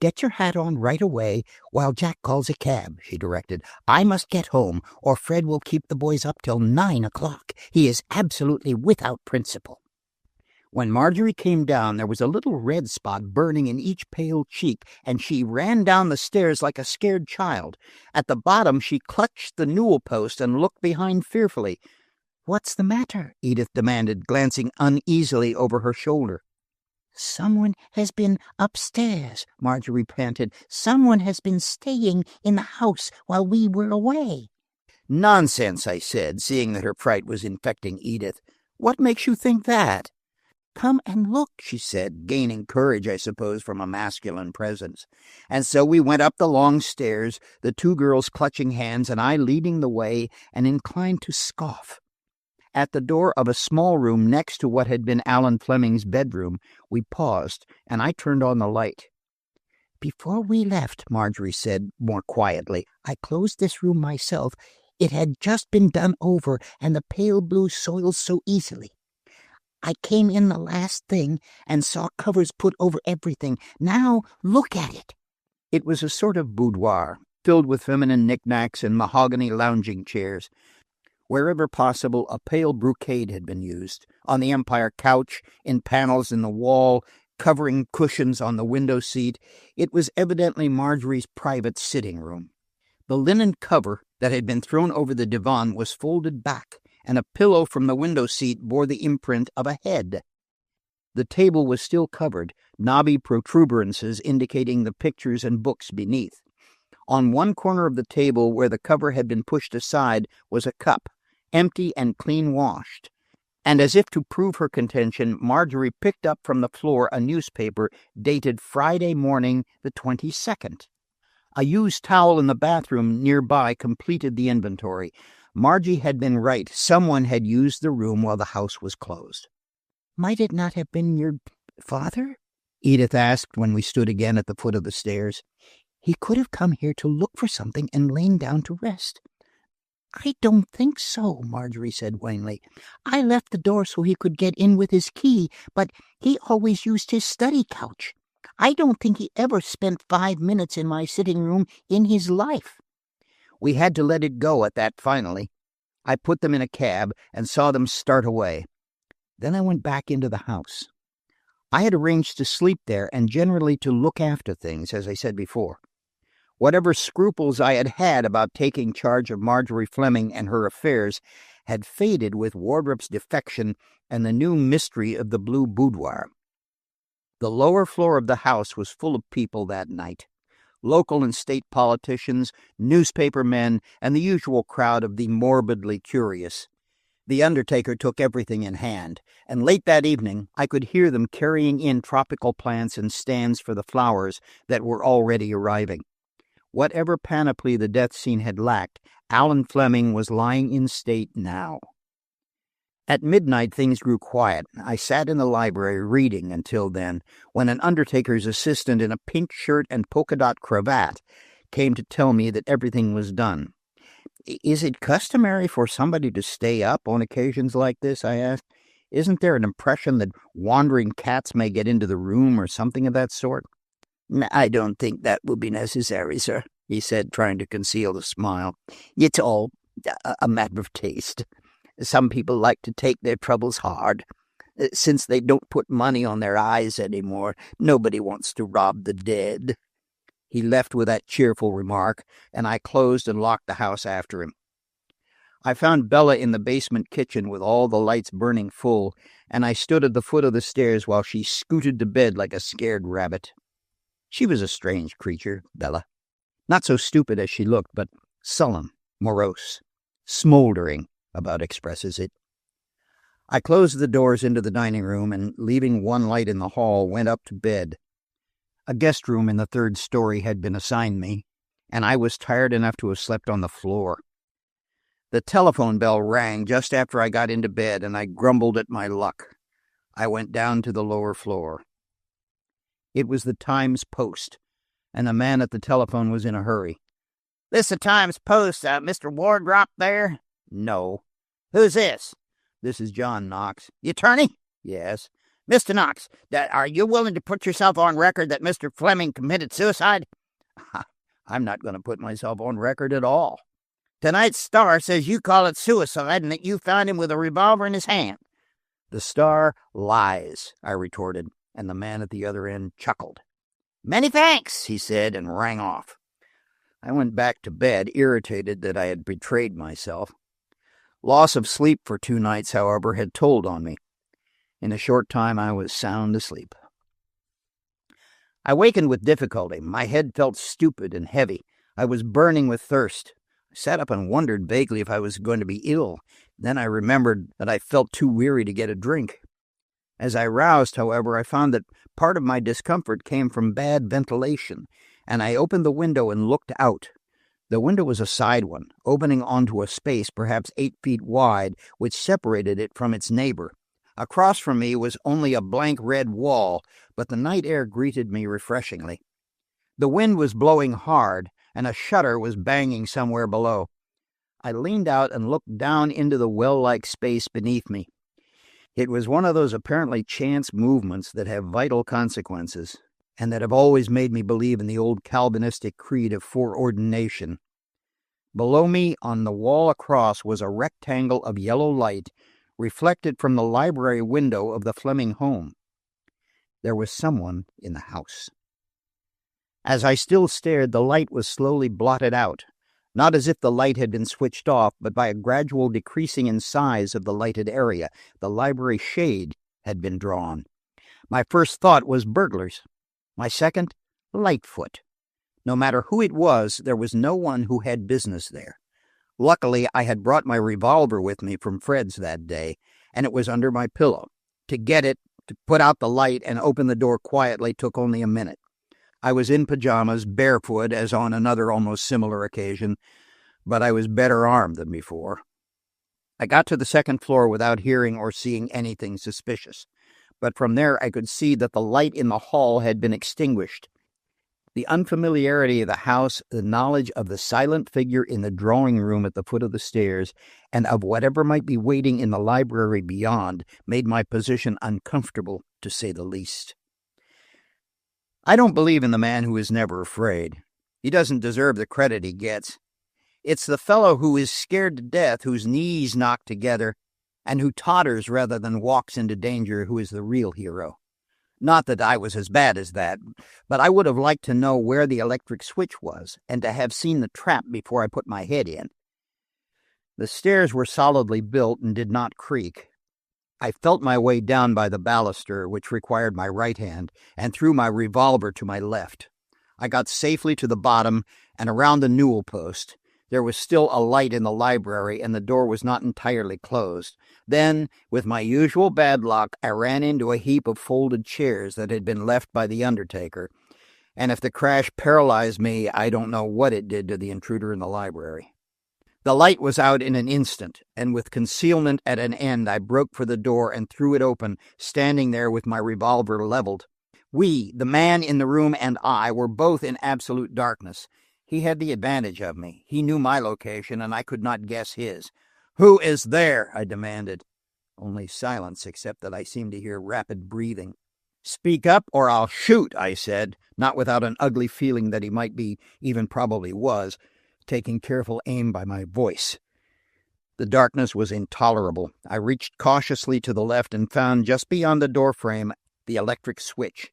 "Get your hat on right away while Jack calls a cab," she directed. "I must get home, or Fred will keep the boys up till 9:00. He is absolutely without principle." When Margery came down, there was a little red spot burning in each pale cheek, and she ran down the stairs like a scared child. At the bottom, she clutched the newel post and looked behind fearfully. "What's the matter?" Edith demanded, glancing uneasily over her shoulder. "Someone has been upstairs," Margery panted. "Someone has been staying in the house while we were away." "Nonsense," I said, seeing that her fright was infecting Edith. "What makes you think that?" "Come and look," she said, gaining courage, I suppose, from a masculine presence. And so we went up the long stairs, the two girls clutching hands and I leading the way and inclined to scoff. At the door of a small room next to what had been Alan Fleming's bedroom, we paused, and I turned on the light. "Before we left," Margery said more quietly, "I closed this room myself. It had just been done over, and the pale blue soils so easily. I came in the last thing and saw covers put over everything. Now look at it." It was a sort of boudoir, filled with feminine knickknacks and mahogany lounging chairs. Wherever possible, a pale brocade had been used. On the Empire couch, in panels in the wall, covering cushions on the window seat. It was evidently Margery's private sitting room. The linen cover that had been thrown over the divan was folded back, and a pillow from the window seat bore the imprint of a head. The table was still covered, knobby protuberances indicating the pictures and books beneath. On one corner of the table, where the cover had been pushed aside, was a cup, empty and clean washed. And as if to prove her contention, Margery picked up from the floor a newspaper dated Friday morning, the 22nd. A used towel in the bathroom nearby completed the inventory. Margie had been right. Someone had used the room while the house was closed. "Might it not have been your father?" Edith asked when we stood again at the foot of the stairs. "He could have come here to look for something and lain down to rest." "I don't think so," Margery said wanly. "I left the door so he could get in with his key, but he always used his study couch. I don't think he ever spent 5 minutes in my sitting room in his life." We had to let it go at that finally. I put them in a cab and saw them start away. Then I went back into the house. I had arranged to sleep there and generally to look after things, as I said before. Whatever scruples I had had about taking charge of Margery Fleming and her affairs had faded with Wardrop's defection and the new mystery of the blue boudoir. The lower floor of the house was full of people that night. Local and state politicians, newspaper men, and the usual crowd of the morbidly curious. The undertaker took everything in hand, and late that evening I could hear them carrying in tropical plants and stands for the flowers that were already arriving. Whatever panoply the death scene had lacked, Alan Fleming was lying in state now. At midnight things grew quiet. I sat in the library reading until then, when an undertaker's assistant in a pink shirt and polka-dot cravat came to tell me that everything was done. "Is it customary for somebody to stay up on occasions like this?" I asked. "Isn't there an impression that wandering cats may get into the room or something of that sort?" "I don't think that will be necessary, sir," he said, trying to conceal the smile. "It's all a matter of taste. Some people like to take their troubles hard. Since they don't put money on their eyes anymore, nobody wants to rob the dead." He left with that cheerful remark, and I closed and locked the house after him. I found Bella in the basement kitchen with all the lights burning full, and I stood at the foot of the stairs while she scooted to bed like a scared rabbit. She was a strange creature, Bella. Not so stupid as she looked, but sullen, morose, smoldering, about expresses it. I closed the doors into the dining room and, leaving one light in the hall, went up to bed. A guest room in the third story had been assigned me, and I was tired enough to have slept on the floor. The telephone bell rang just after I got into bed, and I grumbled at my luck. I went down to the lower floor. It was the Times Post, and the man at the telephone was in a hurry. "This the Times Post, Mr. Wardrop there?" "No." "Who's this?" "This is John Knox." "The attorney?" "Yes." "Mr. Knox, are you willing to put yourself on record that Mr. Fleming committed suicide?" "I'm not going to put myself on record at all." "Tonight's Star says you call it suicide and that you found him with a revolver in his hand." "The Star lies," I retorted, and the man at the other end chuckled. "Many thanks," he said, and rang off. I went back to bed, irritated that I had betrayed myself. Loss of sleep for 2 nights, however, had told on me. In a short time I was sound asleep. I wakened with difficulty. My head felt stupid and heavy. I was burning with thirst. I sat up and wondered vaguely if I was going to be ill. Then I remembered that I felt too weary to get a drink. As I roused, however, I found that part of my discomfort came from bad ventilation, and I opened the window and looked out. The window was a side one, opening onto a space perhaps 8 feet wide, which separated it from its neighbor. Across from me was only a blank red wall, but the night air greeted me refreshingly. The wind was blowing hard, and a shutter was banging somewhere below. I leaned out and looked down into the well-like space beneath me. It was one of those apparently chance movements that have vital consequences, and that have always made me believe in the old Calvinistic creed of foreordination. Below me, on the wall across, was a rectangle of yellow light, reflected from the library window of the Fleming home. There was someone in the house. As I still stared, the light was slowly blotted out, not as if the light had been switched off, but by a gradual decreasing in size of the lighted area. The library shade had been drawn. My first thought was burglars. My second, Lightfoot. No matter who it was, there was no one who had business there. Luckily, I had brought my revolver with me from Fred's that day, and it was under my pillow. To get it, to put out the light, and open the door quietly took only a minute. I was in pajamas, barefoot, as on another almost similar occasion, but I was better armed than before. I got to the second floor without hearing or seeing anything suspicious, but from there I could see that the light in the hall had been extinguished. The unfamiliarity of the house, the knowledge of the silent figure in the drawing room at the foot of the stairs, and of whatever might be waiting in the library beyond, made my position uncomfortable, to say the least. I don't believe in the man who is never afraid. He doesn't deserve the credit he gets. It's the fellow who is scared to death, whose knees knock together, and who totters rather than walks into danger, who is the real hero. Not that I was as bad as that, but I would have liked to know where the electric switch was, and to have seen the trap before I put my head in. The stairs were solidly built and did not creak. I felt my way down by the baluster, which required my right hand, and threw my revolver to my left. I got safely to the bottom and around the newel post. There was still a light in the library, and the door was not entirely closed. Then, with my usual bad luck, I ran into a heap of folded chairs that had been left by the undertaker, and if the crash paralyzed me, I don't know what it did to the intruder in the library. The light was out in an instant, and with concealment at an end, I broke for the door and threw it open, standing there with my revolver leveled. We, the man in the room and I, were both in absolute darkness. He had the advantage of me. He knew my location, and I could not guess his. "Who is there?" I demanded. Only silence, except that I seemed to hear rapid breathing. "Speak up, or I'll shoot," I said, not without an ugly feeling that he might be, even probably was, taking careful aim by my voice. The darkness was intolerable. I reached cautiously to the left and found, just beyond the doorframe, the electric switch.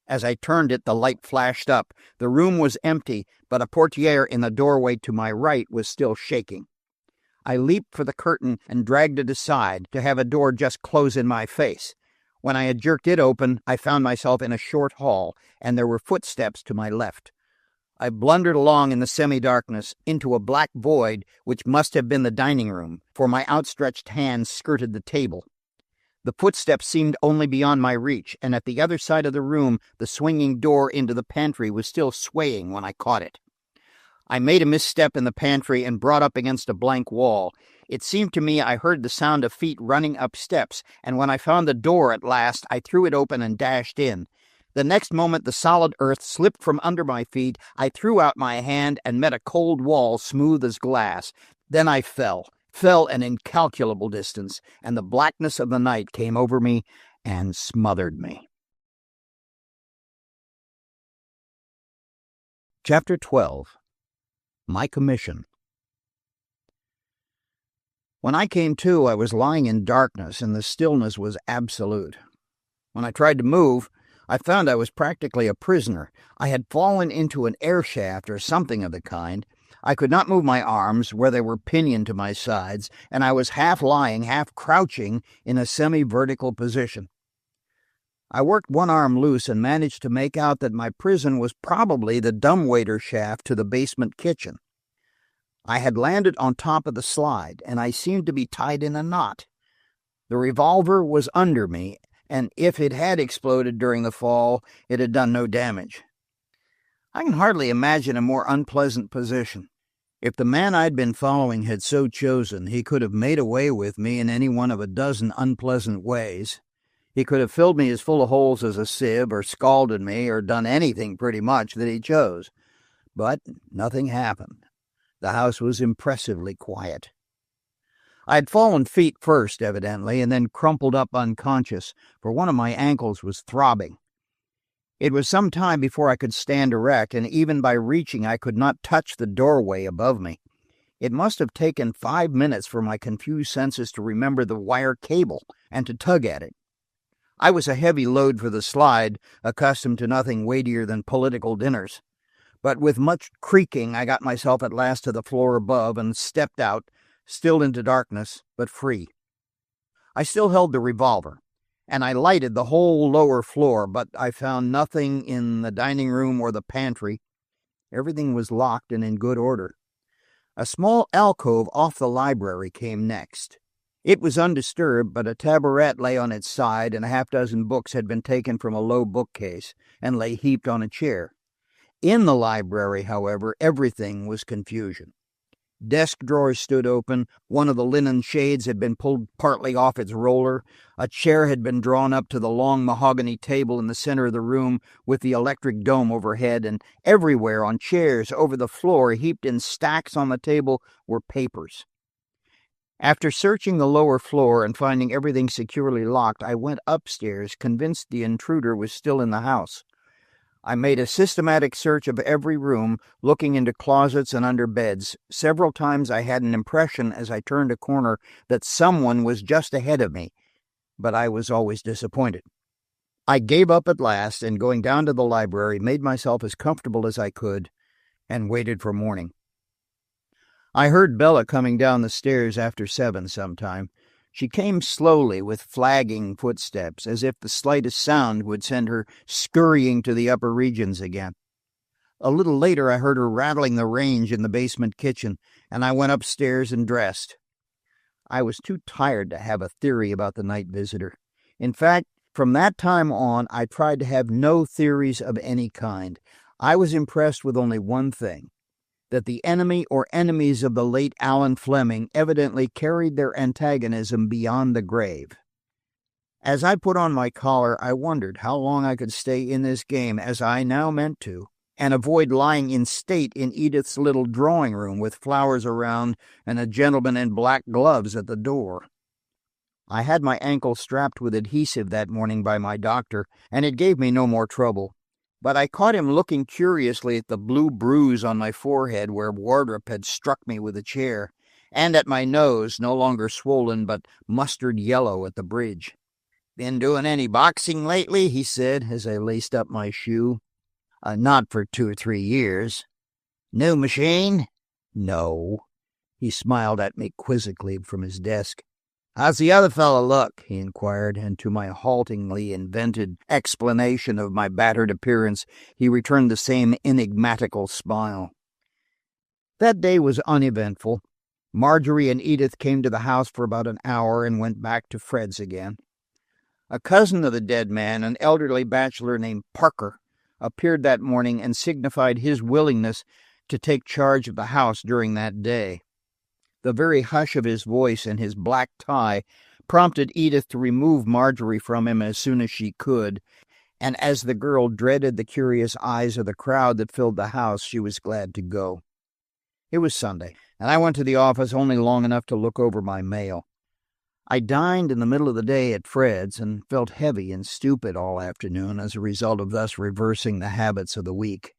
As I turned it, the light flashed up. The room was empty, but a portiere in the doorway to my right was still shaking. I leaped for the curtain and dragged it aside, to have a door just close in my face. When I had jerked it open, I found myself in a short hall, and there were footsteps to my left. I blundered along in the semi-darkness into a black void which must have been the dining room, for my outstretched hand skirted the table. The footsteps seemed only beyond my reach, and at the other side of the room the swinging door into the pantry was still swaying when I caught it. I made a misstep in the pantry and brought up against a blank wall. It seemed to me I heard the sound of feet running up steps, and when I found the door at last, I threw it open and dashed in. The next moment the solid earth slipped from under my feet. I threw out my hand and met a cold wall smooth as glass. Then I fell an incalculable distance, and the blackness of the night came over me and smothered me. Chapter 12. My Commission. When I came to, I was lying in darkness, and the stillness was absolute. When I tried to move, I found I was practically a prisoner. I had fallen into an air shaft or something of the kind. I could not move my arms, where they were pinioned to my sides, and I was half lying, half crouching in a semi-vertical position. I worked one arm loose and managed to make out that my prison was probably the dumbwaiter shaft to the basement kitchen. I had landed on top of the slide, and I seemed to be tied in a knot. The revolver was under me, and if it had exploded during the fall, it had done no damage. I can hardly imagine a more unpleasant position. If the man I'd been following had so chosen, he could have made away with me in any one of a dozen unpleasant ways. He could have filled me as full of holes as a sieve, or scalded me, or done anything pretty much that he chose. But nothing happened. The house was impressively quiet. I had fallen feet first, evidently, and then crumpled up unconscious, for one of my ankles was throbbing. It was some time before I could stand erect, and even by reaching I could not touch the doorway above me. It must have taken 5 minutes for my confused senses to remember the wire cable and to tug at it. I was a heavy load for the slide, accustomed to nothing weightier than political dinners. But with much creaking I got myself at last to the floor above and stepped out, still into darkness, but free. I still held the revolver, and I lighted the whole lower floor, but I found nothing in the dining room or the pantry. Everything was locked and in good order. A small alcove off the library came next. It was undisturbed, but a taboret lay on its side, and a half-dozen books had been taken from a low bookcase and lay heaped on a chair. In the library, however, everything was confusion. Desk drawers stood open, one of the linen shades had been pulled partly off its roller, a chair had been drawn up to the long mahogany table in the center of the room with the electric dome overhead, and everywhere on chairs over the floor, heaped in stacks on the table, were papers. After searching the lower floor and finding everything securely locked, I went upstairs, convinced the intruder was still in the house. I made a systematic search of every room, looking into closets and under beds. Several times I had an impression as I turned a corner that someone was just ahead of me, but I was always disappointed. I gave up at last, and going down to the library, made myself as comfortable as I could and waited for morning. I heard Bella coming down the stairs after 7 sometime. She came slowly with flagging footsteps, as if the slightest sound would send her scurrying to the upper regions again. A little later I heard her rattling the range in the basement kitchen, and I went upstairs and dressed. I was too tired to have a theory about the night visitor. In fact, from that time on, I tried to have no theories of any kind. I was impressed with only one thing, that the enemy or enemies of the late Alan Fleming evidently carried their antagonism beyond the grave. As I put on my collar, I wondered how long I could stay in this game, as I now meant to, and avoid lying in state in Edith's little drawing room with flowers around and a gentleman in black gloves at the door. I had my ankle strapped with adhesive that morning by my doctor, and it gave me no more trouble. But I caught him looking curiously at the blue bruise on my forehead where Wardrop had struck me with a chair, and at my nose, no longer swollen but mustard yellow at the bridge. "Been doing any boxing lately?" he said as I laced up my shoe. "Not for 2 or 3 years." "New machine?" "No." He smiled at me quizzically from his desk. "How's the other fellow look?" he inquired, and to my haltingly invented explanation of my battered appearance, he returned the same enigmatical smile. That day was uneventful. Margery and Edith came to the house for about an hour and went back to Fred's again. A cousin of the dead man, an elderly bachelor named Parker, appeared that morning and signified his willingness to take charge of the house during that day. The very hush of his voice and his black tie prompted Edith to remove Margery from him as soon as she could, and as the girl dreaded the curious eyes of the crowd that filled the house, she was glad to go. It was Sunday, and I went to the office only long enough to look over my mail. I dined in the middle of the day at Fred's and felt heavy and stupid all afternoon as a result of thus reversing the habits of the week.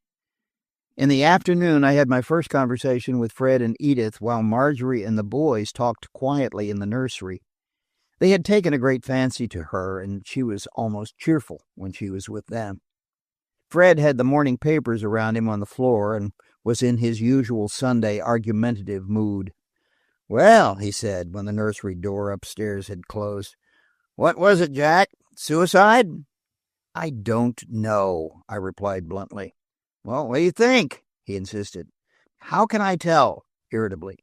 In the afternoon, I had my first conversation with Fred and Edith while Margery and the boys talked quietly in the nursery. They had taken a great fancy to her, and she was almost cheerful when she was with them. Fred had the morning papers around him on the floor and was in his usual Sunday argumentative mood. "Well," he said, when the nursery door upstairs had closed, "what was it, Jack? Suicide?" "I don't know," I replied bluntly. "Well, what do you think?" he insisted. "How can I tell?" irritably.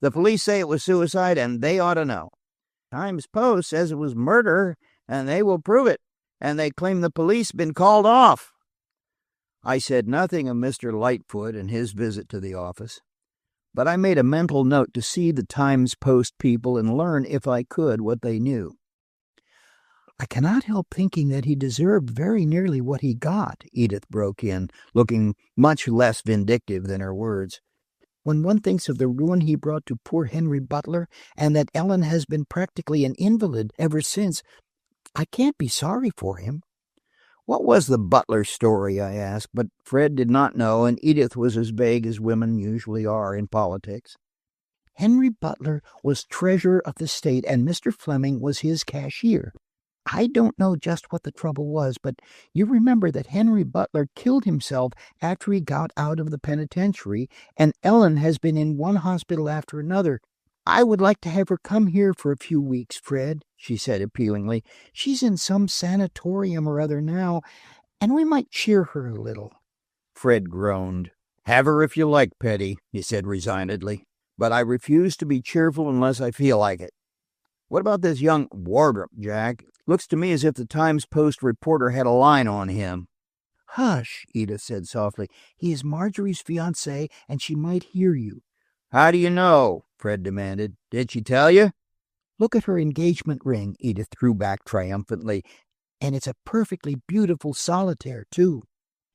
"The police say it was suicide, and they ought to know. Times Post says it was murder, and they will prove it, and they claim the police been called off." I said nothing of Mr. Lightfoot and his visit to the office, but I made a mental note to see the Times Post people and learn, if I could, what they knew. "I cannot help thinking that he deserved very nearly what he got," Edith broke in, looking much less vindictive than her words. "When one thinks of the ruin he brought to poor Henry Butler, and that Ellen has been practically an invalid ever since, I can't be sorry for him." "What was the Butler story?" I asked, but Fred did not know, and Edith was as vague as women usually are in politics. "Henry Butler was treasurer of the state, and Mr. Fleming was his cashier. I don't know just what the trouble was, but you remember that Henry Butler killed himself after he got out of the penitentiary, and Ellen has been in one hospital after another. I would like to have her come here for a few weeks, Fred," she said appealingly. "She's in some sanatorium or other now, and we might cheer her a little." Fred groaned. "Have her if you like, Petty," he said resignedly, "but I refuse to be cheerful unless I feel like it. What about this young Wardrop, Jack? Looks to me as if the Times Post reporter had a line on him." "Hush," Edith said softly. "He is Margery's fiancé, and she might hear you." "How do you know?" Fred demanded. "Did she tell you?" "Look at her engagement ring," Edith threw back triumphantly. "And it's a perfectly beautiful solitaire, too."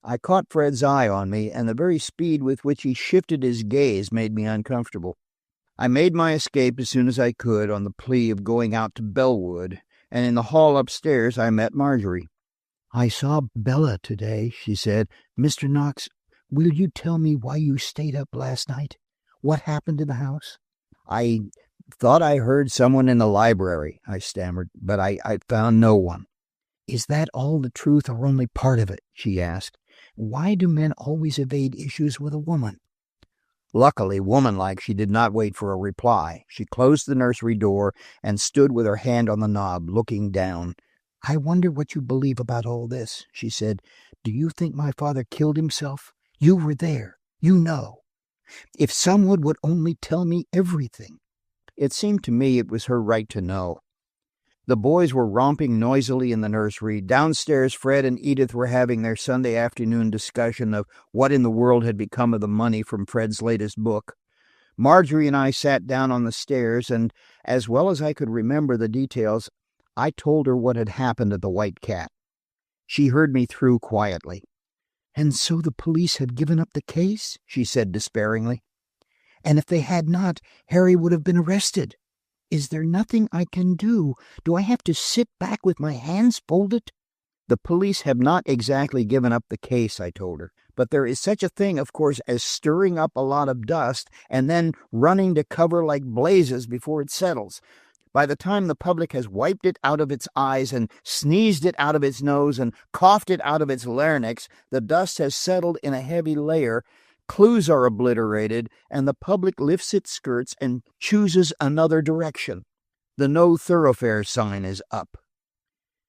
I caught Fred's eye on me, and the very speed with which he shifted his gaze made me uncomfortable. I made my escape as soon as I could on the plea of going out to Bellwood, and in the hall upstairs I met Margery. "I saw Bella today," she said. "Mr. Knox, will you tell me why you stayed up last night? What happened in the house?" "I thought I heard someone in the library," I stammered, "but I found no one." "Is that all the truth or only part of it?" she asked. "Why do men always evade issues with a woman?" Luckily, womanlike, she did not wait for a reply. She closed the nursery door and stood with her hand on the knob, looking down. "I wonder what you believe about all this," she said. "Do you think my father killed himself? You were there. You know. If someone would only tell me everything." It seemed to me it was her right to know. The boys were romping noisily in the nursery. Downstairs, Fred and Edith were having their Sunday afternoon discussion of what in the world had become of the money from Fred's latest book. Margery and I sat down on the stairs, and as well as I could remember the details, I told her what had happened at the White Cat. She heard me through quietly. "And so the police had given up the case?" she said despairingly. "And if they had not, Harry would have been arrested. Is there nothing I can do? Do I have to sit back with my hands folded?" "The police have not exactly given up the case," I told her. "But there is such a thing, of course, as stirring up a lot of dust and then running to cover like blazes before it settles. By the time the public has wiped it out of its eyes and sneezed it out of its nose and coughed it out of its larynx, the dust has settled in a heavy layer, clues are obliterated, and the public lifts its skirts and chooses another direction. The no thoroughfare sign is up."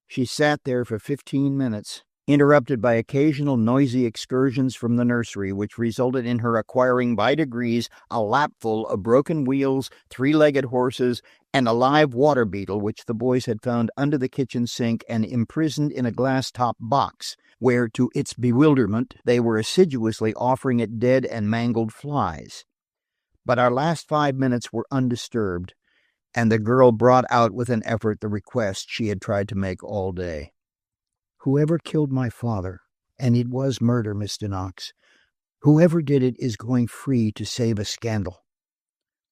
She sat there for 15 minutes, interrupted by occasional noisy excursions from the nursery, which resulted in her acquiring by degrees a lapful of broken wheels, three-legged horses, and a live water beetle which the boys had found under the kitchen sink and imprisoned in a glass-topped box, where, to its bewilderment, they were assiduously offering it dead and mangled flies. But our last 5 minutes were undisturbed, and the girl brought out with an effort the request she had tried to make all day. "Whoever killed my father, and it was murder, Mr. Knox, whoever did it is going free to save a scandal.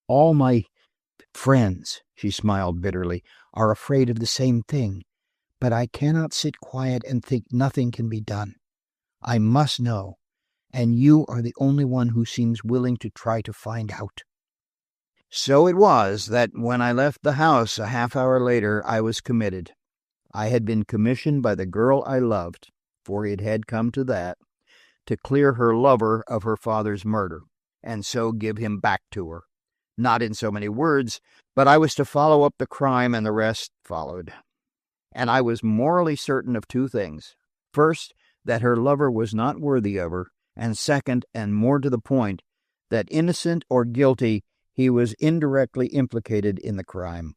All my friends," she smiled bitterly, "are afraid of the same thing. But I cannot sit quiet and think nothing can be done. I must know, and you are the only one who seems willing to try to find out." So it was that when I left the house a half hour later, I was committed. I had been commissioned by the girl I loved, for it had come to that, to clear her lover of her father's murder, and so give him back to her. Not in so many words, but I was to follow up the crime, and the rest followed. And I was morally certain of two things. First, that her lover was not worthy of her, and second, and more to the point, that innocent or guilty, he was indirectly implicated in the crime.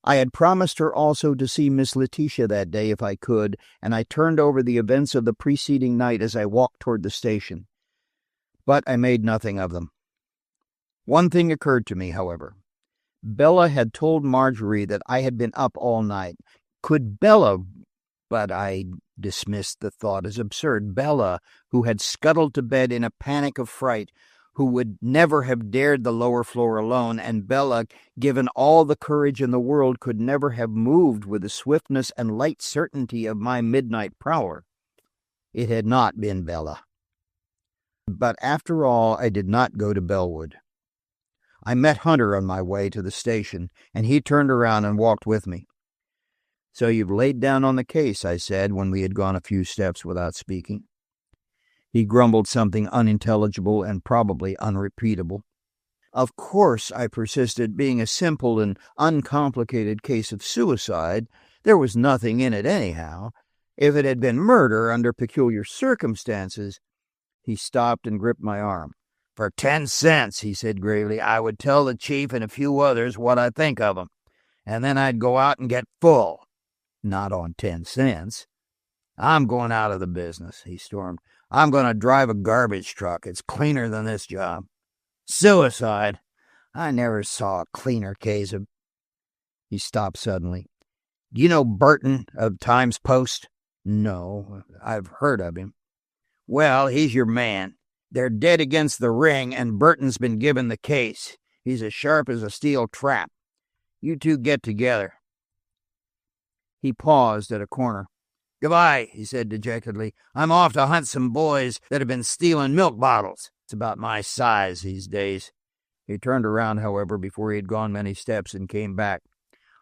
I had promised her also to see Miss Letitia that day if I could, and I turned over the events of the preceding night as I walked toward the station. But I made nothing of them. One thing occurred to me, however. Bella had told Margery that I had been up all night. Could Bella, but I dismissed the thought as absurd. Bella, who had scuttled to bed in a panic of fright, who would never have dared the lower floor alone, and Bella, given all the courage in the world, could never have moved with the swiftness and light certainty of my midnight prowler. It had not been Bella. But after all, I did not go to Bellwood. I met Hunter on my way to the station, and he turned around and walked with me. "So you've laid down on the case," I said, when we had gone a few steps without speaking. He grumbled something unintelligible and probably unrepeatable. "Of course," I persisted, "being a simple and uncomplicated case of suicide, there was nothing in it anyhow. If it had been murder under peculiar circumstances—" He stopped and gripped my arm. "For 10 cents, he said gravely, "I would tell the chief and a few others what I think of 'em, and then I'd go out and get full." "Not on 10 cents. "I'm going out of the business," he stormed. "I'm going to drive a garbage truck. It's cleaner than this job." "Suicide? I never saw a cleaner case of—" He stopped suddenly. "Do you know Burton of Times-Post?" "No, I've heard of him." "Well, he's your man. They're dead against the ring, and Burton's been given the case. He's as sharp as a steel trap. You two get together." He paused at a corner. "Goodbye," he said dejectedly. "I'm off to hunt some boys that have been stealing milk bottles. It's about my size these days." He turned around, however, before he had gone many steps, and came back.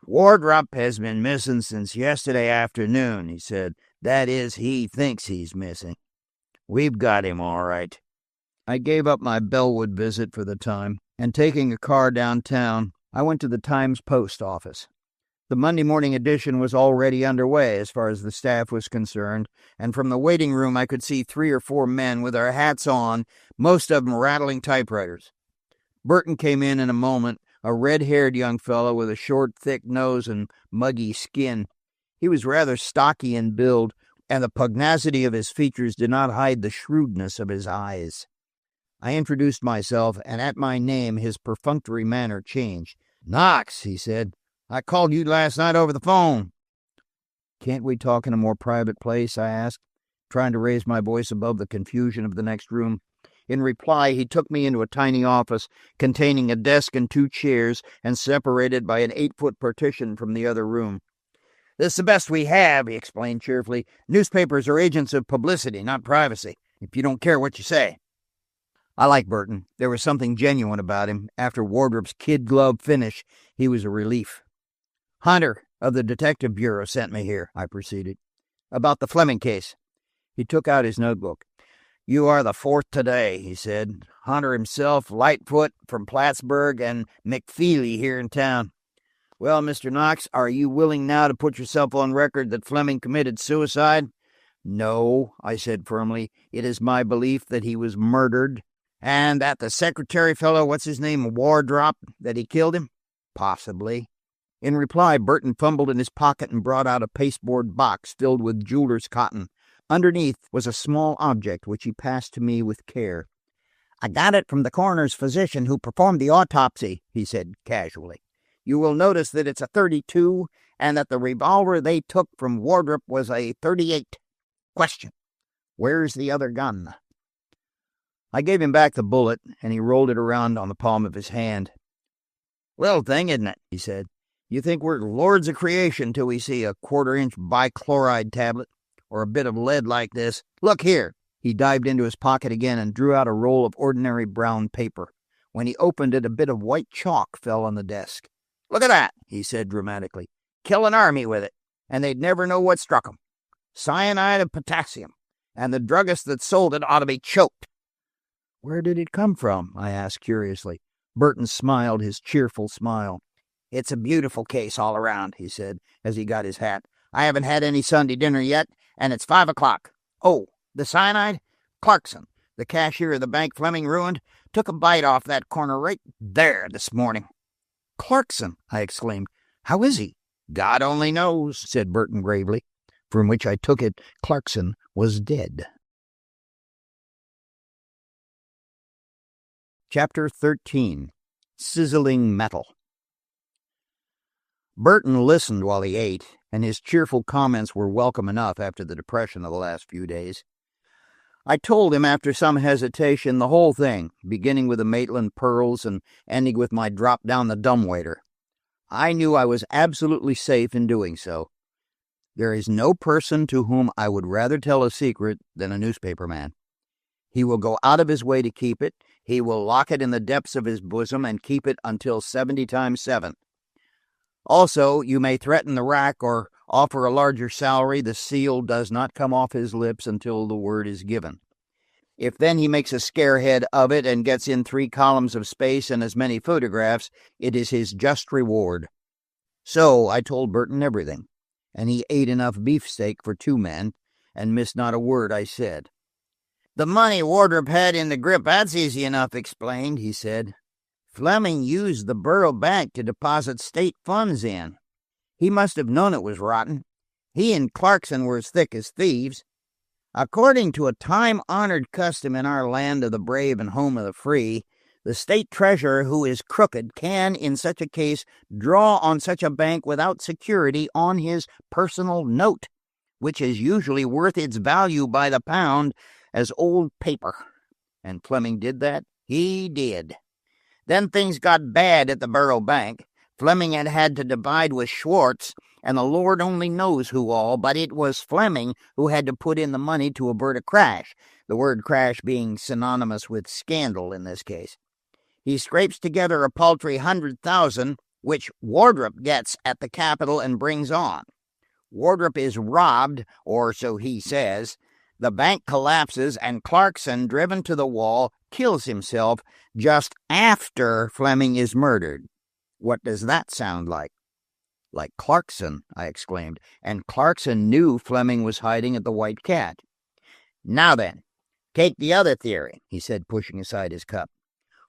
"Wardrop has been missing since yesterday afternoon," he said. "That is, he thinks he's missing. We've got him all right." I gave up my Bellwood visit for the time, and taking a car downtown, I went to the Times post office. The Monday morning edition was already underway as far as the staff was concerned, and from the waiting room I could see 3 or 4 men with their hats on, most of them rattling typewriters. Burton came in a moment, a red-haired young fellow with a short, thick nose and muggy skin. He was rather stocky in build, and the pugnacity of his features did not hide the shrewdness of his eyes. I introduced myself, and at my name his perfunctory manner changed. "Knox," he said, "I called you last night over the phone." "Can't we talk in a more private place?" I asked, trying to raise my voice above the confusion of the next room. In reply, he took me into a tiny office containing a desk and 2 chairs and separated by an 8-foot partition from the other room. "This is the best we have," he explained cheerfully. "Newspapers are agents of publicity, not privacy, if you don't care what you say." I liked Burton. There was something genuine about him. After Wardrop's kid-glove finish, he was a relief. "Hunter of the Detective Bureau sent me here," I proceeded, "about the Fleming case." He took out his notebook. "You are the 4th today," he said. "Hunter himself, Lightfoot from Plattsburgh, and McFeely here in town. Well, Mr. Knox, are you willing now to put yourself on record that Fleming committed suicide?" "No," I said firmly. "It is my belief that he was murdered." "And that the secretary fellow, what's his name, Wardrop, that he killed him?" "Possibly." In reply, Burton fumbled in his pocket and brought out a pasteboard box filled with jeweler's cotton. Underneath was a small object which he passed to me with care. "I got it from the coroner's physician who performed the autopsy," he said casually. "You will notice that it's a .32 and that the revolver they took from Wardrop was a .38. Question: where's the other gun?" I gave him back the bullet, and he rolled it around on the palm of his hand. "Little thing, isn't it?" he said. "You think we're lords of creation till we see a 1/4-inch bichloride tablet, or a bit of lead like this. Look here." He dived into his pocket again and drew out a roll of ordinary brown paper. When he opened it, a bit of white chalk fell on the desk. "Look at that," he said dramatically. "Kill an army with it, and they'd never know what struck 'em. Cyanide of potassium, and the druggist that sold it ought to be choked." "Where did it come from?" I asked curiously. Burton smiled his cheerful smile. "It's a beautiful case all around," he said, as he got his hat. "I haven't had any Sunday dinner yet, and it's 5 o'clock. Oh, the cyanide? Clarkson, the cashier of the bank Fleming ruined, took a bite off that corner right there this morning." "Clarkson!" I exclaimed. "How is he?" "God only knows," said Burton gravely, from which I took it Clarkson was dead. Chapter 13. Sizzling Metal. Burton listened while he ate, and his cheerful comments were welcome enough after the depression of the last few days. I told him after some hesitation the whole thing, beginning with the Maitland pearls and ending with my drop down the dumbwaiter. I knew I was absolutely safe in doing so. There is no person to whom I would rather tell a secret than a newspaper man. He will go out of his way to keep it. He will lock it in the depths of his bosom and keep it until 70 times 7. Also, you may threaten the rack or offer a larger salary, the seal does not come off his lips until the word is given. If then he makes a scarehead of it and gets in 3 columns of space and as many photographs, it is his just reward. So I told Burton everything, and he ate enough beefsteak for 2 men and missed not a word I said. "The money Wardrop had in the grip, that's easy enough explained," he said. "Fleming used the borough bank to deposit state funds in. He must have known it was rotten. He and Clarkson were as thick as thieves. According to a time-honored custom in our land of the brave and home of the free, the state treasurer who is crooked can, in such a case, draw on such a bank without security on his personal note, which is usually worth its value by the pound as old paper. And Fleming did that? He did. Then things got bad at the borough bank. Fleming had to divide with Schwartz, and the Lord only knows who all, but it was Fleming who had to put in the money to avert a crash, the word crash being synonymous with scandal in this case. He scrapes together a paltry 100,000, which Wardrop gets at the Capitol and brings on. Wardrop is robbed, or so he says. The bank collapses, and Clarkson, driven to the wall, kills himself just after Fleming is murdered. What does that sound like? Like Clarkson, I exclaimed, and Clarkson knew Fleming was hiding at the White Cat. Now then, take the other theory, he said, pushing aside his cup.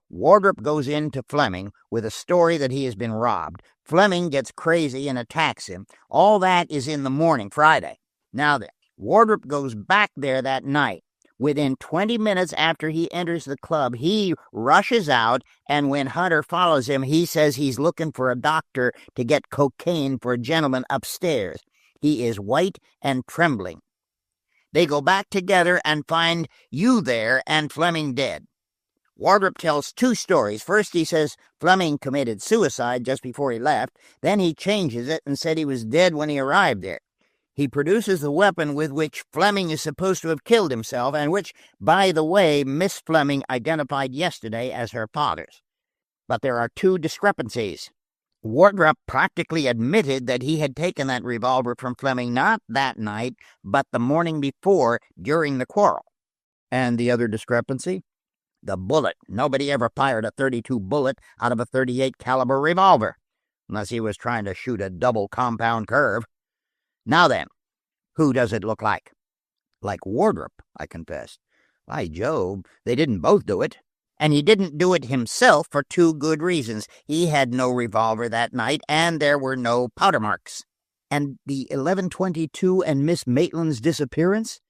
Wardrop goes in to Fleming with a story that he has been robbed. Fleming gets crazy and attacks him. All that is in the morning, Friday. Now then, Wardrop goes back there that night. Within 20 minutes after he enters the club, he rushes out, and when Hunter follows him, he says he's looking for a doctor to get cocaine for a gentleman upstairs. He is white and trembling. They go back together and find you there and Fleming dead. Wardrop tells two stories. First, he says Fleming committed suicide just before he left. Then he changes it and said he was dead when he arrived there. He produces the weapon with which Fleming is supposed to have killed himself, and which, by the way, Miss Fleming identified yesterday as her father's. But there are two discrepancies. Wardrop practically admitted that he had taken that revolver from Fleming not that night, but the morning before, during the quarrel. And the other discrepancy? The bullet. Nobody ever fired a .32 bullet out of a .38 caliber revolver, unless he was trying to shoot a double compound curve. Now then, who does it look like? Like Wardrop, I confessed. By Jove, they didn't both do it. And he didn't do it himself for two good reasons. He had no revolver that night, and there were no powder marks. And the 11:22 and Miss Maitland's disappearance?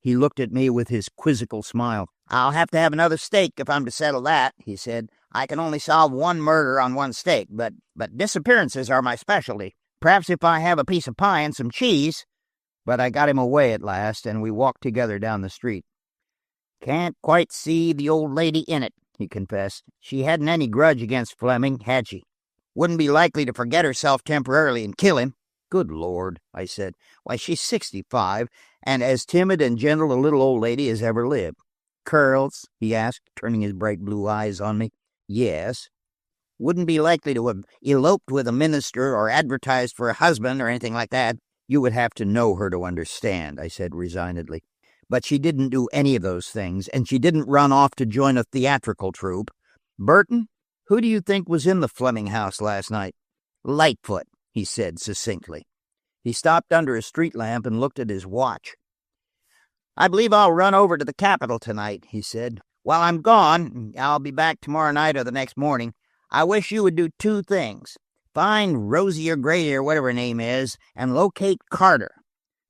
He looked at me with his quizzical smile. I'll have to have another steak if I'm to settle that, he said. I can only solve one murder on one steak, but disappearances are my specialty. Perhaps if I have a piece of pie and some cheese. But I got him away at last, and we walked together down the street. Can't quite see the old lady in it, he confessed. She hadn't any grudge against Fleming, had she? Wouldn't be likely to forget herself temporarily and kill him. Good Lord, I said. Why, she's 65, and as timid and gentle a little old lady as ever lived. Curls? He asked, turning his bright blue eyes on me. Yes. Wouldn't be likely to have eloped with a minister or advertised for a husband or anything like that. You would have to know her to understand, I said resignedly. But she didn't do any of those things, and she didn't run off to join a theatrical troupe. Burton, who do you think was in the Fleming house last night? Lightfoot, he said succinctly. He stopped under a street lamp and looked at his watch. I believe I'll run over to the Capitol tonight, he said. While I'm gone, I'll be back tomorrow night or the next morning. I wish you would do two things. Find Rosie or Grady or whatever her name is, and locate Carter.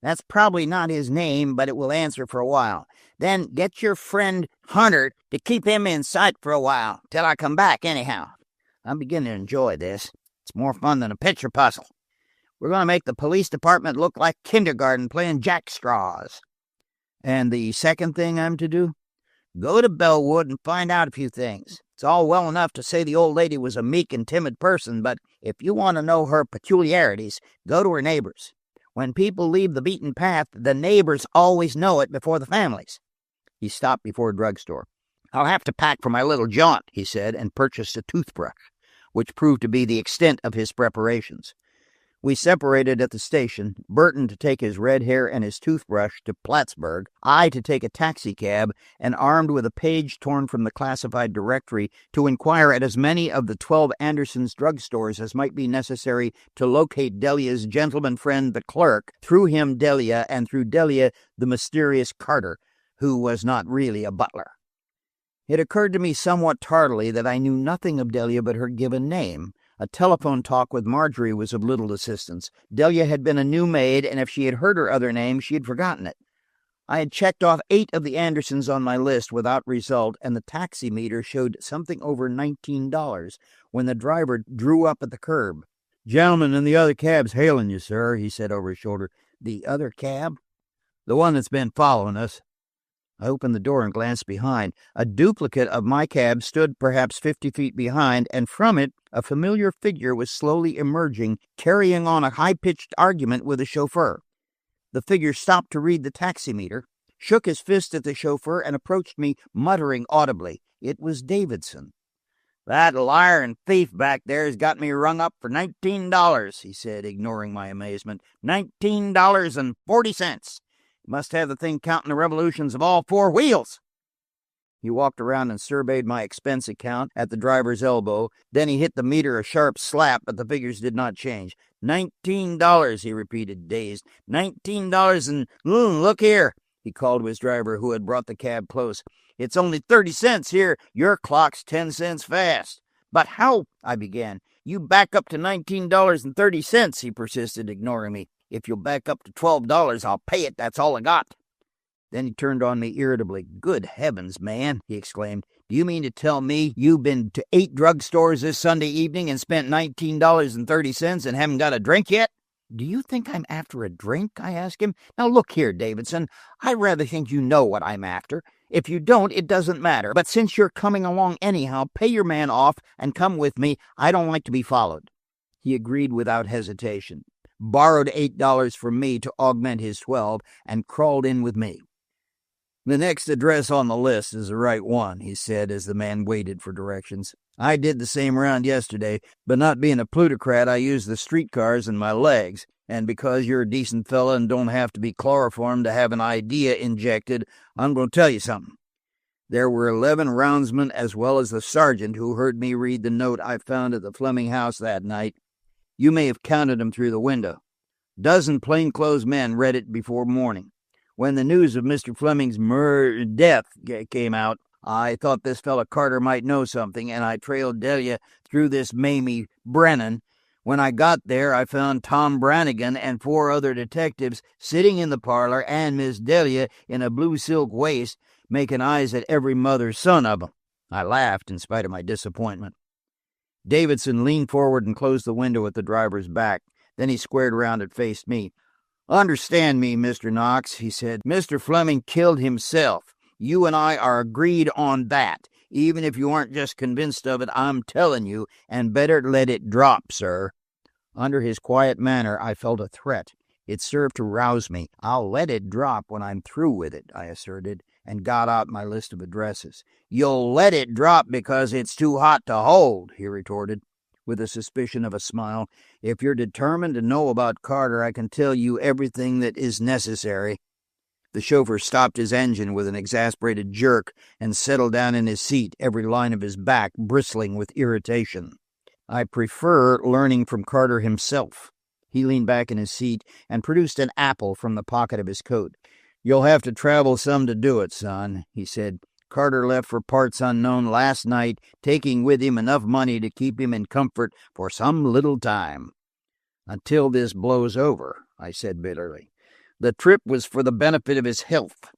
That's probably not his name, but it will answer for a while. Then get your friend Hunter to keep him in sight for a while, till I come back anyhow. I'm beginning to enjoy this. It's more fun than a picture puzzle. We're going to make the police department look like kindergarten playing jackstraws. And the second thing I'm to do? Go to Bellwood and find out a few things. It's all well enough to say the old lady was a meek and timid person, but if you want to know her peculiarities, go to her neighbors. When people leave the beaten path, the neighbors always know it before the families. He stopped before a drugstore. I'll have to pack for my little jaunt, he said, and purchased a toothbrush, which proved to be the extent of his preparations. We separated at the station, Burton to take his red hair and his toothbrush to Plattsburgh, I to take a taxicab, and armed with a page torn from the classified directory to inquire at as many of the 12 Anderson's drugstores as might be necessary to locate Delia's gentleman friend, the clerk, through him Delia, and through Delia the mysterious Carter, who was not really a butler. It occurred to me somewhat tardily that I knew nothing of Delia but her given name. A telephone talk with Margery was of little assistance. Delia had been a new maid, and if she had heard her other name, she had forgotten it. I had checked off 8 of the Andersons on my list without result, and the taximeter showed something over $19 when the driver drew up at the curb. "Gentleman in the other cab's hailing you, sir," he said over his shoulder. The other cab? "The one that's been following us." I opened the door and glanced behind. A duplicate of my cab stood perhaps 50 feet behind, and from it a familiar figure was slowly emerging, carrying on a high-pitched argument with the chauffeur. The figure stopped to read the taximeter, shook his fist at the chauffeur, and approached me, muttering audibly. It was Davidson. "That liar and thief back there has got me rung up for $19, he said, ignoring my amazement. $19.40. Must have the thing counting the revolutions of all four wheels." He walked around and surveyed my expense account at the driver's elbow. Then he hit the meter a sharp slap, but the figures did not change. $19, he repeated, dazed. $19 and, look here, he called to his driver, who had brought the cab close. "It's only 30 cents here. Your clock's 10 cents fast." "But how—" I began. "You back up to $19.30, he persisted, ignoring me. "If you'll back up to $12, I'll pay it. That's all I got." Then he turned on me irritably. "Good heavens, man," he exclaimed. "Do you mean to tell me you've been to 8 drugstores this Sunday evening and spent $19.30 and haven't got a drink yet?" "Do you think I'm after a drink?" I asked him. "Now look here, Davidson, I rather think you know what I'm after. If you don't, it doesn't matter. But since you're coming along anyhow, pay your man off and come with me. I don't like to be followed." He agreed without hesitation, borrowed $8 from me to augment his 12, and crawled in with me. "The next address on the list is the right one," he said as the man waited for directions. "I did the same round yesterday, but not being a plutocrat, I used the streetcars and my legs. And because you're a decent fella and don't have to be chloroformed to have an idea injected, I'm going to tell you something. There were 11 roundsmen as well as the sergeant who heard me read the note I found at the Fleming house that night. You may have counted them through the window. 12 plainclothes men read it before morning. When the news of Mr. Fleming's death came out, I thought this fellow Carter might know something, and I trailed Delia through this Mamie Brennan. When I got there, I found Tom Brannigan and 4 other detectives sitting in the parlor, and Miss Delia in a blue silk waist, making eyes at every mother's son of 'em." I laughed in spite of my disappointment. Davidson leaned forward and closed the window at the driver's back. Then he squared around and faced me. "Understand me, Mr. Knox," he said. "Mr. Fleming killed himself. You and I are agreed on that. Even if you aren't just convinced of it, I'm telling you, and better let it drop, sir." Under his quiet manner, I felt a threat. It served to rouse me. "I'll let it drop when I'm through with it," I asserted, and got out my list of addresses. "You'll let it drop because it's too hot to hold," he retorted, with a suspicion of a smile. "If you're determined to know about Carter, I can tell you everything that is necessary." The chauffeur stopped his engine with an exasperated jerk and settled down in his seat, every line of his back bristling with irritation. "I prefer learning from Carter himself." He leaned back in his seat and produced an apple from the pocket of his coat. "You'll have to travel some to do it, son," he said. "Carter left for parts unknown last night, taking with him enough money to keep him in comfort for some little time." "Until this blows over," I said bitterly. "The trip was for the benefit of his health.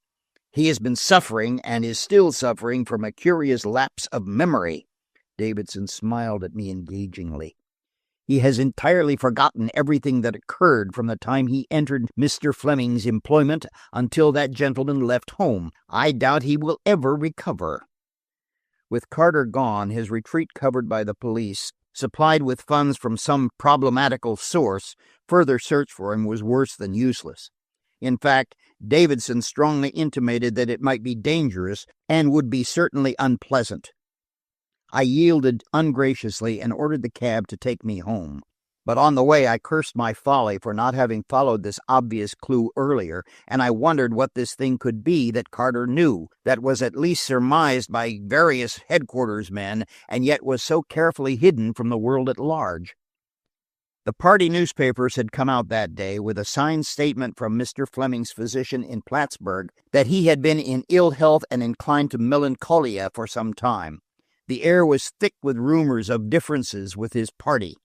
He has been suffering and is still suffering from a curious lapse of memory." Davidson smiled at me engagingly. "He has entirely forgotten everything that occurred from the time he entered Mr. Fleming's employment until that gentleman left home. I doubt he will ever recover." With Carter gone, his retreat covered by the police, supplied with funds from some problematical source, further search for him was worse than useless. In fact, Davidson strongly intimated that it might be dangerous and would be certainly unpleasant. I yielded ungraciously and ordered the cab to take me home. But on the way I cursed my folly for not having followed this obvious clue earlier, and I wondered what this thing could be that Carter knew, that was at least surmised by various headquarters men, and yet was so carefully hidden from the world at large. The party newspapers had come out that day with a signed statement from Mr. Fleming's physician in Plattsburgh that he had been in ill health and inclined to melancholia for some time. The air was thick with rumors of differences with his party.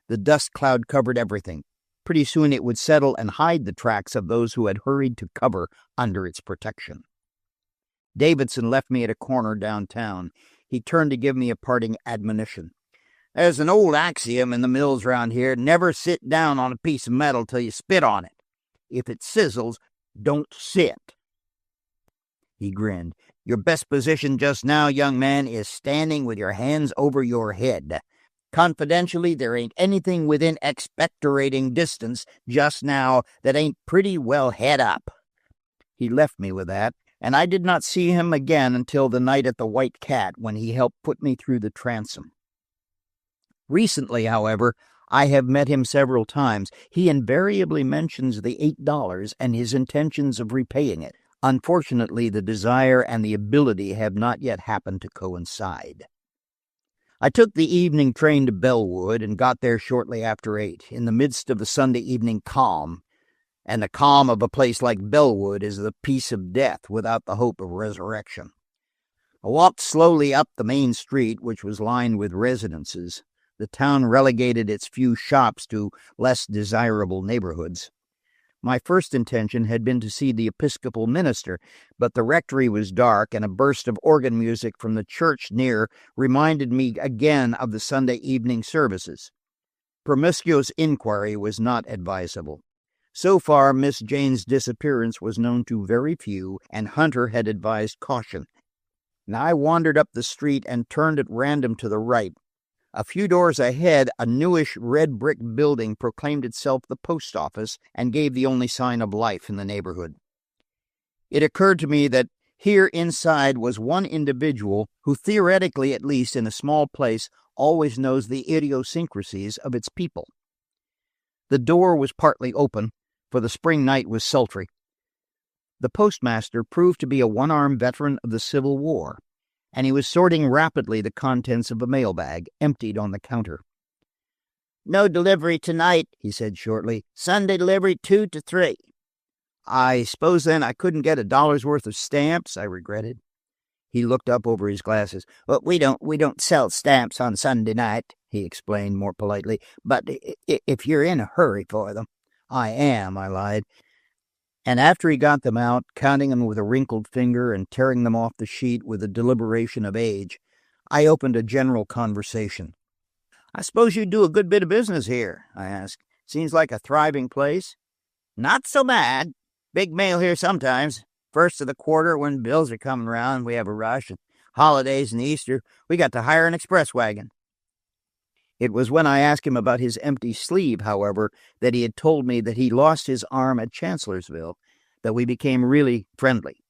The dust cloud covered everything. Pretty soon it would settle and hide the tracks of those who had hurried to cover under its protection. Davidson left me at a corner downtown. He turned to give me a parting admonition. "There's an old axiom in the mills round here, never sit down on a piece of metal till you spit on it. If it sizzles, don't sit." He grinned. "Your best position just now, young man, is standing with your hands over your head. Confidentially, there ain't anything within expectorating distance just now that ain't pretty well head up." He left me with that, and I did not see him again until the night at the White Cat, when he helped put me through the transom. Recently, however, I have met him several times. He invariably mentions the $8 and his intentions of repaying it. Unfortunately, the desire and the ability have not yet happened to coincide. I took the evening train to Bellwood and got there shortly after 8, in the midst of the Sunday evening calm. And the calm of a place like Bellwood is the peace of death without the hope of resurrection. I walked slowly up the main street, which was lined with residences. The town relegated its few shops to less desirable neighborhoods. My first intention had been to see the Episcopal minister, but the rectory was dark, and a burst of organ music from the church near reminded me again of the Sunday evening services. Promiscuous inquiry was not advisable. So far, Miss Jane's disappearance was known to very few, and Hunter had advised caution. Now I wandered up the street and turned at random to the right. A few doors ahead, a newish red brick building proclaimed itself the post office and gave the only sign of life in the neighborhood. It occurred to me that here inside was one individual who, theoretically at least in a small place, always knows the idiosyncrasies of its people. The door was partly open, for the spring night was sultry. The postmaster proved to be a one-armed veteran of the Civil War, and he was sorting rapidly the contents of a mailbag, emptied on the counter. "No delivery tonight," he said shortly. "Sunday delivery 2 to 3. "I suppose then I couldn't get $1's worth of stamps," I regretted. He looked up over his glasses. "Well, we don't sell stamps on Sunday night," he explained more politely. "But if you're in a hurry for them." "I am," I lied. And after he got them out, counting them with a wrinkled finger and tearing them off the sheet with the deliberation of age, I opened a general conversation. "I suppose you do a good bit of business here?" I asked. "Seems like a thriving place." "Not so bad. Big mail here sometimes. First of the quarter, when bills are coming round, we have a rush, and holidays and Easter, we got to hire an express wagon." It was when I asked him about his empty sleeve, however, that he had told me that he lost his arm at Chancellorsville, that we became really friendly.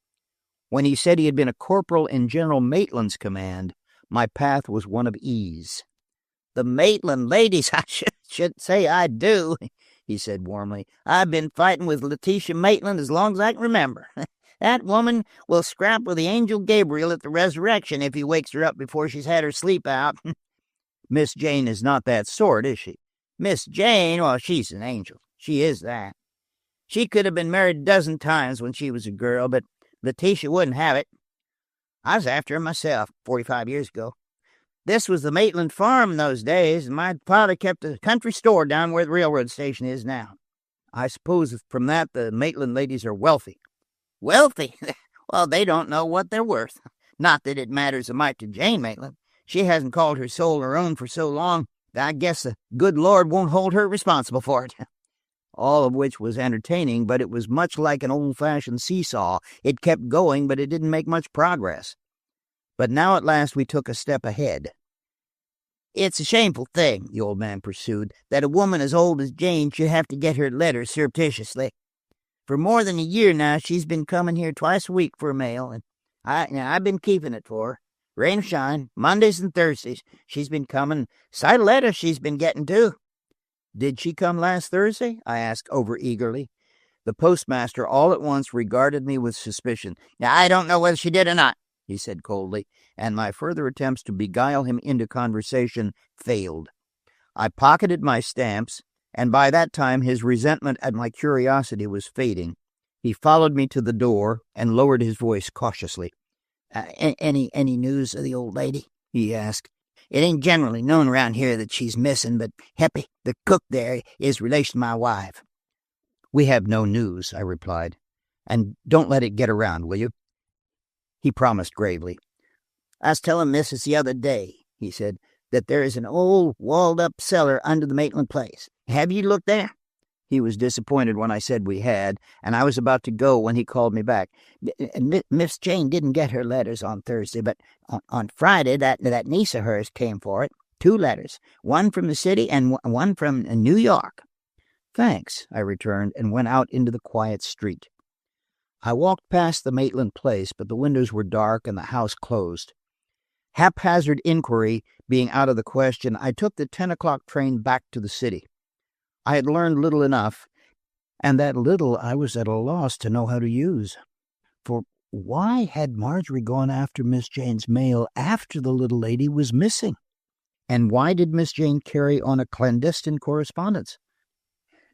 When he said he had been a corporal in General Maitland's command, my path was one of ease. "The Maitland ladies, I should say I do," he said warmly. "I've been fighting with Letitia Maitland as long as I can remember. That woman will scrap with the angel Gabriel at the resurrection if he wakes her up before she's had her sleep out." "Miss Jane is not that sort, is she?" "Miss Jane, well, she's an angel. She is that. She could have been married a dozen times when she was a girl, but Letitia wouldn't have it. I was after her myself 45 years ago. This was the Maitland farm in those days, and my father kept a country store down where the railroad station is now." "I suppose from that the Maitland ladies are wealthy." "Wealthy? Well, they don't know what they're worth. Not that it matters a mite to Jane Maitland. She hasn't called her soul her own for so long that I guess the good Lord won't hold her responsible for it." All of which was entertaining, but it was much like an old-fashioned seesaw. It kept going, but it didn't make much progress. But now at last we took a step ahead. "It's a shameful thing," the old man pursued, "that a woman as old as Jane should have to get her letters surreptitiously. For more than a year now she's been coming here twice a week for mail, and I've been keeping it for her. Rain or shine, Mondays and Thursdays, she's been coming. Sight of letters she's been getting, too." "Did she come last Thursday?" I asked over-eagerly. The postmaster all at once regarded me with suspicion. "I don't know whether she did or not," he said coldly, and my further attempts to beguile him into conversation failed. I pocketed my stamps, and by that time his resentment at my curiosity was fading. He followed me to the door and lowered his voice cautiously. Any news of the old lady?" he asked. "It ain't generally known around here that she's missing, but Heppy, the cook there, is relation to my wife." "We have no news," I replied. "And don't let it get around, will you?" He promised gravely. "I was telling Missus the other day," he said, "that there is an old walled-up cellar under the Maitland place. Have you looked there?" He was disappointed when I said we had, and I was about to go when he called me back. "Miss Jane didn't get her letters on Thursday, but on Friday that niece of hers came for it. 2 letters, one from the city and one from New York." "Thanks," I returned, and went out into the quiet street. I walked past the Maitland place, but the windows were dark and the house closed. Haphazard inquiry being out of the question, I took the 10 o'clock train back to the city. I had learned little enough, and that little I was at a loss to know how to use. For why had Margery gone after Miss Jane's mail after the little lady was missing? And why did Miss Jane carry on a clandestine correspondence?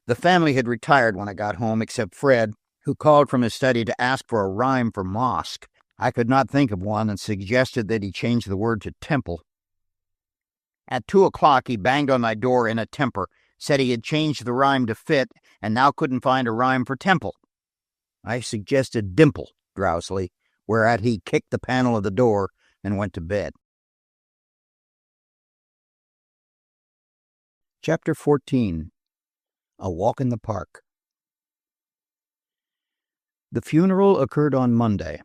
The family had retired when I got home, except Fred, who called from his study to ask for a rhyme for mosque. I could not think of one and suggested that he change the word to temple. At 2 o'clock, he banged on my door in a temper, said he had changed the rhyme to fit and now couldn't find a rhyme for temple. I suggested dimple, drowsily, whereat he kicked the panel of the door and went to bed. Chapter 14. A Walk in the Park. The funeral occurred on Monday.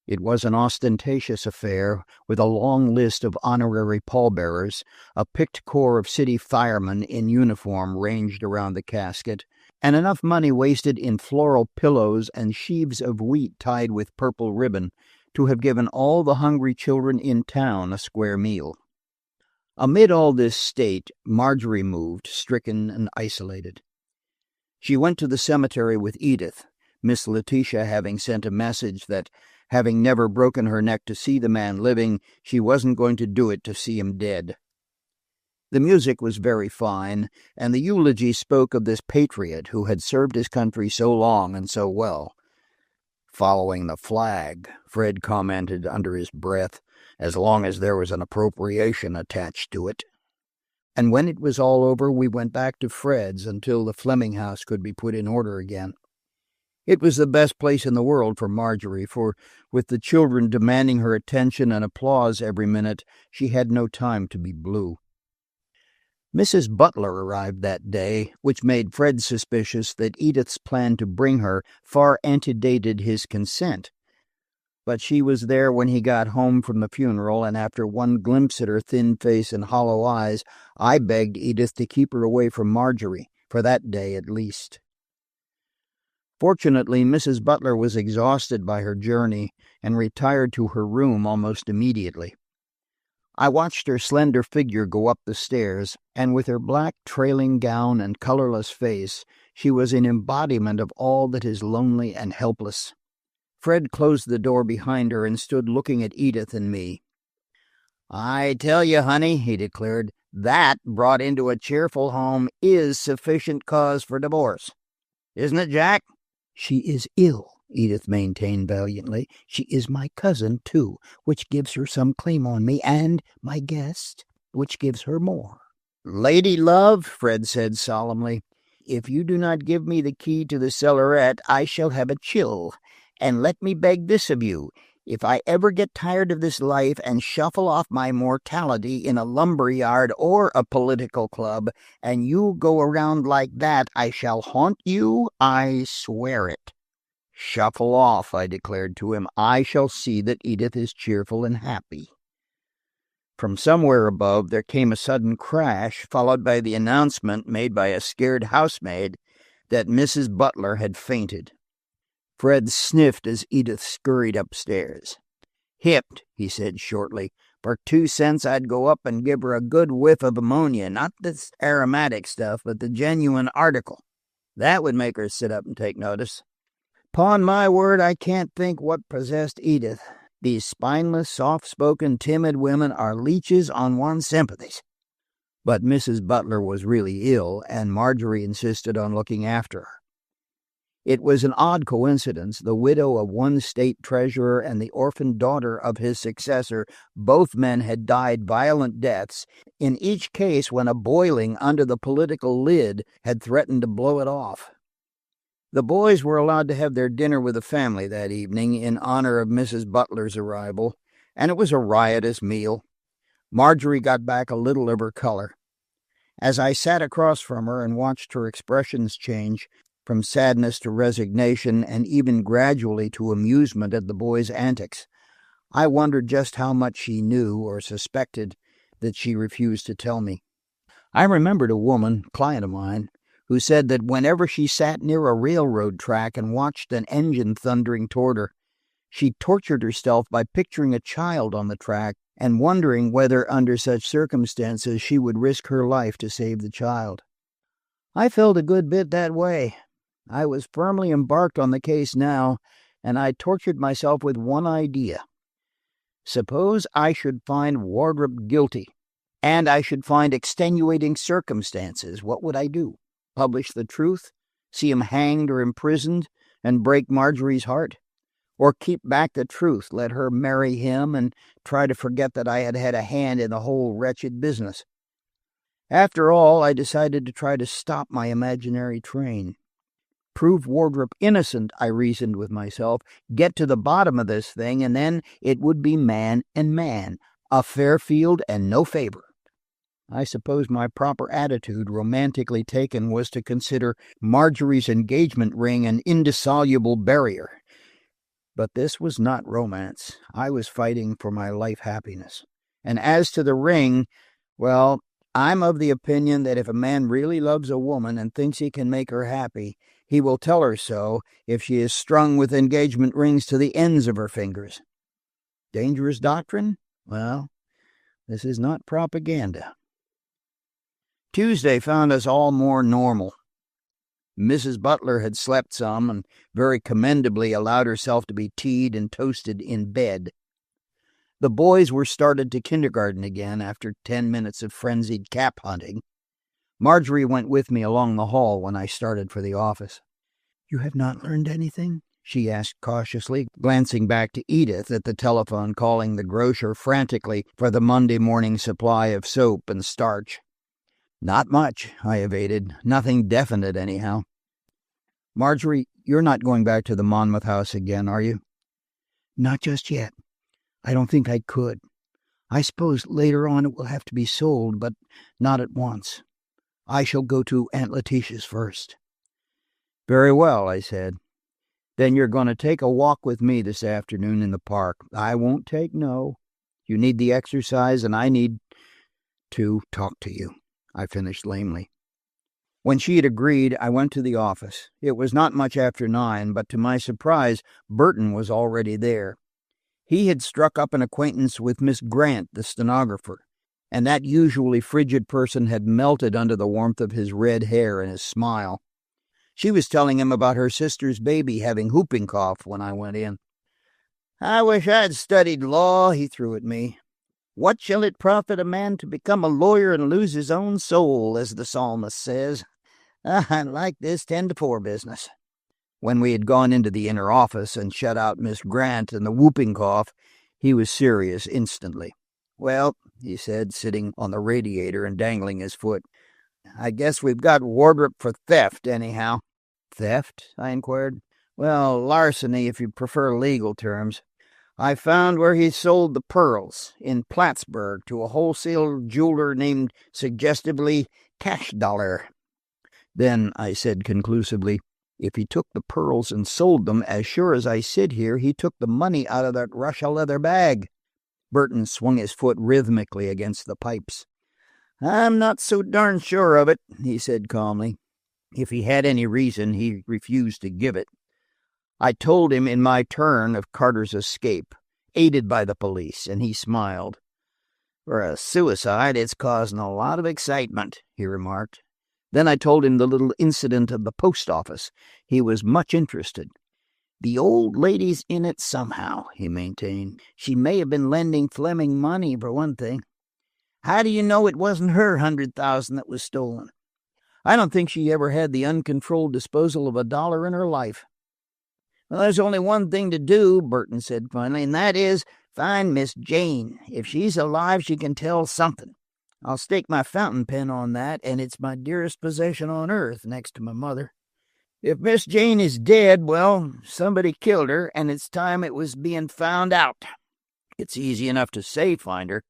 It was an ostentatious affair, with a long list of honorary pallbearers, a picked corps of city firemen in uniform ranged around the casket, and enough money wasted in floral pillows and sheaves of wheat tied with purple ribbon to have given all the hungry children in town a square meal. Amid all this state, Margery moved, stricken and isolated. She went to the cemetery with Edith, Miss Letitia having sent a message that, having never broken her neck to see the man living, she wasn't going to do it to see him dead. The music was very fine, and the eulogy spoke of this patriot who had served his country so long and so well. "Following the flag," Fred commented under his breath, as long as there was an appropriation attached to it. And when it was all over, we went back to Fred's until the Fleming house could be put in order again. It was the best place in the world for Margery, for with the children demanding her attention and applause every minute, she had no time to be blue. Mrs. Butler arrived that day, which made Fred suspicious that Edith's plan to bring her far antedated his consent. But she was there when he got home from the funeral, and after one glimpse at her thin face and hollow eyes, I begged Edith to keep her away from Margery, for that day at least. Fortunately, Mrs. Butler was exhausted by her journey and retired to her room almost immediately. I watched her slender figure go up the stairs, and with her black trailing gown and colorless face, she was an embodiment of all that is lonely and helpless. Fred closed the door behind her and stood looking at Edith and me. "I tell you, honey," he declared, "that, brought into a cheerful home, is sufficient cause for divorce. Isn't it, Jack?" "She is ill," Edith maintained valiantly. "She is my cousin, too, which gives her some claim on me, and my guest, which gives her more." "Lady love," Fred said solemnly, "if you do not give me the key to the cellarette, I shall have a chill. And let me beg this of you, if I ever get tired of this life and shuffle off my mortality in a lumber yard or a political club, and you go around like that, I shall haunt you, I swear it." "Shuffle off," I declared to him. "I shall see that Edith is cheerful and happy." From somewhere above there came a sudden crash, followed by the announcement made by a scared housemaid that Mrs. Butler had fainted. Fred sniffed as Edith scurried upstairs. "Hipped," he said shortly. "For 2 cents I'd go up and give her a good whiff of ammonia, not this aromatic stuff, but the genuine article. That would make her sit up and take notice. 'Pon my word, I can't think what possessed Edith. These spineless, soft-spoken, timid women are leeches on one's sympathies." But Mrs. Butler was really ill, and Margery insisted on looking after her. It was an odd coincidence. The widow of one state treasurer and the orphaned daughter of his successor, both men had died violent deaths, in each case when a boiling under the political lid had threatened to blow it off. The boys were allowed to have their dinner with the family that evening in honor of Mrs. Butler's arrival, and it was a riotous meal. Margery got back a little of her color. As I sat across from her and watched her expressions change, from sadness to resignation and even gradually to amusement at the boys' antics, I wondered just how much she knew or suspected that she refused to tell me. I remembered a woman, client of mine, who said that whenever she sat near a railroad track and watched an engine thundering toward her, she tortured herself by picturing a child on the track and wondering whether under such circumstances she would risk her life to save the child. I felt a good bit that way. I was firmly embarked on the case now, and I tortured myself with one idea. Suppose I should find Wardrop guilty, and I should find extenuating circumstances. What would I do? Publish the truth? See him hanged or imprisoned, and break Margery's heart? Or keep back the truth, let her marry him, and try to forget that I had had a hand in the whole wretched business? After all, I decided to try to stop my imaginary train. Prove Wardrop innocent, I reasoned with myself, get to the bottom of this thing, and then it would be man and man, a fair field and no favor. I suppose my proper attitude, romantically taken, was to consider Margery's engagement ring an indissoluble barrier. But this was not romance. I was fighting for my life happiness. And as to the ring, well, I'm of the opinion that if a man really loves a woman and thinks he can make her happy, he will tell her so if she is strung with engagement rings to the ends of her fingers. Dangerous doctrine? Well, this is not propaganda. Tuesday found us all more normal. Mrs. Butler had slept some and very commendably allowed herself to be teed and toasted in bed. The boys were started to kindergarten again after 10 minutes of frenzied cap hunting. Margery went with me along the hall when I started for the office. "You have not learned anything?" she asked cautiously, glancing back to Edith at the telephone, calling the grocer frantically for the Monday morning supply of soap and starch. "Not much," I evaded. "Nothing definite, anyhow." "Margery, you're not going back to the Monmouth house again, are you?" "Not just yet. I don't think I could. I suppose later on it will have to be sold, but not at once. I shall go to Aunt Letitia's first." "Very well," I said. "Then you're going to take a walk with me this afternoon in the park. I won't take no. You need the exercise, and I need to talk to you," I finished lamely. When she had agreed, I went to the office. It was not much after 9, but to my surprise, Burton was already there. He had struck up an acquaintance with Miss Grant, the stenographer, and that usually frigid person had melted under the warmth of his red hair and his smile. She was telling him about her sister's baby having whooping cough when I went in. "I wish I'd studied law," he threw at me. "What shall it profit a man to become a lawyer and lose his own soul, as the psalmist says? I like this 10 to 4 business." When we had gone into the inner office and shut out Miss Grant and the whooping cough, he was serious instantly. "Well," he said, sitting on the radiator and dangling his foot, "I guess we've got Wardrop for theft, anyhow." "Theft?" I inquired. "Well, larceny, if you prefer legal terms. I found where he sold the pearls, in Plattsburgh, to a wholesale jeweler named, suggestively, Cash Dollar." "Then," I said conclusively, "if he took the pearls and sold them, as sure as I sit here, he took the money out of that Russia leather bag." Burton swung his foot rhythmically against the pipes. "I'm not so darn sure of it," he said calmly. If he had any reason, he refused to give it. I told him in my turn of Carter's escape, aided by the police, and he smiled. "For a suicide, it's causing a lot of excitement," he remarked. Then I told him the little incident of the post office. He was much interested. "The old lady's in it somehow," he maintained. "She may have been lending Fleming money, for one thing. How do you know it wasn't her 100,000 that was stolen? I don't think she ever had the uncontrolled disposal of $1 in her life." "Well, there's only one thing to do," Burton said finally, "and that is, find Miss Jane. If she's alive, she can tell something. I'll stake my fountain pen on that, and it's my dearest possession on earth, next to my mother. If Miss Jane is dead, well, somebody killed her, and it's time it was being found out. It's easy enough to say find her.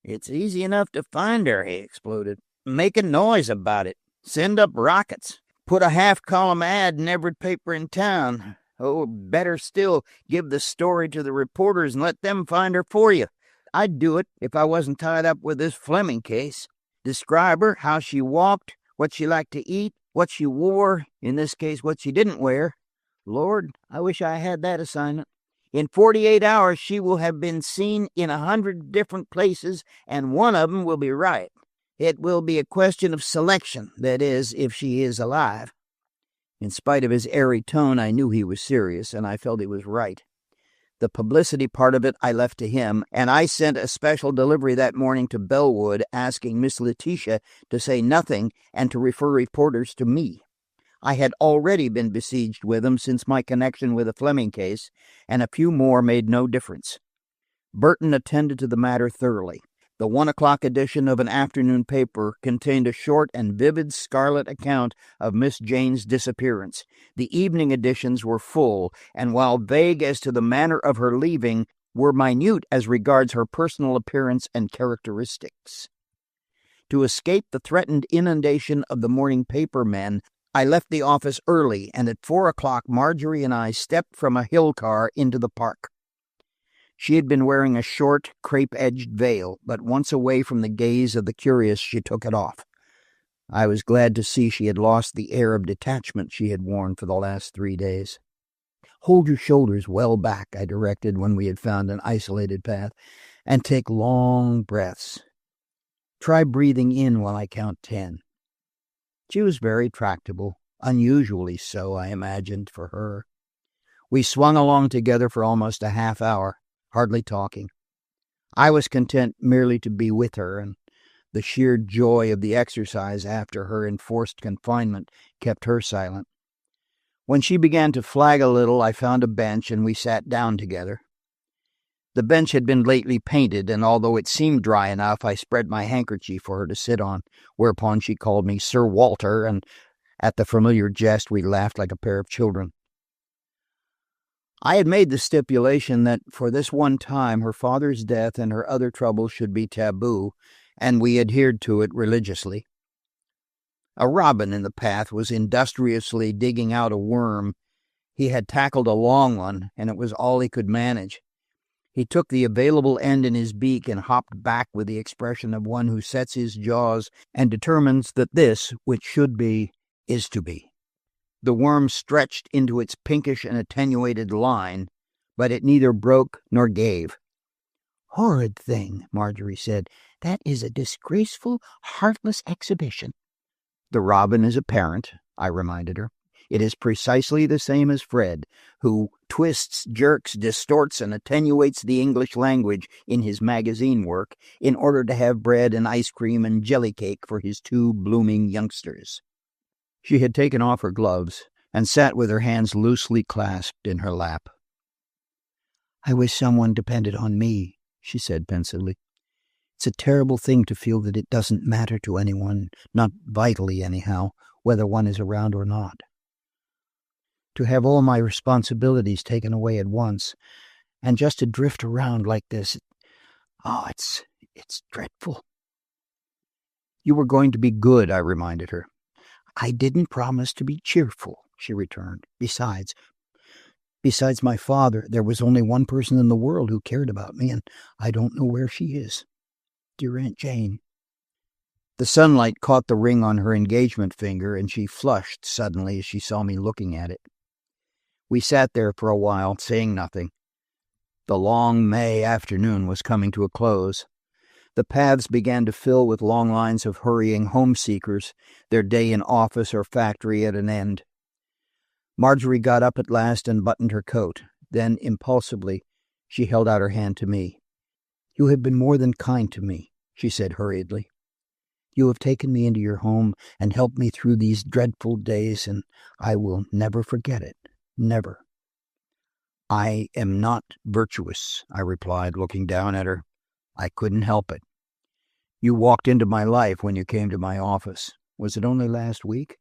It's easy enough to find her," he exploded. "Make a noise about it. Send up rockets. Put a half-column ad in every paper in town. Oh, better still, give the story to the reporters and let them find her for you. I'd do it if I wasn't tied up with this Fleming case. Describe her, how she walked, what she liked to eat, what she wore, in this case what she didn't wear. Lord, I wish I had that assignment. In 48 hours she will have been seen in 100 different places, and one of them will be right. It will be a question of selection, that is, if she is alive." In spite of his airy tone, I knew he was serious, and I felt he was right. The publicity part of it I left to him, and I sent a special delivery that morning to Bellwood asking Miss Letitia to say nothing and to refer reporters to me. I had already been besieged with them since my connection with the Fleming case, and a few more made no difference. Burton attended to the matter thoroughly. The 1 o'clock edition of an afternoon paper contained a short and vivid scarlet account of Miss Jane's disappearance. The evening editions were full, and while vague as to the manner of her leaving, were minute as regards her personal appearance and characteristics. To escape the threatened inundation of the morning paper men, I left the office early, and at 4 o'clock Margery and I stepped from a hill car into the park. She had been wearing a short, crepe-edged veil, but once away from the gaze of the curious, she took it off. I was glad to see she had lost the air of detachment she had worn for the last 3 days. "Hold your shoulders well back," I directed when we had found an isolated path, "and take long breaths. Try breathing in while I count 10. She was very tractable, unusually so, I imagined, for her. We swung along together for almost a half hour, hardly talking. I was content merely to be with her, and the sheer joy of the exercise after her enforced confinement kept her silent. When she began to flag a little, I found a bench and we sat down together. The bench had been lately painted, and although it seemed dry enough, I spread my handkerchief for her to sit on, whereupon she called me Sir Walter, and at the familiar jest we laughed like a pair of children. I had made the stipulation that for this one time her father's death and her other troubles should be taboo, and we adhered to it religiously. A robin in the path was industriously digging out a worm. He had tackled a long one, and it was all he could manage. He took the available end in his beak and hopped back with the expression of one who sets his jaws and determines that this, which should be, is to be. The worm stretched into its pinkish and attenuated line, but it neither broke nor gave. "Horrid thing," Margery said. "That is a disgraceful, heartless exhibition." "The robin is a parent," I reminded her. "It is precisely the same as Fred, who twists, jerks, distorts, and attenuates the English language in his magazine work in order to have bread and ice cream and jelly cake for his 2 blooming youngsters." She had taken off her gloves and sat with her hands loosely clasped in her lap. "I wish someone depended on me," she said pensively. "It's a terrible thing to feel that it doesn't matter to anyone, not vitally anyhow, whether one is around or not. To have all my responsibilities taken away at once, and just to drift around like this, it's dreadful." "You were going to be good," I reminded her. "I didn't promise to be cheerful," she returned. Besides my father, there was only one person in the world who cared about me, and I don't know where she is. Dear Aunt Jane." The sunlight caught the ring on her engagement finger, and she flushed suddenly as she saw me looking at it. We sat there for a while, saying nothing. The long May afternoon was coming to a close. The paths began to fill with long lines of hurrying home-seekers, their day in office or factory at an end. Margery got up at last and buttoned her coat. Then, impulsively, she held out her hand to me. "You have been more than kind to me," she said hurriedly. "You have taken me into your home and helped me through these dreadful days, and I will never forget it. Never." "I am not virtuous," I replied, looking down at her. "I couldn't help it. You walked into my life when you came to my office. Was it only last week?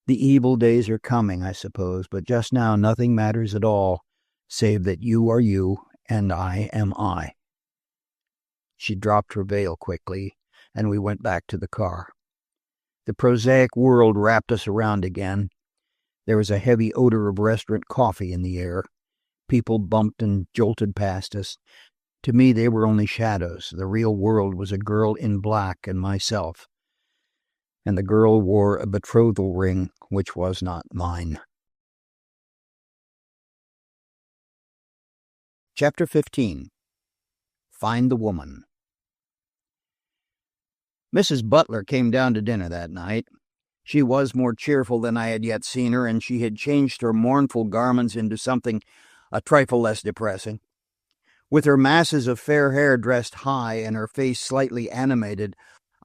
The evil days are coming, I suppose, but just now nothing matters at all, save that you are you and I am I." She dropped her veil quickly, and we went back to the car. The prosaic world wrapped us around again. There was a heavy odor of restaurant coffee in the air. People bumped and jolted past us. To me, they were only shadows. The real world was a girl in black and myself. And the girl wore a betrothal ring which was not mine. Chapter 15. Find the Woman. Mrs. Butler came down to dinner that night. She was more cheerful than I had yet seen her, and she had changed her mournful garments into something a trifle less depressing. With her masses of fair hair dressed high and her face slightly animated,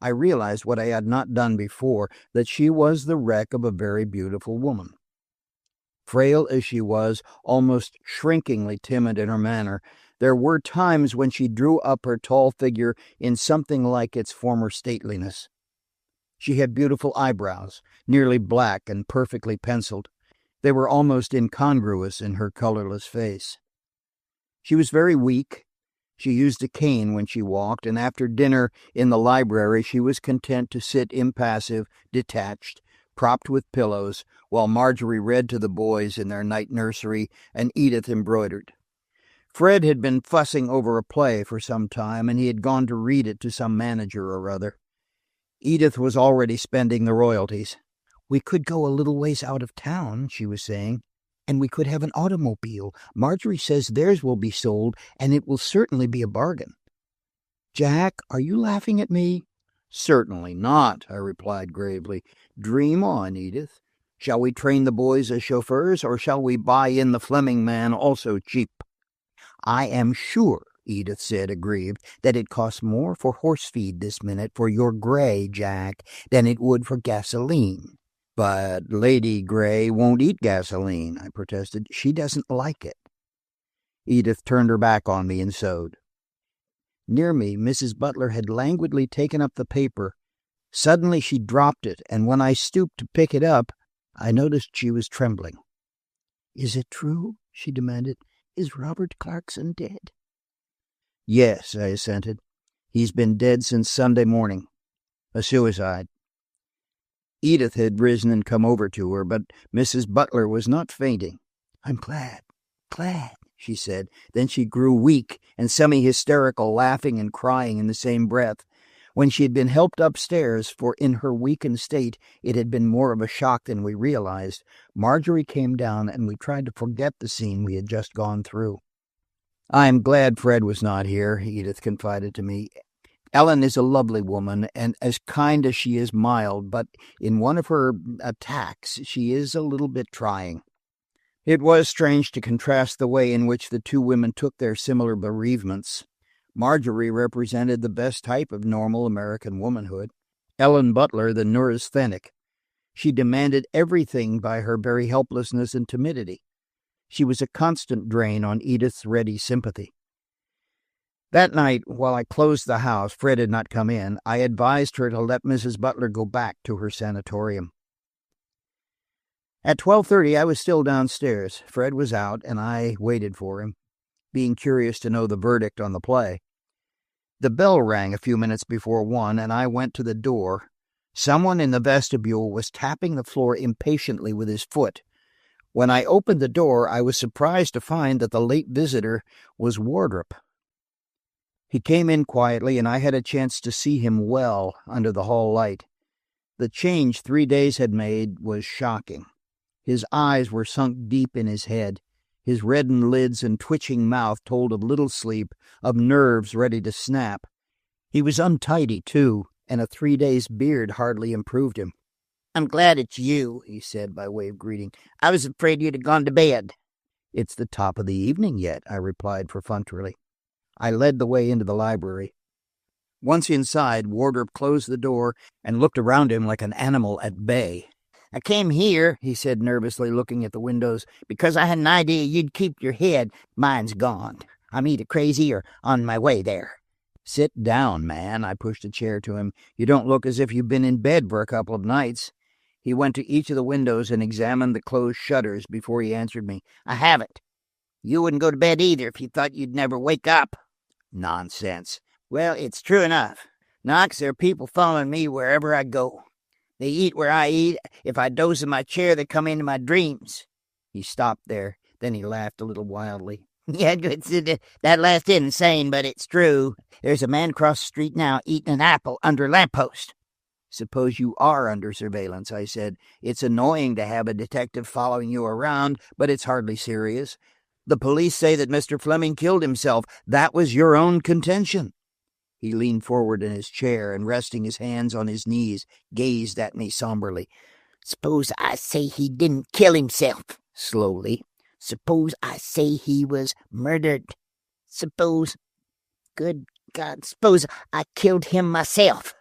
I realized what I had not done before, that she was the wreck of a very beautiful woman. Frail as she was, almost shrinkingly timid in her manner, there were times when she drew up her tall figure in something like its former stateliness. She had beautiful eyebrows, nearly black and perfectly penciled. They were almost incongruous in her colorless face. She was very weak. She used a cane when she walked, and after dinner in the library she was content to sit impassive, detached, propped with pillows, while Margery read to the boys in their night nursery and Edith embroidered. Fred had been fussing over a play for some time, and he had gone to read it to some manager or other. Edith was already spending the royalties. "We could go a little ways out of town," she was saying, "and we could have an automobile. Margery says theirs will be sold, and it will certainly be a bargain." "Jack, are you laughing at me?" "Certainly not," I replied gravely. "Dream on, Edith. Shall we train the boys as chauffeurs, or shall we buy in the Fleming man also cheap?" "I am sure," Edith said, aggrieved, "that it costs more for horse feed this minute for your Gray, Jack, than it would for gasoline." "But Lady Gray won't eat gasoline," I protested. "She doesn't like it." Edith turned her back on me and sewed. Near me, Mrs. Butler had languidly taken up the paper. Suddenly she dropped it, and when I stooped to pick it up, I noticed she was trembling. "Is it true?" she demanded. "Is Robert Clarkson dead?" "Yes," I assented. "He's been dead since Sunday morning. A suicide." Edith had risen and come over to her, but Mrs. Butler was not fainting. "I'm glad, she said. Then she grew weak and semi-hysterical, laughing and crying in the same breath. When she had been helped upstairs, for in her weakened state it had been more of a shock than we realized, Margery came down and we tried to forget the scene we had just gone through. "I am glad Fred was not here," Edith confided to me. "Ellen is a lovely woman, and as kind as she is mild, but in one of her attacks she is a little bit trying." It was strange to contrast the way in which the two women took their similar bereavements. Margery represented the best type of normal American womanhood. Ellen Butler, the neurasthenic. She demanded everything by her very helplessness and timidity. She was a constant drain on Edith's ready sympathy. That night, while I closed the house, Fred had not come in, I advised her to let Mrs. Butler go back to her sanatorium. At 12:30 I was still downstairs. Fred was out, and I waited for him, being curious to know the verdict on the play. The bell rang a few minutes before 1, and I went to the door. Someone in the vestibule was tapping the floor impatiently with his foot. When I opened the door, I was surprised to find that the late visitor was Wardrop. He came in quietly, and I had a chance to see him well under the hall light. The change 3 days had made was shocking. His eyes were sunk deep in his head. His reddened lids and twitching mouth told of little sleep, of nerves ready to snap. He was untidy, too, and a 3 days' beard hardly improved him. "I'm glad it's you," he said by way of greeting. "I was afraid you'd have gone to bed." "It's the top of the evening yet," I replied perfunctorily. I led the way into the library. Once inside, Wardrop closed the door and looked around him like an animal at bay. "I came here," he said nervously, looking at the windows, "because I had an idea you'd keep your head. Mine's gone. I'm either crazy or on my way there." "Sit down, man." I pushed a chair to him. "You don't look as if you've been in bed for a couple of nights." He went to each of the windows and examined the closed shutters before he answered me. "I haven't. You wouldn't go to bed either if you thought you'd never wake up." "Nonsense." "Well, it's true enough. Knox, there are people following me wherever I go. They eat where I eat. If I doze in my chair, they come into my dreams." He stopped there. Then he laughed a little wildly. "Yeah, that last isn't insane, but it's true. There's a man across the street now eating an apple under a lamppost." "Suppose you are under surveillance," I said. "It's annoying to have a detective following you around, but it's hardly serious. The police say that Mr. Fleming killed himself. That was your own contention." He leaned forward in his chair and, resting his hands on his knees, gazed at me somberly. "Suppose I say he didn't kill himself," slowly. "Suppose I say he was murdered. Suppose, good God, suppose I killed him myself."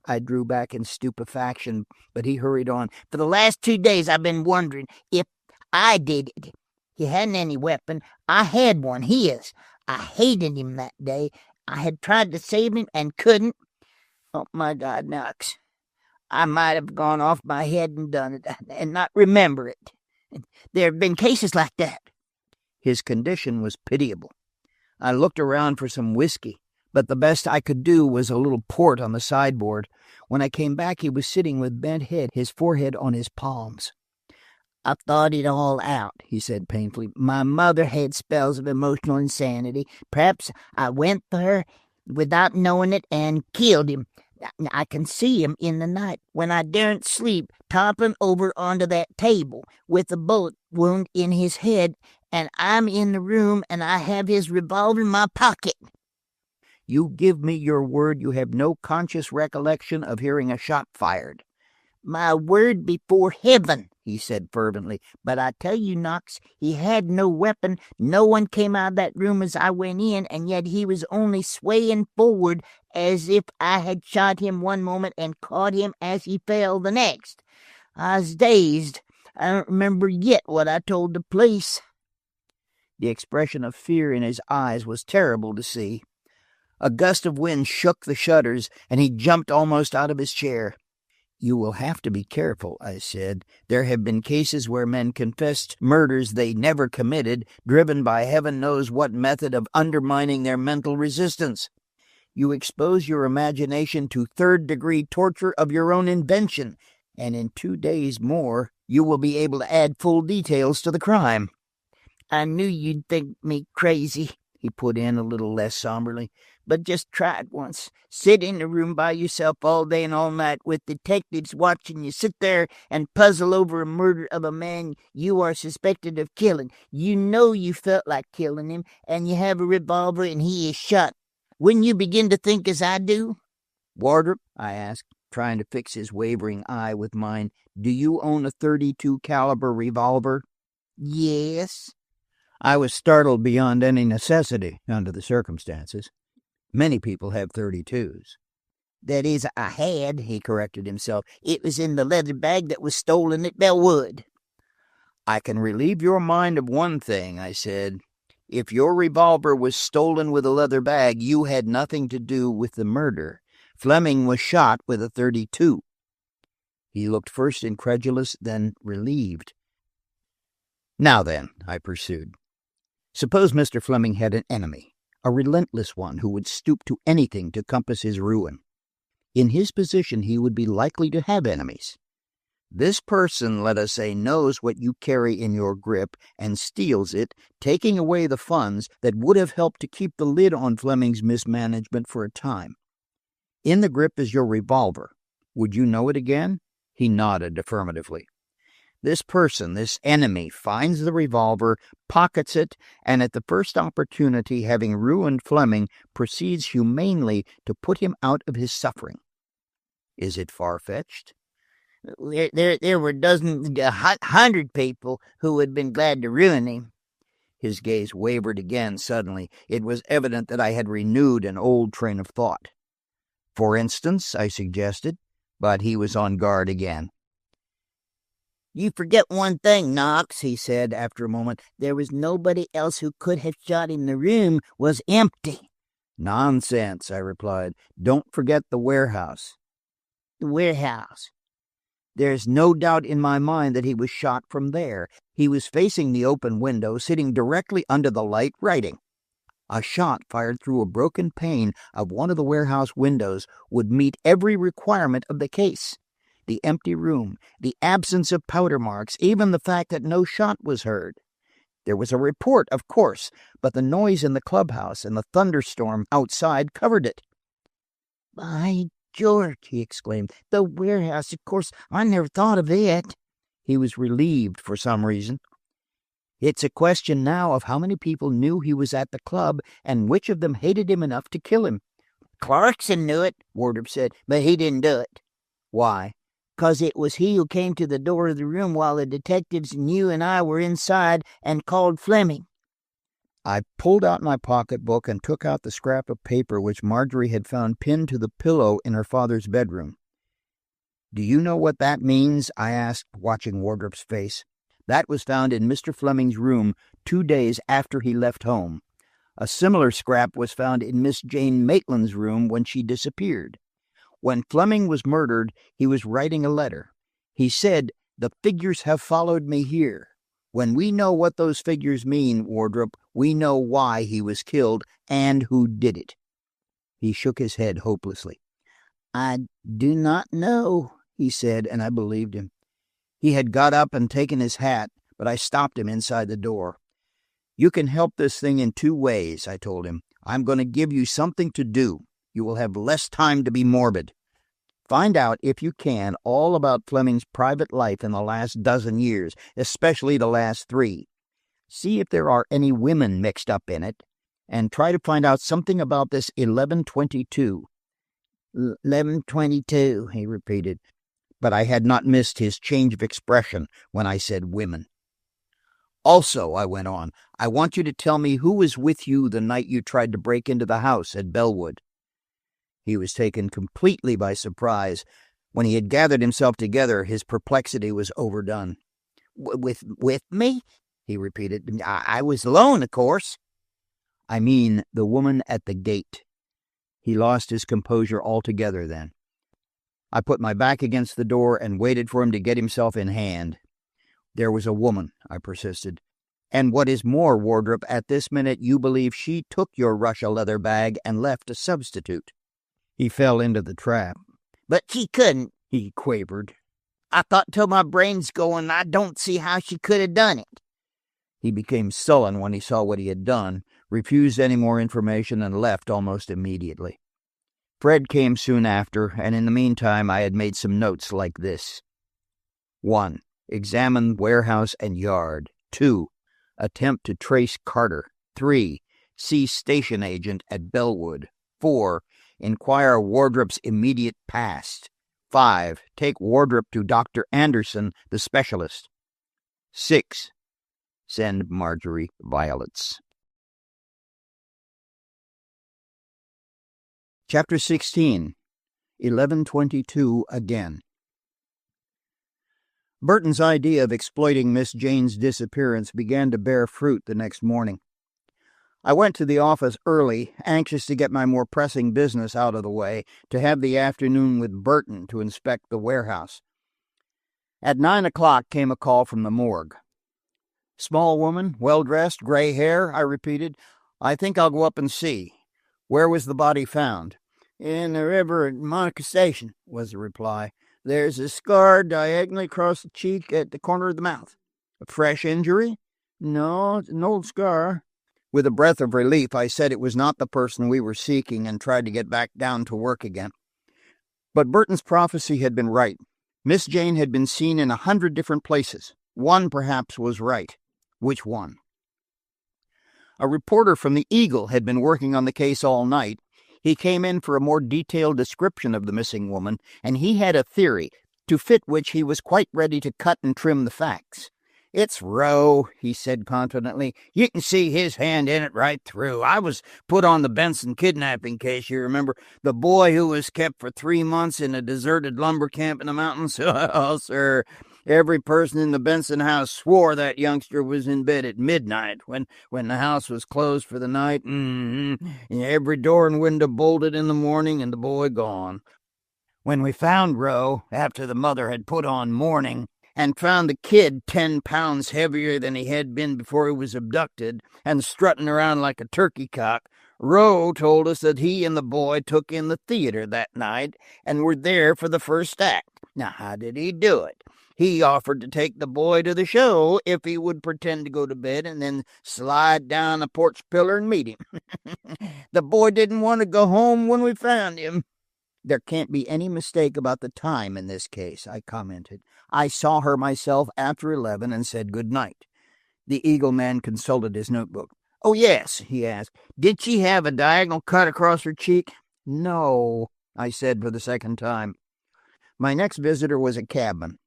I drew back in stupefaction, but he hurried on. "For the last 2 days I've been wondering if I did it. He hadn't any weapon. I had one, his. I hated him that day. I had tried to save him and couldn't. Oh, my God, Knox. I might have gone off my head and done it, and not remember it. There have been cases like that." His condition was pitiable. I looked around for some whiskey, but the best I could do was a little port on the sideboard. When I came back, he was sitting with bent head, his forehead on his palms. "I thought it all out," he said painfully. "My mother had spells of emotional insanity. Perhaps I went for her without knowing it and killed him. I can see him in the night when I daren't sleep, toppling over onto that table with a bullet wound in his head, and I'm in the room and I have his revolver in my pocket." "You give me your word you have no conscious recollection of hearing a shot fired?" "My word before heaven," he said fervently. "But I tell you, Knox, he had no weapon. No one came out of that room as I went in, and yet he was only swaying forward as if I had shot him one moment and caught him as he fell the next. I was dazed. I don't remember yet what I told the police." The expression of fear in his eyes was terrible to see. A gust of wind shook the shutters, and he jumped almost out of his chair. "You will have to be careful," I said. "There have been cases where men confessed murders they never committed, driven by heaven knows what method of undermining their mental resistance. You expose your imagination to third-degree torture of your own invention, and in 2 days more you will be able to add full details to the crime." "I knew you'd think me crazy," he put in a little less somberly. "But just try it once. Sit in a room by yourself all day and all night with detectives watching you. Sit there and puzzle over a murder of a man you are suspected of killing. You know you felt like killing him, and you have a revolver and he is shot. Wouldn't you begin to think as I do?" "Wardrop," I asked, trying to fix his wavering eye with mine, "do you own a .32 caliber revolver?" "Yes." I was startled beyond any necessity under the circumstances. Many people have .32s. "That is, I had," he corrected himself. "It was in the leather bag that was stolen at Bellwood." "I can relieve your mind of one thing," I said. "If your revolver was stolen with a leather bag, you had nothing to do with the murder. Fleming was shot with a .32. He looked first incredulous, then relieved. "Now then," I pursued, "suppose Mr. Fleming had an enemy, a relentless one who would stoop to anything to compass his ruin. In his position he would be likely to have enemies. This person, let us say, knows what you carry in your grip and steals it, taking away the funds that would have helped to keep the lid on Fleming's mismanagement for a time. In the grip is your revolver. Would you know it again?" He nodded affirmatively. "This person, this enemy, finds the revolver, pockets it, and at the first opportunity, having ruined Fleming, proceeds humanely to put him out of his suffering. Is it far-fetched?" There were dozens, 100 people who had been glad to ruin him." His gaze wavered again suddenly. It was evident that I had renewed an old train of thought. "For instance," I suggested, but he was on guard again. "You forget one thing, Knox," he said after a moment. "There was nobody else who could have shot him. The room was empty." "Nonsense," I replied. "Don't forget the warehouse." "The warehouse?" "There's no doubt in my mind that he was shot from there. He was facing the open window, sitting directly under the light, writing. A shot fired through a broken pane of one of the warehouse windows would meet every requirement of the case. The empty room, the absence of powder marks, even the fact that no shot was heard. There was a report, of course, but the noise in the clubhouse and the thunderstorm outside covered it." "By George," he exclaimed. "The warehouse, of course. I never thought of it." He was relieved for some reason. It's a question now of how many people knew he was at the club and which of them hated him enough to kill him. Clarkson knew it, Wardrop said, but he didn't do it. Why? 'Cause it was he who came to the door of the room while the detectives and you and I were inside and called Fleming. I pulled out my pocketbook and took out the scrap of paper which Margery had found pinned to the pillow in her father's bedroom. "Do you know what that means?" I asked, watching Wardrop's face. "That was found in Mr. Fleming's room 2 days after he left home. A similar scrap was found in Miss Jane Maitland's room when she disappeared. When Fleming was murdered, he was writing a letter. He said, 'The figures have followed me here.' When we know what those figures mean, Wardrop, we know why he was killed and who did it." He shook his head hopelessly. "I do not know," he said, and I believed him. He had got up and taken his hat, but I stopped him inside the door. "You can help this thing in 2 ways," I told him. "I'm going to give you something to do. You will have less time to be morbid. Find out, if you can, all about Fleming's private life in the last dozen years, especially the last 3. See if there are any women mixed up in it, and try to find out something about this 1122. 1122, he repeated. But I had not missed his change of expression when I said women. "Also," I went on, "I want you to tell me who was with you the night you tried to break into the house at Bellwood." He was taken completely by surprise. When he had gathered himself together, his perplexity was overdone. With me?" he repeated. I was alone, of course." "I mean the woman at the gate." He lost his composure altogether then. I put my back against the door and waited for him to get himself in hand. "There was a woman," I persisted. "And what is more, Wardrop, at this minute you believe she took your Russia leather bag and left a substitute." He fell into the trap. "But she couldn't," he quavered. "I thought till my brain's going, I don't see how she could have done it." He became sullen when he saw what he had done, refused any more information, and left almost immediately. Fred came soon after, and in the meantime I had made some notes like this. 1. Examine warehouse and yard. 2. Attempt to trace Carter. 3. See station agent at Bellwood. 4. Inquire Wardrop's immediate past. 5. Take Wardrop to Dr. Anderson, the specialist. 6. Send Margery violets. Chapter 16. 1122 again. Burton's idea of exploiting Miss Jane's disappearance began to bear fruit the next morning. I went to the office early, anxious to get my more pressing business out of the way, to have the afternoon with Burton to inspect the warehouse. At 9 o'clock came a call from the morgue. "Small woman, well-dressed, gray hair," I repeated. "I think I'll go up and see. Where was the body found?" "In the river at Monica Station," was the reply. "There's a scar diagonally across the cheek at the corner of the mouth." "A fresh injury?" "No, it's an old scar." With a breath of relief, I said it was not the person we were seeking and tried to get back down to work again. But Burton's prophecy had been right. Miss Jane had been seen in 100 different places. One, perhaps, was right. Which one? A reporter from the Eagle had been working on the case all night. He came in for a more detailed description of the missing woman, and he had a theory, to fit which he was quite ready to cut and trim the facts. "It's Rowe," he said confidently. "You can see his hand in it right through. I was put on the Benson kidnapping case, you remember, the boy who was kept for 3 months in a deserted lumber camp in the mountains. Oh, sir, every person in the Benson house swore that youngster was in bed at midnight when the house was closed for the night. Every door and window bolted in the morning and the boy gone. When we found Rowe, after the mother had put on mourning, and found the kid 10 pounds heavier than he had been before he was abducted, and strutting around like a turkey cock, Rowe told us that he and the boy took in the theater that night and were there for the first act. Now, how did he do it? He offered to take the boy to the show if he would pretend to go to bed and then slide down a porch pillar and meet him. The boy didn't want to go home when we found him." "There can't be any mistake about the time in this case," I commented. "I saw her myself after 11 and said good night." The Eagle man consulted his notebook. "Oh, yes," he asked. "Did she have a diagonal cut across her cheek?" "No," I said for the second time. My next visitor was a cabman.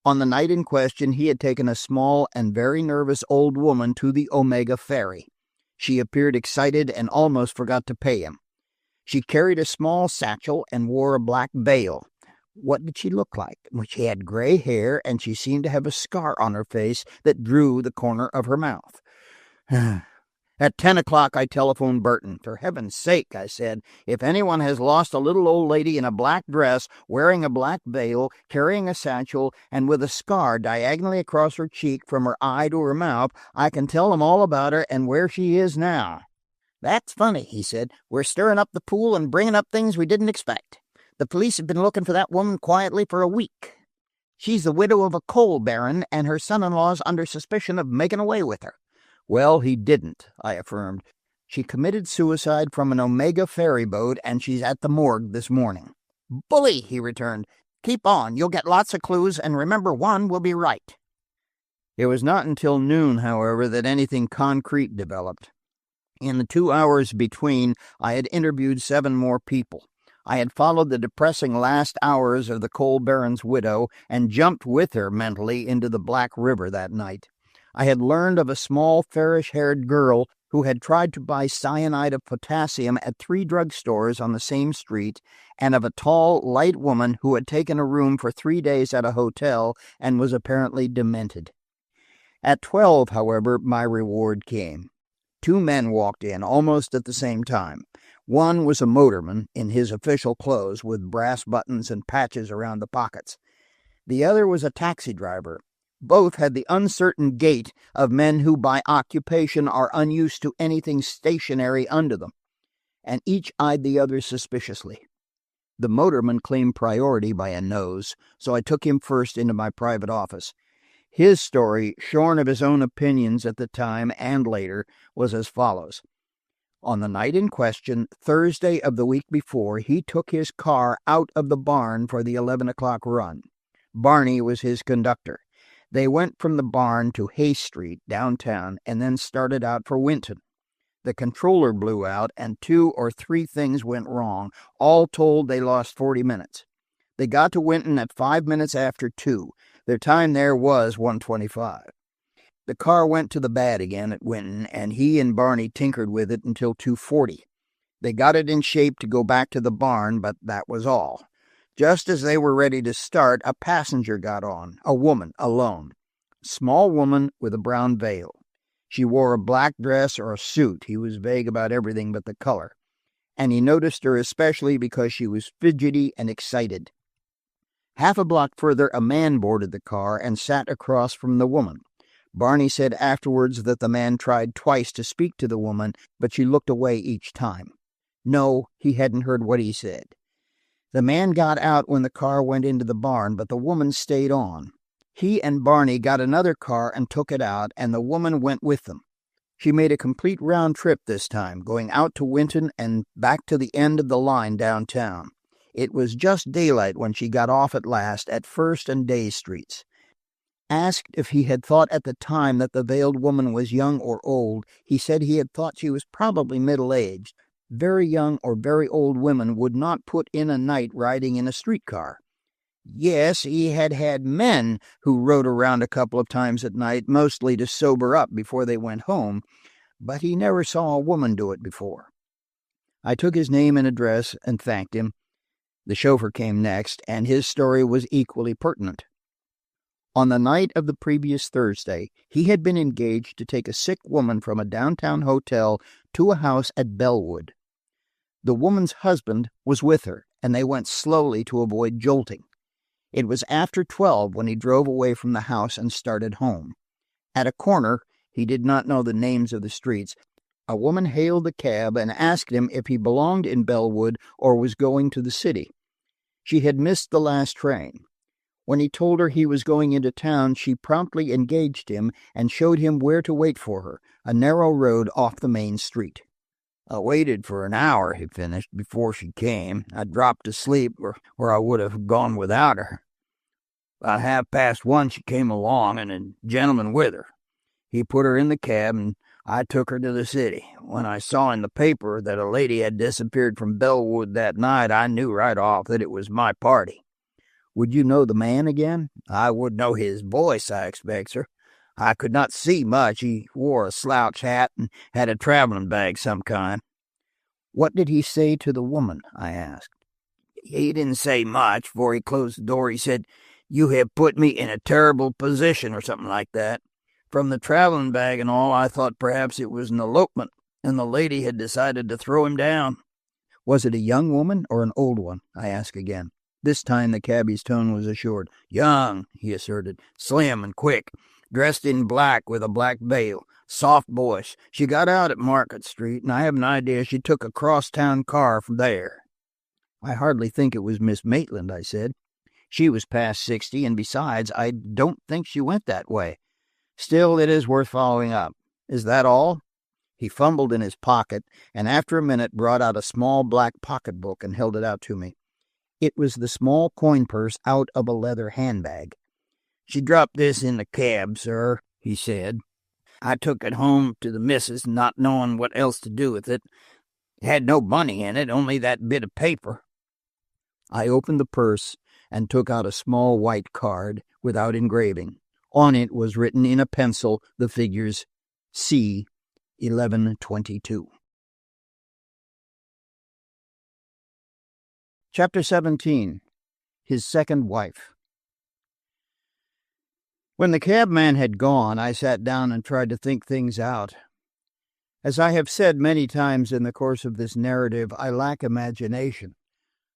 On the night in question, he had taken a small and very nervous old woman to the Omega ferry. She appeared excited and almost forgot to pay him. She carried a small satchel and wore a black veil. What did she look like? Well, she had gray hair, and she seemed to have a scar on her face that drew the corner of her mouth. At 10 o'clock, I telephoned Burton. "For heaven's sake," I said, "if anyone has lost a little old lady in a black dress, wearing a black veil, carrying a satchel, and with a scar diagonally across her cheek from her eye to her mouth, I can tell them all about her and where she is now." "That's funny," he said. "We're stirring up the pool and bringing up things we didn't expect. The police have been looking for that woman quietly for a week. She's the widow of a coal baron, and her son-in-law's under suspicion of making away with her." "Well, he didn't," I affirmed. "She committed suicide from an Omega ferry boat, and she's at the morgue this morning." "Bully," he returned. "Keep on. You'll get lots of clues, and remember, one will be right." It was not until noon, however, that anything concrete developed. In the 2 hours between, I had interviewed 7 more people. I had followed the depressing last hours of the coal baron's widow and jumped with her mentally into the Black River that night. I had learned of a small fairish-haired girl who had tried to buy cyanide of potassium at 3 drugstores on the same street, and of a tall, light woman who had taken a room for 3 days at a hotel and was apparently demented. At 12, however, my reward came. 2 men walked in almost at the same time. One was a motorman in his official clothes with brass buttons and patches around the pockets. The other was a taxi driver. Both had the uncertain gait of men who by occupation are unused to anything stationary under them, and each eyed the other suspiciously. The motorman claimed priority by a nose, so I took him first into my private office. His story, shorn of his own opinions at the time and later, was as follows. On the night in question, Thursday of the week before, he took his car out of the barn for the 11 o'clock run. Barney was his conductor. They went from the barn to Hay Street, downtown, and then started out for Winton. The controller blew out, and 2 or 3 things went wrong. All told, they lost 40 minutes. They got to Winton at 5 minutes after 2. Their time there was 1:25. The car went to the bad again at Winton, and he and Barney tinkered with it until 2:40. They got it in shape to go back to the barn, but that was all. Just as they were ready to start, a passenger got on, a woman, alone. Small woman with a brown veil. She wore a black dress or a suit. He was vague about everything but the color. And he noticed her especially because she was fidgety and excited. Half a block further, a man boarded the car and sat across from the woman. Barney said afterwards that the man tried twice to speak to the woman, but she looked away each time. No, he hadn't heard what he said. The man got out when the car went into the barn, but the woman stayed on. He and Barney got another car and took it out, and the woman went with them. She made a complete round trip this time, going out to Winton and back to the end of the line downtown. It was just daylight when she got off at last at First and Day Streets. Asked if he had thought at the time that the veiled woman was young or old, he said he had thought she was probably middle-aged. Very young or very old women would not put in a night riding in a streetcar. Yes, he had had men who rode around a couple of times at night, mostly to sober up before they went home, but he never saw a woman do it before. I took his name and address and thanked him. The chauffeur came next, and his story was equally pertinent. On the night of the previous Thursday, he had been engaged to take a sick woman from a downtown hotel to a house at Bellwood. The woman's husband was with her, and they went slowly to avoid jolting. It was after 12 when he drove away from the house and started home. At a corner, he did not know the names of the streets, a woman hailed the cab and asked him if he belonged in Bellwood or was going to the city. She had missed the last train. When he told her he was going into town, she promptly engaged him and showed him where to wait for her, a narrow road off the main street. "I waited for an hour," he finished, "before she came. I dropped asleep, or I would have gone without her. About 1:30 she came along, and a gentleman with her. He put her in the cab, and I took her to the city. When I saw in the paper that a lady had disappeared from Bellwood that night, I knew right off that it was my party. Would you know the man again? I would know his voice, I expect, sir. I could not see much. He wore a slouch hat and had a traveling bag some kind. What did he say to the woman? I asked. He didn't say much. Before he closed the door, he said, "You have put me in a terrible position," or something like that. From the traveling bag and all, I thought perhaps it was an elopement, and the lady had decided to throw him down. Was it a young woman or an old one? I asked again. This time the cabbie's tone was assured. Young, he asserted, slim and quick, dressed in black with a black veil, soft voice. She got out at Market Street, and I have an idea she took a cross-town car from there. I hardly think it was Miss Maitland, I said. She was past 60, and besides, I don't think she went that way. Still, it is worth following up. Is that all? He fumbled in his pocket, and after a minute brought out a small black pocketbook and held it out to me. It was the small coin purse out of a leather handbag. She dropped this in the cab, sir, he said. I took it home to the missus, not knowing what else to do with it. It had no money in it, only that bit of paper. I opened the purse and took out a small white card without engraving. On it was written in a pencil the figures C 1122. Chapter 17. His Second Wife. When the cabman had gone, I sat down and tried to think things out. As I have said many times in the course of this narrative, I lack imagination.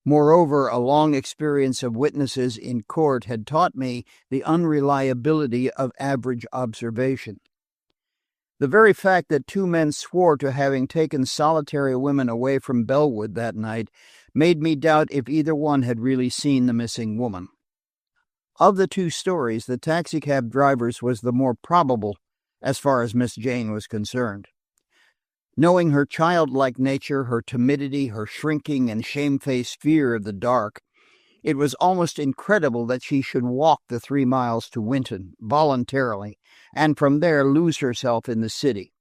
Moreover, a long experience of witnesses in court had taught me the unreliability of average observation. The very fact that two men swore to having taken solitary women away from Bellwood that night made me doubt if either one had really seen the missing woman. Of the two stories, the taxicab driver's was the more probable as far as Miss Jane was concerned. Knowing her childlike nature, her timidity, her shrinking and shamefaced fear of the dark, it was almost incredible that she should walk the 3 miles to Winton voluntarily, and from there lose herself in the city.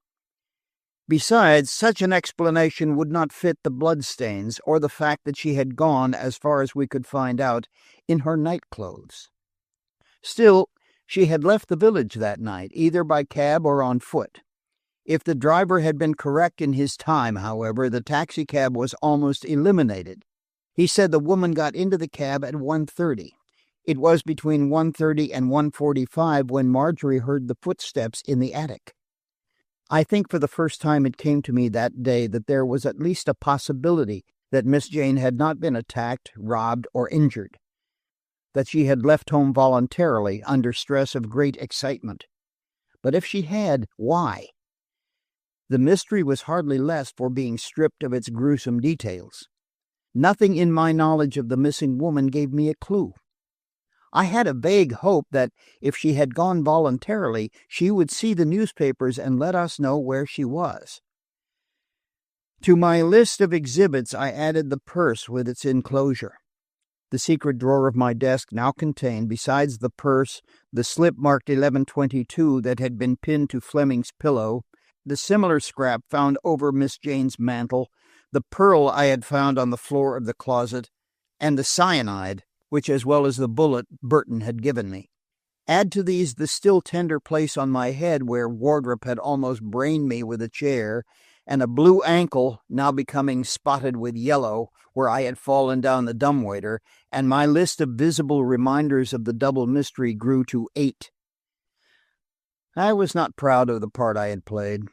Besides, such an explanation would not fit the bloodstains or the fact that she had gone, as far as we could find out, in her night clothes. Still, she had left the village that night, either by cab or on foot. If the driver had been correct in his time, however, the taxicab was almost eliminated. He said the woman got into the cab at 1:30. It was between 1:30 and 1:45 when Margery heard the footsteps in the attic. I think for the first time it came to me that day that there was at least a possibility that Miss Jane had not been attacked, robbed, or injured, that she had left home voluntarily under stress of great excitement. But if she had, why? The mystery was hardly less for being stripped of its gruesome details. Nothing in my knowledge of the missing woman gave me a clue. I had a vague hope that if she had gone voluntarily, she would see the newspapers and let us know where she was. To my list of exhibits, I added the purse with its enclosure. The secret drawer of my desk now contained, besides the purse, the slip marked 1122 that had been pinned to Fleming's pillow, the similar scrap found over Miss Jane's mantle, the pearl I had found on the floor of the closet, and the cyanide, which, as well as the bullet, Burton had given me. Add to these the still tender place on my head where Wardrop had almost brained me with a chair, and a blue ankle now becoming spotted with yellow where I had fallen down the dumbwaiter, and my list of visible reminders of the double mystery grew to 8. I was not proud of the part I had played.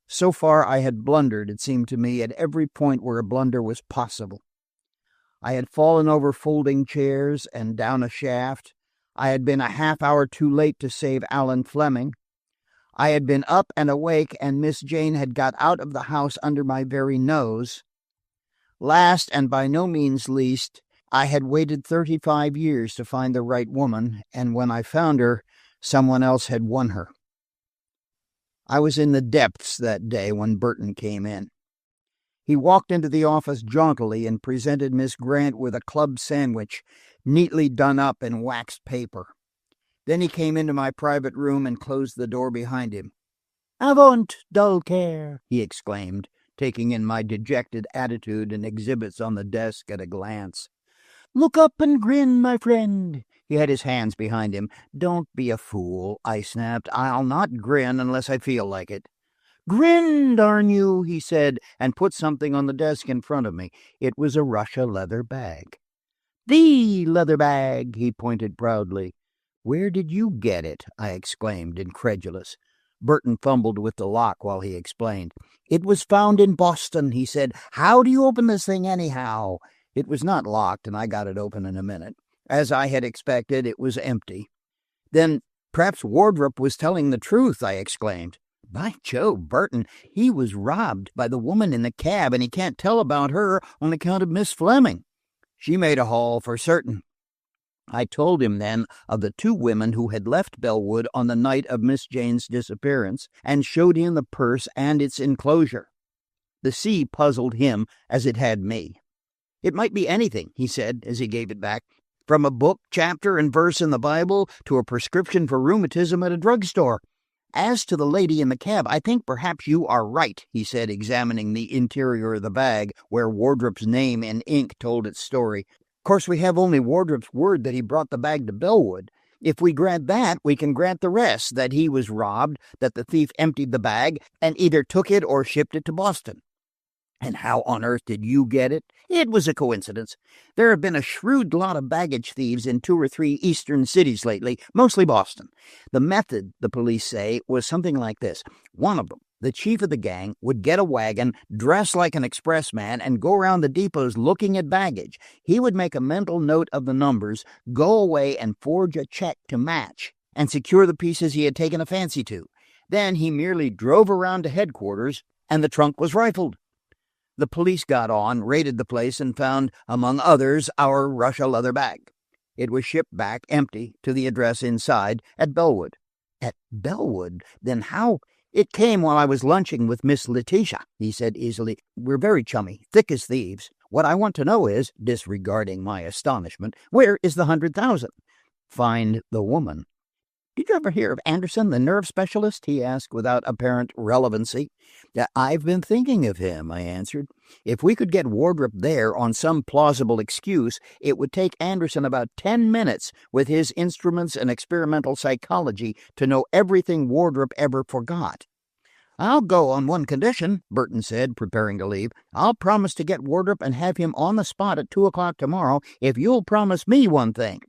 So far I had blundered, it seemed to me, at every point where a blunder was possible. I had fallen over folding chairs and down a shaft. I had been a half hour too late to save Alan Fleming. I had been up and awake, and Miss Jane had got out of the house under my very nose. Last, and by no means least, I had waited 35 years to find the right woman, and when I found her, someone else had won her. I was in the depths that day when Burton came in. He walked into the office jauntily and presented Miss Grant with a club sandwich, neatly done up in waxed paper. Then he came into my private room and closed the door behind him. "Avaunt, dull care!" he exclaimed, taking in my dejected attitude and exhibits on the desk at a glance. "Look up and grin, my friend." He had his hands behind him. "Don't be a fool," I snapped. "I'll not grin unless I feel like it." "Grin, darn you," he said, and put something on the desk in front of me. It was a Russia leather bag. "The leather bag," he pointed proudly. "Where did you get it?" I exclaimed, incredulous. Burton fumbled with the lock while he explained. "It was found in Boston," he said. "How do you open this thing, anyhow?" It was not locked, and I got it open in a minute. As I had expected, it was empty. "Then perhaps Wardrop was telling the truth," I exclaimed. "By Jove, Burton, he was robbed by the woman in the cab, and he can't tell about her on account of Miss Fleming. She made a haul for certain." I told him then of the two women who had left Bellwood on the night of Miss Jane's disappearance, and showed him the purse and its enclosure. The sea puzzled him as it had me. "It might be anything," he said as he gave it back, "from a book, chapter and verse in the Bible to a prescription for rheumatism at a drugstore. As to the lady in the cab, I think perhaps you are right," he said, examining the interior of the bag, where Wardrop's name in ink told its story. "Of course, we have only Wardrop's word that he brought the bag to Bellwood. If we grant that, we can grant the rest, that he was robbed, that the thief emptied the bag, and either took it or shipped it to Boston." "And how on earth did you get it?" "It was a coincidence. There have been a shrewd lot of baggage thieves in 2 or 3 eastern cities lately, mostly Boston. The method, the police say, was something like this. One of them, the chief of the gang, would get a wagon, dress like an expressman, and go around the depots looking at baggage. He would make a mental note of the numbers, go away and forge a check to match, and secure the pieces he had taken a fancy to. Then he merely drove around to headquarters, and the trunk was rifled. The police got on, raided the place, and found, among others, our Russia leather bag. It was shipped back, empty, to the address inside, at Bellwood." "At Bellwood? Then how—" "It came while I was lunching with Miss Letitia," he said easily. "We're very chummy, thick as thieves. What I want to know is," disregarding my astonishment, "where is the 100,000? "Find the woman." "Did you ever hear of Anderson, the nerve specialist?" he asked without apparent relevancy. "I've been thinking of him," I answered. "If we could get Wardrop there on some plausible excuse, it would take Anderson about 10 minutes with his instruments and experimental psychology to know everything Wardrop ever forgot." "I'll go on one condition," Burton said, preparing to leave. "I'll promise to get Wardrop and have him on the spot at 2 o'clock tomorrow if you'll promise me one thing.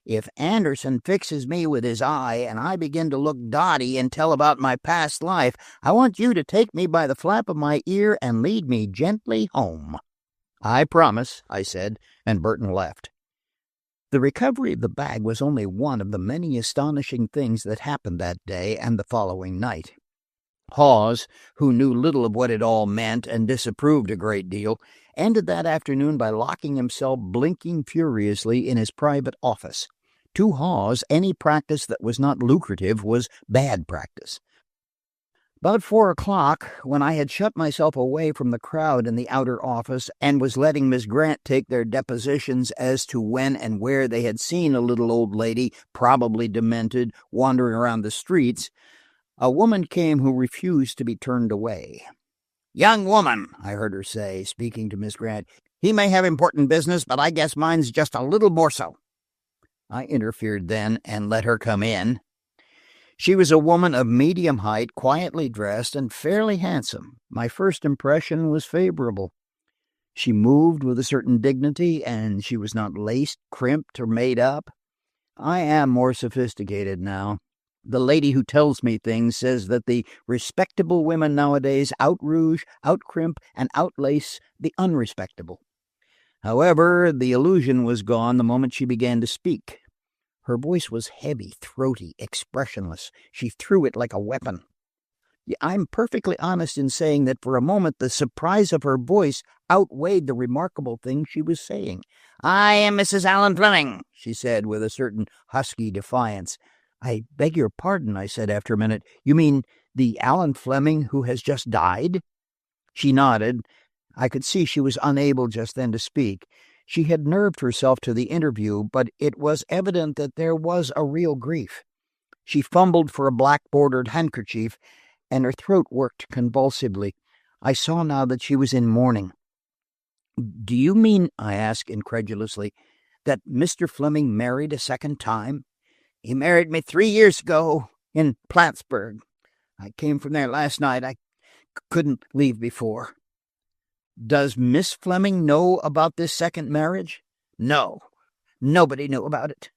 If Anderson fixes me with his eye and I begin to look dotty and tell about my past life, I want you to take me by the flap of my ear and lead me gently home." "I promise," I said, and Burton left. The recovery of the bag was only one of the many astonishing things that happened that day and the following night. Hawes, who knew little of what it all meant and disapproved a great deal, ended that afternoon by locking himself blinking furiously in his private office. To Hawes, any practice that was not lucrative was bad practice. About 4 o'clock, when I had shut myself away from the crowd in the outer office and was letting Miss Grant take their depositions as to when and where they had seen a little old lady, probably demented, wandering around the streets, a woman came who refused to be turned away. "Young woman," I heard her say, speaking to Miss Grant, "he may have important business, but I guess mine's just a little more so." I interfered then and let her come in. She was a woman of medium height, quietly dressed, and fairly handsome. My first impression was favorable. She moved with a certain dignity, and she was not laced, crimped, or made up. I am more sophisticated now. The lady who tells me things says that the respectable women nowadays out-rouge, out-crimp, and outlace the unrespectable. However, the illusion was gone the moment she began to speak. Her voice was heavy, throaty, expressionless. She threw it like a weapon. I'm perfectly honest in saying that for a moment the surprise of her voice outweighed the remarkable thing she was saying. "I am Mrs. Allan Fleming," she said with a certain husky defiance. "I beg your pardon," I said after a minute. "You mean the Allan Fleming who has just died?" She nodded. I could see she was unable just then to speak. She had nerved herself to the interview, but it was evident that there was a real grief. She fumbled for a black-bordered handkerchief, and her throat worked convulsively. I saw now that she was in mourning. "Do you mean," I asked incredulously, "that Mr. Fleming married a second time?" "He married me 3 years ago in Plattsburgh. I came from there last night. I couldn't leave before." "Does Miss Fleming know about this second marriage?" "No, nobody knew about it.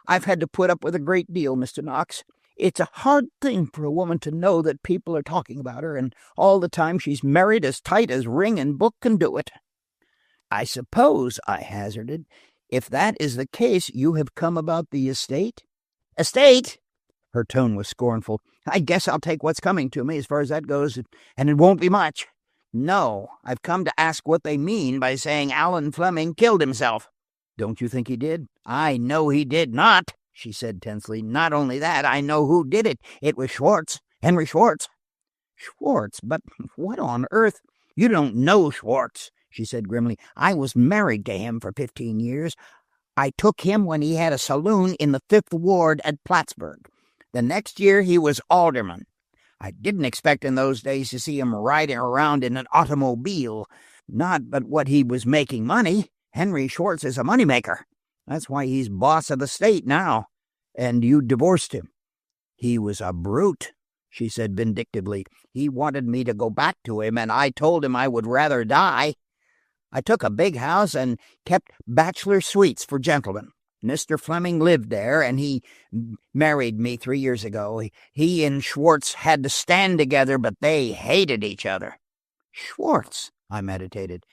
I've had to put up with a great deal, Mr. Knox. It's a hard thing for a woman to know that people are talking about her, and all the time she's married as tight as ring and book can do it." "I suppose," I hazarded, "if that is the case, you have come about the estate?" "Estate?" Her tone was scornful. "I guess I'll take what's coming to me as far as that goes, and it won't be much. No, I've come to ask what they mean by saying Alan Fleming killed himself." "Don't you think he did?" "I know he did not," she said tensely. "Not only that, I know who did it. It was Schwartz, Henry Schwartz." "Schwartz? But what on earth—" "You don't know Schwartz," she said grimly. "I was married to him for 15 years. I took him when he had a saloon in the 5th Ward at Plattsburgh. The next year he was alderman. I didn't expect in those days to see him riding around in an automobile. Not but what he was making money. Henry Schwartz is a moneymaker. That's why he's boss of the state now." "And you divorced him?" "He was a brute," she said vindictively. "He wanted me to go back to him, and I told him I would rather die. I took a big house and kept bachelor suites for gentlemen. Mr. Fleming lived there, and he married me 3 years ago. He and Schwartz had to stand together, but they hated each other." "Schwartz?" I meditated.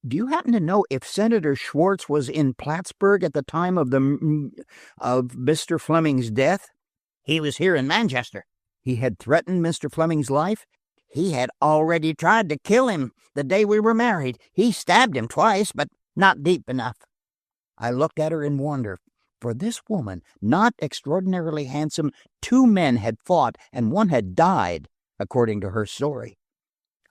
"Do you happen to know if Senator Schwartz was in Plattsburgh at the time of Mr. Fleming's death?" "He was here in Manchester." "He had threatened Mr. Fleming's life?" "He had already tried to kill him the day we were married. He stabbed him twice, but not deep enough." I looked at her in wonder. For this woman, not extraordinarily handsome, 2 men had fought and one had died, according to her story.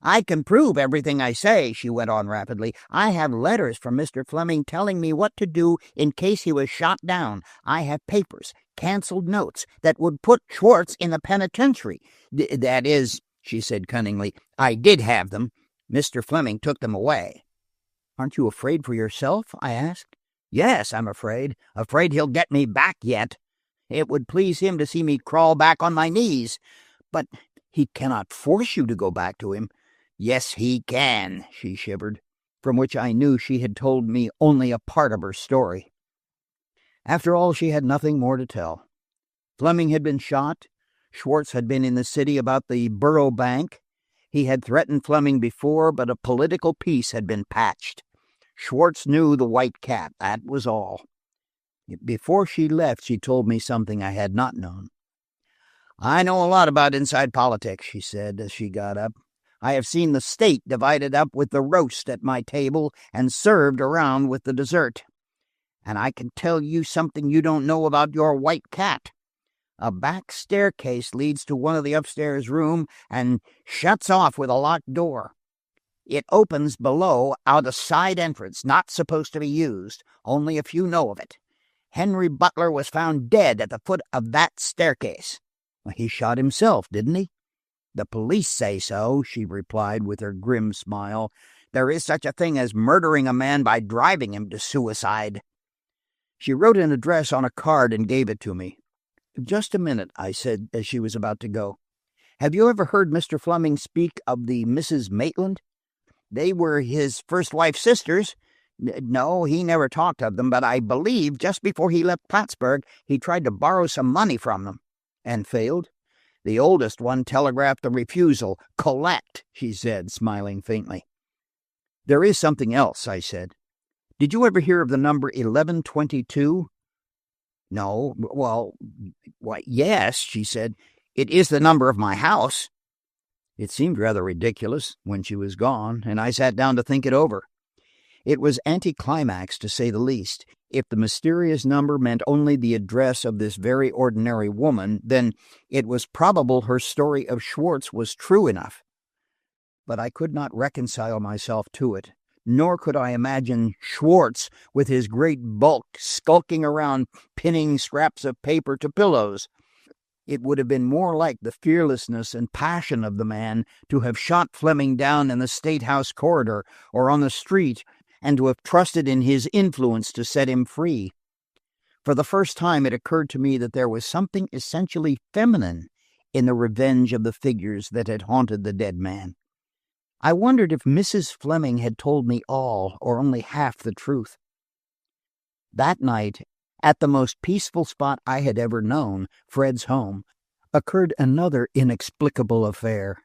"I can prove everything I say," she went on rapidly. "I have letters from Mr. Fleming telling me what to do in case he was shot down. I have papers, canceled notes, that would put Schwartz in the penitentiary. That is," she said cunningly, "I did have them. Mr. Fleming took them away." "Aren't you afraid for yourself?" I asked. "Yes, I'm afraid. Afraid he'll get me back yet. It would please him to see me crawl back on my knees. But he cannot force you to go back to him." "Yes, he can," she shivered, from which I knew she had told me only a part of her story. After all, she had nothing more to tell. Fleming had been shot. Schwartz had been in the city about the Borough Bank. He had threatened Fleming before, but a political peace had been patched. Schwartz knew the White Cat, that was all. Before she left, she told me something I had not known. "I know a lot about inside politics," she said as she got up. "I have seen the state divided up with the roast at my table and served around with the dessert. And I can tell you something you don't know about your White Cat. A back staircase leads to one of the upstairs rooms and shuts off with a locked door. It opens below out a side entrance, not supposed to be used. Only a few know of it. Henry Butler was found dead at the foot of that staircase." "He shot himself, didn't he?" "The police say so," she replied with her grim smile. "There is such a thing as murdering a man by driving him to suicide." She wrote an address on a card and gave it to me. "Just a minute," I said as she was about to go. "Have you ever heard Mr. Fleming speak of the Mrs. Maitland?" "They were his first wife's sisters. No, he never talked of them, but I believe just before he left Plattsburgh he tried to borrow some money from them." "And failed?" "The oldest one telegraphed a refusal. Collect," she said, smiling faintly. "There is something else," I said. "Did you ever hear of the number 1122? "No. Why, yes," she said. "It is the number of my house." It seemed rather ridiculous when she was gone, and I sat down to think it over. It was anticlimax, to say the least. If the mysterious number meant only the address of this very ordinary woman, then it was probable her story of Schwartz was true enough. But I could not reconcile myself to it, nor could I imagine Schwartz with his great bulk skulking around pinning scraps of paper to pillows. It would have been more like the fearlessness and passion of the man to have shot Fleming down in the State House corridor or on the street and to have trusted in his influence to set him free. For the first time it occurred to me that there was something essentially feminine in the revenge of the figures that had haunted the dead man. I wondered if Mrs. Fleming had told me all or only half the truth. That night, at the most peaceful spot I had ever known, Fred's home, occurred another inexplicable affair,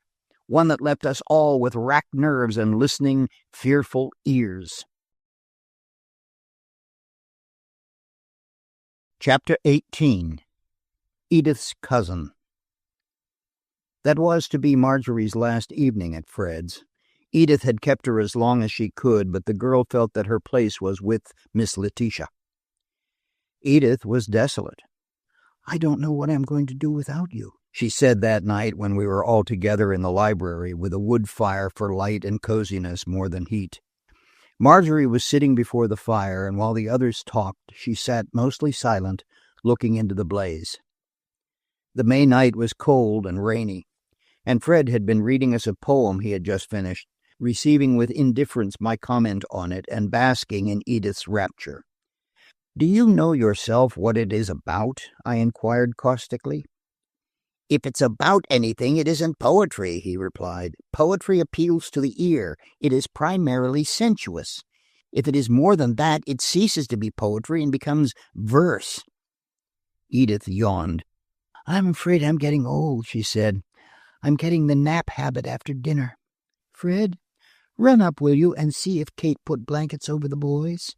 one that left us all with racked nerves and listening, fearful ears. Chapter 18. Edith's Cousin. That was to be Margery's last evening at Fred's. Edith had kept her as long as she could, but the girl felt that her place was with Miss Letitia. Edith was desolate. "I don't know what I'm going to do without you," she said that night when we were all together in the library with a wood fire for light and coziness more than heat. Margery was sitting before the fire, and while the others talked, she sat mostly silent, looking into the blaze. The May night was cold and rainy, and Fred had been reading us a poem he had just finished, receiving with indifference my comment on it and basking in Edith's rapture. "Do you know yourself what it is about?" I inquired caustically. "If it's about anything, it isn't poetry," he replied. "Poetry appeals to the ear. It is primarily sensuous. If it is more than that, it ceases to be poetry and becomes verse." Edith yawned. "I'm afraid I'm getting old," she said. "I'm getting the nap habit after dinner. Fred, run up, will you, and see if Kate put blankets over the boys?"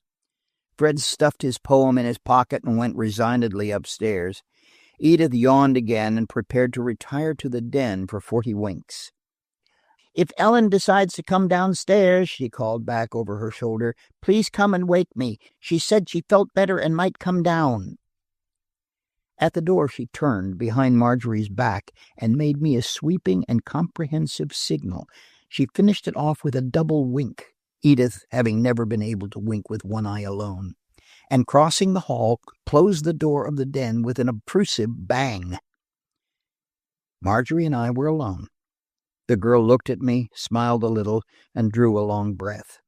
Fred stuffed his poem in his pocket and went resignedly upstairs. Edith yawned again and prepared to retire to the den for 40 winks. "If Ellen decides to come downstairs," she called back over her shoulder, "please come and wake me. She said she felt better and might come down." At the door she turned behind Margery's back and made me a sweeping and comprehensive signal. She finished it off with a double wink, Edith having never been able to wink with one eye alone, and crossing the hall, closed the door of the den with an obtrusive bang. Margery and I were alone. The girl looked at me, smiled a little, and drew a long breath.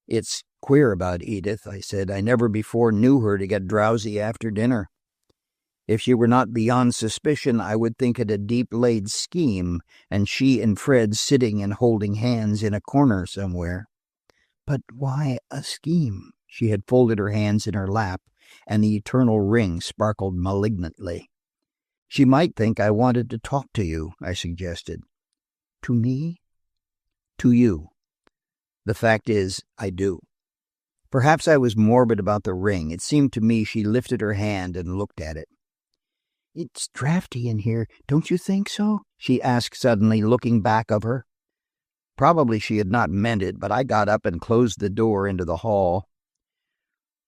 "It's queer about Edith," I said. "I never before knew her to get drowsy after dinner. If she were not beyond suspicion, I would think it a deep-laid scheme, and she and Fred sitting and holding hands in a corner somewhere." "But why a scheme?" She had folded her hands in her lap, and the eternal ring sparkled malignantly. "She might think I wanted to talk to you," I suggested. "To me?" "To you. The fact is, I do." Perhaps I was morbid about the ring. It seemed to me she lifted her hand and looked at it. "It's drafty in here, don't you think so?" she asked suddenly, looking back of her. Probably she had not meant it, but I got up and closed the door into the hall.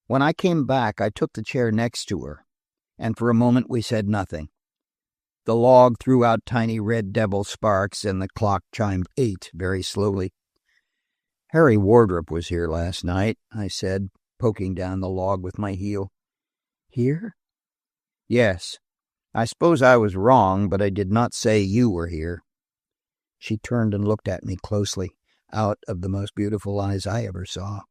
When I came back, I took the chair next to her, and for a moment we said nothing. The log threw out tiny red devil sparks, and the clock chimed 8 very slowly. "Harry Wardrop was here last night," I said, poking down the log with my heel. "Here?" "Yes. I suppose I was wrong, but I did not say you were here." She turned and looked at me closely, out of the most beautiful eyes I ever saw.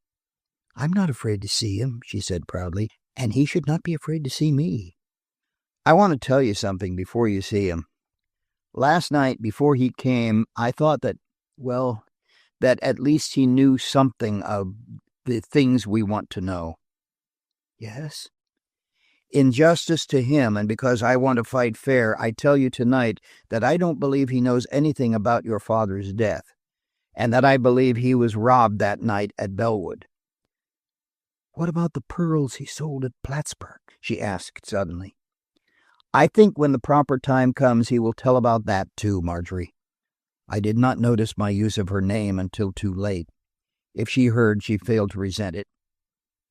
"I'm not afraid to see him," she said proudly, "and he should not be afraid to see me." "I want to tell you something before you see him. Last night, before he came, I thought that, well, that at least he knew something of the things we want to know." "Yes?" "In justice to him, and because I want to fight fair, I tell you tonight that I don't believe he knows anything about your father's death, and that I believe he was robbed that night at Bellwood." "What about the pearls he sold at Plattsburgh?" she asked suddenly. "I think when the proper time comes he will tell about that too, Margery." I did not notice my use of her name until too late. If she heard, she failed to resent it.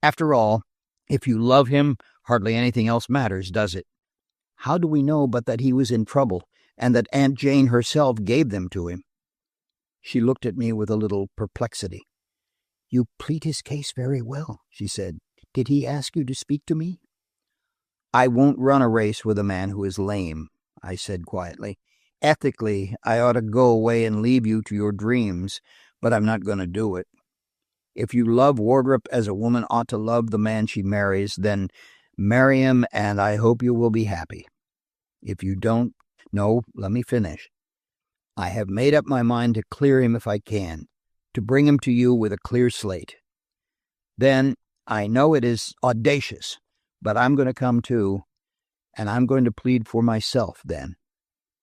After all, if you love him, hardly anything else matters, does it? How do we know but that he was in trouble, and that Aunt Jane herself gave them to him? She looked at me with a little perplexity. "You plead his case very well," she said. "Did he ask you to speak to me?" I won't run a race with a man who is lame, I said quietly. Ethically, I ought to go away and leave you to your dreams, but I'm not going to do it. If you love Wardrop as a woman ought to love the man she marries, then marry him, and I hope you will be happy. If you don't, no, let me finish. I have made up my mind to clear him if I can, to bring him to you with a clear slate. Then, I know it is audacious, but I'm going to come too, and I'm going to plead for myself then,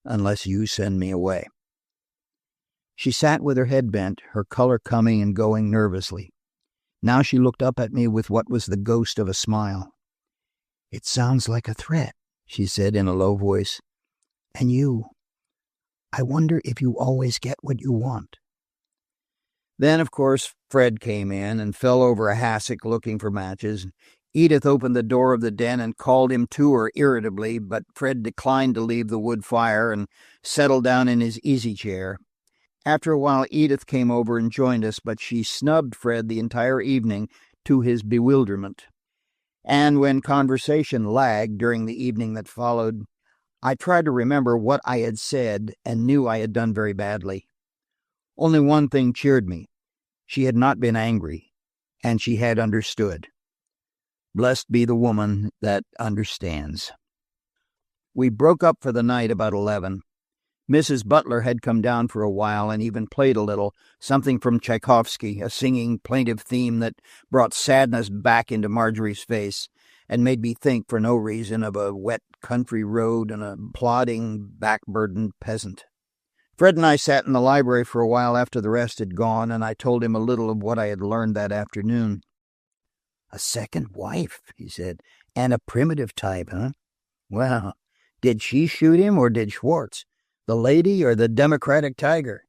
unless you send me away. She sat with her head bent, her color coming and going nervously. Now she looked up at me with what was the ghost of a smile. "It sounds like a threat," she said in a low voice. "And I wonder if you always get what you want." Then, of course, Fred came in and fell over a hassock looking for matches. Edith opened the door of the den and called him to her irritably, but Fred declined to leave the wood fire and settled down in his easy chair. After a while, Edith came over and joined us, but she snubbed Fred the entire evening to his bewilderment. And when conversation lagged during the evening that followed, I tried to remember what I had said and knew I had done very badly. Only one thing cheered me. She had not been angry, and she had understood. Blessed be the woman that understands. We broke up for the night about 11. Mrs. Butler had come down for a while and even played a little, something from Tchaikovsky, a singing, plaintive theme that brought sadness back into Margery's face and made me think, for no reason, of a wet country road and a plodding, back-burdened peasant. Fred and I sat in the library for a while after the rest had gone, and I told him a little of what I had learned that afternoon. "A second wife," he said, "and a primitive type, huh? Well, did she shoot him or did Schwartz? The lady or the Democratic tiger?"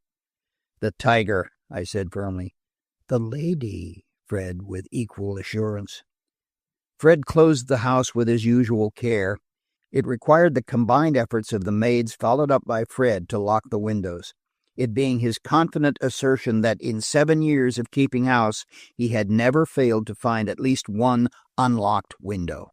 "The tiger," I said firmly. "The lady," Fred with equal assurance. Fred closed the house with his usual care. It required the combined efforts of the maids followed up by Fred to lock the windows, it being his confident assertion that in 7 years of keeping house he had never failed to find at least one unlocked window.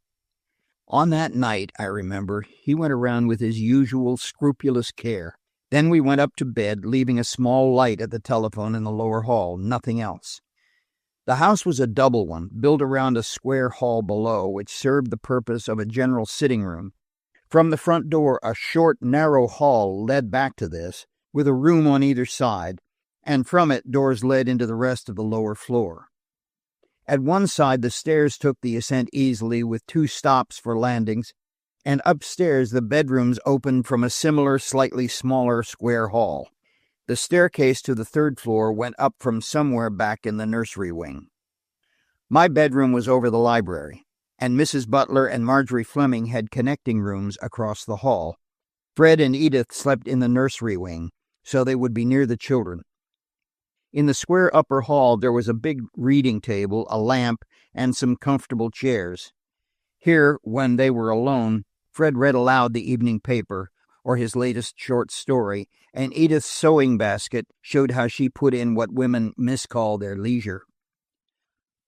On that night, I remember, he went around with his usual scrupulous care. Then we went up to bed, leaving a small light at the telephone in the lower hall, nothing else. The house was a double one, built around a square hall below, which served the purpose of a general sitting room. From the front door, a short, narrow hall led back to this, with a room on either side, and from it doors led into the rest of the lower floor. At one side, the stairs took the ascent easily, with 2 stops for landings, and upstairs the bedrooms opened from a similar, slightly smaller square hall. The staircase to the 3rd floor went up from somewhere back in the nursery wing. My bedroom was over the library, and Mrs. Butler and Margery Fleming had connecting rooms across the hall. Fred and Edith slept in the nursery wing, so they would be near the children. In the square upper hall there was a big reading table, a lamp, and some comfortable chairs. Here, when they were alone, Fred read aloud the evening paper, or his latest short story, and Edith's sewing basket showed how she put in what women miscall their leisure.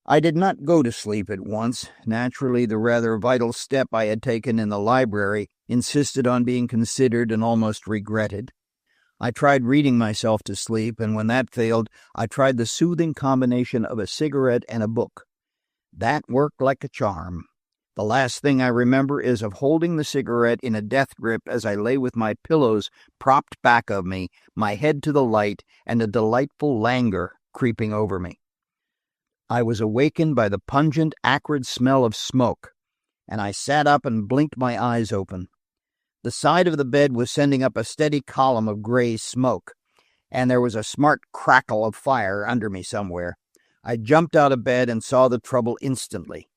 I did not go to sleep at once. Naturally, the rather vital step I had taken in the library insisted on being considered and almost regretted. I tried reading myself to sleep, and when that failed, I tried the soothing combination of a cigarette and a book. That worked like a charm. The last thing I remember is of holding the cigarette in a death grip as I lay with my pillows propped back of me, my head to the light, and a delightful languor creeping over me. I was awakened by the pungent, acrid smell of smoke, and I sat up and blinked my eyes open. The side of the bed was sending up a steady column of gray smoke, and there was a smart crackle of fire under me somewhere. I jumped out of bed and saw the trouble instantly.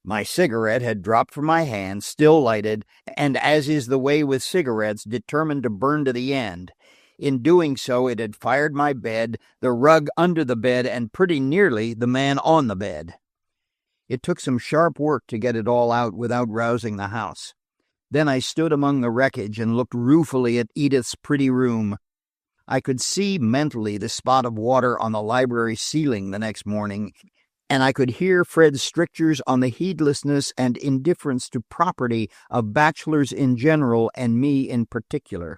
My cigarette had dropped from my hand, still lighted, and as is the way with cigarettes, determined to burn to the end. In doing so, it had fired my bed, the rug under the bed, and pretty nearly the man on the bed. It took some sharp work to get it all out without rousing the house. Then I stood among the wreckage and looked ruefully at Edith's pretty room. I could see mentally the spot of water on the library ceiling the next morning, and I could hear Fred's strictures on the heedlessness and indifference to property of bachelors in general and me in particular.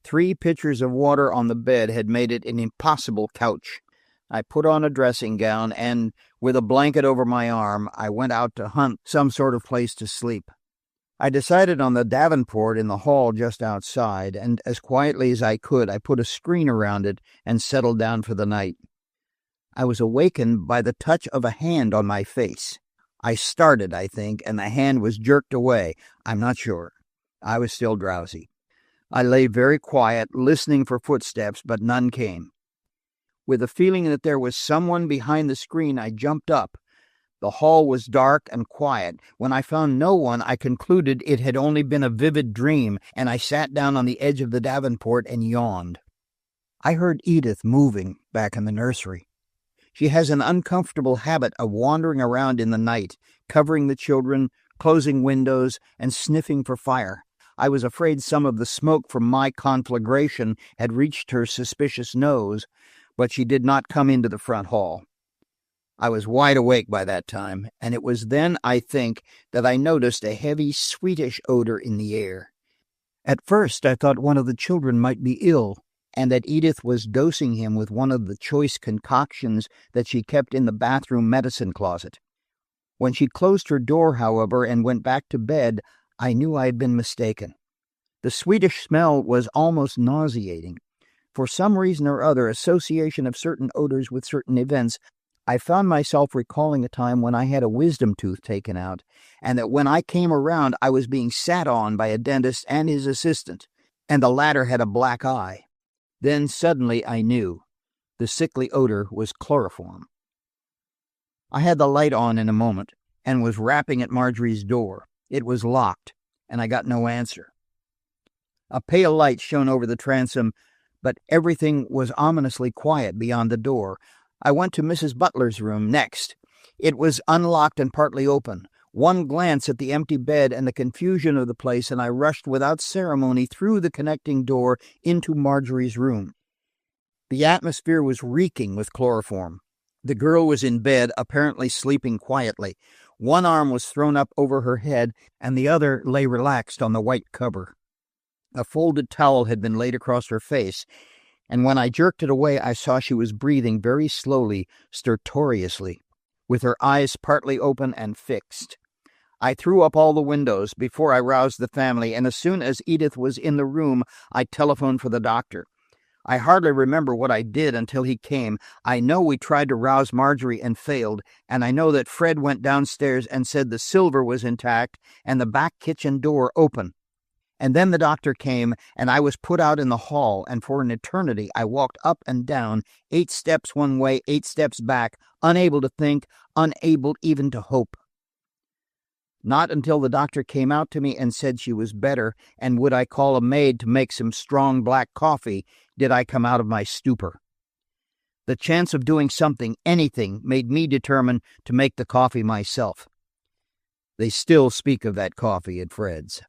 3 pitchers of water on the bed had made it an impossible couch. I put on a dressing gown and, with a blanket over my arm, I went out to hunt some sort of place to sleep. I decided on the davenport in the hall just outside, and as quietly as I could, I put a screen around it and settled down for the night. I was awakened by the touch of a hand on my face. I started, I think, and the hand was jerked away. I'm not sure. I was still drowsy. I lay very quiet, listening for footsteps, but none came. With the feeling that there was someone behind the screen, I jumped up. The hall was dark and quiet. When I found no one, I concluded it had only been a vivid dream, and I sat down on the edge of the davenport and yawned. I heard Edith moving back in the nursery. She has an uncomfortable habit of wandering around in the night, covering the children, closing windows, and sniffing for fire. I was afraid some of the smoke from my conflagration had reached her suspicious nose, but she did not come into the front hall. I was wide awake by that time, and it was then, I think, that I noticed a heavy, sweetish odor in the air. At first I thought one of the children might be ill, and that Edith was dosing him with one of the choice concoctions that she kept in the bathroom medicine closet. When she closed her door, however, and went back to bed, I knew I had been mistaken. The sweetish smell was almost nauseating. For some reason or other, association of certain odors with certain events, I found myself recalling a time when I had a wisdom tooth taken out, and that when I came around I was being sat on by a dentist and his assistant, and the latter had a black eye. Then suddenly I knew. The sickly odor was chloroform. I had the light on in a moment, and was rapping at Margery's door. It was locked, and I got no answer. A pale light shone over the transom, but everything was ominously quiet beyond the door. I went to Mrs. Butler's room next. It was unlocked and partly open. One glance at the empty bed and the confusion of the place, and I rushed without ceremony through the connecting door into Margery's room. The atmosphere was reeking with chloroform. The girl was in bed, apparently sleeping quietly. One arm was thrown up over her head, and the other lay relaxed on the white cover. A folded towel had been laid across her face, and when I jerked it away I saw she was breathing very slowly, stertorously, with her eyes partly open and fixed. I threw up all the windows before I roused the family, and as soon as Edith was in the room I telephoned for the doctor. I hardly remember what I did until he came. I know we tried to rouse Margery and failed, and I know that Fred went downstairs and said the silver was intact and the back kitchen door open. And then the doctor came, and I was put out in the hall, and for an eternity I walked up and down, 8 steps one way, 8 steps back, unable to think, unable even to hope. Not until the doctor came out to me and said she was better, and would I call a maid to make some strong black coffee, did I come out of my stupor. The chance of doing something, anything, made me determined to make the coffee myself. They still speak of that coffee at Fred's.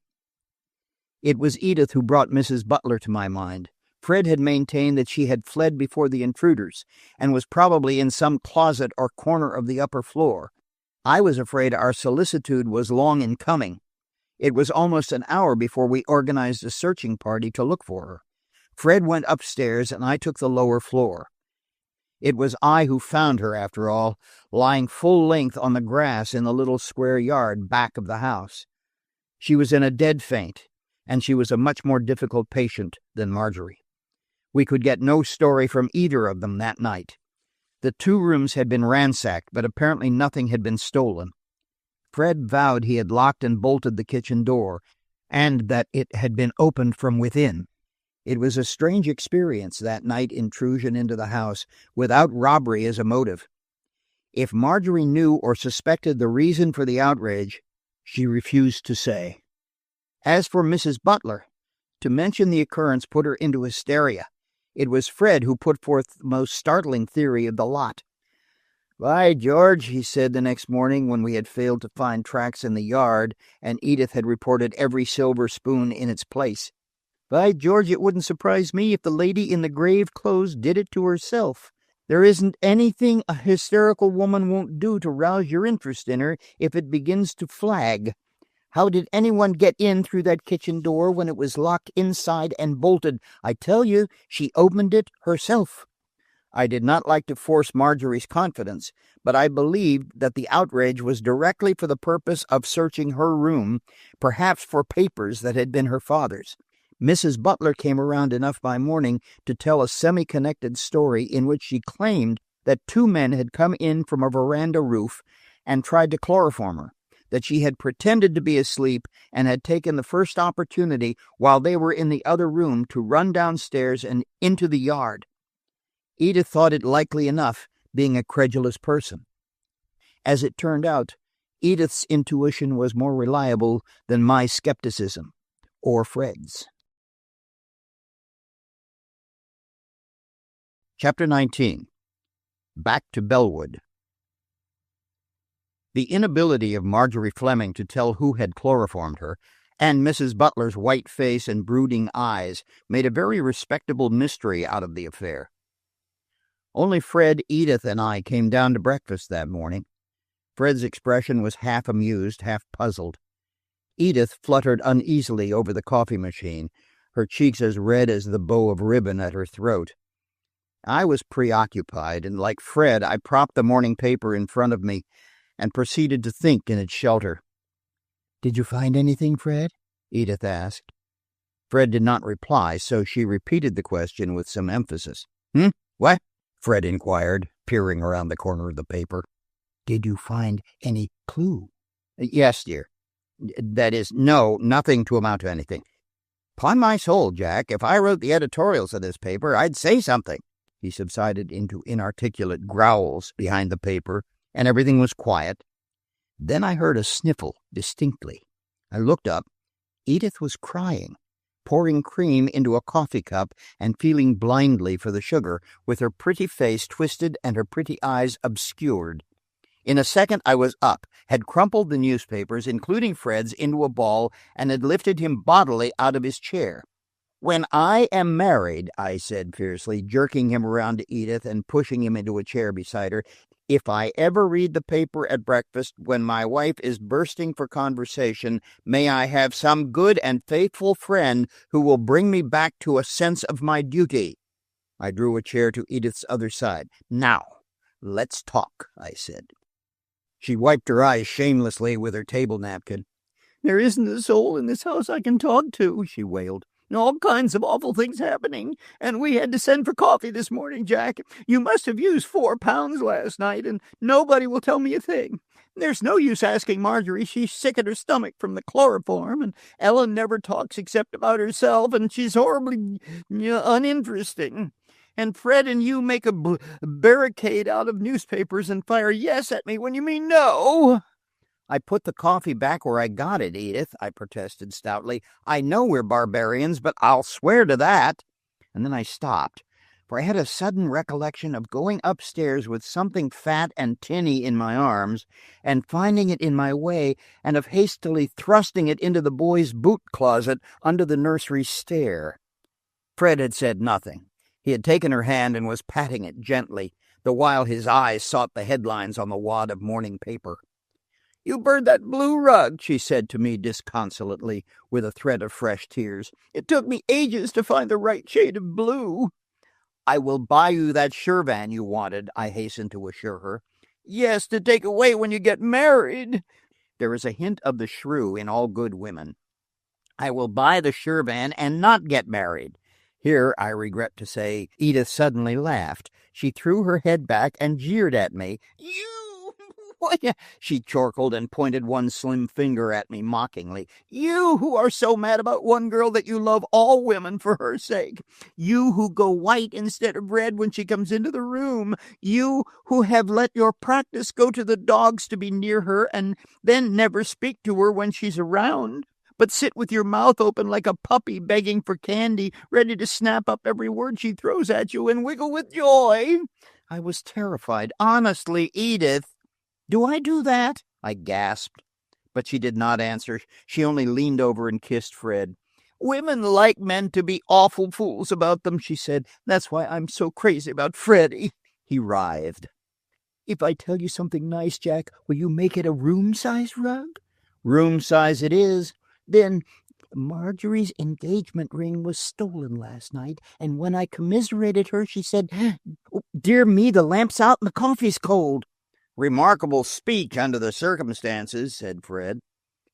It was Edith who brought Mrs. Butler to my mind. Fred had maintained that she had fled before the intruders, and was probably in some closet or corner of the upper floor. I was afraid our solicitude was long in coming. It was almost an hour before we organized a searching party to look for her. Fred went upstairs, and I took the lower floor. It was I who found her, after all, lying full length on the grass in the little square yard back of the house. She was in a dead faint, and she was a much more difficult patient than Margery. We could get no story from either of them that night. The 2 rooms had been ransacked, but apparently nothing had been stolen. Fred vowed he had locked and bolted the kitchen door, and that it had been opened from within. It was a strange experience, that night intrusion into the house, without robbery as a motive. If Margery knew or suspected the reason for the outrage, she refused to say. As for Mrs. Butler, to mention the occurrence put her into hysteria. It was Fred who put forth the most startling theory of the lot. "By George," he said the next morning when we had failed to find tracks in the yard and Edith had reported every silver spoon in its place. "By George, it wouldn't surprise me if the lady in the grave clothes did it to herself. There isn't anything a hysterical woman won't do to rouse your interest in her if it begins to flag. How did anyone get in through that kitchen door when it was locked inside and bolted? I tell you, she opened it herself." I did not like to force Margery's confidence, but I believed that the outrage was directly for the purpose of searching her room, perhaps for papers that had been her father's. Mrs. Butler came around enough by morning to tell a semi-connected story in which she claimed that 2 men had come in from a veranda roof and tried to chloroform her, that she had pretended to be asleep and had taken the first opportunity while they were in the other room to run downstairs and into the yard. Edith thought it likely enough, being a credulous person. As it turned out, Edith's intuition was more reliable than my skepticism, or Fred's. Chapter 19. Back to Bellwood. The inability of Margery Fleming to tell who had chloroformed her, and Mrs. Butler's white face and brooding eyes made a very respectable mystery out of the affair. Only Fred, Edith, and I came down to breakfast that morning. Fred's expression was half amused, half puzzled. Edith fluttered uneasily over the coffee machine, her cheeks as red as the bow of ribbon at her throat. I was preoccupied, and like Fred, I propped the morning paper in front of me and proceeded to think in its shelter. "Did you find anything, Fred?" Edith asked. Fred did not reply, so she repeated the question with some emphasis. What?" Fred inquired, peering around the corner of the paper. "Did you find any clue?" "Yes, dear. That is, no, nothing to amount to anything. 'Pon my soul, Jack, if I wrote the editorials of this paper, I'd say something." He subsided into inarticulate growls behind the paper, and everything was quiet. Then I heard a sniffle distinctly. I looked up. Edith was crying, pouring cream into a coffee cup and feeling blindly for the sugar, with her pretty face twisted and her pretty eyes obscured. In a second I was up, had crumpled the newspapers, including Fred's, into a ball, and had lifted him bodily out of his chair. "When I am married," I said fiercely, jerking him around to Edith and pushing him into a chair beside her, "if I ever read the paper at breakfast when my wife is bursting for conversation, may I have some good and faithful friend who will bring me back to a sense of my duty." I drew a chair to Edith's other side. "Now, let's talk," I said. She wiped her eyes shamelessly with her table napkin. "There isn't a soul in this house I can talk to," she wailed. "All kinds of awful things happening, and we had to send for coffee this morning, Jack. You must have used 4 pounds last night, and nobody will tell me a thing. There's no use asking Margery. She's sick at her stomach from the chloroform, and Ellen never talks except about herself, and she's horribly uninteresting. And Fred and you make a barricade out of newspapers and fire yes at me when you mean no." "I put the coffee back where I got it, Edith," I protested stoutly. "I know we're barbarians, but I'll swear to that." And then I stopped, for I had a sudden recollection of going upstairs with something fat and tinny in my arms, and finding it in my way, and of hastily thrusting it into the boys' boot closet under the nursery stair. Fred had said nothing. He had taken her hand and was patting it gently, the while his eyes sought the headlines on the wad of morning paper. "You burned that blue rug," she said to me disconsolately, with a thread of fresh tears. "It took me ages to find the right shade of blue." "I will buy you that Shirvan you wanted," I hastened to assure her. "Yes, to take away when you get married." There is a hint of the shrew in all good women. "I will buy the Shirvan and not get married." Here, I regret to say, Edith suddenly laughed. She threw her head back and jeered at me. "You!" she chortled and pointed one slim finger at me mockingly. "You who are so mad about one girl that you love all women for her sake. You who go white instead of red when she comes into the room. You who have let your practice go to the dogs to be near her and then never speak to her when she's around, but sit with your mouth open like a puppy begging for candy, ready to snap up every word she throws at you and wiggle with joy." I was terrified. "Honestly, Edith." "Do I do that?" I gasped. But she did not answer. She only leaned over and kissed Fred. "Women like men to be awful fools about them," she said. "That's why I'm so crazy about Freddie." He writhed. "If I tell you something nice, Jack, will you make it a room-size rug?" "Room size it is." "Then Margery's engagement ring was stolen last night, and when I commiserated her, she said, 'Dear me, the lamp's out and the coffee's cold.'" "Remarkable speech under the circumstances," said Fred.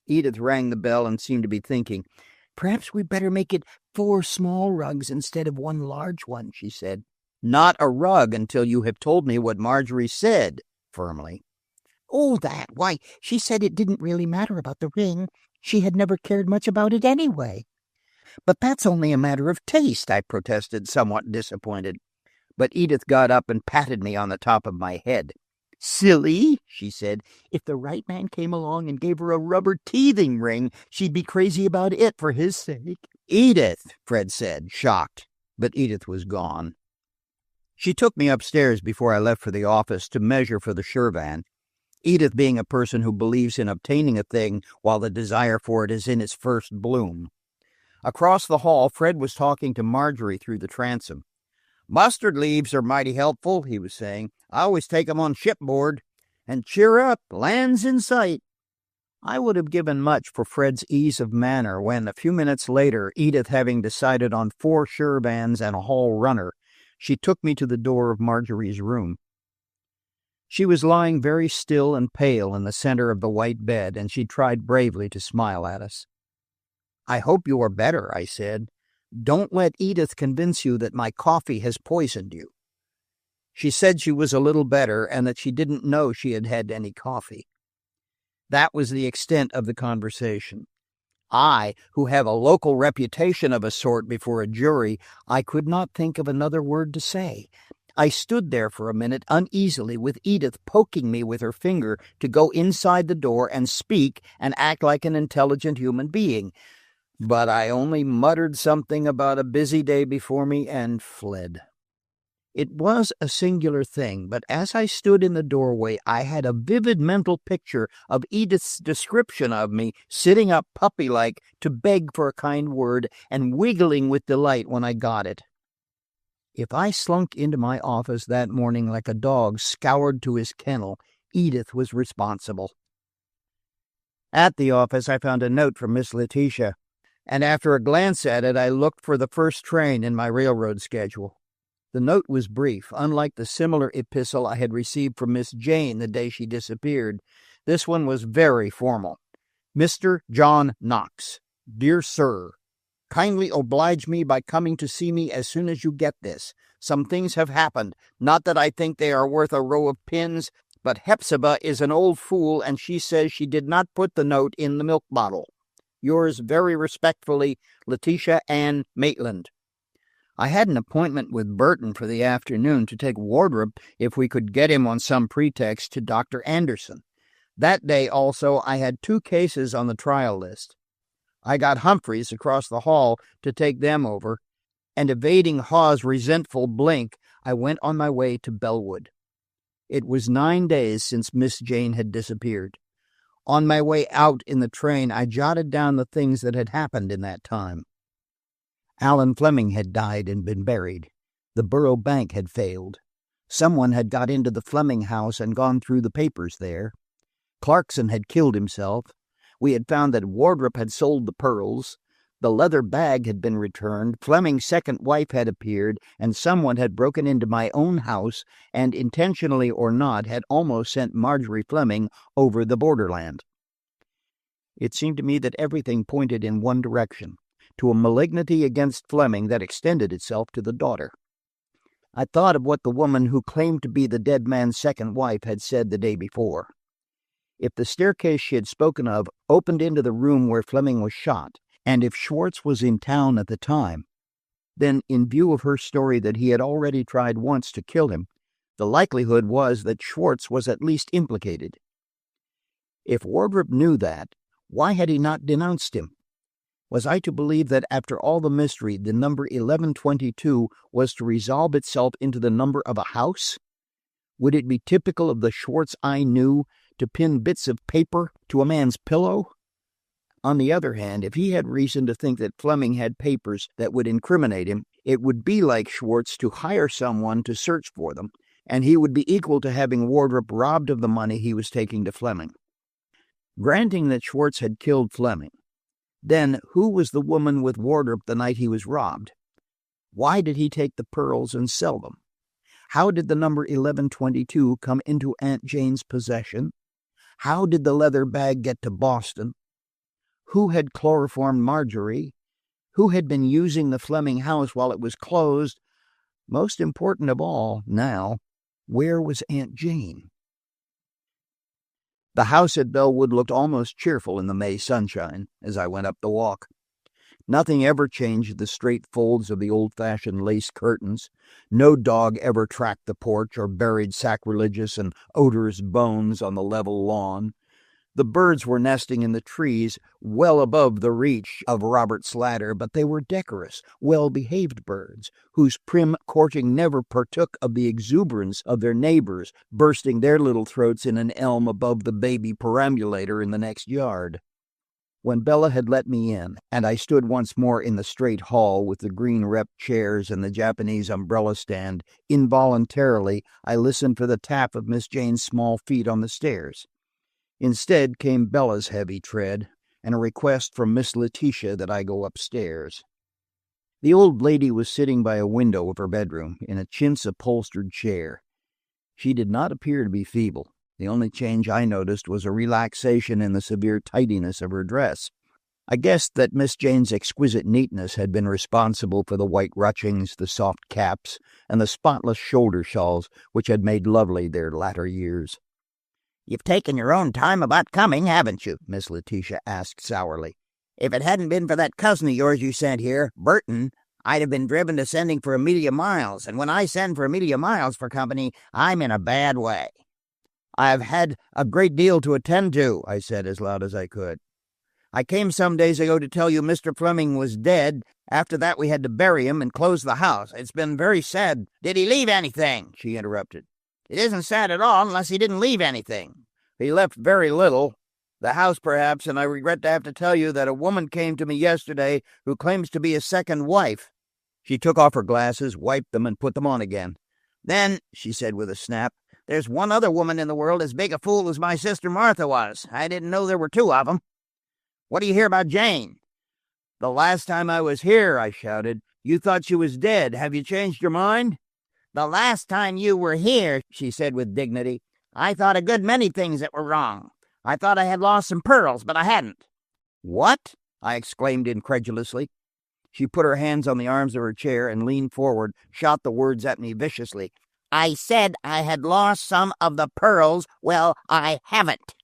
Edith rang the bell and seemed to be thinking. "Perhaps we'd better make it 4 small rugs instead of 1 large one," she said. "Not a rug until you have told me what Margery said," firmly. "Oh, that. Why, she said it didn't really matter about the ring. She had never cared much about it anyway." "But that's only a matter of taste," I protested, somewhat disappointed. But Edith got up and patted me on the top of my head. "Silly," she said. "If the right man came along and gave her a rubber teething ring, she'd be crazy about it for his sake." "Edith," Fred said, shocked, but Edith was gone. She took me upstairs before I left for the office to measure for the Shirvan, Edith being a person who believes in obtaining a thing while the desire for it is in its first bloom. Across the hall, Fred was talking to Margery through the transom. "Mustard leaves are mighty helpful," he was saying. "I always take 'em on shipboard. And cheer up, land's in sight." I would have given much for Fred's ease of manner when, a few minutes later, Edith having decided on 4 Shirvans and a hall runner, she took me to the door of Margery's room. She was lying very still and pale in the center of the white bed, and she tried bravely to smile at us. "I hope you are better," I said. "Don't let Edith convince you that my coffee has poisoned you." She said she was a little better and that she didn't know she had had any coffee. That was the extent of the conversation. I, who have a local reputation of a sort before a jury, I could not think of another word to say. I stood there for a minute uneasily, with Edith poking me with her finger to go inside the door and speak and act like an intelligent human being. But I only muttered something about a busy day before me and fled. It was a singular thing, but as I stood in the doorway, I had a vivid mental picture of Edith's description of me, sitting up puppy-like to beg for a kind word and wiggling with delight when I got it. If I slunk into my office that morning like a dog scoured to his kennel, Edith was responsible. At the office, I found a note from Miss Letitia, and after a glance at it, I looked for the first train in my railroad schedule. The note was brief, unlike the similar epistle I had received from Miss Jane the day she disappeared. This one was very formal. "Mr. John Knox, Dear Sir, kindly oblige me by coming to see me as soon as you get this. Some things have happened, not that I think they are worth a row of pins, but Hepzibah is an old fool and she says she did not put the note in the milk bottle. Yours very respectfully, Letitia Ann Maitland." I had an appointment with Burton for the afternoon to take Wardrop, if we could get him on some pretext, to Dr. Anderson. That day also I had 2 cases on the trial list. I got Humphreys across the hall to take them over, and evading Hawes' resentful blink, I went on my way to Bellwood. It was 9 days since Miss Jane had disappeared. On my way out in the train, I jotted down the things that had happened in that time. Alan Fleming had died and been buried. The Borough Bank had failed. Someone had got into the Fleming house and gone through the papers there. Clarkson had killed himself. We had found that Wardrop had sold the pearls. The leather bag had been returned. Fleming's second wife had appeared, and someone had broken into my own house and, intentionally or not, had almost sent Margery Fleming over the borderland. It seemed to me that everything pointed in one direction, to a malignity against Fleming that extended itself to the daughter. I thought of what the woman who claimed to be the dead man's second wife had said the day before. If the staircase she had spoken of opened into the room where Fleming was shot, and if Schwartz was in town at the time, then, in view of her story that he had already tried once to kill him, the likelihood was that Schwartz was at least implicated. If Wardrop knew that, why had he not denounced him? Was I to believe that after all the mystery, the number 1122 was to resolve itself into the number of a house? Would it be typical of the Schwartz I knew to pin bits of paper to a man's pillow? On the other hand, if he had reason to think that Fleming had papers that would incriminate him, it would be like Schwartz to hire someone to search for them, and he would be equal to having Wardrop robbed of the money he was taking to Fleming. Granting that Schwartz had killed Fleming, then who was the woman with Wardrop the night he was robbed? Why did he take the pearls and sell them? How did the number 1122 come into Aunt Jane's possession? How did the leather bag get to Boston? Who had chloroformed Margery? Who had been using the Fleming house while it was closed? Most important of all, now, where was Aunt Jane? The house at Bellwood looked almost cheerful in the May sunshine as I went up the walk. Nothing ever changed the straight folds of the old-fashioned lace curtains. No dog ever tracked the porch or buried sacrilegious and odorous bones on the level lawn. The birds were nesting in the trees well above the reach of Robert's ladder, but they were decorous, well-behaved birds, whose prim courting never partook of the exuberance of their neighbors, bursting their little throats in an elm above the baby perambulator in the next yard. When Bella had let me in, and I stood once more in the straight hall with the green rep chairs and the Japanese umbrella stand, involuntarily I listened for the tap of Miss Jane's small feet on the stairs. Instead came Bella's heavy tread, and a request from Miss Letitia that I go upstairs. The old lady was sitting by a window of her bedroom in a chintz-upholstered chair. She did not appear to be feeble. The only change I noticed was a relaxation in the severe tidiness of her dress. I guessed that Miss Jane's exquisite neatness had been responsible for the white ruchings, the soft caps, and the spotless shoulder shawls which had made lovely their latter years. "You've taken your own time about coming, haven't you?" Miss Letitia asked sourly. "If it hadn't been for that cousin of yours you sent here, Burton, I'd have been driven to sending for Amelia Miles, and when I send for Amelia Miles for company, I'm in a bad way." "I've had a great deal to attend to," I said as loud as I could. "I came some days ago to tell you Mr. Fleming was dead. After that we had to bury him and close the house. It's been very sad." "Did he leave anything?" she interrupted. "It isn't sad at all unless he didn't leave anything." "He left very little. The house, perhaps, and I regret to have to tell you that a woman came to me yesterday who claims to be his second wife." She took off her glasses, wiped them, and put them on again. "Then," she said with a snap, "there's one other woman in the world as big a fool as my sister Martha was. I didn't know there were two of them. What do you hear about Jane?" "The last time I was here," I shouted, "you thought she was dead. Have you changed your mind?" "The last time you were here," she said with dignity, "I thought a good many things that were wrong. I thought I had lost some pearls, but I hadn't." "What?" I exclaimed incredulously. She put her hands on the arms of her chair and leaned forward, shot the words at me viciously. "I said I had lost some of the pearls. Well, I haven't."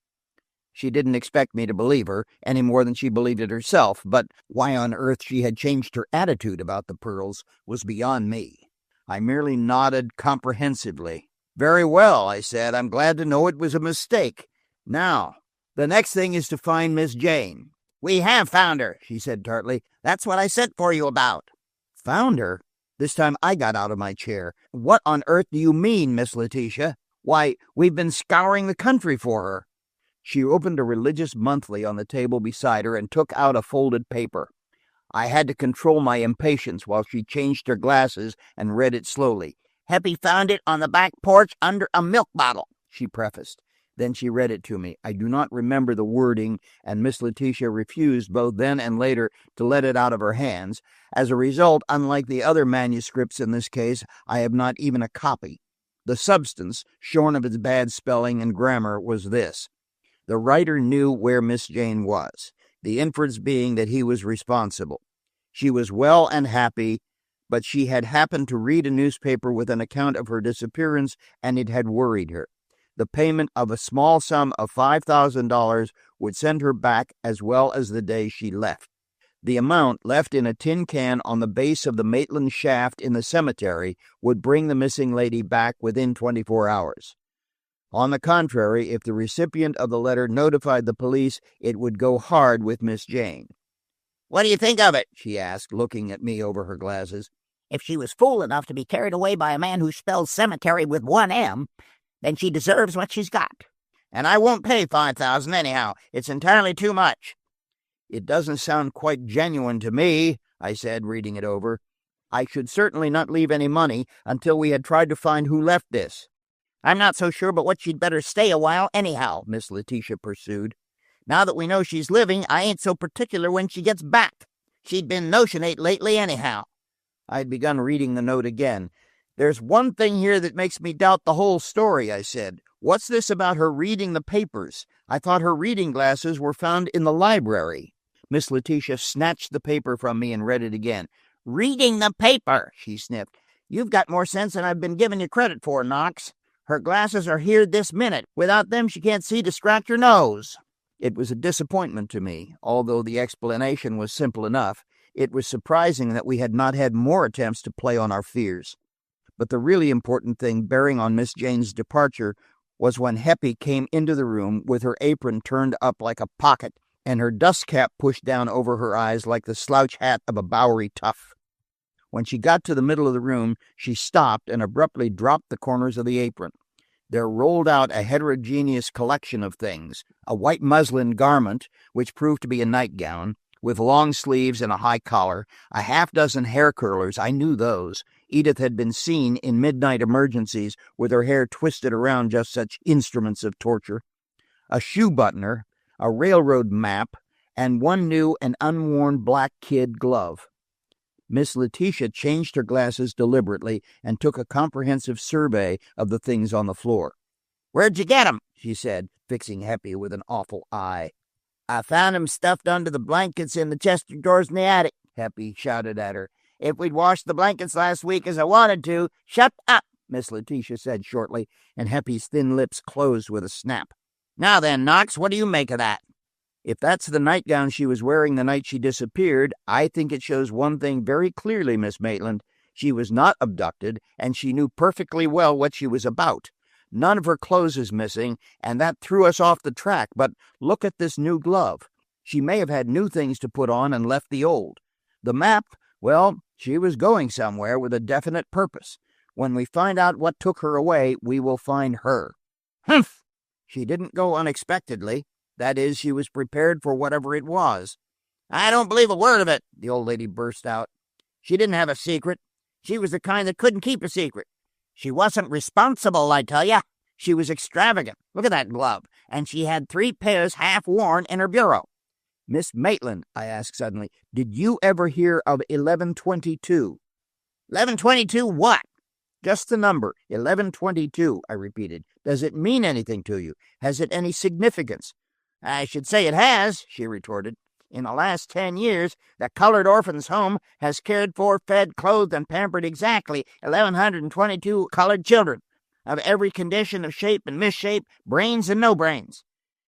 She didn't expect me to believe her, any more than she believed it herself, but why on earth she had changed her attitude about the pearls was beyond me. I merely nodded comprehensively. "Very well," I said. "I'm glad to know it was a mistake. Now, the next thing is to find Miss Jane." "We have found her," she said tartly. "That's what I sent for you about." "Found her?" This time I got out of my chair. "What on earth do you mean, Miss Letitia? Why, we've been scouring the country for her." She opened a religious monthly on the table beside her and took out a folded paper. I had to control my impatience while she changed her glasses and read it slowly. "Heppy found it on the back porch under a milk bottle," she prefaced. Then she read it to me. I do not remember the wording, and Miss Letitia refused both then and later to let it out of her hands. As a result, unlike the other manuscripts in this case, I have not even a copy. The substance, shorn of its bad spelling and grammar, was this. The writer knew where Miss Jane was, the inference being that he was responsible. She was well and happy, but she had happened to read a newspaper with an account of her disappearance, and it had worried her. The payment of a small sum of $5,000 would send her back as well as the day she left. The amount, left in a tin can on the base of the Maitland shaft in the cemetery, would bring the missing lady back within 24 hours. On the contrary, if the recipient of the letter notified the police, it would go hard with Miss Jane. "What do you think of it?" she asked, looking at me over her glasses. "If she was fool enough to be carried away by a man who spells cemetery with one M, then she deserves what she's got. And I won't pay $5,000 anyhow. It's entirely too much." "It doesn't sound quite genuine to me," I said, reading it over. "I should certainly not leave any money until we had tried to find who left this." I'm not so sure but what she'd better stay a while anyhow, Miss Letitia pursued. Now that we know she's living, I ain't so particular when she gets back. She'd been notionate lately anyhow. I'd begun reading the note again. There's one thing here that makes me doubt the whole story, I said. What's this about her reading the papers? I thought her reading glasses were found in the library. Miss Letitia snatched the paper from me and read it again. Reading the paper, she sniffed. You've got more sense than I've been giving you credit for, Knox. Her glasses are here this minute. Without them, she can't see to scratch her nose. It was a disappointment to me, although the explanation was simple enough. It was surprising that we had not had more attempts to play on our fears. But the really important thing bearing on Miss Jane's departure was when Heppy came into the room with her apron turned up like a pocket and her dust cap pushed down over her eyes like the slouch hat of a Bowery tough. When she got to the middle of the room, she stopped and abruptly dropped the corners of the apron. There rolled out a heterogeneous collection of things, a white muslin garment, which proved to be a nightgown, with long sleeves and a high collar, a half-dozen hair curlers, I knew those. Edith had been seen in midnight emergencies with her hair twisted around just such instruments of torture, a shoe buttoner, a railroad map, and one new and unworn black kid glove. Miss Letitia changed her glasses deliberately and took a comprehensive survey of the things on the floor. "Where'd you get 'em?" she said, fixing Heppy with an awful eye. "I found 'em stuffed under the blankets in the chest of drawers in the attic," Heppy shouted at her. "If we'd washed the blankets last week as I wanted to—" "Shut up," Miss Letitia said shortly, and Heppy's thin lips closed with a snap. "Now then, Knox, what do you make of that?" "If that's the nightgown she was wearing the night she disappeared, I think it shows one thing very clearly, Miss Maitland. She was not abducted, and she knew perfectly well what she was about. None of her clothes is missing, and that threw us off the track, but look at this new glove. She may have had new things to put on and left the old. The map, well, she was going somewhere with a definite purpose. When we find out what took her away, we will find her." "Humph! She didn't go unexpectedly. That is, she was prepared for whatever it was." "I don't believe a word of it," the old lady burst out. "She didn't have a secret. She was the kind that couldn't keep a secret. She wasn't responsible, I tell you. She was extravagant. Look at that glove. And she had 3 pairs half worn in her bureau." "Miss Maitland," I asked suddenly, "did you ever hear of 1122? 1122 what?" "Just the number, 1122, I repeated. Does it mean anything to you? Has it any significance?" "I should say it has," she retorted. "In the last 10 years, the Colored Orphans' Home has cared for, fed, clothed, and pampered exactly 1,122 colored children, of every condition of shape and misshape, brains and no brains."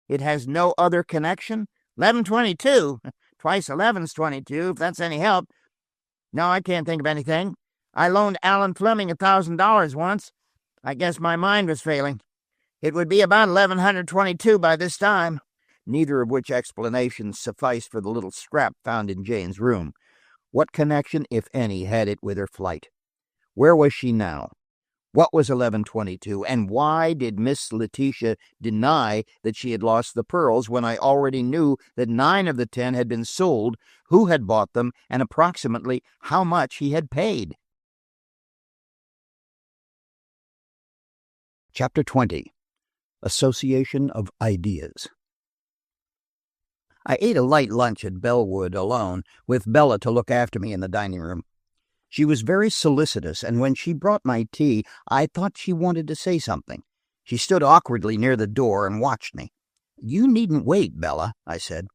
"It has no other connection?" 1122? Twice 11's 22, if that's any help. No, I can't think of anything. I loaned Alan Fleming $1,000 once. I guess my mind was failing. It would be about 1122 by this time." Neither of which explanations sufficed for the little scrap found in Jane's room. What connection, if any, had it with her flight? Where was she now? What was 1122, and why did Miss Letitia deny that she had lost the pearls when I already knew that 9 of the 10 had been sold, who had bought them, and approximately how much he had paid? Chapter 20. Association of Ideas. I ate a light lunch at Bellwood alone, with Bella to look after me in the dining room. She was very solicitous, and when she brought my tea, I thought she wanted to say something. She stood awkwardly near the door and watched me. "You needn't wait, Bella," I said.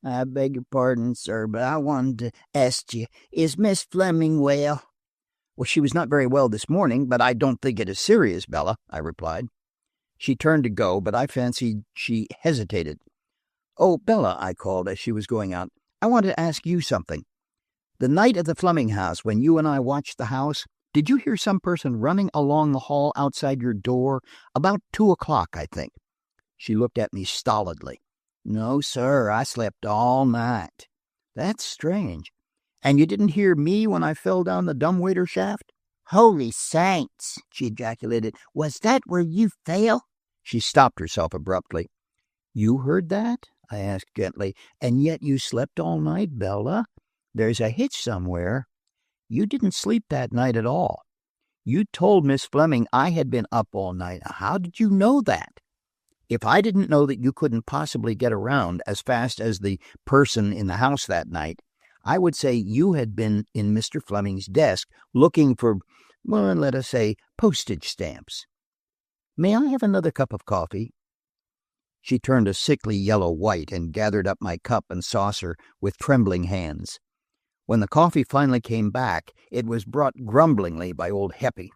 "I beg your pardon, sir, but I wanted to ask you, is Miss Fleming well?" "Well, she was not very well this morning, but I don't think it is serious, Bella," I replied. She turned to go, but I fancied she hesitated. "Oh, Bella," I called as she was going out, "I want to ask you something. The night at the Fleming house, when you and I watched the house, did you hear some person running along the hall outside your door? About 2:00, I think." She looked at me stolidly. "No, sir, I slept all night." "That's strange. And you didn't hear me when I fell down the dumbwaiter shaft?" "Holy saints!" she ejaculated. "Was that where you fell?" She stopped herself abruptly. "You heard that?" I asked gently. "And yet you slept all night, Bella? There's a hitch somewhere. You didn't sleep that night at all." You told Miss Fleming I had been up all night. How did you know that? If I didn't know that you couldn't possibly get around as fast as the person in the house that night, I would say you had been in Mr. Fleming's desk looking for, well, let us say, postage stamps. May I have another cup of coffee? She turned a sickly yellow-white and gathered up my cup and saucer with trembling hands. When the coffee finally came back, it was brought grumblingly by old Heppy.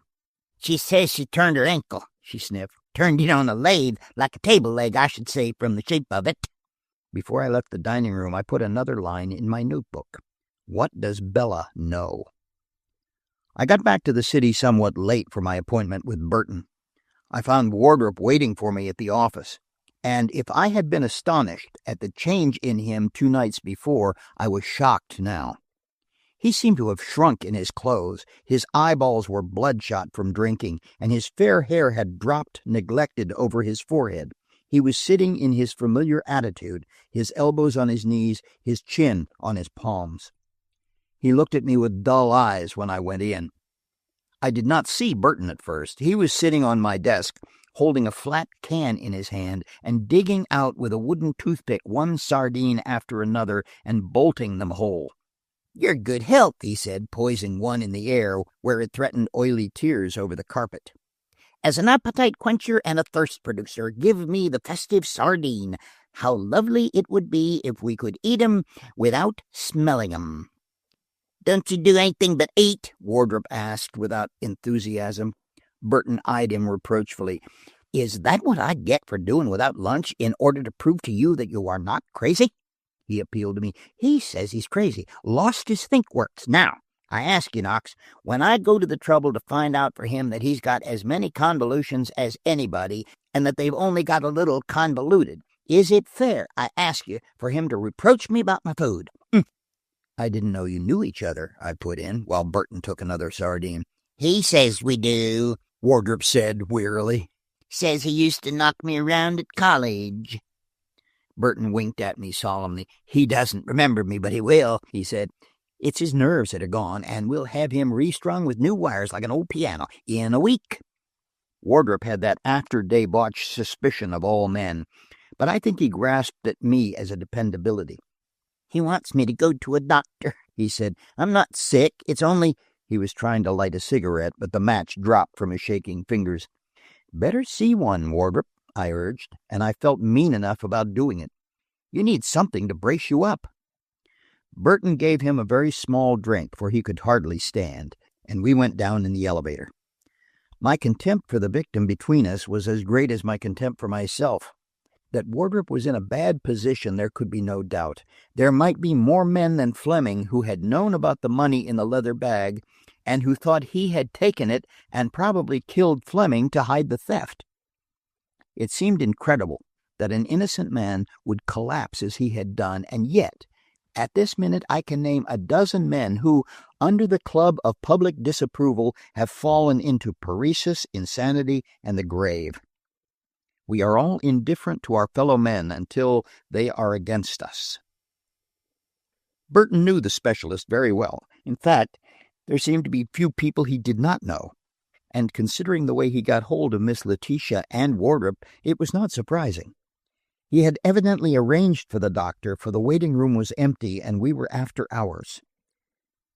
She says she turned her ankle, she sniffed. Turned it on a lathe, like a table leg, I should say, from the shape of it. Before I left the dining room, I put another line in my notebook. What does Bella know? I got back to the city somewhat late for my appointment with Burton. I found Wardrop waiting for me at the office, and if I had been astonished at the change in him 2 nights before, I was shocked now. He seemed to have shrunk in his clothes. His eyeballs were bloodshot from drinking, and his fair hair had dropped neglected over his forehead. He was sitting in his familiar attitude, his elbows on his knees, his chin on his palms. He looked at me with dull eyes when I went in. I did not see Burton at first. He was sitting on my desk, holding a flat can in his hand and digging out with a wooden toothpick one sardine after another and bolting them whole. "Your good health," he said, poising one in the air where it threatened oily tears over the carpet. "As an appetite quencher and a thirst producer, give me the festive sardine. How lovely it would be if we could eat 'em without smelling 'em." "Don't you do anything but eat?" Wardrop asked without enthusiasm. Burton eyed him reproachfully. "Is that what I get for doing without lunch in order to prove to you that you are not crazy?" He appealed to me. "He says he's crazy, lost his think works. Now, I ask you, Knox, when I go to the trouble to find out for him that he's got as many convolutions as anybody and that they've only got a little convoluted, is it fair, I ask you, for him to reproach me about my food?" "I didn't know you knew each other," I put in, while Burton took another sardine. "He says we do," Wardrop said wearily. "Says he used to knock me around at college." Burton winked at me solemnly. "He doesn't remember me, but he will," he said. "It's his nerves that are gone, and we'll have him restrung with new wires like an old piano in a week." Wardrop had that after-debauch suspicion of all men, but I think he grasped at me as a dependability. "He wants me to go to a doctor," he said. "I'm not sick, it's only—" He was trying to light a cigarette, but the match dropped from his shaking fingers. "Better see one, Wardrop," I urged, and I felt mean enough about doing it. "You need something to brace you up." Burton gave him a very small drink, for he could hardly stand, and we went down in the elevator. My contempt for the victim between us was as great as my contempt for myself. That Wardrop was in a bad position there could be no doubt. There might be more men than Fleming who had known about the money in the leather bag and who thought he had taken it and probably killed Fleming to hide the theft. It seemed incredible that an innocent man would collapse as he had done, and yet, at this minute I can name a dozen men who, under the club of public disapproval, have fallen into paresis, insanity, and the grave. We are all indifferent to our fellow men until they are against us. Burton knew the specialist very well. In fact, there seemed to be few people he did not know, and considering the way he got hold of Miss Letitia and Wardrop, it was not surprising. He had evidently arranged for the doctor, for the waiting room was empty and we were after hours.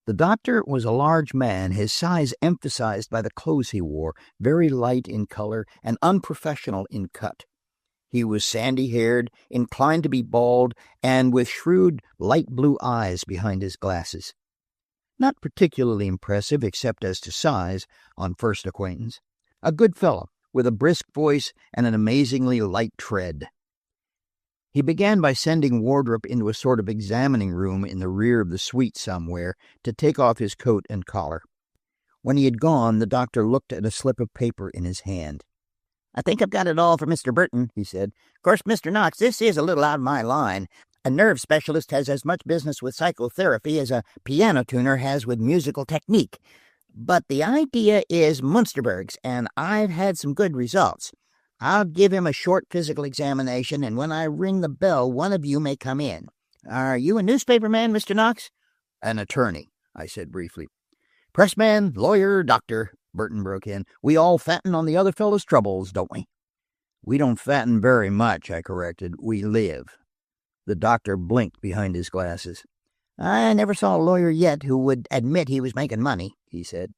The doctor was a large man, his size emphasized by the clothes he wore, very light in color and unprofessional in cut. He was sandy-haired, inclined to be bald, and with shrewd, light blue eyes behind his glasses. Not particularly impressive except as to size, on first acquaintance. A good fellow, with a brisk voice and an amazingly light tread. He began by sending Wardrop into a sort of examining room in the rear of the suite somewhere to take off his coat and collar. When he had gone, the doctor looked at a slip of paper in his hand. "I think I've got it all for Mr. Burton," he said. "Of course, Mr. Knox, this is a little out of my line. A nerve specialist has as much business with psychotherapy as a piano tuner has with musical technique. But the idea is Munsterberg's, and I've had some good results. I'll give him a short physical examination, and when I ring the bell, one of you may come in. Are you a newspaper man, Mr. Knox?" "An attorney," I said briefly. "Pressman, lawyer, doctor," Burton broke in. "We all fatten on the other fellow's troubles, don't we?" "We don't fatten very much," I corrected. "We live." The doctor blinked behind his glasses. "I never saw a lawyer yet who would admit he was making money," he said.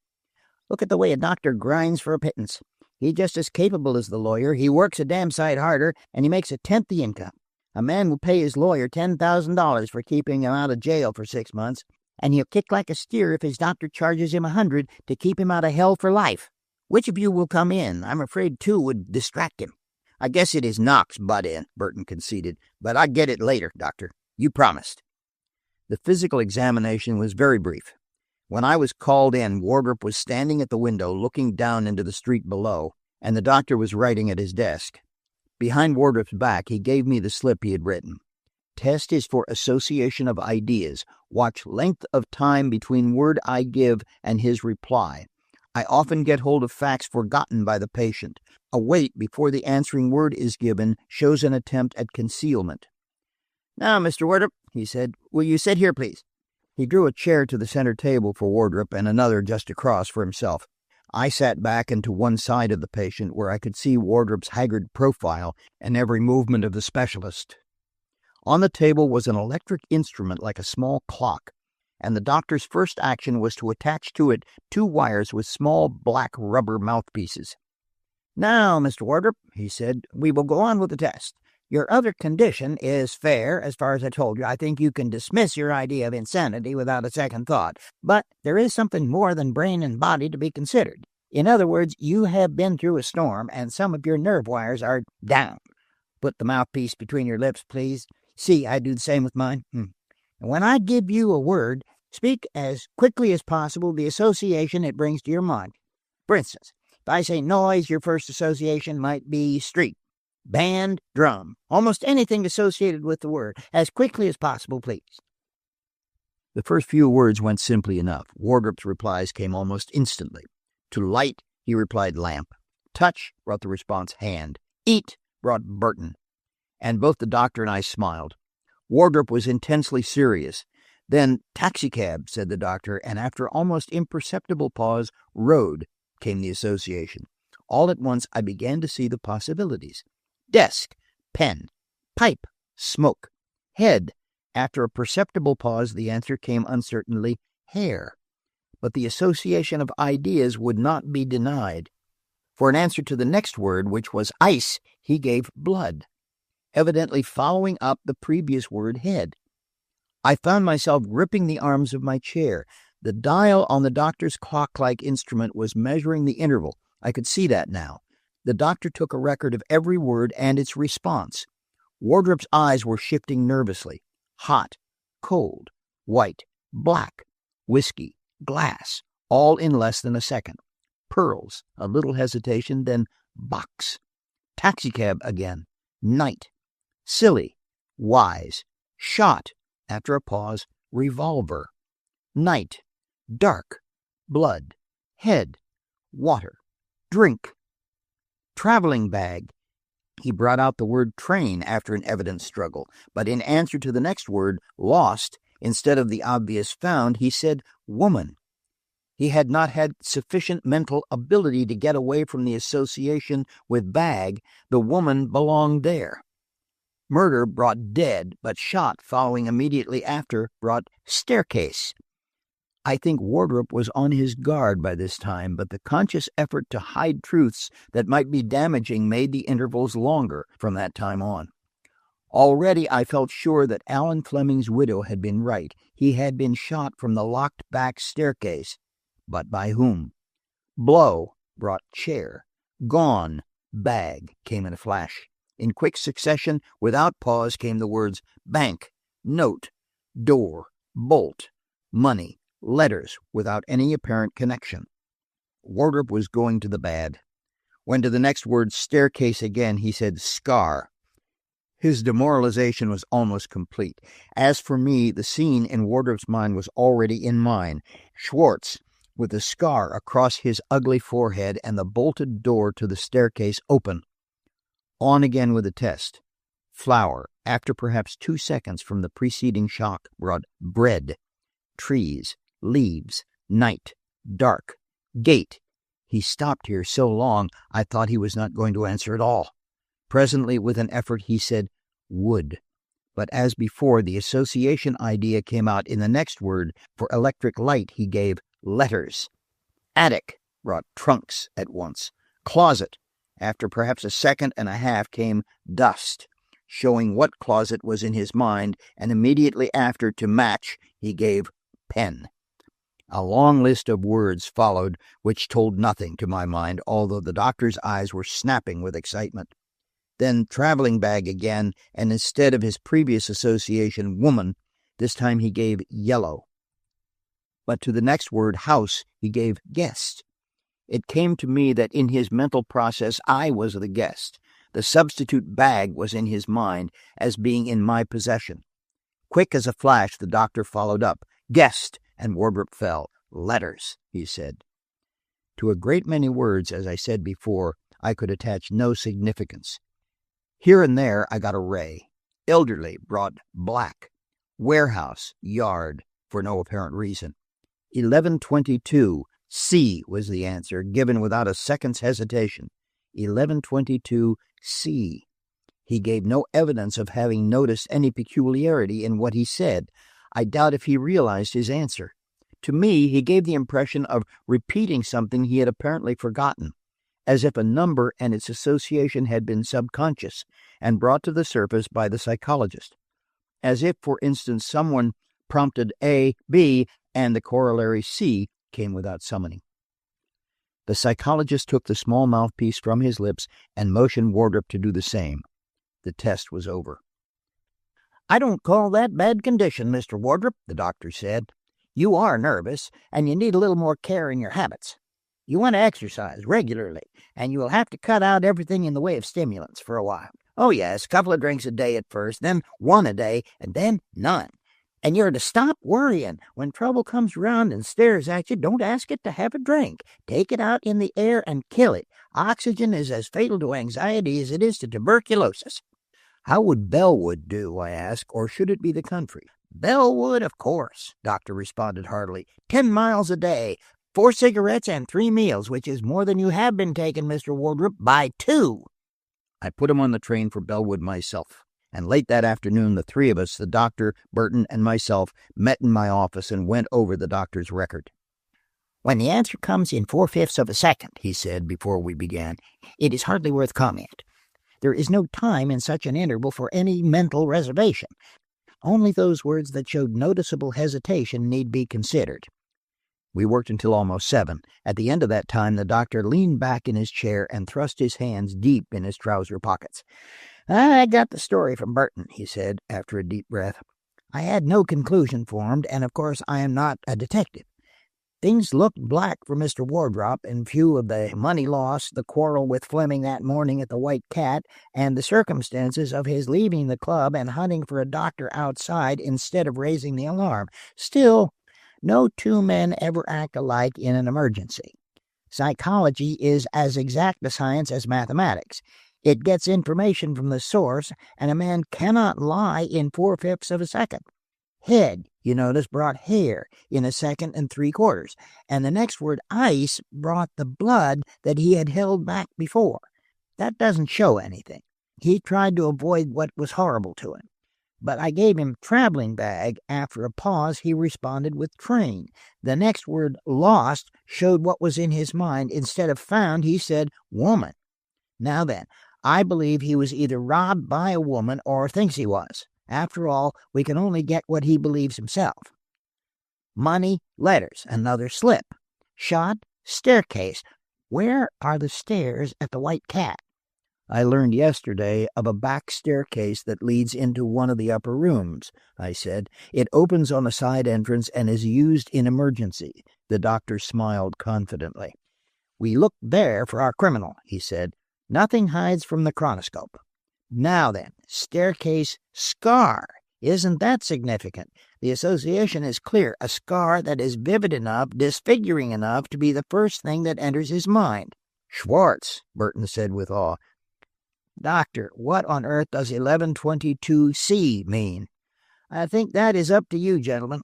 "Look at the way a doctor grinds for a pittance. He's just as capable as the lawyer. He works a damn sight harder, and he makes a tenth the income. A man will pay his lawyer $10,000 for keeping him out of jail for 6 months, and he'll kick like a steer if his doctor charges him $100 to keep him out of hell for life. Which of you will come in? I'm afraid 2 would distract him." "I guess it is Knox butt in," Burton conceded. "But I get it later, Doctor. You promised." The physical examination was very brief. When I was called in, Wardrop was standing at the window looking down into the street below, and the doctor was writing at his desk. Behind Wardrop's back, he gave me the slip he had written. "Test is for association of ideas. Watch length of time between word I give and his reply. I often get hold of facts forgotten by the patient. A wait before the answering word is given shows an attempt at concealment." "Now, Mr. Wardrop," he said, "will you sit here, please?" He drew a chair to the center table for Wardrop and another just across for himself. I sat back and to one side of the patient where I could see Wardrop's haggard profile and every movement of the specialist. On the table was an electric instrument like a small clock, and the doctor's first action was to attach to it 2 wires with small black rubber mouthpieces. "Now, Mr. Wardrop," he said, "we will go on with the test. Your other condition is fair, as far as I told you. I think you can dismiss your idea of insanity without a second thought. But there is something more than brain and body to be considered. In other words, you have been through a storm, and some of your nerve wires are down. Put the mouthpiece between your lips, please. See, I do the same with mine. And when I give you a word, speak as quickly as possible the association it brings to your mind. For instance, if I say noise, your first association might be street. Band, drum, almost anything associated with the word. As quickly as possible, please." The first few words went simply enough. Wardrop's replies came almost instantly. To light, he replied lamp. Touch brought the response hand. Eat brought Burton. And both the doctor and I smiled. Wardrop was intensely serious. Then taxicab, said the doctor, and after almost imperceptible pause, road, came the association. All at once I began to see the possibilities. Desk, pen, pipe, smoke, head. After a perceptible pause, the answer came uncertainly, hair. But the association of ideas would not be denied. For an answer to the next word, which was ice, he gave blood, evidently following up the previous word, head. I found myself gripping the arms of my chair. The dial on the doctor's clock-like instrument was measuring the interval. I could see that now. The doctor took a record of every word and its response. Wardrop's eyes were shifting nervously. Hot, cold, white, black, whiskey, glass, all in less than a second. Pearls, a little hesitation, then box. Taxicab again. Night. Silly. Wise. Shot. After a pause, revolver. Night. Dark. Blood. Head. Water. Drink. Traveling bag. He brought out the word train after an evident struggle, but in answer to the next word, lost, instead of the obvious found, he said woman. He had not had sufficient mental ability to get away from the association with bag. The woman belonged there. Murder brought dead, but shot following immediately after brought staircase. I think Wardrop was on his guard by this time, but the conscious effort to hide truths that might be damaging made the intervals longer from that time on. Already I felt sure that Alan Fleming's widow had been right. He had been shot from the locked-back staircase. But by whom? Blow brought chair. Gone, bag, came in a flash. In quick succession, without pause, came the words bank, note, door, bolt, money, letters, without any apparent connection. Wardrop was going to the bad. When to the next word, staircase again, he said scar. His demoralization was almost complete. As for me, the scene in Wardrop's mind was already in mine. Schwartz, with the scar across his ugly forehead and the bolted door to the staircase open. On again with the test. Flour, after perhaps 2 seconds from the preceding shock, brought bread. Trees, leaves, night, dark, gate. He stopped here so long I thought he was not going to answer at all. Presently, with an effort, he said, wood. But as before, the association idea came out in the next word. For electric light, he gave letters. Attic brought trunks at once. Closet. After perhaps a second and a half came dust, showing what closet was in his mind, and immediately after, to match, he gave pen. A long list of words followed, which told nothing to my mind, although the doctor's eyes were snapping with excitement. Then traveling bag again, and instead of his previous association, woman, this time he gave yellow. But to the next word, house, he gave guest. It came to me that in his mental process I was the guest. The substitute bag was in his mind as being in my possession. Quick as a flash, the doctor followed up. Guest, and Wardrop fell. Letters, he said. To a great many words, as I said before, I could attach no significance. Here and there I got a ray. Elderly brought black. Warehouse, yard, for no apparent reason. 1122, C was the answer, given without a second's hesitation. 1122, C. He gave no evidence of having noticed any peculiarity in what he said. I doubt if he realized his answer. To me, he gave the impression of repeating something he had apparently forgotten, as if a number and its association had been subconscious and brought to the surface by the psychologist. As if, for instance, someone prompted A, B, and the corollary C came without summoning. The psychologist took the small mouthpiece from his lips and motioned Wardrop to do the same. The test was over. "I don't call that bad condition, Mr. Wardrop," the doctor said. "You are nervous, and you need a little more care in your habits. You want to exercise regularly, and you will have to cut out everything in the way of stimulants for a while. Oh, yes, a couple of drinks a day at first, then one a day, and then none. And you're to stop worrying. When trouble comes around and stares at you, don't ask it to have a drink. Take it out in the air and kill it. Oxygen is as fatal to anxiety as it is to tuberculosis." "How would Bellwood do?" I asked, "or should it be the country?" "Bellwood, of course," Doctor responded heartily. 10 miles a day, 4 cigarettes and 3 meals, which is more than you have been taking, Mr. Wardrop, by 2. I put him on the train for Bellwood myself, and late that afternoon the three of us, the doctor, Burton, and myself, met in my office and went over the doctor's record. "When the answer comes in 4/5 of a second," he said before we began, "it is hardly worth comment. There is no time in such an interval for any mental reservation. Only those words that showed noticeable hesitation need be considered." We worked until almost 7. At the end of that time, the doctor leaned back in his chair and thrust his hands deep in his trouser pockets. "I got the story from Burton," he said, after a deep breath. "I had no conclusion formed, and of course I am not a detective. Things looked black for Mr. Wardrop in view of the money lost, the quarrel with Fleming that morning at the White Cat, and the circumstances of his leaving the club and hunting for a doctor outside instead of raising the alarm. Still, no two men ever act alike in an emergency. Psychology is as exact a science as mathematics. It gets information from the source, and a man cannot lie in 4/5 of a second. Head, you notice, brought hair in a second and 3/4, and the next word, ice, brought the blood that he had held back before. That doesn't show anything. He tried to avoid what was horrible to him. But I gave him traveling bag. After a pause, he responded with train. The next word, lost, showed what was in his mind. Instead of found, he said woman. Now then, I believe he was either robbed by a woman or thinks he was. After all, we can only get what he believes himself. Money, letters, another slip. Shot, staircase. Where are the stairs at the White Cat? I learned yesterday of a back staircase that leads into one of the upper rooms, I said. It opens on a side entrance and is used in emergency. The doctor smiled confidently. We looked there for our criminal, he said. Nothing hides from the chronoscope. Now then, staircase scar. Isn't that significant? The association is clear. A scar that is vivid enough, disfiguring enough to be the first thing that enters his mind. Schwartz, Burton said with awe. Doctor, what on earth does 1122C mean? I think that is up to you, gentlemen.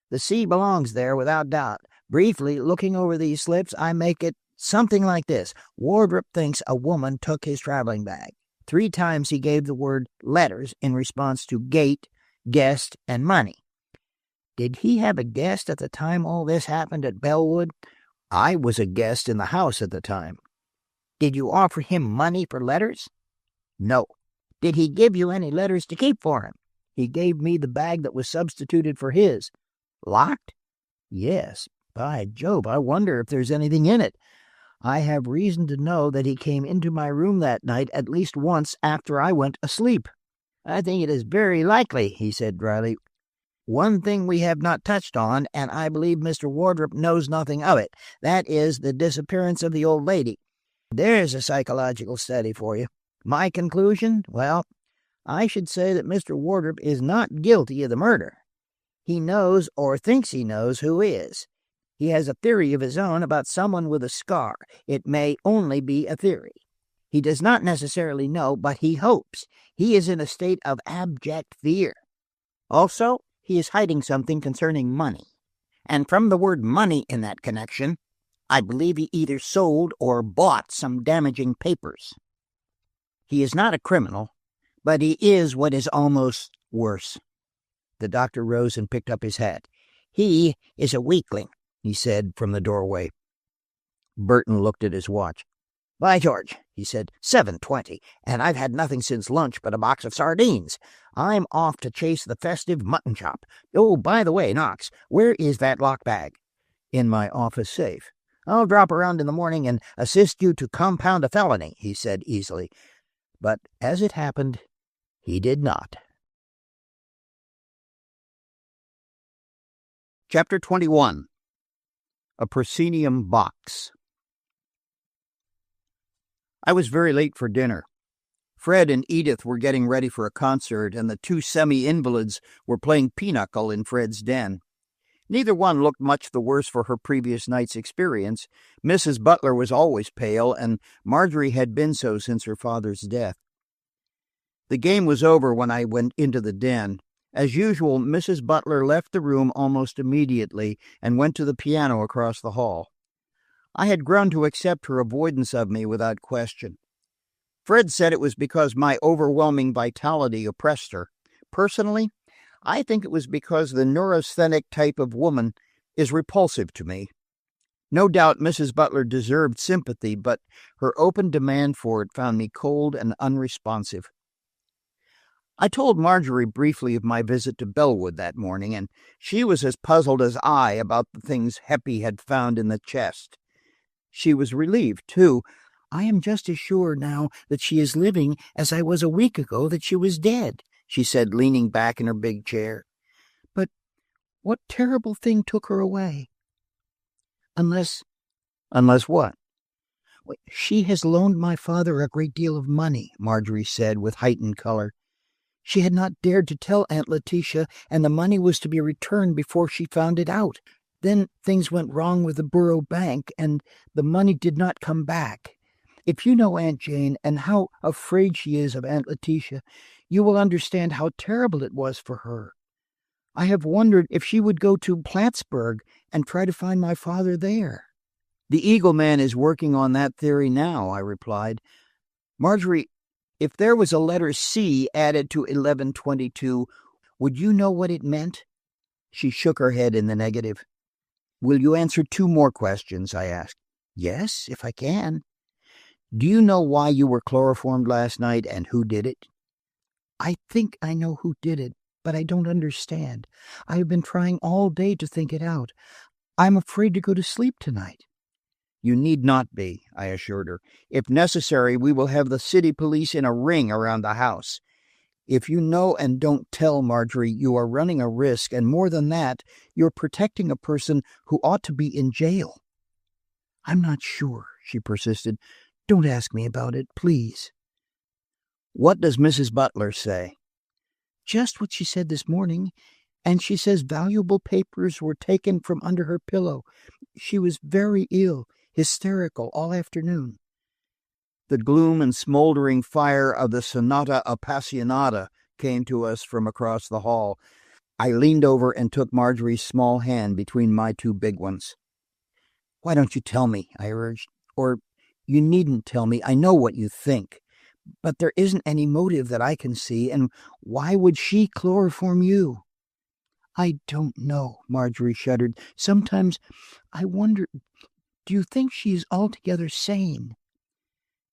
The C belongs there without doubt. Briefly, looking over these slips, I make it Something like this. Wardrop thinks a woman took his traveling bag. 3 times he gave the word letters in response to gate, guest, and money. Did he have a guest at the time all this happened at Bellwood? I was a guest in the house at the time. Did you offer him money for letters? No. Did he give you any letters to keep for him? He gave me the bag that was substituted for his. Locked? Yes. By Jove, I wonder if there's anything in it. I have reason to know that he came into my room that night at least once after I went asleep. I think it is very likely, he said dryly. One thing we have not touched on, and I believe Mr. Wardrop knows nothing of it. That is the disappearance of the old lady. There's a psychological study for you. My conclusion? Well, I should say that Mr. Wardrop is not guilty of the murder. He knows, or thinks he knows, who is. He has a theory of his own about someone with a scar. It may only be a theory. He does not necessarily know, but he hopes. He is in a state of abject fear. Also, he is hiding something concerning money. And from the word money in that connection, I believe he either sold or bought some damaging papers. He is not a criminal, but he is what is almost worse. The doctor rose and picked up his hat. He is a weakling, he said from the doorway. Burton looked at his watch. By George, he said, 7:20, and I've had nothing since lunch but a box of sardines. I'm off to chase the festive mutton chop. Oh, by the way, Knox, where is that locked bag? In my office safe. I'll drop around in the morning and assist you to compound a felony, he said easily. But as it happened, he did not. Chapter 21. A Proscenium Box. I was very late for dinner. Fred and Edith were getting ready for a concert, and the 2 semi-invalids were playing pinochle in Fred's den. Neither one looked much the worse for her previous night's experience. Mrs. Butler was always pale, and Margery had been so since her father's death. The game was over when I went into the den. As usual, Mrs. Butler left the room almost immediately and went to the piano across the hall. I had grown to accept her avoidance of me without question. Fred said it was because my overwhelming vitality oppressed her. Personally, I think it was because the neurasthenic type of woman is repulsive to me. No doubt Mrs. Butler deserved sympathy, but her open demand for it found me cold and unresponsive. I told Margery briefly of my visit to Bellwood that morning, and she was as puzzled as I about the things Heppy had found in the chest. She was relieved, too. I am just as sure now that she is living as I was a week ago that she was dead, she said, leaning back in her big chair. But what terrible thing took her away? Unless what? She has loaned my father a great deal of money, Margery said with heightened color. She had not dared to tell Aunt Letitia, and the money was to be returned before she found it out. Then things went wrong with the Borough Bank, and the money did not come back. If you know Aunt Jane and how afraid she is of Aunt Letitia, you will understand how terrible it was for her. I have wondered if she would go to Plattsburgh and try to find my father there. The Eagle Man is working on that theory now, I replied. Margery, if there was a letter C added to 1122, would you know what it meant? She shook her head in the negative. Will you answer 2 more questions? I asked. Yes, if I can. Do you know why you were chloroformed last night and who did it? I think I know who did it, but I don't understand. I have been trying all day to think it out. I'm afraid to go to sleep tonight. You need not be, I assured her. If necessary, we will have the city police in a ring around the house. If you know and don't tell, Margery, you are running a risk, and more than that, you're protecting a person who ought to be in jail. I'm not sure, she persisted. Don't ask me about it, please. What does Mrs. Butler say? Just what she said this morning, and she says valuable papers were taken from under her pillow. She was very ill, hysterical all afternoon. The gloom and smoldering fire of the Sonata Appassionata came to us from across the hall. I leaned over and took Margery's small hand between my 2 big ones. Why don't you tell me, I urged. Or you needn't tell me. I know what you think. But there isn't any motive that I can see, and why would she chloroform you?" "I don't know," Margery shuddered. "Sometimes I wonder, do you think she is altogether sane?"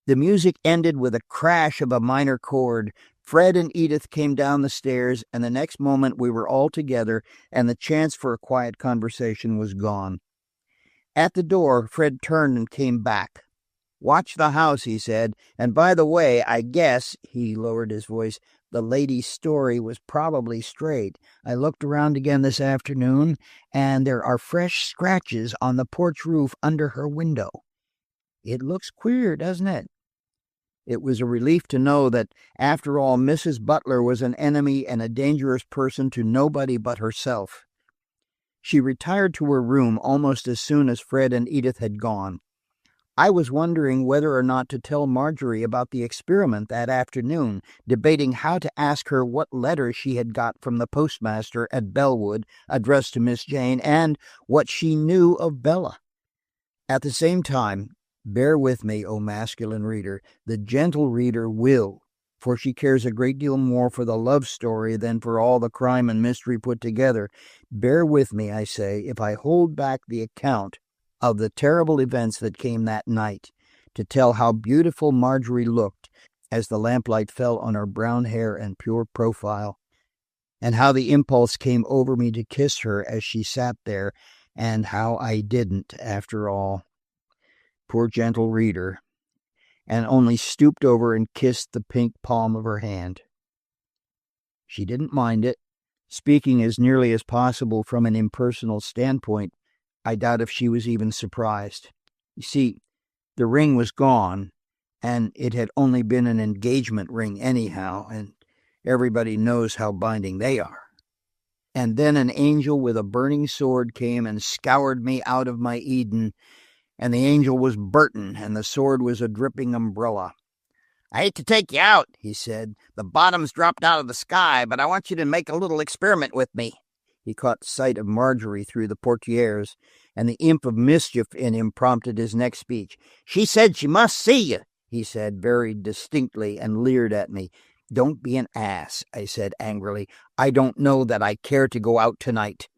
The music ended with a crash of a minor chord. Fred and Edith came down the stairs, and the next moment we were all together, and the chance for a quiet conversation was gone. At the door, Fred turned and came back. "Watch the house," he said. "And by the way, I guess," he lowered his voice, "the lady's story was probably straight. I looked around again this afternoon, and there are fresh scratches on the porch roof under her window. It looks queer, doesn't it?" It was a relief to know that, after all, Mrs. Butler was an enemy and a dangerous person to nobody but herself. She retired to her room almost as soon as Fred and Edith had gone. I was wondering whether or not to tell Margery about the experiment that afternoon, debating how to ask her what letter she had got from the postmaster at Bellwood addressed to Miss Jane, and what she knew of Bella. At the same time, bear with me, O masculine reader, the gentle reader will, for she cares a great deal more for the love story than for all the crime and mystery put together. Bear with me, I say, if I hold back the account of the terrible events that came that night, to tell how beautiful Margery looked as the lamplight fell on her brown hair and pure profile, and how the impulse came over me to kiss her as she sat there, and how I didn't, after all. Poor gentle reader, and only stooped over and kissed the pink palm of her hand. She didn't mind it. Speaking as nearly as possible from an impersonal standpoint, I doubt if she was even surprised. You see, the ring was gone, and it had only been an engagement ring anyhow, and everybody knows how binding they are. And then an angel with a burning sword came and scoured me out of my Eden, and the angel was Burton, and the sword was a dripping umbrella. "I hate to take you out," he said. "The bottom's dropped out of the sky, but I want you to make a little experiment with me." He caught sight of Margery through the portieres, and the imp of mischief in him prompted his next speech. "She said she must see you," he said very distinctly, and leered at me. "Don't be an ass," I said angrily. "I don't know that I care to go out tonight."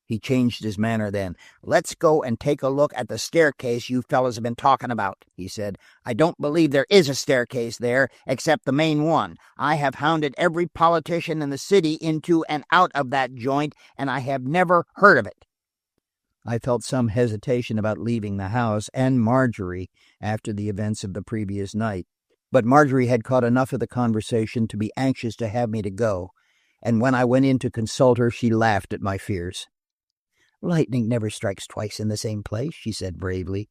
He changed his manner then. "Let's go and take a look at the staircase you fellows have been talking about," he said. "I don't believe there is a staircase there, except the main one. I have hounded every politician in the city into and out of that joint, and I have never heard of it." I felt some hesitation about leaving the house and Margery after the events of the previous night, but Margery had caught enough of the conversation to be anxious to have me to go, and when I went in to consult her, she laughed at my fears. "Lightning never strikes twice in the same place," she said bravely.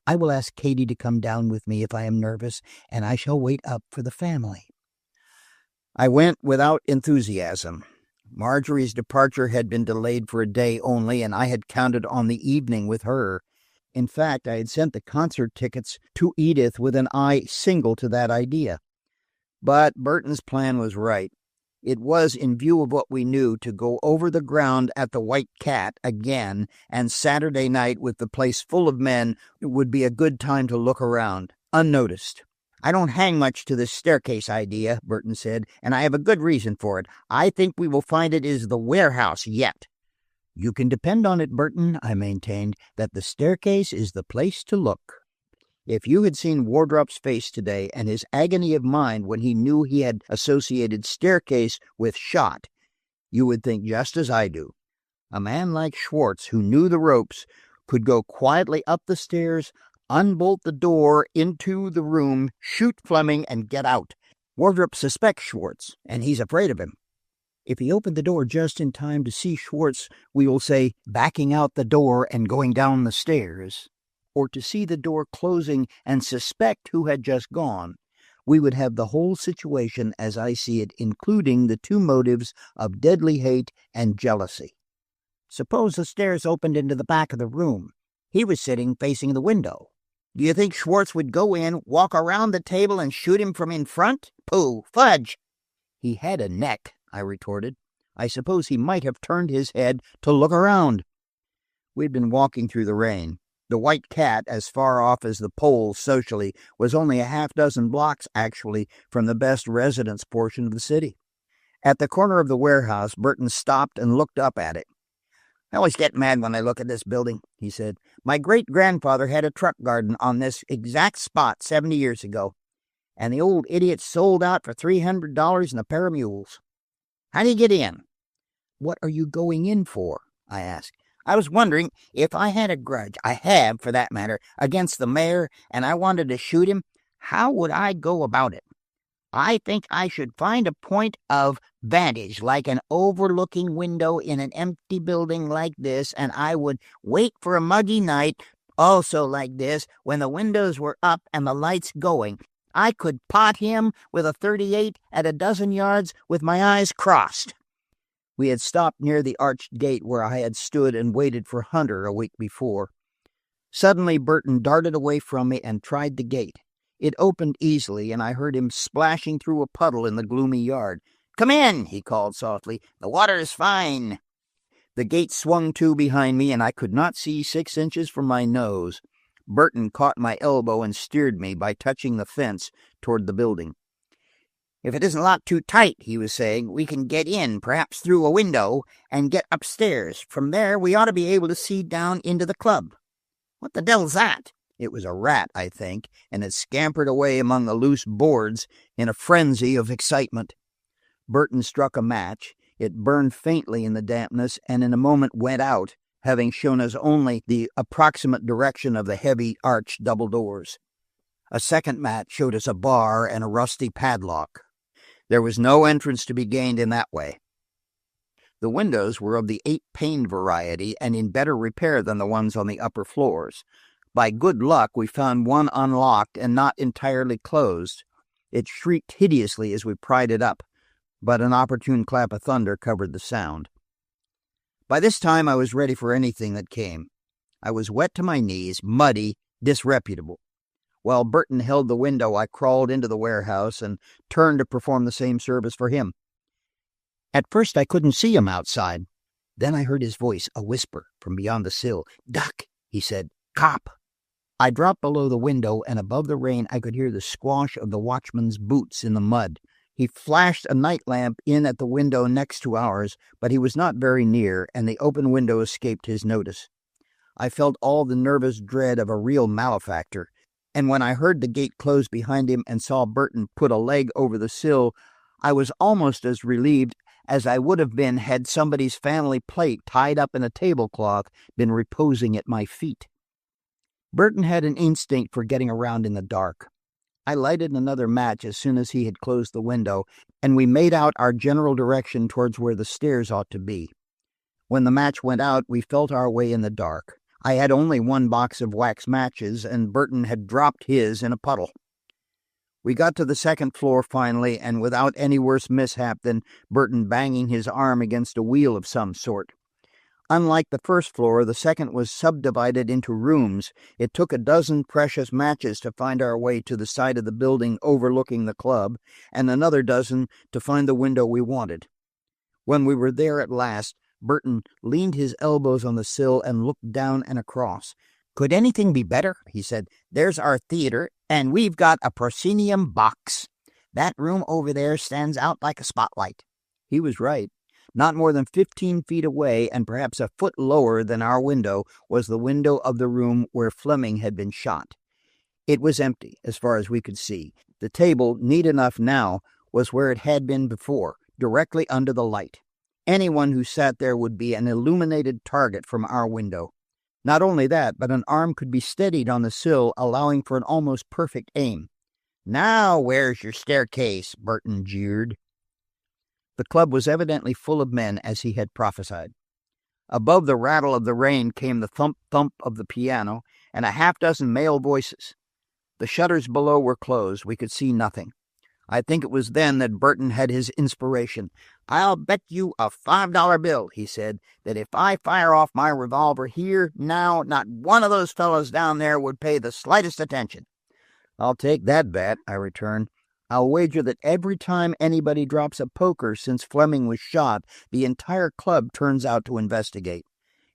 "I will ask Katie to come down with me if I am nervous, and I shall wait up for the family." I went without enthusiasm. Margery's departure had been delayed for a day only, and I had counted on the evening with her. In fact, I had sent the concert tickets to Edith with an eye single to that idea. But Burton's plan was right. It was, in view of what we knew, to go over the ground at the White Cat again, and Saturday night, with the place full of men, would be a good time to look around, unnoticed. "I don't hang much to this staircase idea," Burton said, "and I have a good reason for it. I think we will find it is the warehouse yet." "You can depend on it, Burton," I maintained, "that the staircase is the place to look. If you had seen Wardrop's face today, and his agony of mind when he knew he had associated staircase with shot, you would think just as I do. A man like Schwartz, who knew the ropes, could go quietly up the stairs, unbolt the door into the room, shoot Fleming, and get out. Wardrop suspects Schwartz, and he's afraid of him. If he opened the door just in time to see Schwartz, we will say, backing out the door and going down the stairs, or to see the door closing and suspect who had just gone, we would have the whole situation as I see it, including the two motives of deadly hate and jealousy. Suppose the stairs opened into the back of the room. He was sitting facing the window. Do you think Schwartz would go in, walk around the table, and shoot him from in front? Pooh, fudge!" "He had a neck," I retorted. "I suppose he might have turned his head to look around." We'd been walking through the rain. The White Cat, as far off as the Poles socially, was only a half-dozen blocks, actually, from the best residence portion of the city. At the corner of the warehouse, Burton stopped and looked up at it. "I always get mad when I look at this building," he said. "My great-grandfather had a truck garden on this exact spot 70 years ago, and the old idiot sold out for $300 and a pair of mules. How do you get in?" "What are you going in for?" I asked. "I was wondering if I had a grudge, I have, for that matter, against the mayor, and I wanted to shoot him, how would I go about it? I think I should find a point of vantage, like an overlooking window in an empty building like this, and I would wait for a muggy night, also like this, when the windows were up and the lights going. I could pot him with a .38 at a dozen yards with my eyes crossed." We had stopped near the arched gate where I had stood and waited for Hunter a week before. Suddenly Burton darted away from me and tried the gate. It opened easily, and I heard him splashing through a puddle in the gloomy yard. "Come in," he called softly. "The water is fine." The gate swung to behind me, and I could not see 6 inches from my nose. Burton caught my elbow and steered me by touching the fence toward the building. "If it isn't locked too tight," he was saying, "we can get in, perhaps through a window, and get upstairs. From there we ought to be able to see down into the club. What the devil's that?" It was a rat, I think, and it scampered away among the loose boards in a frenzy of excitement. Burton struck a match. It burned faintly in the dampness, and in a moment went out, having shown us only the approximate direction of the heavy arched double doors. A second match showed us a bar and a rusty padlock. There was no entrance to be gained in that way. The windows were of the 8-pane variety and in better repair than the ones on the upper floors. By good luck, we found one unlocked and not entirely closed. It shrieked hideously as we pried it up, but an opportune clap of thunder covered the sound. By this time I was ready for anything that came. I was wet to my knees, muddy, disreputable. While Burton held the window, I crawled into the warehouse and turned to perform the same service for him. At first I couldn't see him outside. Then I heard his voice, a whisper, from beyond the sill. "Duck," he said. "Cop." I dropped below the window, and above the rain I could hear the squash of the watchman's boots in the mud. He flashed a night lamp in at the window next to ours, but he was not very near, and the open window escaped his notice. I felt all the nervous dread of a real malefactor, and when I heard the gate close behind him and saw Burton put a leg over the sill, I was almost as relieved as I would have been had somebody's family plate tied up in a tablecloth been reposing at my feet. Burton had an instinct for getting around in the dark. I lighted another match as soon as he had closed the window, and we made out our general direction towards where the stairs ought to be. When the match went out, we felt our way in the dark. I had only one box of wax matches, and Burton had dropped his in a puddle. We got to the second floor finally, and without any worse mishap than Burton banging his arm against a wheel of some sort. Unlike the first floor, the second was subdivided into rooms. It took a dozen precious matches to find our way to the side of the building overlooking the club, and another dozen to find the window we wanted. When we were there at last, Burton leaned his elbows on the sill and looked down and across. "Could anything be better?" he said. "There's our theater, and we've got a proscenium box. That room over there stands out like a spotlight." He was right. Not more than 15 feet away, and perhaps a foot lower than our window, was the window of the room where Fleming had been shot. It was empty, as far as we could see. The table, neat enough now, was where it had been before, directly under the light. Anyone who sat there would be an illuminated target from our window. Not only that, but an arm could be steadied on the sill, allowing for an almost perfect aim. "Now where's your staircase?" Burton jeered. The club was evidently full of men, as he had prophesied. Above the rattle of the rain came the thump-thump of the piano and a half-dozen male voices. The shutters below were closed. We could see nothing. I think it was then that Burton had his inspiration. "I'll bet you a $5 bill," he said, "that if I fire off my revolver here, now, not one of those fellows down there would pay the slightest attention." "I'll take that bet," I returned. "I'll wager that every time anybody drops a poker since Fleming was shot, the entire club turns out to investigate.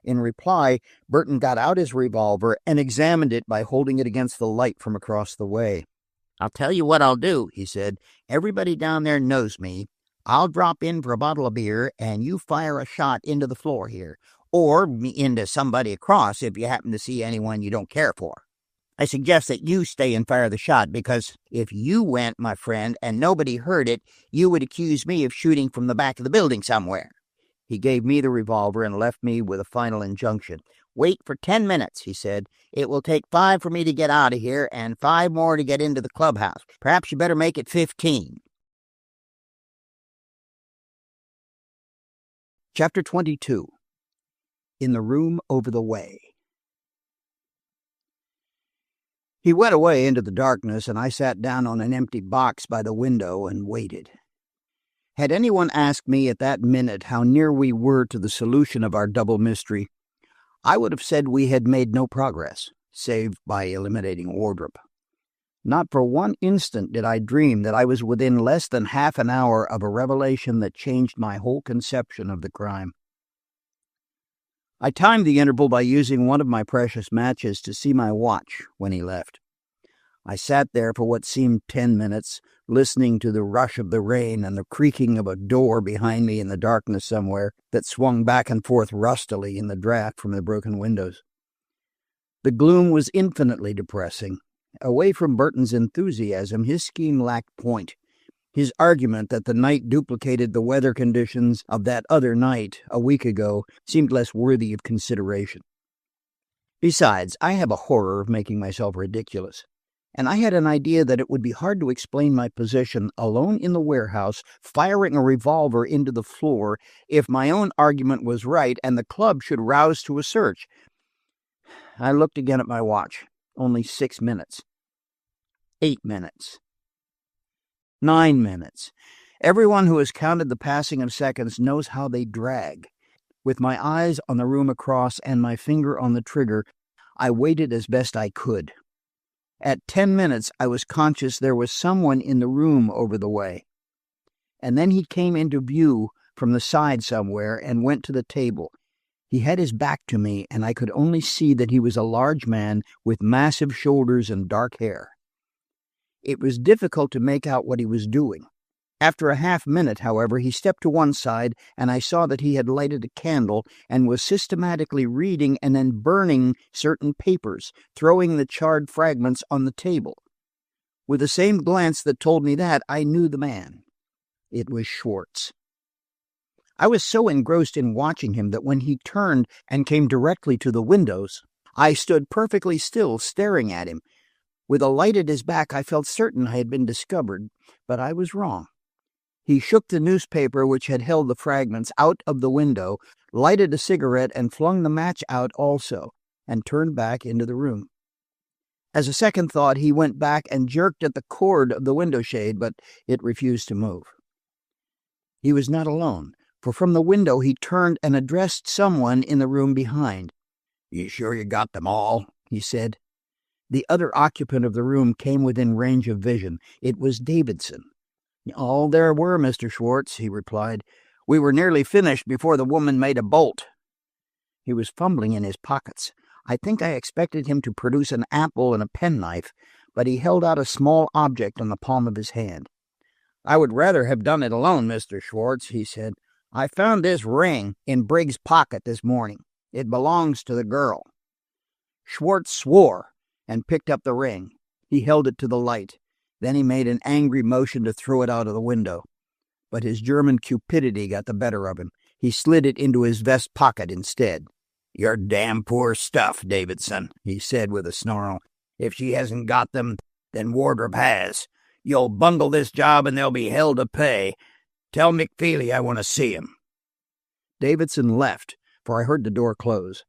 In reply, Burton got out his revolver and examined it by holding it against the light from across the way. "I'll tell you what I'll do," he said. "Everybody down there knows me. I'll drop in for a bottle of beer, and you fire a shot into the floor here, or into somebody across if you happen to see anyone you don't care for. I suggest that you stay and fire the shot, because if you went, my friend, and nobody heard it, you would accuse me of shooting from the back of the building somewhere." He gave me the revolver and left me with a final injunction. "Wait for 10 minutes," he said. "It will take 5 for me to get out of here, and 5 more to get into the clubhouse. Perhaps you better make it 15. Chapter 22. In the Room Over the Way. He went away into the darkness, and I sat down on an empty box by the window and waited. Had anyone asked me at that minute how near we were to the solution of our double mystery, I would have said we had made no progress, save by eliminating Wardrop. Not for one instant did I dream that I was within less than half an hour of a revelation that changed my whole conception of the crime. I timed the interval by using one of my precious matches to see my watch when he left. I sat there for what seemed 10 minutes, listening to the rush of the rain and the creaking of a door behind me in the darkness somewhere that swung back and forth rustily in the draught from the broken windows. The gloom was infinitely depressing. Away from Burton's enthusiasm, his scheme lacked point. His argument that the night duplicated the weather conditions of that other night a week ago seemed less worthy of consideration. Besides, I have a horror of making myself ridiculous, and I had an idea that it would be hard to explain my position alone in the warehouse, firing a revolver into the floor, if my own argument was right and the club should rouse to a search. I looked again at my watch. Only 6 minutes. 8 minutes. 9 minutes. Everyone who has counted the passing of seconds knows how they drag. With my eyes on the room across and my finger on the trigger, I waited as best I could. At 10 minutes, I was conscious there was someone in the room over the way. And then he came into view from the side somewhere and went to the table. He had his back to me, and I could only see that he was a large man with massive shoulders and dark hair. It was difficult to make out what he was doing. After a half-minute, however, he stepped to one side, and I saw that he had lighted a candle and was systematically reading and then burning certain papers, throwing the charred fragments on the table. With the same glance that told me that, I knew the man. It was Schwartz. I was so engrossed in watching him that when he turned and came directly to the windows, I stood perfectly still, staring at him. With a light at his back, I felt certain I had been discovered, but I was wrong. He shook the newspaper which had held the fragments out of the window, lighted a cigarette, and flung the match out also, and turned back into the room. As a second thought, he went back and jerked at the cord of the window shade, but it refused to move. He was not alone, for from the window he turned and addressed someone in the room behind. "You sure you got them all?" he said. The other occupant of the room came within range of vision. It was Davidson. "All there were, Mr. Schwartz," he replied. "We were nearly finished before the woman made a bolt." He was fumbling in his pockets. I think I expected him to produce an apple and a penknife, but he held out a small object on the palm of his hand. "I would rather have done it alone, Mr. Schwartz," he said. "I found this ring in Briggs' pocket this morning. It belongs to the girl." Schwartz swore and picked up the ring. He held it to the light. Then he made an angry motion to throw it out of the window. But his German cupidity got the better of him. He slid it into his vest pocket instead. "You're damn poor stuff, Davidson," he said with a snarl. "If she hasn't got them, then Wardrop has. You'll bungle this job and there'll be hell to pay. Tell McFeely I want to see him." Davidson left, for I heard the door close.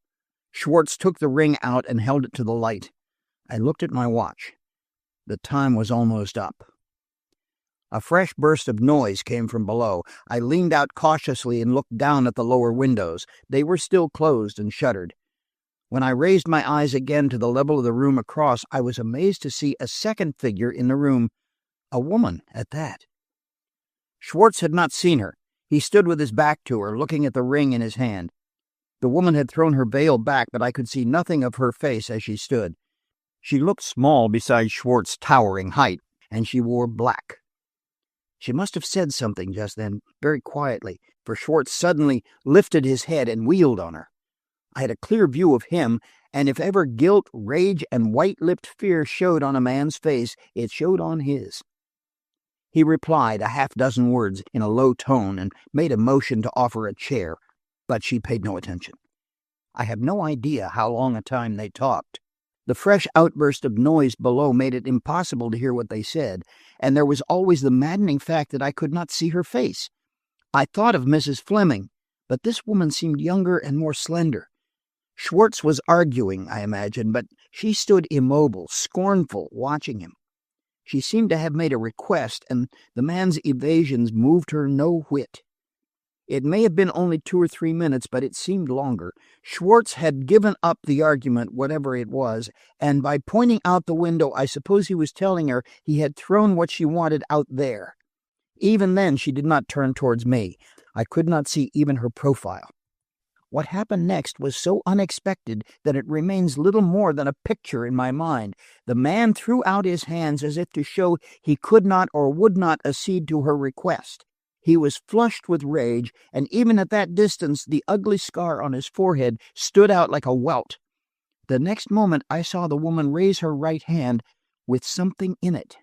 Schwartz took the ring out and held it to the light. I looked at my watch. The time was almost up. A fresh burst of noise came from below. I leaned out cautiously and looked down at the lower windows. They were still closed and shuttered. When I raised my eyes again to the level of the room across, I was amazed to see a second figure in the room, a woman at that. Schwartz had not seen her. He stood with his back to her, looking at the ring in his hand. The woman had thrown her veil back, but I could see nothing of her face as she stood. She looked small beside Schwartz's towering height, and she wore black. She must have said something just then, very quietly, for Schwartz suddenly lifted his head and wheeled on her. I had a clear view of him, and if ever guilt, rage, and white-lipped fear showed on a man's face, it showed on his. He replied a half-dozen words in a low tone and made a motion to offer a chair, but she paid no attention. I have no idea how long a time they talked. The fresh outburst of noise below made it impossible to hear what they said, and there was always the maddening fact that I could not see her face. I thought of Mrs. Fleming, but this woman seemed younger and more slender. Schwartz was arguing, I imagined, but she stood immobile, scornful, watching him. She seemed to have made a request, and the man's evasions moved her no whit. It may have been only 2 or 3 minutes, but it seemed longer. Schwartz had given up the argument, whatever it was, and by pointing out the window, I suppose he was telling her he had thrown what she wanted out there. Even then, she did not turn towards me. I could not see even her profile. What happened next was so unexpected that it remains little more than a picture in my mind. The man threw out his hands as if to show he could not or would not accede to her request. He was flushed with rage, and even at that distance the ugly scar on his forehead stood out like a welt. The next moment I saw the woman raise her right hand with something in it.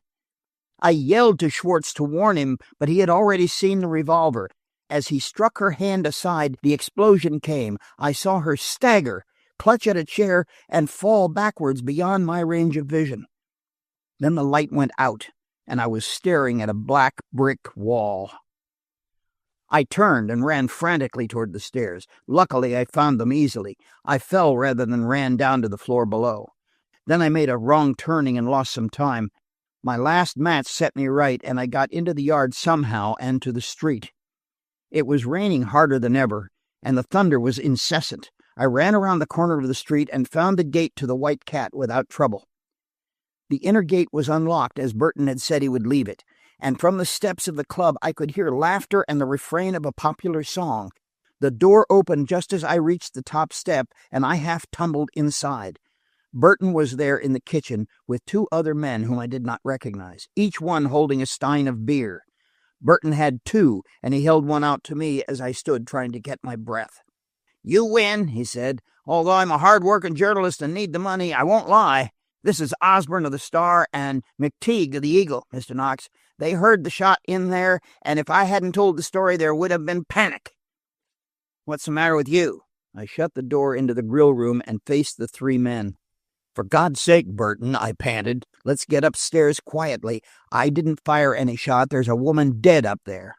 I yelled to Schwartz to warn him, but he had already seen the revolver. As he struck her hand aside, the explosion came. I saw her stagger, clutch at a chair, and fall backwards beyond my range of vision. Then the light went out, and I was staring at a black brick wall. I turned and ran frantically toward the stairs. Luckily, I found them easily. I fell rather than ran down to the floor below. Then I made a wrong turning and lost some time. My last match set me right, and I got into the yard somehow and to the street. It was raining harder than ever, and the thunder was incessant. I ran around the corner of the street and found the gate to the White Cat without trouble. The inner gate was unlocked, as Burton had said he would leave it, and from the steps of the club I could hear laughter and the refrain of a popular song. The door opened just as I reached the top step, and I half tumbled inside. Burton was there in the kitchen with 2 other men whom I did not recognize, each one holding a stein of beer. Burton had 2, and he held one out to me as I stood trying to get my breath. "You win," he said. "Although I'm a hard-working journalist and need the money, I won't lie. This is Osborne of the Star and McTeague of the Eagle, Mr. Knox. They heard the shot in there, and if I hadn't told the story, there would have been panic. What's the matter with you?" I shut the door into the grill room and faced the 3 men. "For God's sake, Burton," I panted, "let's get upstairs quietly. I didn't fire any shot. There's a woman dead up there."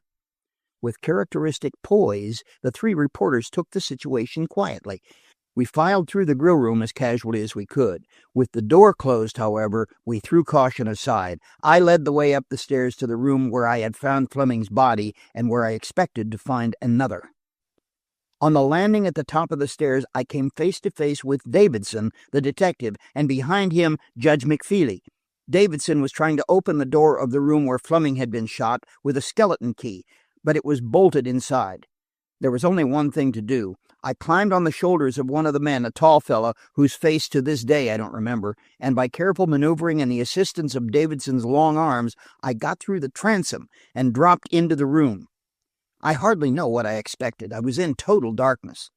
With characteristic poise, the 3 reporters took the situation quietly. We filed through the grill room as casually as we could. With the door closed, however, we threw caution aside. I led the way up the stairs to the room where I had found Fleming's body and where I expected to find another. On the landing at the top of the stairs, I came face to face with Davidson, the detective, and behind him, Judge McFeely. Davidson was trying to open the door of the room where Fleming had been shot with a skeleton key, but it was bolted inside. There was only one thing to do. I climbed on the shoulders of one of the men, a tall fellow whose face to this day I don't remember, and by careful maneuvering and the assistance of Davidson's long arms, I got through the transom and dropped into the room. I hardly know what I expected. I was in total darkness.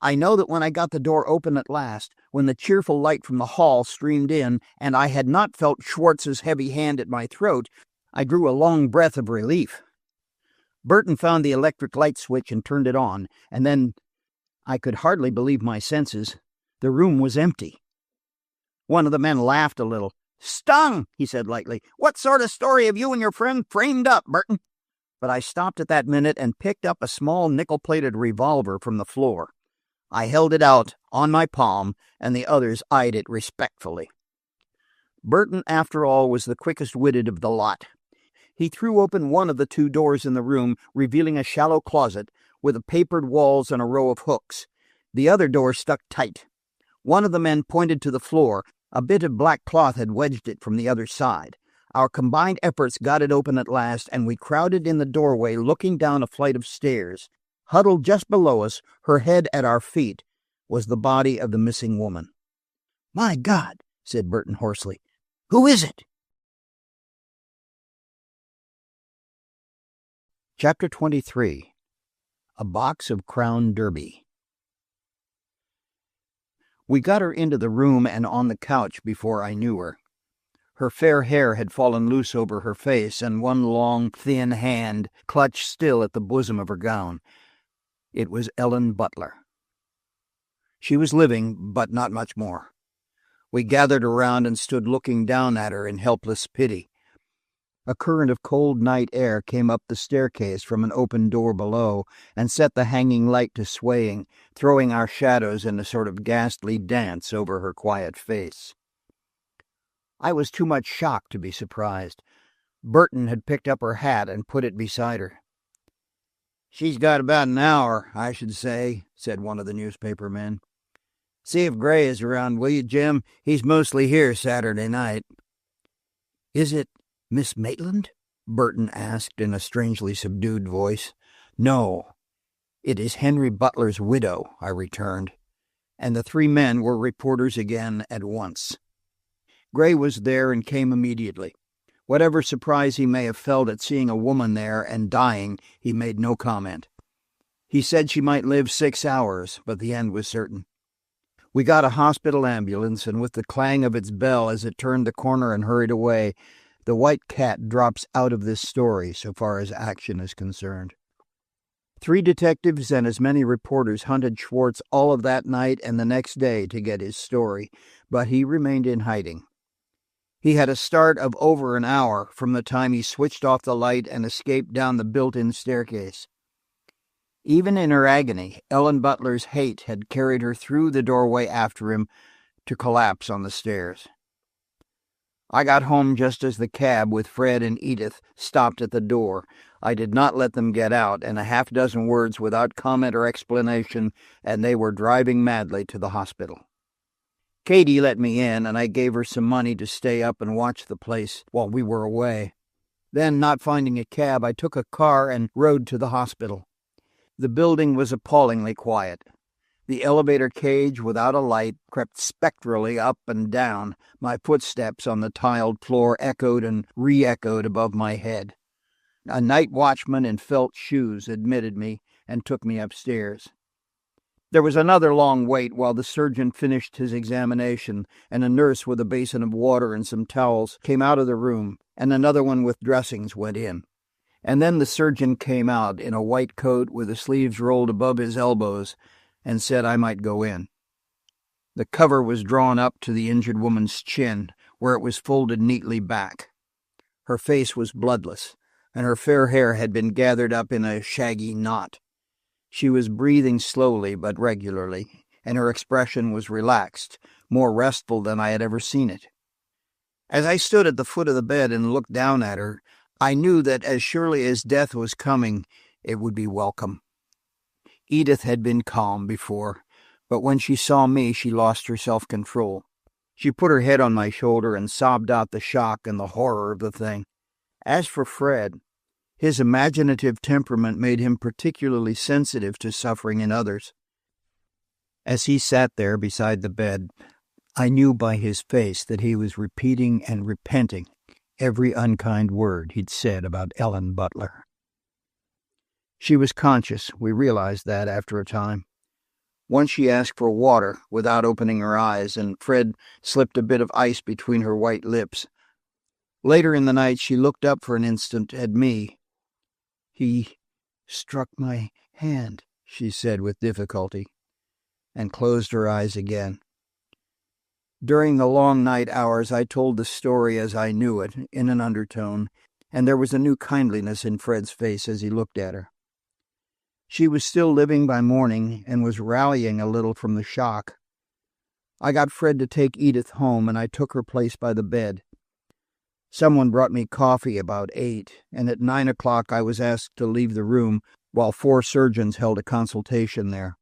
I know that when I got the door open at last, when the cheerful light from the hall streamed in, and I had not felt Schwartz's heavy hand at my throat, I drew a long breath of relief. Burton found the electric light switch and turned it on, and then I could hardly believe my senses. The room was empty. One of the men laughed a little. "Stung," he said lightly. "What sort of story have you and your friend framed up, Burton?" But I stopped at that minute and picked up a small nickel-plated revolver from the floor. I held it out on my palm, and the others eyed it respectfully. Burton, after all, was the quickest-witted of the lot. He threw open one of the 2 doors in the room, revealing a shallow closet with papered walls and a row of hooks. The other door stuck tight. One of the men pointed to the floor. A bit of black cloth had wedged it from the other side. Our combined efforts got it open at last, and we crowded in the doorway, looking down a flight of stairs. Huddled just below us, her head at our feet, was the body of the missing woman. "My God," said Burton hoarsely. "Who is it?" Chapter 23. A Box of Crown Derby. We got her into the room and on the couch before I knew her. Her fair hair had fallen loose over her face, and one long, thin hand clutched still at the bosom of her gown. It was Ellen Butler. She was living, but not much more. We gathered around and stood looking down at her in helpless pity. A current of cold night air came up the staircase from an open door below and set the hanging light to swaying, throwing our shadows in a sort of ghastly dance over her quiet face. I was too much shocked to be surprised. Burton had picked up her hat and put it beside her. "She's got about an hour, I should say," said one of the newspaper men. "See if Gray is around, will you, Jim? He's mostly here Saturday night." "Is it Miss Maitland?" Burton asked in a strangely subdued voice. "No, it is Henry Butler's widow," I returned, and the three men were reporters again at once. Gray was there and came immediately. Whatever surprise he may have felt at seeing a woman there and dying, he made no comment. He said she might live 6 hours, but the end was certain. We got a hospital ambulance, and with the clang of its bell as it turned the corner and hurried away, the white cat drops out of this story so far as action is concerned. 3 detectives and as many reporters hunted Schwartz all of that night and the next day to get his story, but he remained in hiding. He had a start of over an hour from the time he switched off the light and escaped down the built-in staircase. Even in her agony, Ellen Butler's hate had carried her through the doorway after him to collapse on the stairs. I got home just as the cab with Fred and Edith stopped at the door. I did not let them get out, and a half-dozen words without comment or explanation, and they were driving madly to the hospital. Katie let me in, and I gave her some money to stay up and watch the place while we were away. Then, not finding a cab, I took a car and rode to the hospital. The building was appallingly quiet. The elevator cage, without a light, crept spectrally up and down. My footsteps on the tiled floor echoed and re-echoed above my head. A night watchman in felt shoes admitted me and took me upstairs. There was another long wait while the surgeon finished his examination, and a nurse with a basin of water and some towels came out of the room, and another one with dressings went in. And then the surgeon came out in a white coat with the sleeves rolled above his elbows and said I might go in. The cover was drawn up to the injured woman's chin, where it was folded neatly back. Her face was bloodless, and her fair hair had been gathered up in a shaggy knot. She was breathing slowly but regularly, and her expression was relaxed, more restful than I had ever seen it. As I stood at the foot of the bed and looked down at her, I knew that as surely as death was coming, it would be welcome. Edith had been calm before, but when she saw me, she lost her self-control. She put her head on my shoulder and sobbed out the shock and the horror of the thing. As for Fred, his imaginative temperament made him particularly sensitive to suffering in others. As he sat there beside the bed, I knew by his face that he was repeating and repenting every unkind word he'd said about Ellen Butler. She was conscious, we realized that after a time. Once she asked for water without opening her eyes, and Fred slipped a bit of ice between her white lips. Later in the night she looked up for an instant at me. "He struck my hand," she said with difficulty, and closed her eyes again. During the long night hours I told the story as I knew it, in an undertone, and there was a new kindliness in Fred's face as he looked at her. She was still living by morning and was rallying a little from the shock. I got Fred to take Edith home, and I took her place by the bed. Someone brought me coffee about 8, and at 9 o'clock I was asked to leave the room while 4 surgeons held a consultation there.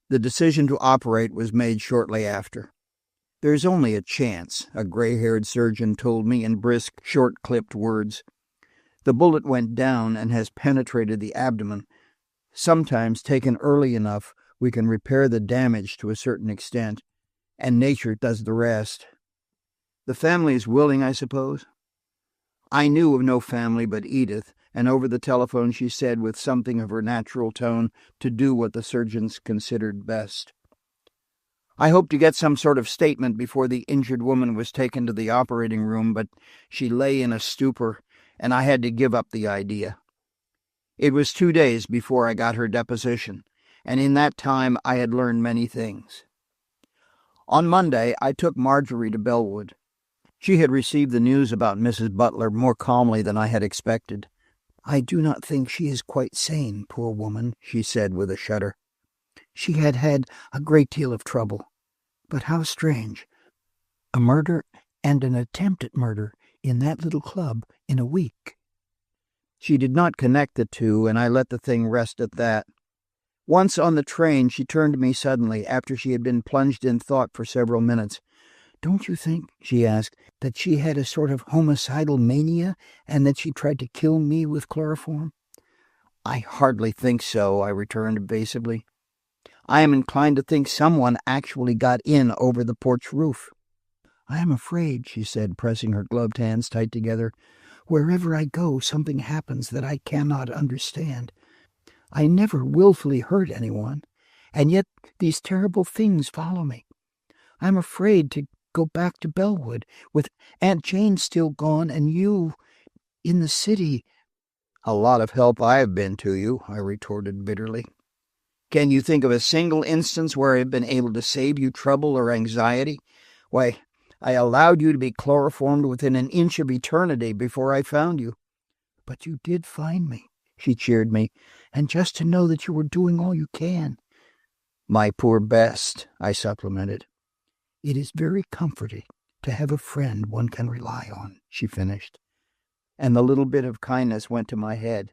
The decision to operate was made shortly after. "There's only a chance," a gray-haired surgeon told me in brisk, short-clipped words. "The bullet went down and has penetrated the abdomen. Sometimes, taken early enough, we can repair the damage to a certain extent, and nature does the rest. The family is willing, I suppose?" I knew of no family but Edith, and over the telephone she said with something of her natural tone to do what the surgeons considered best. I hoped to get some sort of statement before the injured woman was taken to the operating room, but she lay in a stupor, and I had to give up the idea. It was 2 days before I got her deposition, and in that time I had learned many things. On Monday I took Margery to Bellwood. She had received the news about Mrs. Butler more calmly than I had expected. "I do not think she is quite sane, poor woman," she said with a shudder. "She had had a great deal of trouble. But how strange. A murder and an attempt at murder in that little club in a week." She did not connect the two, and I let the thing rest at that. Once on the train, she turned to me suddenly, after she had been plunged in thought for several minutes. "Don't you think," she asked, "that she had a sort of homicidal mania, and that she tried to kill me with chloroform?" "I hardly think so," I returned evasively. "I am inclined to think someone actually got in over the porch roof." "I am afraid," she said, pressing her gloved hands tight together, "wherever I go, something happens that I cannot understand. I never willfully hurt anyone, and yet these terrible things follow me. I am afraid to go back to Bellwood, with Aunt Jane still gone, and you in the city." "A lot of help I have been to you," I retorted bitterly. "Can you think of a single instance where I have been able to save you trouble or anxiety? Why, I allowed you to be chloroformed within an inch of eternity before I found you." "But you did find me," she cheered me, "and just to know that you were doing all you can." "My poor best," I supplemented. "It is very comforting to have a friend one can rely on," she finished. And the little bit of kindness went to my head.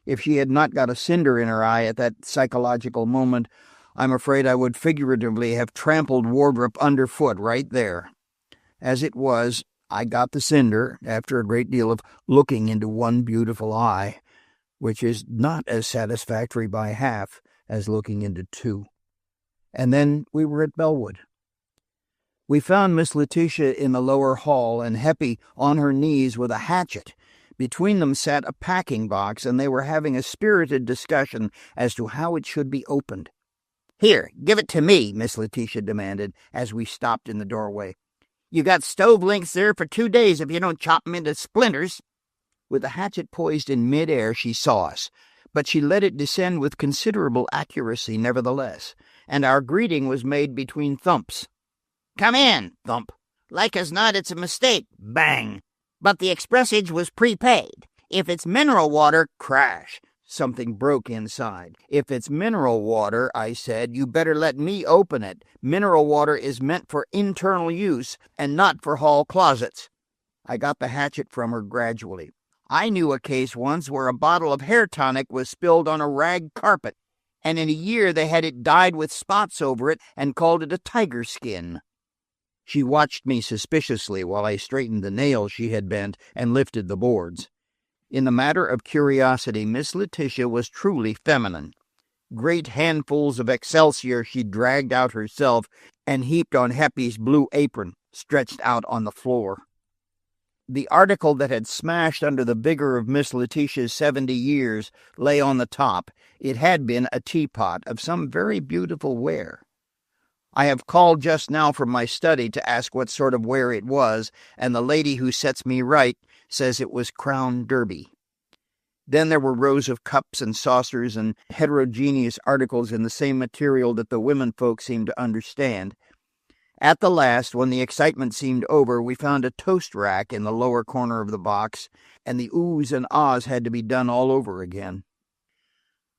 If she had not got a cinder in her eye at that psychological moment, I'm afraid I would figuratively have trampled Wardrop underfoot right there. As it was, I got the cinder after a great deal of looking into one beautiful eye, which is not as satisfactory by half as looking into two. And then we were at Bellwood. We found Miss Letitia in the lower hall and Heppy on her knees with a hatchet. Between them sat a packing box, and they were having a spirited discussion as to how it should be opened. "Here, give it to me," Miss Letitia demanded, as we stopped in the doorway. "You got stove links there for 2 days if you don't chop them into splinters." With the hatchet poised in mid-air, she saw us, but she let it descend with considerable accuracy nevertheless, and our greeting was made between thumps. "Come in," thump. "Like as not it's a mistake," bang. "But the expressage was prepaid. If it's mineral water," crash. Something broke inside. "If it's mineral water," I said, "you better let me open it. Mineral water is meant for internal use and not for hall closets." I got the hatchet from her gradually. "I knew a case once where a bottle of hair tonic was spilled on a rag carpet, and in a year they had it dyed with spots over it and called it a tiger skin." She watched me suspiciously while I straightened the nails she had bent and lifted the boards. In the matter of curiosity, Miss Letitia was truly feminine. Great handfuls of excelsior she dragged out herself and heaped on Heppy's blue apron, stretched out on the floor. The article that had smashed under the vigor of Miss Letitia's 70 years lay on the top. It had been a teapot of some very beautiful ware. I have called just now from my study to ask what sort of ware it was, and the lady who sets me right says it was Crown Derby. Then there were rows of cups and saucers and heterogeneous articles in the same material that the women folk seemed to understand. At the last, when the excitement seemed over, we found a toast rack in the lower corner of the box, and the oohs and ahs had to be done all over again.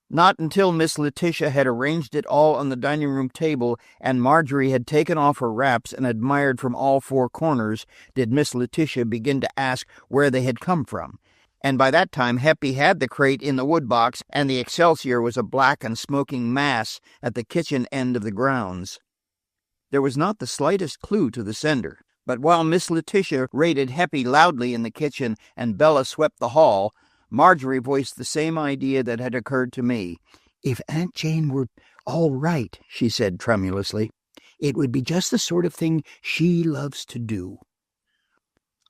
Not until Miss Letitia had arranged it all on the dining room table and Margery had taken off her wraps and admired from all four corners did Miss Letitia begin to ask where they had come from. And by that time Heppy had the crate in the wood box, and the excelsior was a black and smoking mass at the kitchen end of the grounds. There was not the slightest clue to the sender, but while Miss Letitia rated Heppy loudly in the kitchen and Bella swept the hall, Margery voiced the same idea that had occurred to me. If Aunt Jane were all right," she said tremulously, "it would be just the sort of thing she loves to do."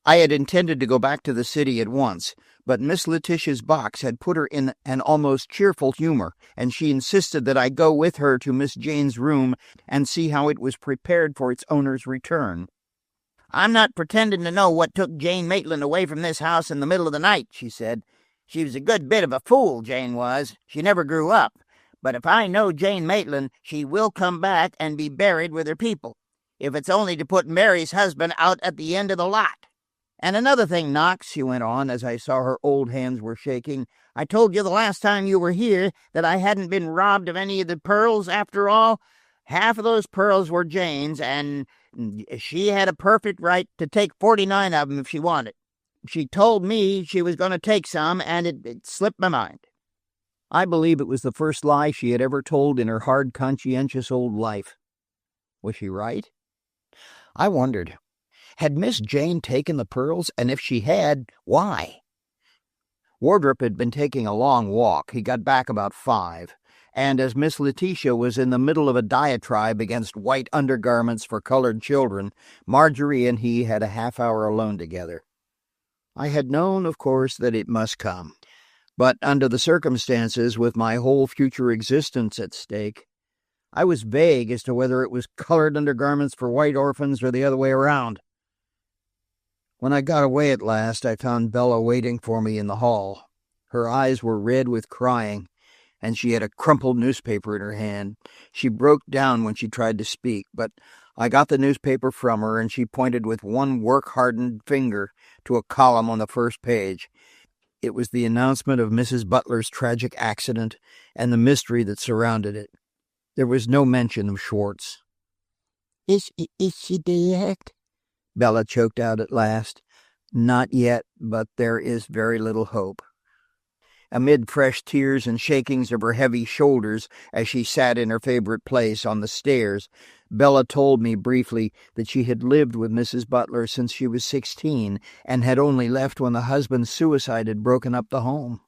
I had intended to go back to the city at once, but Miss Letitia's box had put her in an almost cheerful humor, and she insisted that I go with her to Miss Jane's room and see how it was prepared for its owner's return. "I'm not pretending to know what took Jane Maitland away from this house in the middle of the night," she said. "She was a good bit of a fool, Jane was. She never grew up. But if I know Jane Maitland, she will come back and be buried with her people, if it's only to put Mary's husband out at the end of the lot. And another thing, Knox," she went on, as I saw her old hands were shaking, "I told you the last time you were here that I hadn't been robbed of any of the pearls after all. Half of those pearls were Jane's, and she had a perfect right to take 49 of them if she wanted. She told me she was going to take some, and it slipped my mind." I believe it was the first lie she had ever told in her hard, conscientious old life. Was she right? I wondered. Had Miss Jane taken the pearls, and if she had, why? Wardrop had been taking a long walk. He got back about 5, and as Miss Letitia was in the middle of a diatribe against white undergarments for colored children, Margery and he had a half-hour alone together. I had known, of course, that it must come, but under the circumstances, with my whole future existence at stake, I was vague as to whether it was colored undergarments for white orphans or the other way around. When I got away at last, I found Bella waiting for me in the hall. Her eyes were red with crying, and she had a crumpled newspaper in her hand. She broke down when she tried to speak, but I got the newspaper from her, and she pointed with one work-hardened finger to a column on the first page. It was the announcement of Mrs. Butler's tragic accident and the mystery that surrounded it. There was no mention of Schwartz. Is she dead?" Bella choked out at last. "Not yet, but there is very little hope." Amid fresh tears and shakings of her heavy shoulders as she sat in her favorite place on the stairs, Bella told me briefly that she had lived with Mrs. Butler since she was 16 and had only left when the husband's suicide had broken up the home.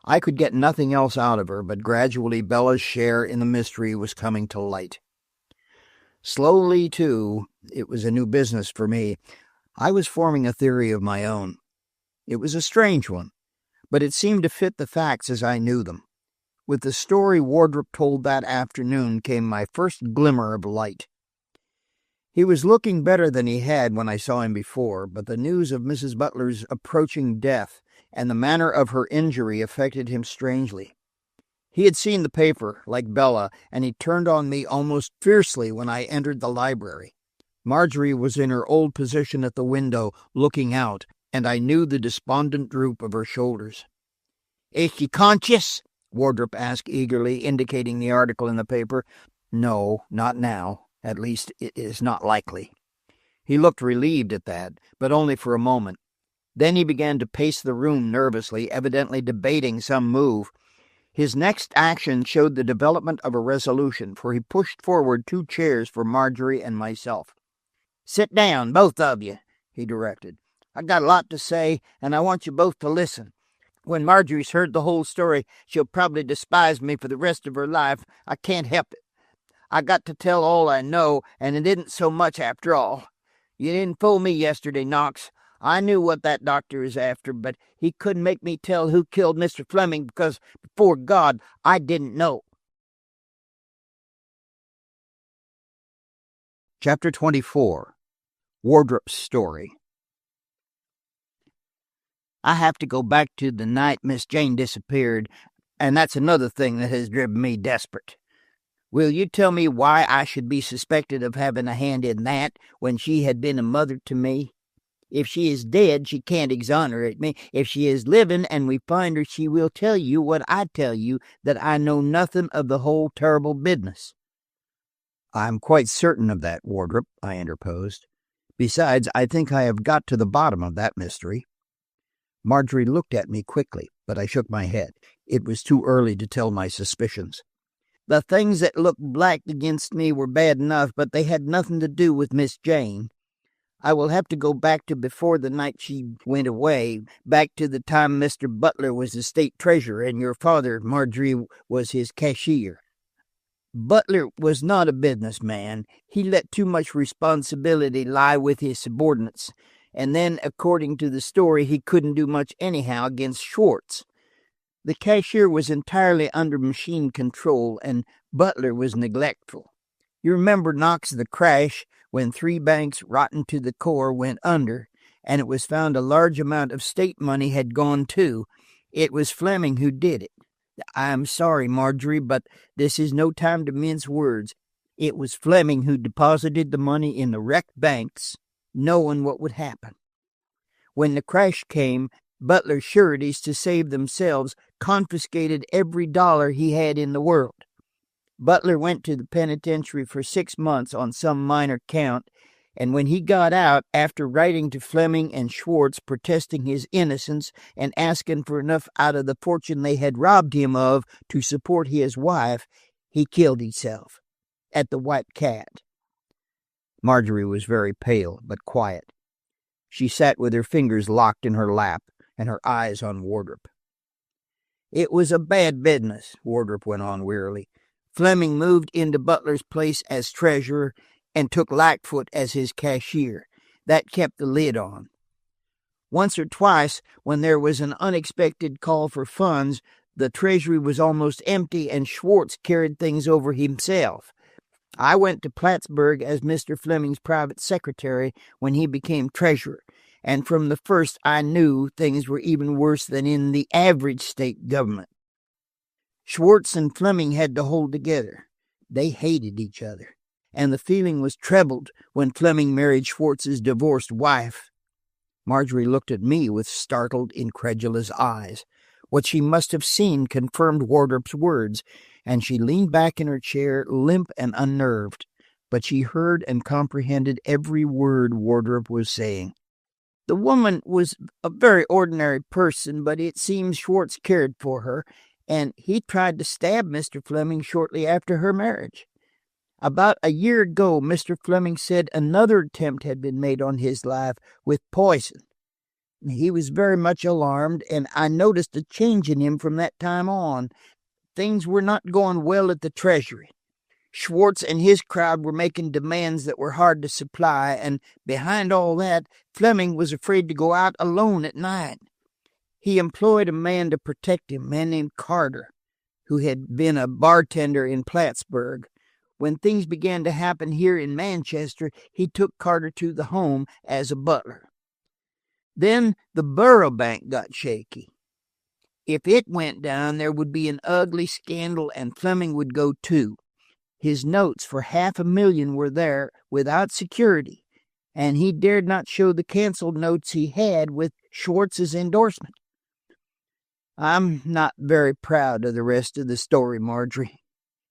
I could get nothing else out of her, but gradually Bella's share in the mystery was coming to light. Slowly, too, it was a new business for me. I was forming a theory of my own. It was a strange one, but it seemed to fit the facts as I knew them. With the story Wardrop told that afternoon came my first glimmer of light. He was looking better than he had when I saw him before, but the news of Mrs. Butler's approaching death and the manner of her injury affected him strangely. He had seen the paper, like Bella, and he turned on me almost fiercely when I entered the library. Margery was in her old position at the window, looking out, and I knew the despondent droop of her shoulders. "Is she conscious?" Wardrop asked eagerly, indicating the article in the paper. "No, not now. At least, it is not likely." He looked relieved at that, but only for a moment. Then he began to pace the room nervously, evidently debating some move. His next action showed the development of a resolution, for he pushed forward 2 chairs for Margery and myself. "Sit down, both of you," he directed. "I got a lot to say, and I want you both to listen. When Margery's heard the whole story, she'll probably despise me for the rest of her life. I can't help it. I got to tell all I know, and it isn't so much after all. You didn't fool me yesterday, Knox. I knew what that doctor is after, but he couldn't make me tell who killed Mr. Fleming because, before God, I didn't know." Chapter 24. Wardrop's Story. "I have to go back to the night Miss Jane disappeared, and that's another thing that has driven me desperate. Will you tell me why I should be suspected of having a hand in that when she had been a mother to me? If she is dead, she can't exonerate me. If she is living and we find her, she will tell you what I tell you, that I know nothing of the whole terrible business." "I'm quite certain of that, Wardrop," I interposed. "Besides, I think I have got to the bottom of that mystery." Margery looked at me quickly, but I shook my head. It was too early to tell my suspicions. "The things that looked black against me were bad enough, but they had nothing to do with Miss Jane. I will have to go back to before the night she went away, back to the time Mr. Butler was the state treasurer and your father, Margery, was his cashier. Butler was not a businessman. He let too much responsibility lie with his subordinates, and then, according to the story, he couldn't do much anyhow against Schwartz. The cashier was entirely under machine control, and Butler was neglectful. You remember Knox, the crash, when 3 banks, rotten to the core, went under, and it was found a large amount of state money had gone too. It was Fleming who did it. I'm sorry, Margery, but this is no time to mince words. It was Fleming who deposited the money in the wrecked banks, knowing what would happen. When the crash came, Butler's sureties, to save themselves, confiscated every dollar he had in the world. Butler went to the penitentiary for 6 months on some minor count, and when he got out, after writing to Fleming and Schwartz protesting his innocence and asking for enough out of the fortune they had robbed him of to support his wife, he killed himself at the White Cat. Margery was very pale, but quiet. She sat with her fingers locked in her lap and her eyes on Wardrop. It was a bad business, Wardrop went on wearily. Fleming moved into Butler's place as treasurer and took Lightfoot as his cashier. That kept the lid on. Once or twice, when there was an unexpected call for funds, the treasury was almost empty and Schwartz carried things over himself. I went to Plattsburgh as Mr. Fleming's private secretary when he became treasurer, and from the first I knew things were even worse than in the average state government. Schwartz and Fleming had to hold together. They hated each other, and the feeling was trebled when Fleming married Schwartz's divorced wife. Margery looked at me with startled, incredulous eyes. What she must have seen confirmed Wardrop's words, and she leaned back in her chair, limp and unnerved, but she heard and comprehended every word Wardrop was saying. The woman was a very ordinary person, but it seems Schwartz cared for her, and he tried to stab Mr. Fleming shortly after her marriage. About a year ago, Mr. Fleming said another attempt had been made on his life with poison. He was very much alarmed, and I noticed a change in him from that time on. Things were not going well at the treasury. Schwartz and his crowd were making demands that were hard to supply, and behind all that, Fleming was afraid to go out alone at night. He employed a man to protect him, a man named Carter, who had been a bartender in Plattsburgh. When things began to happen here in Manchester, he took Carter to the home as a butler. Then the Borough Bank got shaky. If it went down, there would be an ugly scandal, and Fleming would go too. His notes for $500,000 were there without security, and he dared not show the canceled notes he had with Schwartz's endorsement. I'm not very proud of the rest of the story, Margery.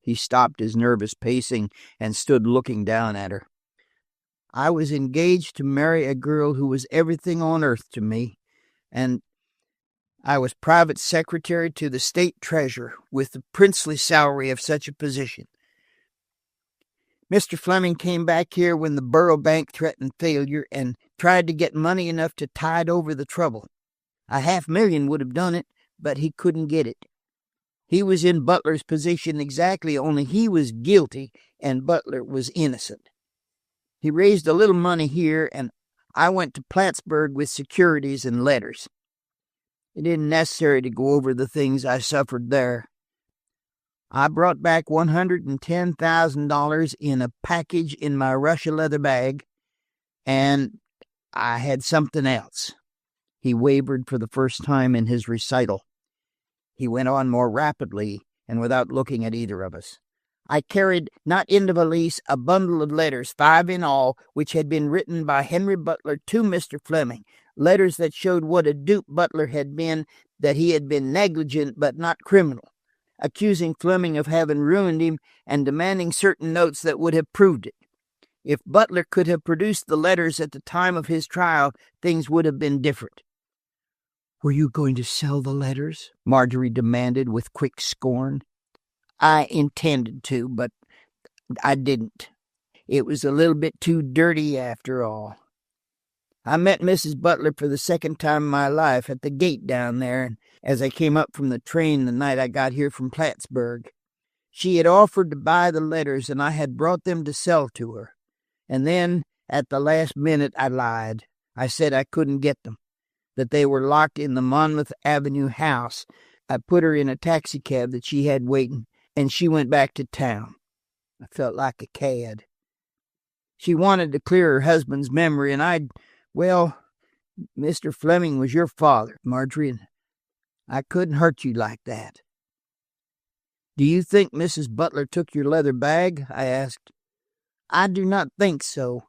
He stopped his nervous pacing and stood looking down at her. I was engaged to marry a girl who was everything on earth to me, and I was private secretary to the state treasurer with the princely salary of such a position. Mr. Fleming came back here when the Borough Bank threatened failure and tried to get money enough to tide over the trouble. $500,000 would have done it, but he couldn't get it. He was in Butler's position exactly, only he was guilty and Butler was innocent. He raised a little money here, and I went to Plattsburgh with securities and letters. It isn't necessary to go over the things I suffered there. I brought back $110,000 in a package in my Russia leather bag, and I had something else. He wavered for the first time in his recital. He went on more rapidly and without looking at either of us. I carried, not in the valise, a bundle of letters, 5 in all, which had been written by Henry Butler to Mr. Fleming, letters that showed what a dupe Butler had been, that he had been negligent but not criminal, accusing Fleming of having ruined him and demanding certain notes that would have proved it. If Butler could have produced the letters at the time of his trial, things would have been different. "Were you going to sell the letters?" Margery demanded with quick scorn. I intended to, but I didn't. It was a little bit too dirty after all. I met Mrs. Butler for the second time in my life at the gate down there, and as I came up from the train the night I got here from Plattsburgh. She had offered to buy the letters, and I had brought them to sell to her. And then, at the last minute, I lied. I said I couldn't get them, that they were locked in the Monmouth Avenue house. I put her in a taxicab that she had waiting, and she went back to town. I felt like a cad. She wanted to clear her husband's memory, and well, Mr. Fleming was your father, Margery, and I couldn't hurt you like that. Do you think Mrs. Butler took your leather bag? I asked. I do not think so.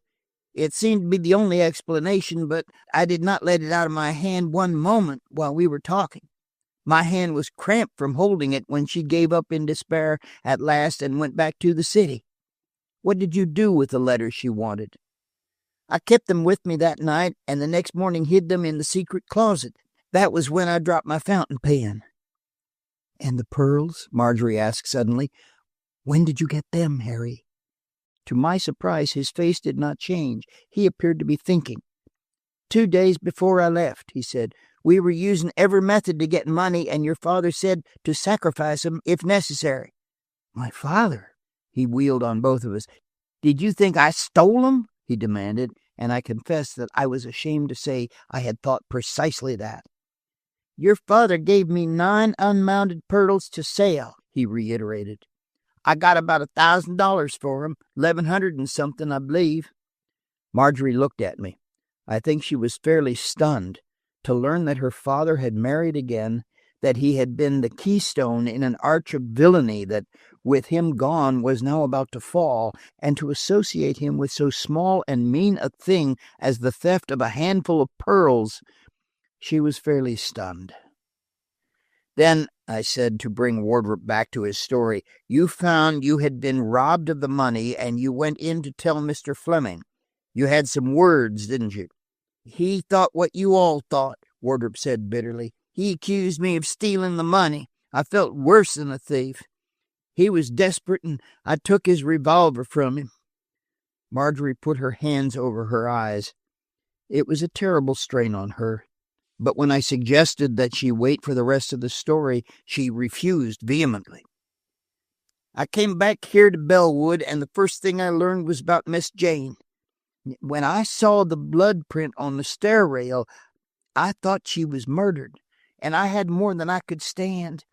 It seemed to be the only explanation, but I did not let it out of my hand one moment while we were talking. My hand was cramped from holding it when she gave up in despair at last and went back to the city. What did you do with the letters she wanted? I kept them with me that night, and the next morning hid them in the secret closet. That was when I dropped my fountain pen. And the pearls? Margery asked suddenly. When did you get them, Harry? To my surprise, his face did not change. He appeared to be thinking. 2 days before I left, he said. We were using every method to get money, and your father said to sacrifice them if necessary. My father? He wheeled on both of us. Did you think I stole them? He demanded, and I confessed that I was ashamed to say I had thought precisely that. Your father gave me 9 unmounted pearls to sell, he reiterated. I got about $1,000 for them, 1,100 and something, I believe. Margery looked at me. I think she was fairly stunned to learn that her father had married again, that he had been the keystone in an arch of villainy that, with him gone, was now about to fall, and to associate him with so small and mean a thing as the theft of a handful of pearls. She was fairly stunned. Then, I said, to bring Wardrop back to his story, you found you had been robbed of the money, and you went in to tell Mr. Fleming. You had some words, didn't you? He thought what you all thought, Wardrop said bitterly. He accused me of stealing the money. I felt worse than a thief. He was desperate, and I took his revolver from him. Margery put her hands over her eyes. It was a terrible strain on her. But when I suggested that she wait for the rest of the story, she refused vehemently. I came back here to Bellwood, and the first thing I learned was about Miss Jane. When I saw the blood print on the stair rail, I thought she was murdered, and I had more than I could stand.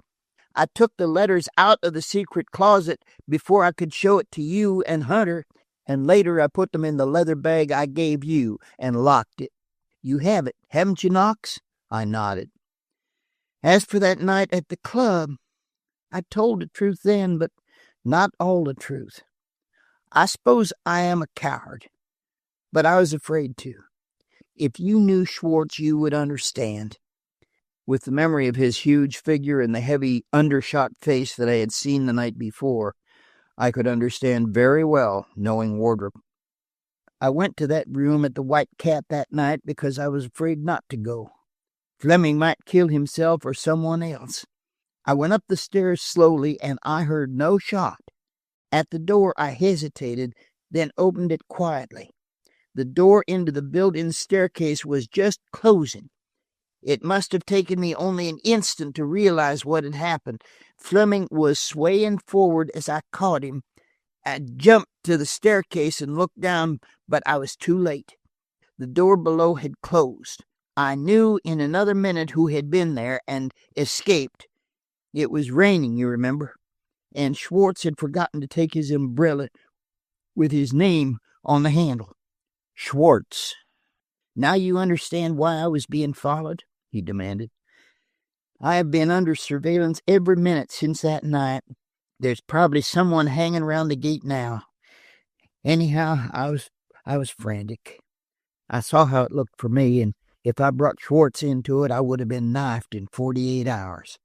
I took the letters out of the secret closet before I could show it to you and Hunter, and later I put them in the leather bag I gave you and locked it. You have it, haven't you, Knox? I nodded. As for that night at the club, I told the truth then, but not all the truth. I suppose I am a coward, but I was afraid to. If you knew Schwartz, you would understand. With the memory of his huge figure and the heavy, undershot face that I had seen the night before, I could understand very well, knowing Wardrop. I went to that room at the White Cat that night because I was afraid not to go. Fleming might kill himself or someone else. I went up the stairs slowly, and I heard no shot. At the door I hesitated, then opened it quietly. The door into the built-in staircase was just closing. It must have taken me only an instant to realize what had happened. Fleming was swaying forward as I caught him. I jumped to the staircase and looked down, but I was too late. The door below had closed. I knew in another minute who had been there and escaped. It was raining, you remember, and Schwartz had forgotten to take his umbrella with his name on the handle. Schwartz. Now you understand why I was being followed? He demanded. I have been under surveillance every minute since that night. There's probably someone hanging around the gate now. Anyhow, I was frantic. I saw how it looked for me, and if I brought Schwartz into it, I would have been knifed in 48 hours.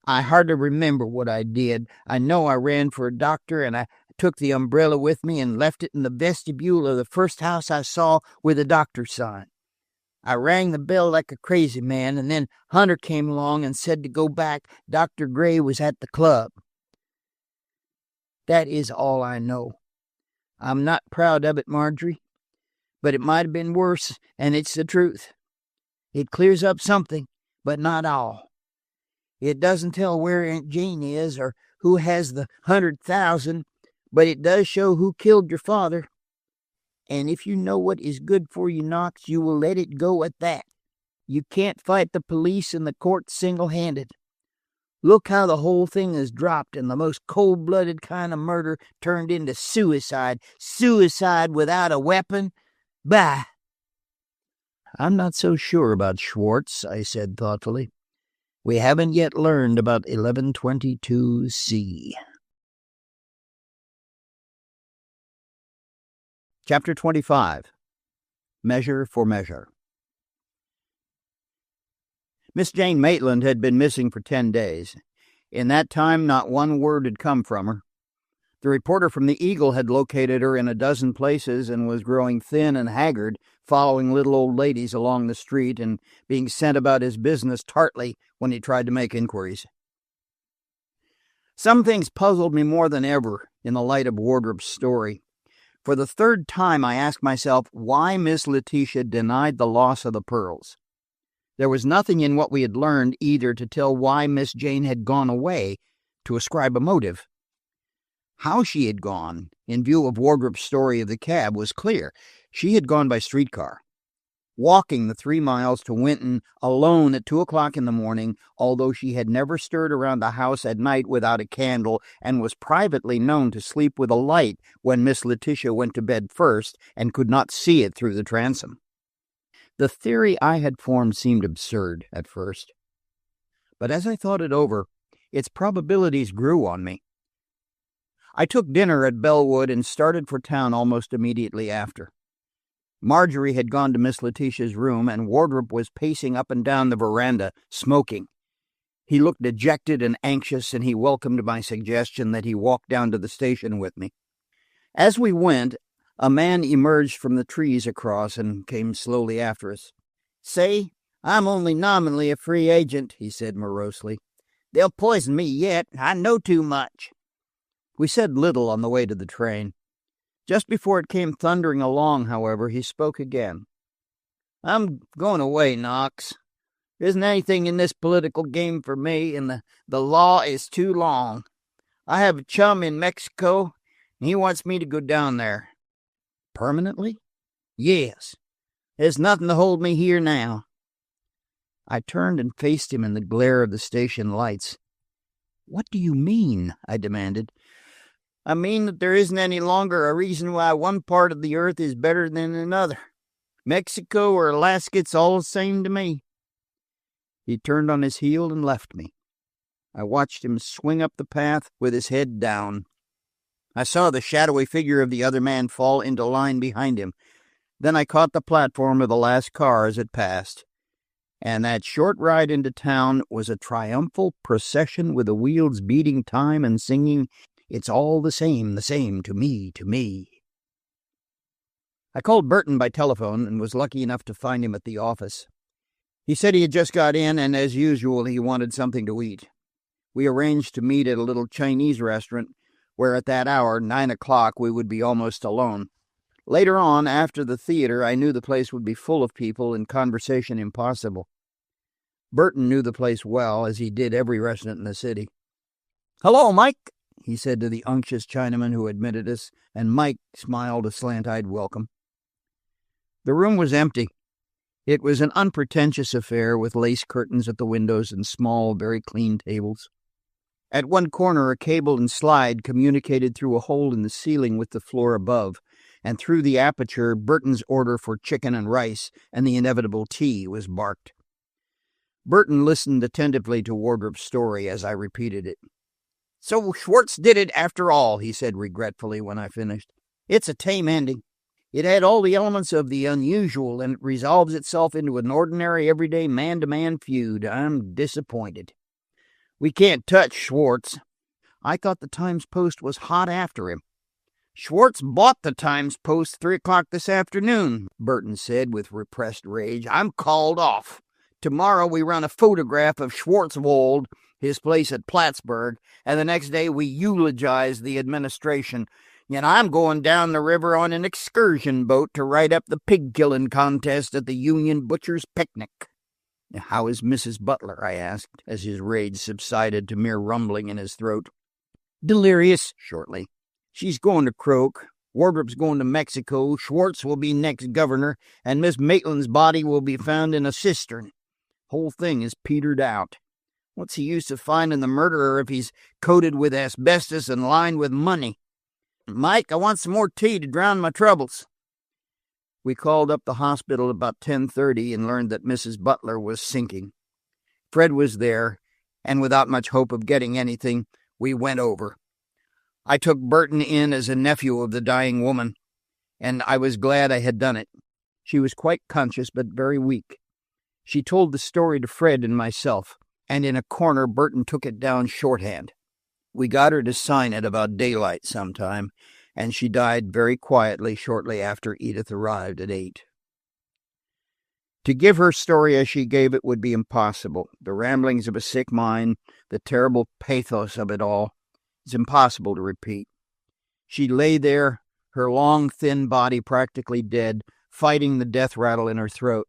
I hardly remember what I did. I know I ran for a doctor, and I took the umbrella with me and left it in the vestibule of the first house I saw with a doctor's sign. I rang the bell like a crazy man, and then Hunter came along and said to go back. Dr. Gray was at the club. That is all I know. I'm not proud of it, Margery, but it might have been worse, and it's the truth. It clears up something, but not all. It doesn't tell where Aunt Jane is or who has the 100,000, but it does show who killed your father. And if you know what is good for you, Knox, you will let it go at that. You can't fight the police and the courts single-handed. Look how the whole thing has dropped and the most cold-blooded kind of murder turned into suicide. Suicide without a weapon? Bah! I'm not so sure about Schwartz, I said thoughtfully. We haven't yet learned about 1122C. Chapter 25. Measure for Measure. Miss Jane Maitland had been missing for 10 days. In that time, not one word had come from her. The reporter from the Eagle had located her in a dozen places and was growing thin and haggard, following little old ladies along the street and being sent about his business tartly when he tried to make inquiries. Some things puzzled me more than ever in the light of Wardrop's story. For the third time, I asked myself why Miss Letitia denied the loss of the pearls. There was nothing in what we had learned either to tell why Miss Jane had gone away, to ascribe a motive. How she had gone, in view of Wardrop's story of the cab, was clear. She had gone by streetcar, walking the 3 miles to Winton alone at 2 o'clock in the morning, although she had never stirred around the house at night without a candle and was privately known to sleep with a light when Miss Letitia went to bed first and could not see it through the transom. The theory I had formed seemed absurd at first, but as I thought it over, its probabilities grew on me. I took dinner at Bellwood and started for town almost immediately after. Margery had gone to Miss Letitia's room, and Wardrop was pacing up and down the veranda, smoking. He looked dejected and anxious, and he welcomed my suggestion that he walk down to the station with me. As we went, a man emerged from the trees across and came slowly after us. "Say, I'm only nominally a free agent," he said morosely. "They'll poison me yet. I know too much." We said little on the way to the train. Just before it came thundering along, however, he spoke again. "I'm going away, Knox. There isn't anything in this political game for me, and the law is too long. I have a chum in Mexico, and he wants me to go down there." "Permanently?" "Yes. There's nothing to hold me here now." I turned and faced him in the glare of the station lights. "What do you mean?" I demanded. "I mean that there isn't any longer a reason why one part of the earth is better than another. Mexico or Alaska, it's all the same to me." He turned on his heel and left me. I watched him swing up the path with his head down. I saw the shadowy figure of the other man fall into line behind him. Then I caught the platform of the last car as it passed. And that short ride into town was a triumphal procession with the wheels beating time and singing, "It's all the same to me, to me." I called Burton by telephone and was lucky enough to find him at the office. He said he had just got in and, as usual, he wanted something to eat. We arranged to meet at a little Chinese restaurant where at that hour, 9 o'clock, we would be almost alone. Later on, after the theater, I knew the place would be full of people and conversation impossible. Burton knew the place well, as he did every restaurant in the city. "Hello, Mike," he said to the unctuous Chinaman who admitted us, and Mike smiled a slant-eyed welcome. The room was empty. It was an unpretentious affair with lace curtains at the windows and small, very clean tables. At one corner, a cable and slide communicated through a hole in the ceiling with the floor above, and through the aperture, Burton's order for chicken and rice and the inevitable tea was barked. Burton listened attentively to Wardrop's story as I repeated it. "So Schwartz did it after all," he said regretfully when I finished. "It's a tame ending. It had all the elements of the unusual, and it resolves itself into an ordinary, everyday man-to-man feud. I'm disappointed. We can't touch Schwartz. I thought the Times-Post was hot after him." "Schwartz bought the Times-Post 3 o'clock this afternoon," Burton said with repressed rage. "I'm called off. Tomorrow we run a photograph of Schwartzwald, his place at Plattsburgh, and the next day we eulogize the administration. And I'm going down the river on an excursion boat to write up the pig-killing contest at the Union Butchers' Picnic." "How is Mrs. Butler?" I asked, as his rage subsided to mere rumbling in his throat. "Delirious," shortly. "She's going to croak. Wardrop's going to Mexico. Schwartz will be next governor, and Miss Maitland's body will be found in a cistern. Whole thing is petered out. What's the use of finding the murderer if he's coated with asbestos and lined with money? Mike, I want some more tea to drown my troubles." We called up the hospital about 10:30 and learned that Mrs. Butler was sinking. Fred was there, and without much hope of getting anything, we went over. I took Burton in as a nephew of the dying woman, and I was glad I had done it. She was quite conscious, but very weak. She told the story to Fred and myself, and in a corner Burton took it down shorthand. We got her to sign it about daylight sometime, and she died very quietly shortly after Edith arrived at 8. To give her story as she gave it would be impossible. The ramblings of a sick mind, the terrible pathos of it all, it's impossible to repeat. She lay there, her long, thin body practically dead, fighting the death rattle in her throat.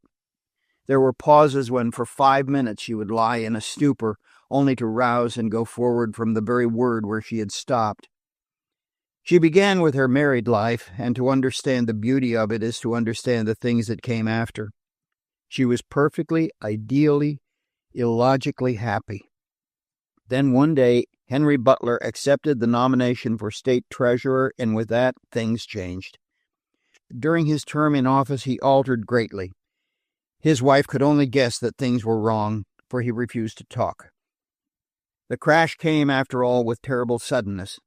There were pauses when for 5 minutes she would lie in a stupor, only to rouse and go forward from the very word where she had stopped. She began with her married life, and to understand the beauty of it is to understand the things that came after. She was perfectly, ideally, illogically happy. Then one day, Henry Butler accepted the nomination for state treasurer, and with that, things changed. During his term in office, he altered greatly. His wife could only guess that things were wrong, for he refused to talk. The crash came, after all, with terrible suddenness.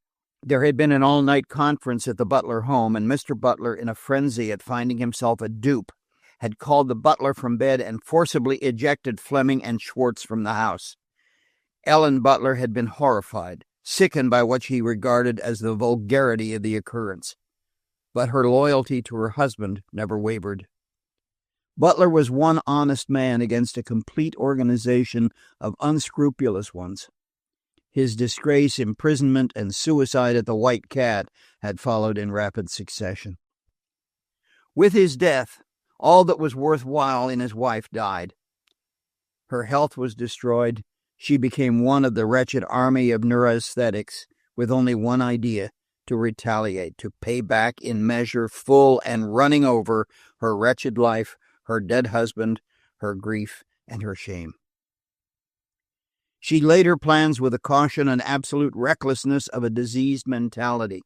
There had been an all-night conference at the Butler home, and Mr. Butler, in a frenzy at finding himself a dupe, had called the butler from bed and forcibly ejected Fleming and Schwartz from the house. Ellen Butler had been horrified, sickened by what she regarded as the vulgarity of the occurrence. But her loyalty to her husband never wavered. Butler was one honest man against a complete organization of unscrupulous ones. His disgrace, imprisonment, and suicide at the White Cat had followed in rapid succession. With his death, all that was worthwhile in his wife died. Her health was destroyed. She became one of the wretched army of neurasthenics, with only one idea: to retaliate, to pay back in measure full and running over her wretched life, her dead husband, her grief, and her shame. She laid her plans with the caution and absolute recklessness of a diseased mentality.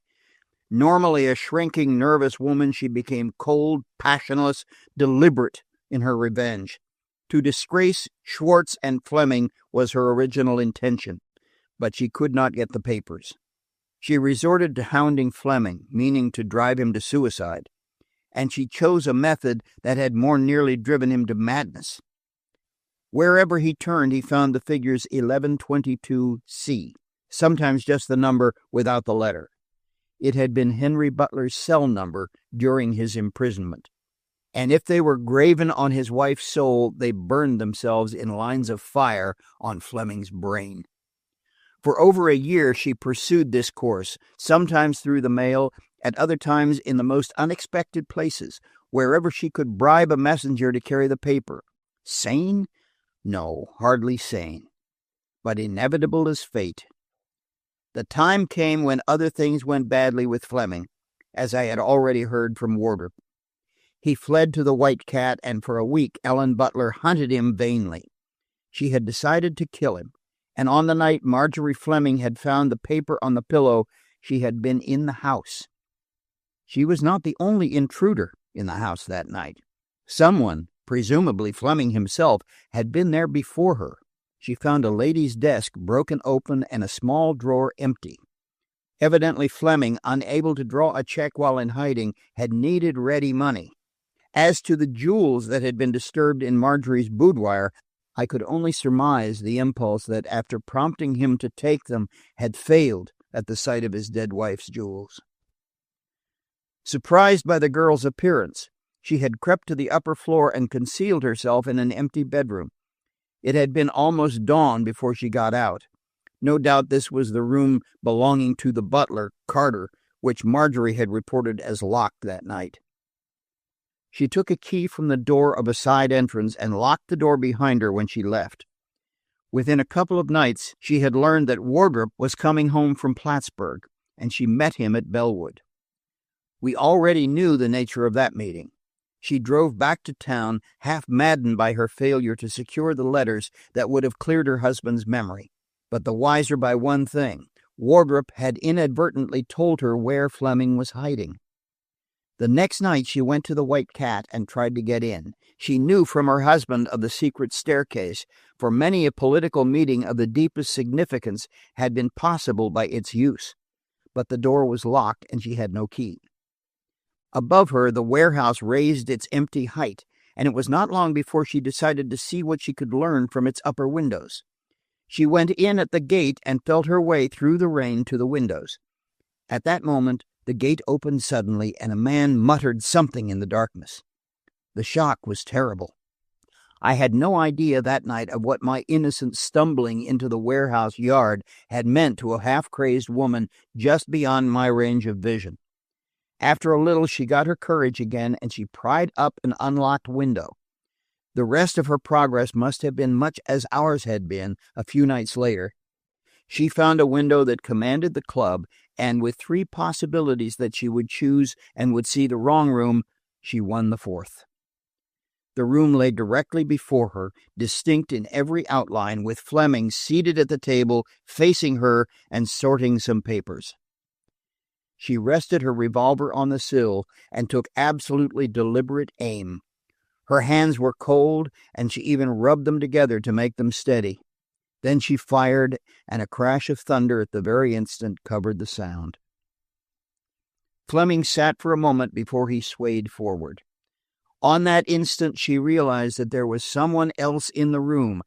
Normally a shrinking, nervous woman, she became cold, passionless, deliberate in her revenge. To disgrace Schwartz and Fleming was her original intention, but she could not get the papers. She resorted to hounding Fleming, meaning to drive him to suicide, and she chose a method that had more nearly driven him to madness. Wherever he turned, he found the figures 1122C, sometimes just the number without the letter. It had been Henry Butler's cell number during his imprisonment, and if they were graven on his wife's soul, they burned themselves in lines of fire on Fleming's brain. For over a year she pursued this course, sometimes through the mail, at other times in the most unexpected places, wherever she could bribe a messenger to carry the paper. Sane? No, hardly sane, but inevitable as fate. The time came when other things went badly with Fleming, as I had already heard from Wardrop. He fled to the White Cat, and for a week Ellen Butler hunted him vainly. She had decided to kill him, and on the night Margery Fleming had found the paper on the pillow, she had been in the house. She was not the only intruder in the house that night. Someone, presumably Fleming himself, had been there before her. She found a lady's desk broken open and a small drawer empty. Evidently Fleming, unable to draw a check while in hiding, had needed ready money. As to the jewels that had been disturbed in Margery's boudoir, I could only surmise the impulse that, after prompting him to take them, had failed at the sight of his dead wife's jewels. Surprised by the girl's appearance, she had crept to the upper floor and concealed herself in an empty bedroom. It had been almost dawn before she got out. No doubt this was the room belonging to the butler, Carter, which Margery had reported as locked that night. She took a key from the door of a side entrance and locked the door behind her when she left. Within a couple of nights, she had learned that Wardrop was coming home from Plattsburgh, and she met him at Bellwood. We already knew the nature of that meeting. She drove back to town, half maddened by her failure to secure the letters that would have cleared her husband's memory, but the wiser by one thing. Wardrop had inadvertently told her where Fleming was hiding. The next night she went to the White Cat and tried to get in. She knew from her husband of the secret staircase, for many a political meeting of the deepest significance had been possible by its use. But the door was locked and she had no key. Above her, the warehouse raised its empty height, and it was not long before she decided to see what she could learn from its upper windows. She went in at the gate and felt her way through the rain to the windows. At that moment, the gate opened suddenly, and a man muttered something in the darkness. The shock was terrible. I had no idea that night of what my innocent stumbling into the warehouse yard had meant to a half-crazed woman just beyond my range of vision. After a little, she got her courage again, and she pried up an unlocked window. The rest of her progress must have been much as ours had been a few nights later. She found a window that commanded the club, and with 3 possibilities that she would choose and would see the wrong room, she won the 4th. The room lay directly before her, distinct in every outline, with Fleming seated at the table, facing her and sorting some papers. She rested her revolver on the sill and took absolutely deliberate aim. Her hands were cold, and she even rubbed them together to make them steady. Then she fired, and a crash of thunder at the very instant covered the sound. Fleming sat for a moment before he swayed forward. On that instant she realized that there was someone else in the room,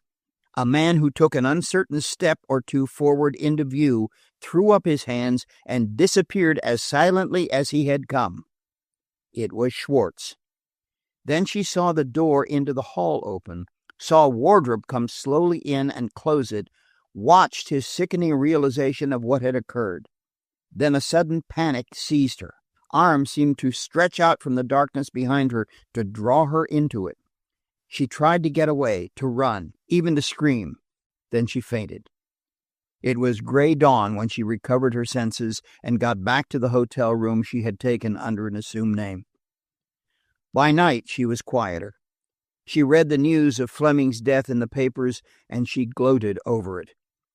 a man who took an uncertain step or two forward into view, threw up his hands, and disappeared as silently as he had come. It was Schwartz. Then she saw the door into the hall open, saw Wardrop come slowly in and close it, watched his sickening realization of what had occurred. Then a sudden panic seized her. Arms seemed to stretch out from the darkness behind her to draw her into it. She tried to get away, to run, even to scream. Then she fainted. It was gray dawn when she recovered her senses and got back to the hotel room she had taken under an assumed name. By night she was quieter. She read the news of Fleming's death in the papers, and she gloated over it.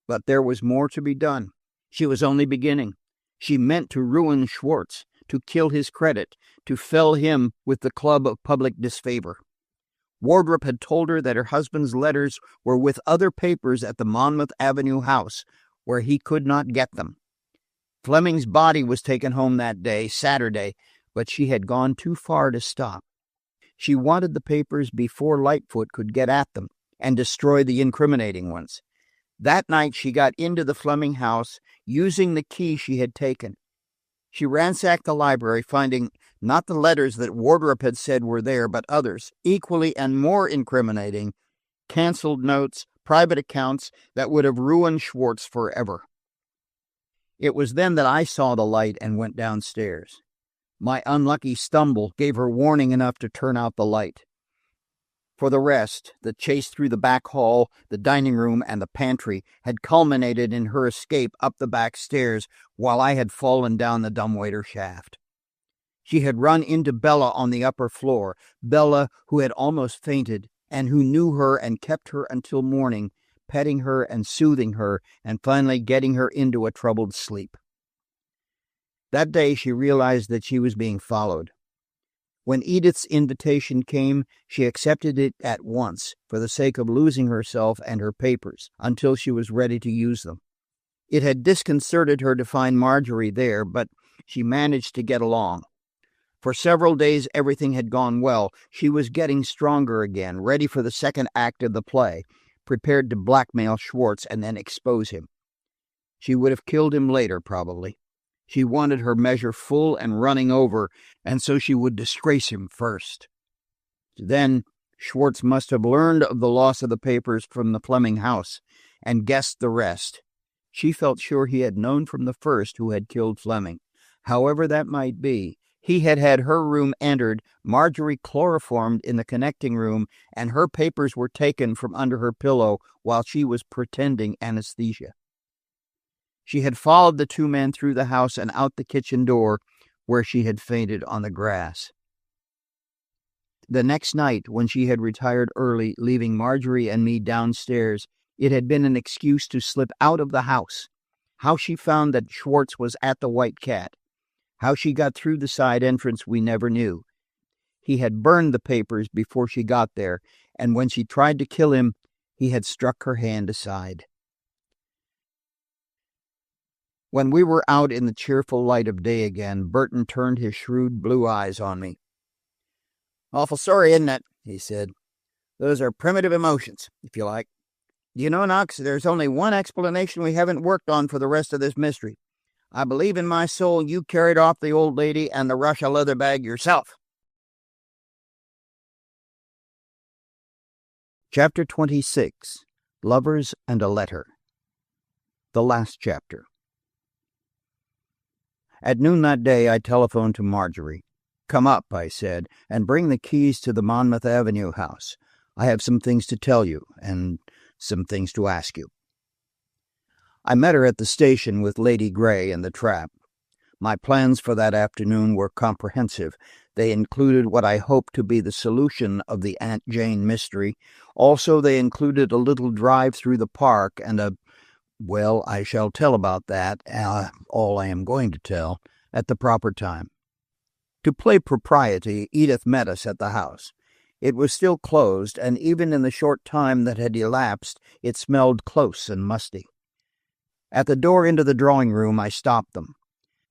But there was more to be done. She was only beginning. She meant to ruin Schwartz, to kill his credit, to fell him with the club of public disfavor. Wardrop had told her that her husband's letters were with other papers at the Monmouth Avenue house, where he could not get them. Fleming's body was taken home that day, Saturday, but she had gone too far to stop. She wanted the papers before Lightfoot could get at them and destroy the incriminating ones. That night she got into the Fleming house, using the key she had taken. She ransacked the library, finding not the letters that Wardrop had said were there, but others, equally and more incriminating, canceled notes, private accounts that would have ruined Schwartz forever. It was then that I saw the light and went downstairs. My unlucky stumble gave her warning enough to turn out the light. For the rest, the chase through the back hall, the dining room, and the pantry had culminated in her escape up the back stairs while I had fallen down the dumbwaiter shaft. She had run into Bella on the upper floor, Bella who had almost fainted and who knew her and kept her until morning, petting her and soothing her and finally getting her into a troubled sleep. That day she realized that she was being followed. When Edith's invitation came, she accepted it at once for the sake of losing herself and her papers until she was ready to use them. It had disconcerted her to find Margery there, but she managed to get along. For several days everything had gone well. She was getting stronger again, ready for the second act of the play, prepared to blackmail Schwartz and then expose him. She would have killed him later, probably. She wanted her measure full and running over, and so she would disgrace him first. Then Schwartz must have learned of the loss of the papers from the Fleming house and guessed the rest. She felt sure he had known from the first who had killed Fleming. However that might be, he had had her room entered, Margery chloroformed in the connecting room, and her papers were taken from under her pillow while she was pretending anesthesia. She had followed the two men through the house and out the kitchen door, where she had fainted on the grass. The next night, when she had retired early, leaving Margery and me downstairs, it had been an excuse to slip out of the house. How she found that Schwartz was at the White Cat, how she got through the side entrance, we never knew. He had burned the papers before she got there, and when she tried to kill him, he had struck her hand aside. When we were out in the cheerful light of day again, Burton turned his shrewd blue eyes on me. "Awful sorry, isn't it?" he said. "Those are primitive emotions, if you like. Do you know, Knox, there's only one explanation we haven't worked on for the rest of this mystery. I believe in my soul you carried off the old lady and the Russia leather bag yourself." Chapter 26. Lovers and a Letter. The last chapter. At noon that day I telephoned to Margery. "Come up," I said, "and bring the keys to the Monmouth Avenue house. I have some things to tell you, and some things to ask you." I met her at the station with Lady Grey and the trap. My plans for that afternoon were comprehensive. They included what I hoped to be the solution of the Aunt Jane mystery. Also, they included a little drive through the park and well, I shall tell about that, all I am going to tell, at the proper time. To play propriety, Edith met us at the house. It was still closed, and even in the short time that had elapsed, it smelled close and musty. At the door into the drawing room, I stopped them.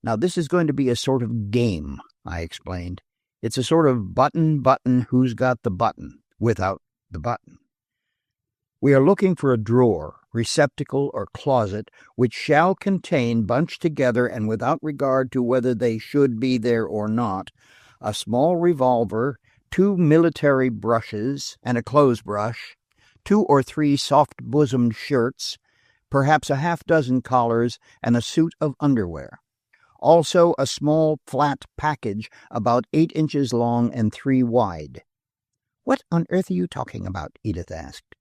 "Now, this is going to be a sort of game," I explained. "It's a sort of button, who's got the button, without the button. We are looking for a drawer, receptacle, or closet which shall contain, bunched together and without regard to whether they should be there or not, a small revolver, 2 military brushes and a clothes brush, 2 or 3 soft-bosomed shirts, perhaps a half-dozen collars, and a suit of underwear. Also a small flat package about 8 inches long and 3 wide." "What on earth are you talking about?" Edith asked.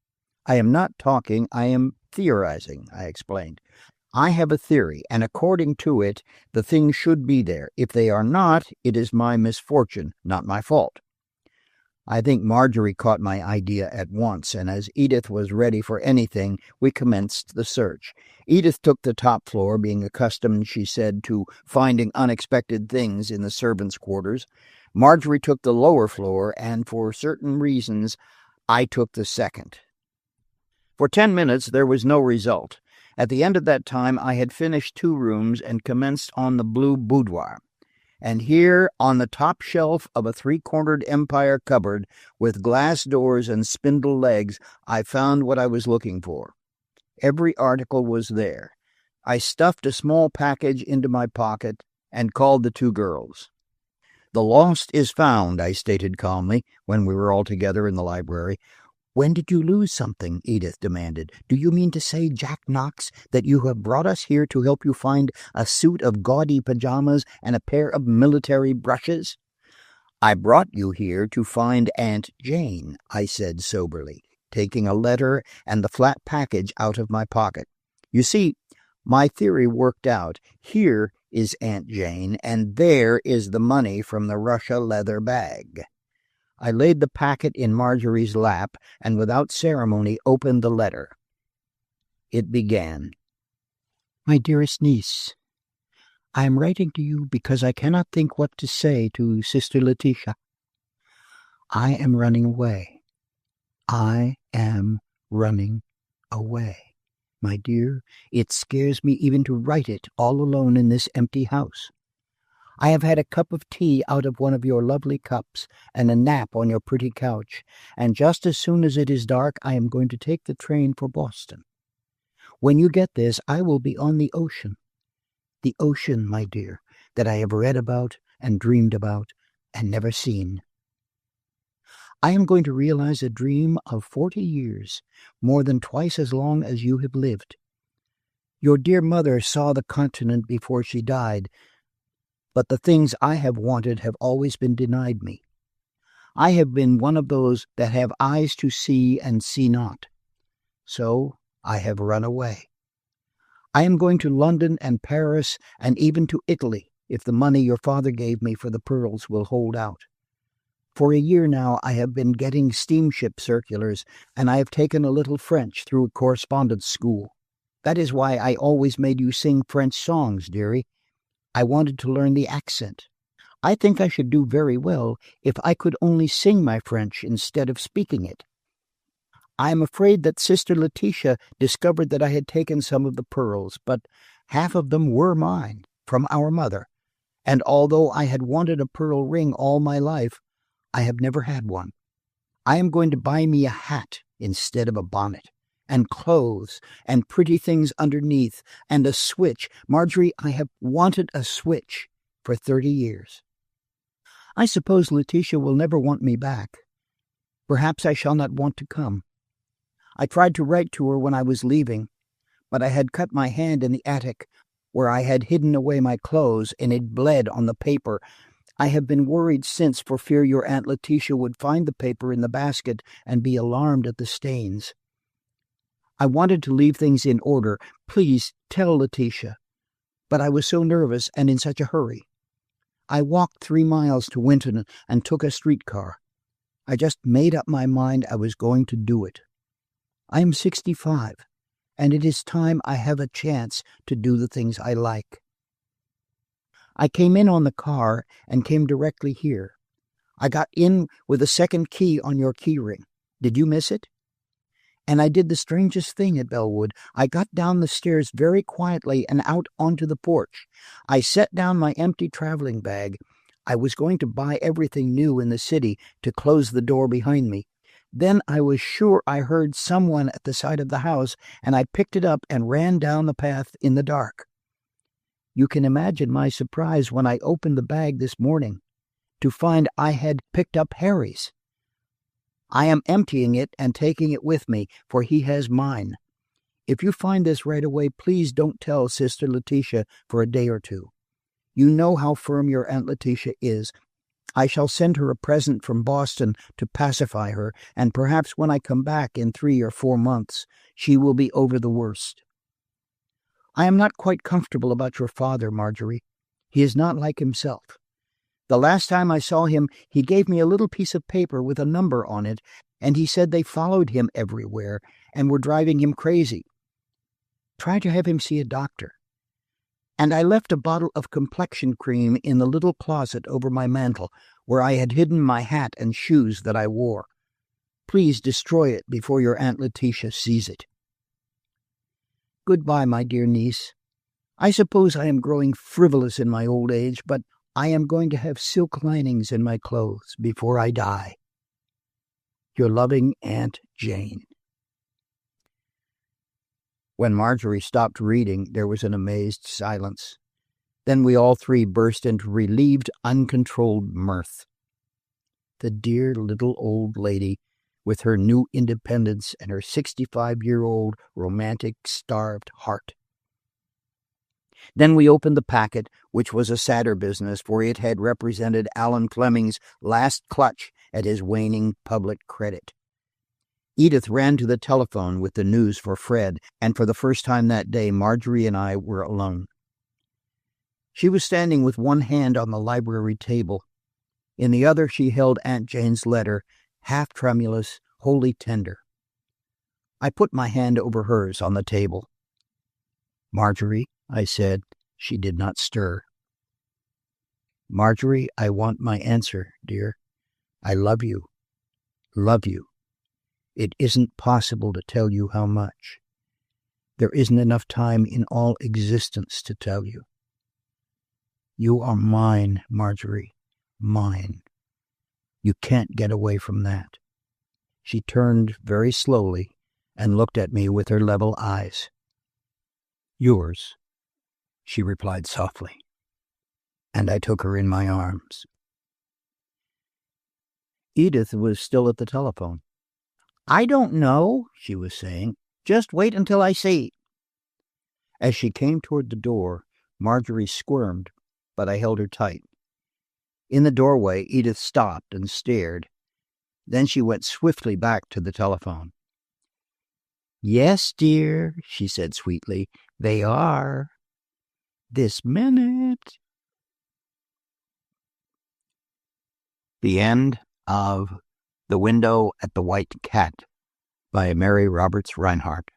"I am not talking, I am theorizing," I explained. "I have a theory, and according to it, the things should be there. If they are not, it is my misfortune, not my fault." I think Margery caught my idea at once, and as Edith was ready for anything, we commenced the search. Edith took the top floor, being accustomed, she said, to finding unexpected things in the servants' quarters. Margery took the lower floor, and for certain reasons, I took the second. For 10 minutes there was no result. At the end of that time I had finished 2 rooms and commenced on the blue boudoir. And here, on the top shelf of a 3-cornered Empire cupboard, with glass doors and spindle legs, I found what I was looking for. Every article was there. I stuffed a small package into my pocket and called the 2 girls. "The lost is found," I stated calmly, when we were all together in the library. "When did you lose something?" Edith demanded. "Do you mean to say, Jack Knox, that you have brought us here to help you find a suit of gaudy pajamas and a pair of military brushes?" "I brought you here to find Aunt Jane," I said soberly, taking a letter and the flat package out of my pocket. "You see, my theory worked out. Here is Aunt Jane, and there is the money from the Russia leather bag." I laid the packet in Margery's lap and without ceremony opened the letter. It began, "My dearest niece, I am writing to you because I cannot think what to say to Sister Letitia. I am running away. I am running away. My dear, it scares me even to write it all alone in this empty house. I have had a cup of tea out of one of your lovely cups and a nap on your pretty couch, and just as soon as it is dark I am going to take the train for Boston. When you get this, I will be on the ocean. The ocean, my dear, that I have read about and dreamed about and never seen. I am going to realize a dream of 40 years, more than twice as long as you have lived. Your dear mother saw the continent before she died. but the things I have wanted have always been denied me. I have been one of those that have eyes to see and see not. So I have run away. I am going to London and Paris and even to Italy if the money your father gave me for the pearls will hold out. For a year now I have been getting steamship circulars, and I have taken a little French through a correspondence school. That is why I always made you sing French songs, dearie. I wanted to learn the accent. I think I should do very well if I could only sing my French instead of speaking it. I am afraid that Sister Letitia discovered that I had taken some of the pearls, but half of them were mine, from our mother, and although I had wanted a pearl ring all my life, I have never had one. I am going to buy me a hat instead of a bonnet, and clothes, and pretty things underneath, and a switch. Margery, I have wanted a switch for 30 years. I suppose Letitia will never want me back. Perhaps I shall not want to come. I tried to write to her when I was leaving, but I had cut my hand in the attic where I had hidden away my clothes, and it bled on the paper. I have been worried since for fear your Aunt Letitia would find the paper in the basket and be alarmed at the stains. I wanted to leave things in order. Please tell Letitia. But I was so nervous and in such a hurry. I walked 3 miles to Winton and took a streetcar. I just made up my mind I was going to do it. I am 65, and it is time I have a chance to do the things I like. I came in on the car and came directly here. I got in with the second key on your key ring. Did you miss it? And I did the strangest thing at Bellwood. I got down the stairs very quietly and out onto the porch. I set down my empty traveling bag. I was going to buy everything new in the city to close the door behind me. Then I was sure I heard someone at the side of the house, and I picked it up and ran down the path in the dark. You can imagine my surprise when I opened the bag this morning to find I had picked up Harry's. I am emptying it and taking it with me, for he has mine. If you find this right away, please don't tell Sister Letitia for a day or two. You know how firm your Aunt Letitia is. I shall send her a present from Boston to pacify her, and perhaps when I come back in 3 or 4 months, she will be over the worst. I am not quite comfortable about your father, Margery. He is not like himself. The last time I saw him, he gave me a little piece of paper with a number on it, and he said they followed him everywhere and were driving him crazy. Try to have him see a doctor. And I left a bottle of complexion cream in the little closet over my mantel, where I had hidden my hat and shoes that I wore. Please destroy it before your Aunt Letitia sees it. Goodbye, my dear niece. I suppose I am growing frivolous in my old age, but I am going to have silk linings in my clothes before I die. Your loving Aunt Jane. When Margery stopped reading, there was an amazed silence. Then we all three burst into relieved, uncontrolled mirth. The dear little old lady, with her new independence and her 65-year-old romantic, starved heart. Then we opened the packet, which was a sadder business, for it had represented Alan Fleming's last clutch at his waning public credit. Edith ran to the telephone with the news for Fred, and for the first time that day, Margery and I were alone. She was standing with one hand on the library table. In the other she held Aunt Jane's letter, half tremulous, wholly tender. I put my hand over hers on the table. Margery, I said. She did not stir. Margery, I want my answer, dear. I love you. Love you. It isn't possible to tell you how much. There isn't enough time in all existence to tell you. You are mine, Margery, mine. You can't get away from that. She turned very slowly and looked at me with her level eyes. Yours, she replied softly, and I took her in my arms. Edith was still at the telephone. I don't know, she was saying. Just wait until I see. As she came toward the door, Margery squirmed. but I held her tight. In the doorway, Edith stopped and stared. Then she went swiftly back to the telephone. "Yes, dear," she said sweetly. "They are. This minute." The end of The Window at the White Cat by Mary Roberts Rinehart.